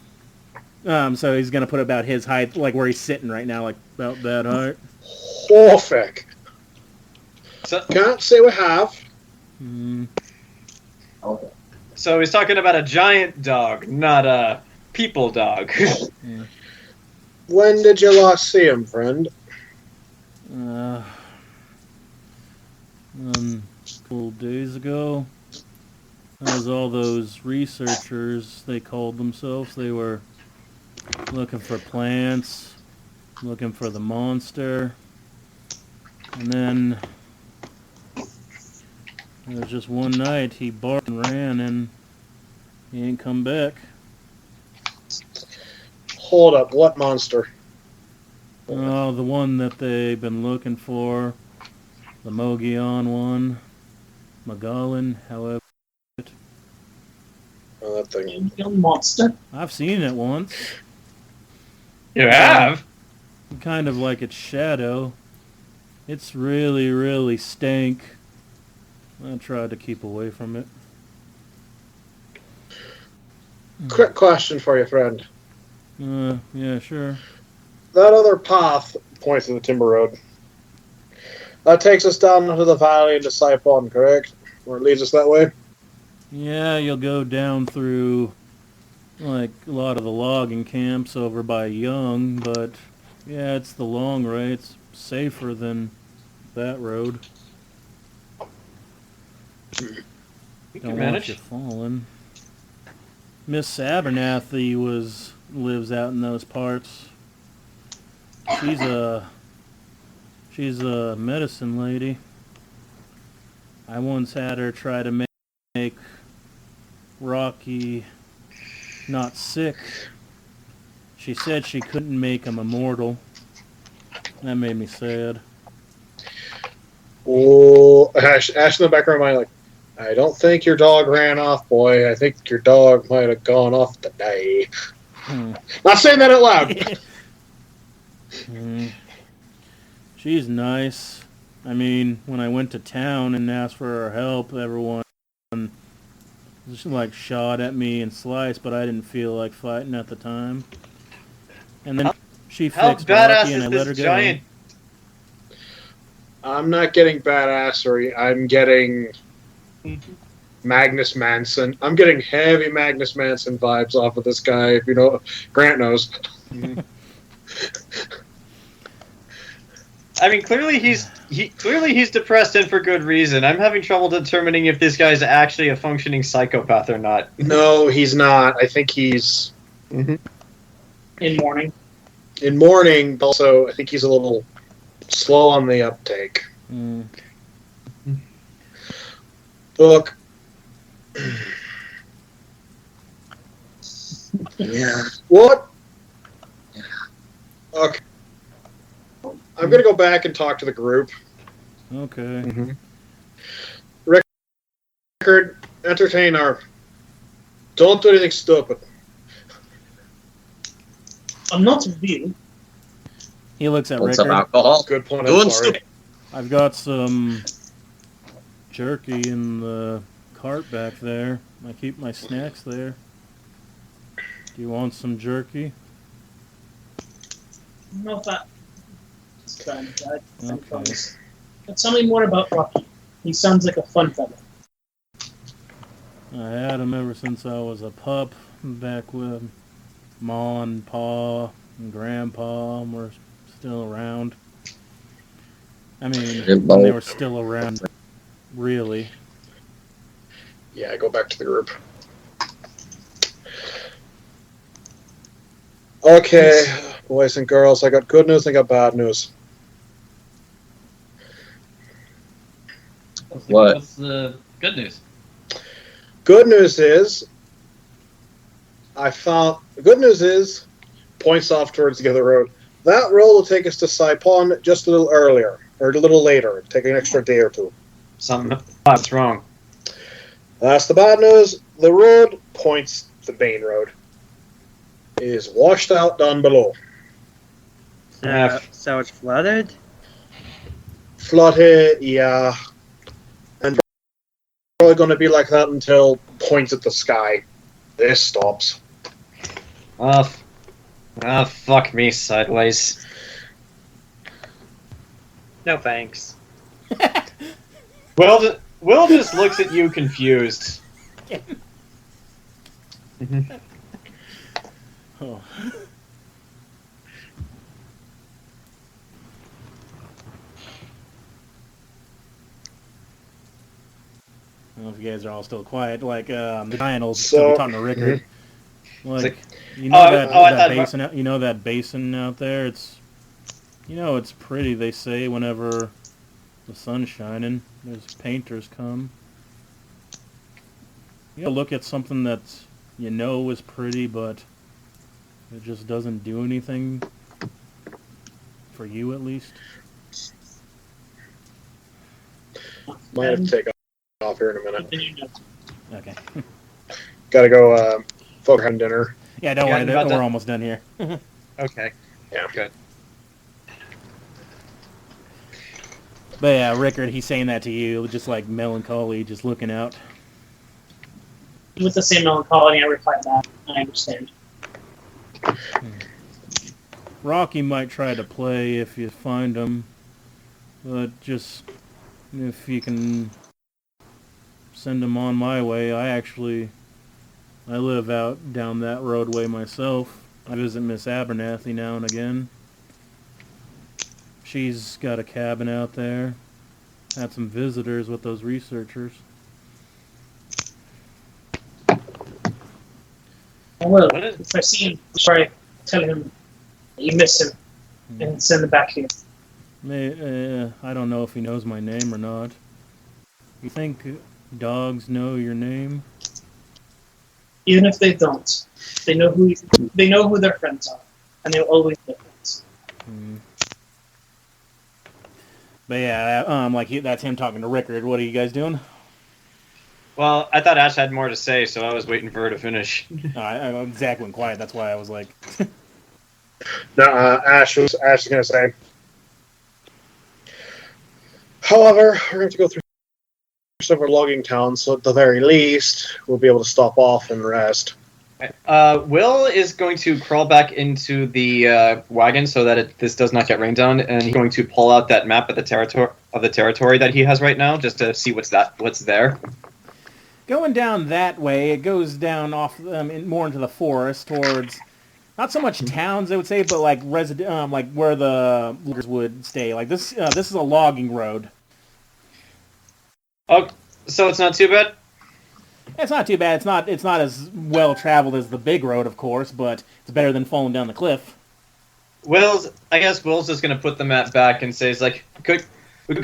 so he's gonna put about his height, like where he's sitting right now, like about that height. Horrific. So, Can't say we have. Hmm. Okay. so he's talking about a giant dog, not a people dog. When did you last see him, friend? A couple days ago. That was all those researchers, they called themselves. They were looking for plants, looking for the monster. And then it was just one night he barked and ran and he ain't come back. Hold up, what monster? Oh, the one that they've been looking for. The Mogion one. Magallan, however. Oh, that thing. Young monster. I've seen it once. You have? Kind of like its shadow. It's really, really stank. I tried to keep away from it. Quick question for you, friend. Yeah, sure. That other path points to the timber road. That takes us down into the valley into Saipon, correct? Or it leads us that way? Yeah, you'll go down through, like, a lot of the logging camps over by Young, but, yeah, it's the long way. It's safer than that road. You Don't can want manage. you falling. Miss Abernathy lives out in those parts. She's a medicine lady. I once had her try to make Rocky not sick. She said she couldn't make him immortal. That made me sad. Oh, Ash in the background of my mind, like, I don't think your dog ran off, boy. I think your dog might have gone off today. Not saying that out loud. She's nice. I mean, when I went to town and asked for her help, everyone just shot at me and sliced, but I didn't feel like fighting at the time. And then she How fixed badass Rocky and I is let her this go. giant? I'm not getting badassery. I'm getting Magnus Manson. I'm getting heavy Magnus Manson vibes off of this guy, if you know. Grant knows. I mean, clearly he's depressed and for good reason. I'm having trouble determining if this guy's actually a functioning psychopath or not. No, he's not. I think he's In mourning. in mourning, but also I think he's a little slow on the uptake. Look. Yeah. What? Okay. I'm going to go back and talk to the group. Okay. Record, entertain our... Don't do anything stupid. I'm not with you. He looks at What's up, Rickard. alcohol? Good point, Doing I'm sorry. stupid. I've got some jerky in the cart back there. I keep my snacks there. Do you want some jerky? I don't know if that. It's fine. Okay. But tell me more about Rocky. He sounds like a fun fellow. I had him ever since I was a pup, back with Ma and Pa and Grandpa were still around. I mean, when they were still around, really. Yeah, go back to the group. Okay, boys and girls, I got good news and I got bad news. What? What's the good news? Good news is, good news is, points off towards the other road. That road will take us to Saipan just a little earlier, or a little later. Take an extra day or two. What's wrong? That's the bad news. The road points the main road. It is washed out down below. So it's flooded? Flooded, yeah. And probably going to be like that until points at the sky. This stops. Fuck me sideways. No thanks. Will just looks at you confused. Oh. I don't know if you guys are all still quiet. Like the giant will still be talking to Rickard. Like you know that basin. You know that basin out there. It's it's pretty. They say whenever the sun's shining, there's painters come. Look at something that is pretty, but it just doesn't do anything for you, at least. Might have to take off here in a minute. Okay. Gotta go focus on dinner. Yeah, don't worry. We're almost done here. Okay. Yeah. Good. But yeah, Rickard, he's saying that to you, just like melancholy, just looking out. With the same melancholy, I reply back. I understand. Rocky might try to play if you find him, but just if you can send him on my way. I live out down that roadway myself. I visit Miss Abernathy now and again. She's got a cabin out there. Had some visitors with those researchers. I will. If I see him, try to tell him that you miss him and send him back here. I don't know if he knows my name or not. You think dogs know your name? Even if they don't, they know who their friends are, and they'll always be friends. But yeah, that's him talking to Rickard. What are you guys doing? Well, I thought Ash had more to say, so I was waiting for her to finish. Zach went quiet. That's why I was like. No, Ash is going to say. However, we're going to go through several logging towns, so at the very least, we'll be able to stop off and rest. Will is going to crawl back into the wagon so that this does not get rained on, and he's going to pull out that map of the territory that he has right now, just to see what's there. Going down that way, it goes down off more into the forest towards not so much towns, I would say, but like like where the loggers would stay. Like this is a logging road. Oh, so it's not too bad. It's not too bad. It's not as well traveled as the big road, of course, but it's better than falling down the cliff. I guess Will's just gonna put the map back and say, "It's like we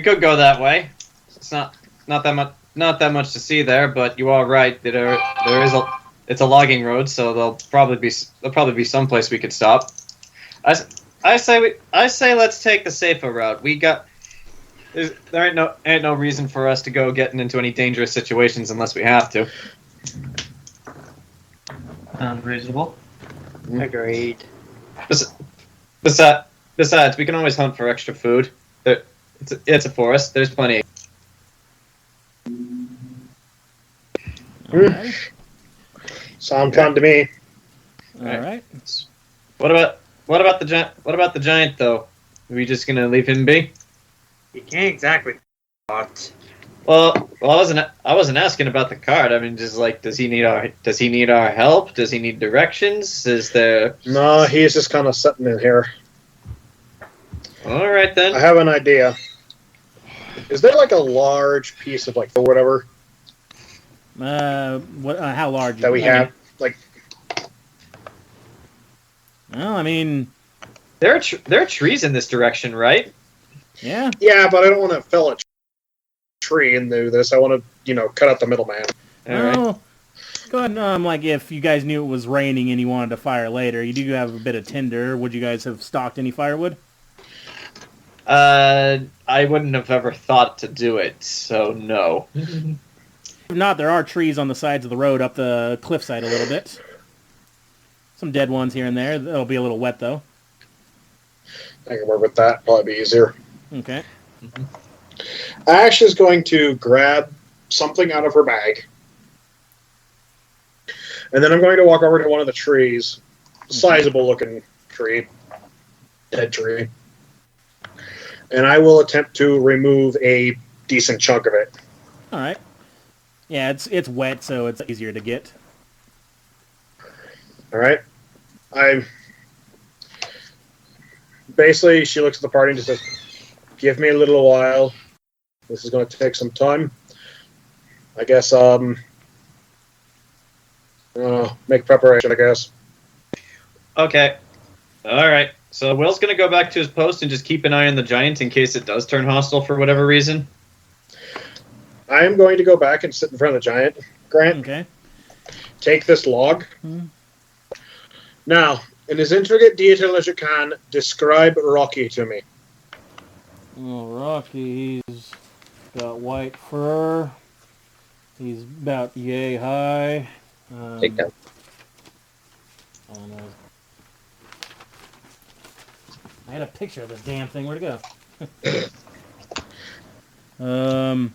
could go that way. It's not that much to see there, but you are right. It's a logging road, so there'll probably be some place we could stop. I say let's take the safer route. There ain't no reason for us to go getting into any dangerous situations unless we have to." Reasonable. Agreed. Besides, we can always hunt for extra food. It's a forest. There's plenty. Alright. Sound fun to me. Alright. What about the giant though? Are we just gonna leave him be? You can't exactly. But Well, I wasn't asking about the card. I mean, just like, does he need our help? Does he need directions? Is there? No, he's just kind of sitting in here. All right then. I have an idea. Is there like a large piece of like or whatever How large? that we have? Like, Well, I mean, There are trees in this direction, right? yeah. yeah, but I don't want to fell a tree and do this. I want to, cut out the middleman. All right. Well, go ahead. Like if you guys knew it was raining and you wanted to fire later, you do have a bit of tinder. Would you guys have stocked any firewood? I wouldn't have ever thought to do it, so no. If not, there are trees on the sides of the road up the cliffside a little bit. Some dead ones here and there. It'll be a little wet though. I can work with that. Probably be easier. Okay. Ash is going to grab something out of her bag. And then I'm going to walk over to one of the trees. Sizable looking tree. Dead tree. And I will attempt to remove a decent chunk of it. All right. Yeah, it's wet, so it's easier to get. All right. Basically, she looks at the party and just says, "Give me a little while. This is going to take some time. I guess, make preparation, I guess." Okay. All right. So Will's gonna go back to his post and just keep an eye on the giant in case it does turn hostile for whatever reason. I am going to go back and sit in front of the giant. Grant, Okay. take this log. Now, in as intricate detail as you can, describe Rocky to me. Well, Rocky, he's got white fur. He's about yay high. Take that. I don't know. I had a picture of this damn thing. Where'd it go?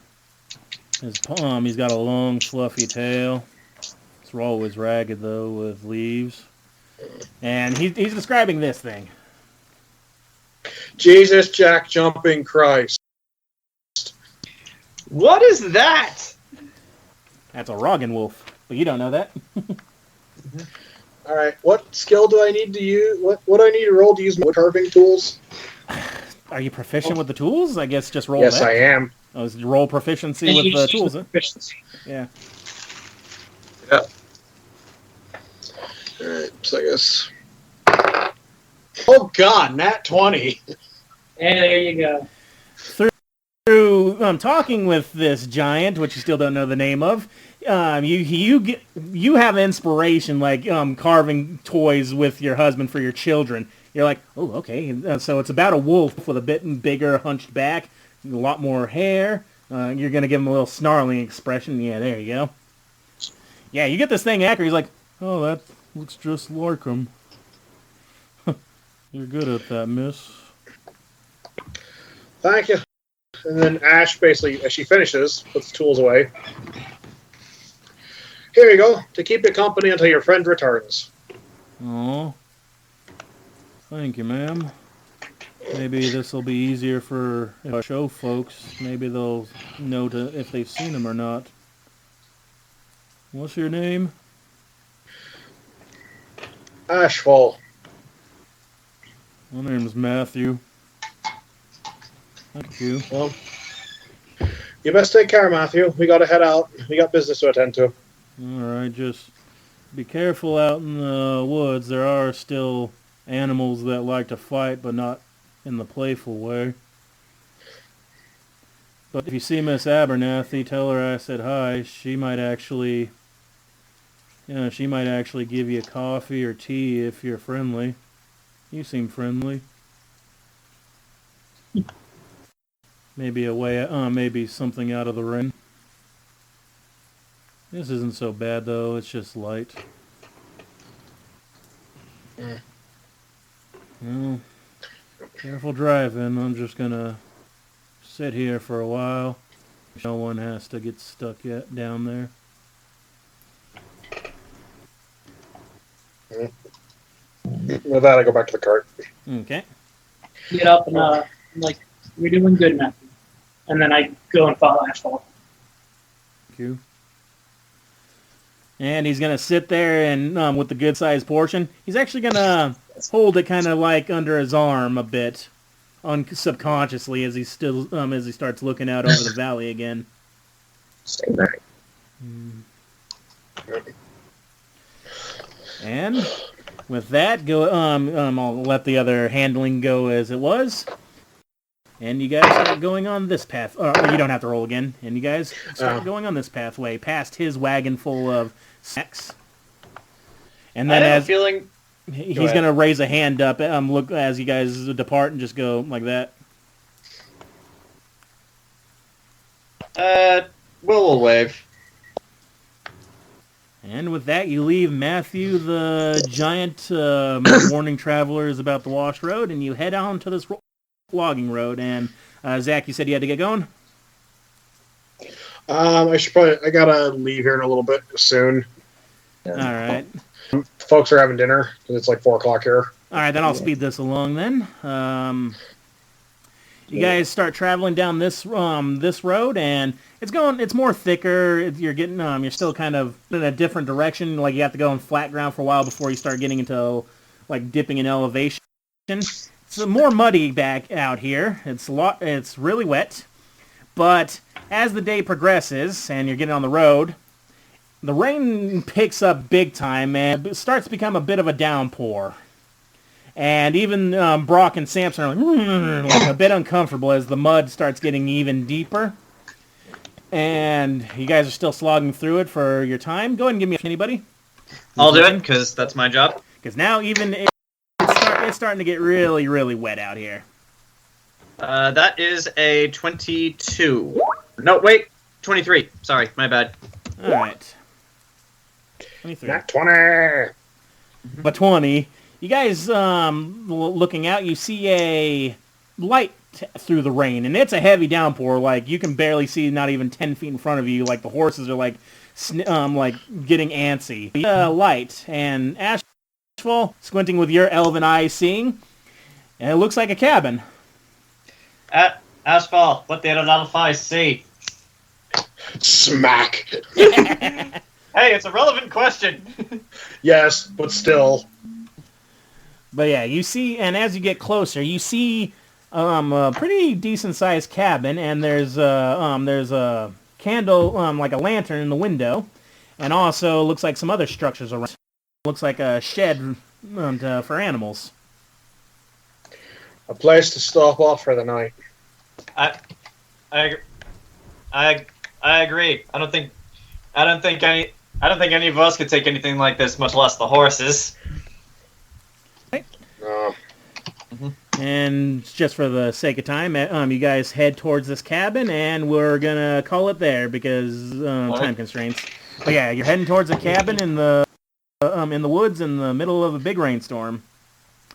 His palm, he's got a long, fluffy tail. It's always ragged, though, with leaves. And he's describing this thing. Jesus, Jack, jumping Christ. What is that? That's a Roggen wolf. But you don't know that. All right, what skill do I need to use? What do I need to roll to use wood carving tools? Are you proficient with the tools? I guess just roll Yes, that. I am. Oh, it's roll proficiency And with you the just use tools, the huh? proficiency. Yeah. All right, so I guess. Oh God, nat 20. And there you go. Through talking with this giant, which you still don't know the name of, you have inspiration, like carving toys with your husband for your children. You're like, oh, okay. So it's about a wolf with a bit bigger, hunched back, a lot more hair. You're gonna give him a little snarling expression. Yeah, there you go. Yeah, you get this thing accurate. He's like, oh, that looks just like him. You're good at that, miss. Thank you. And then Ash, basically, as she finishes, puts the tools away. Here you go, to keep you company until your friend returns. Oh, thank you, ma'am. Maybe this will be easier for if I show folks. Maybe they'll know if they've seen him or not. What's your name? Ashfall. My name's Matthew. Thank you. Well, you best take care, Matthew. We gotta head out. We got business to attend to. Alright, just be careful out in the woods. There are still animals that like to fight, but not in the playful way. But if you see Miss Abernathy, tell her I said hi. She might actually give you coffee or tea if you're friendly. You seem friendly. Maybe maybe something out of the rain. This isn't so bad though, it's just light. Well, careful driving, I'm just gonna sit here for a while. No one has to get stuck yet down there. With that, I go back to the cart. Okay. Get up and I'm like, you're doing good, Matthew. And then I go and follow Asphalt. Thank you. And he's going to sit there and with the good-sized portion. He's actually going to hold it kind of like under his arm a bit, subconsciously, as he starts looking out over the valley again. Stay there. And with that, go. I'll let the other handling go as it was. And you guys start going on this path. You don't have to roll again. And you guys start going on this pathway past his wagon full of snacks. And then as feeling he's going to raise a hand up, look as you guys depart and just go like that. Will wave. And with that, you leave Matthew, the giant warning travelers about the Wash Road, and you head on to this logging road. And Zach, you said you had to get going? I gotta leave here in a little bit soon. All right. Folks are having dinner because it's like 4 o'clock here. All right, then I'll speed this along then. You guys start traveling down this road, and it's more thicker. You're still kind of in a different direction. Like you have to go on flat ground for a while before you start getting into like dipping in elevation. It's more muddy back out here. It's really wet. But as the day progresses and you're getting on the road, the rain picks up big time and it starts to become a bit of a downpour. And even Brock and Samson are like a bit uncomfortable as the mud starts getting even deeper. And you guys are still slogging through it for your time. Go ahead and give me anybody. I'll do it, because that's my job. Because now even it's starting to get really, really wet out here. That is a 22. No, wait, 23. Sorry, my bad. All right. 23. Not 20. But 20. You guys, looking out, you see a light through the rain, and it's a heavy downpour. Like, you can barely see not even 10 feet in front of you. Like, the horses are, like getting antsy. Light, and Ashfall, squinting with your elven eyes, seeing, and it looks like a cabin. Asphalt, what did I see? Smack. Hey, it's a relevant question. Yes, but still. But yeah, you see, and as you get closer, you see a pretty decent-sized cabin, and there's a candle, like a lantern in the window, and also looks like some other structures around. Looks like a shed for animals. A place to stop off for the night. I agree. I don't think any of us could take anything like this, much less the horses. No. And just for the sake of time, you guys head towards this cabin, and we're gonna call it there because time constraints. But yeah, you're heading towards a cabin in the woods in the middle of a big rainstorm.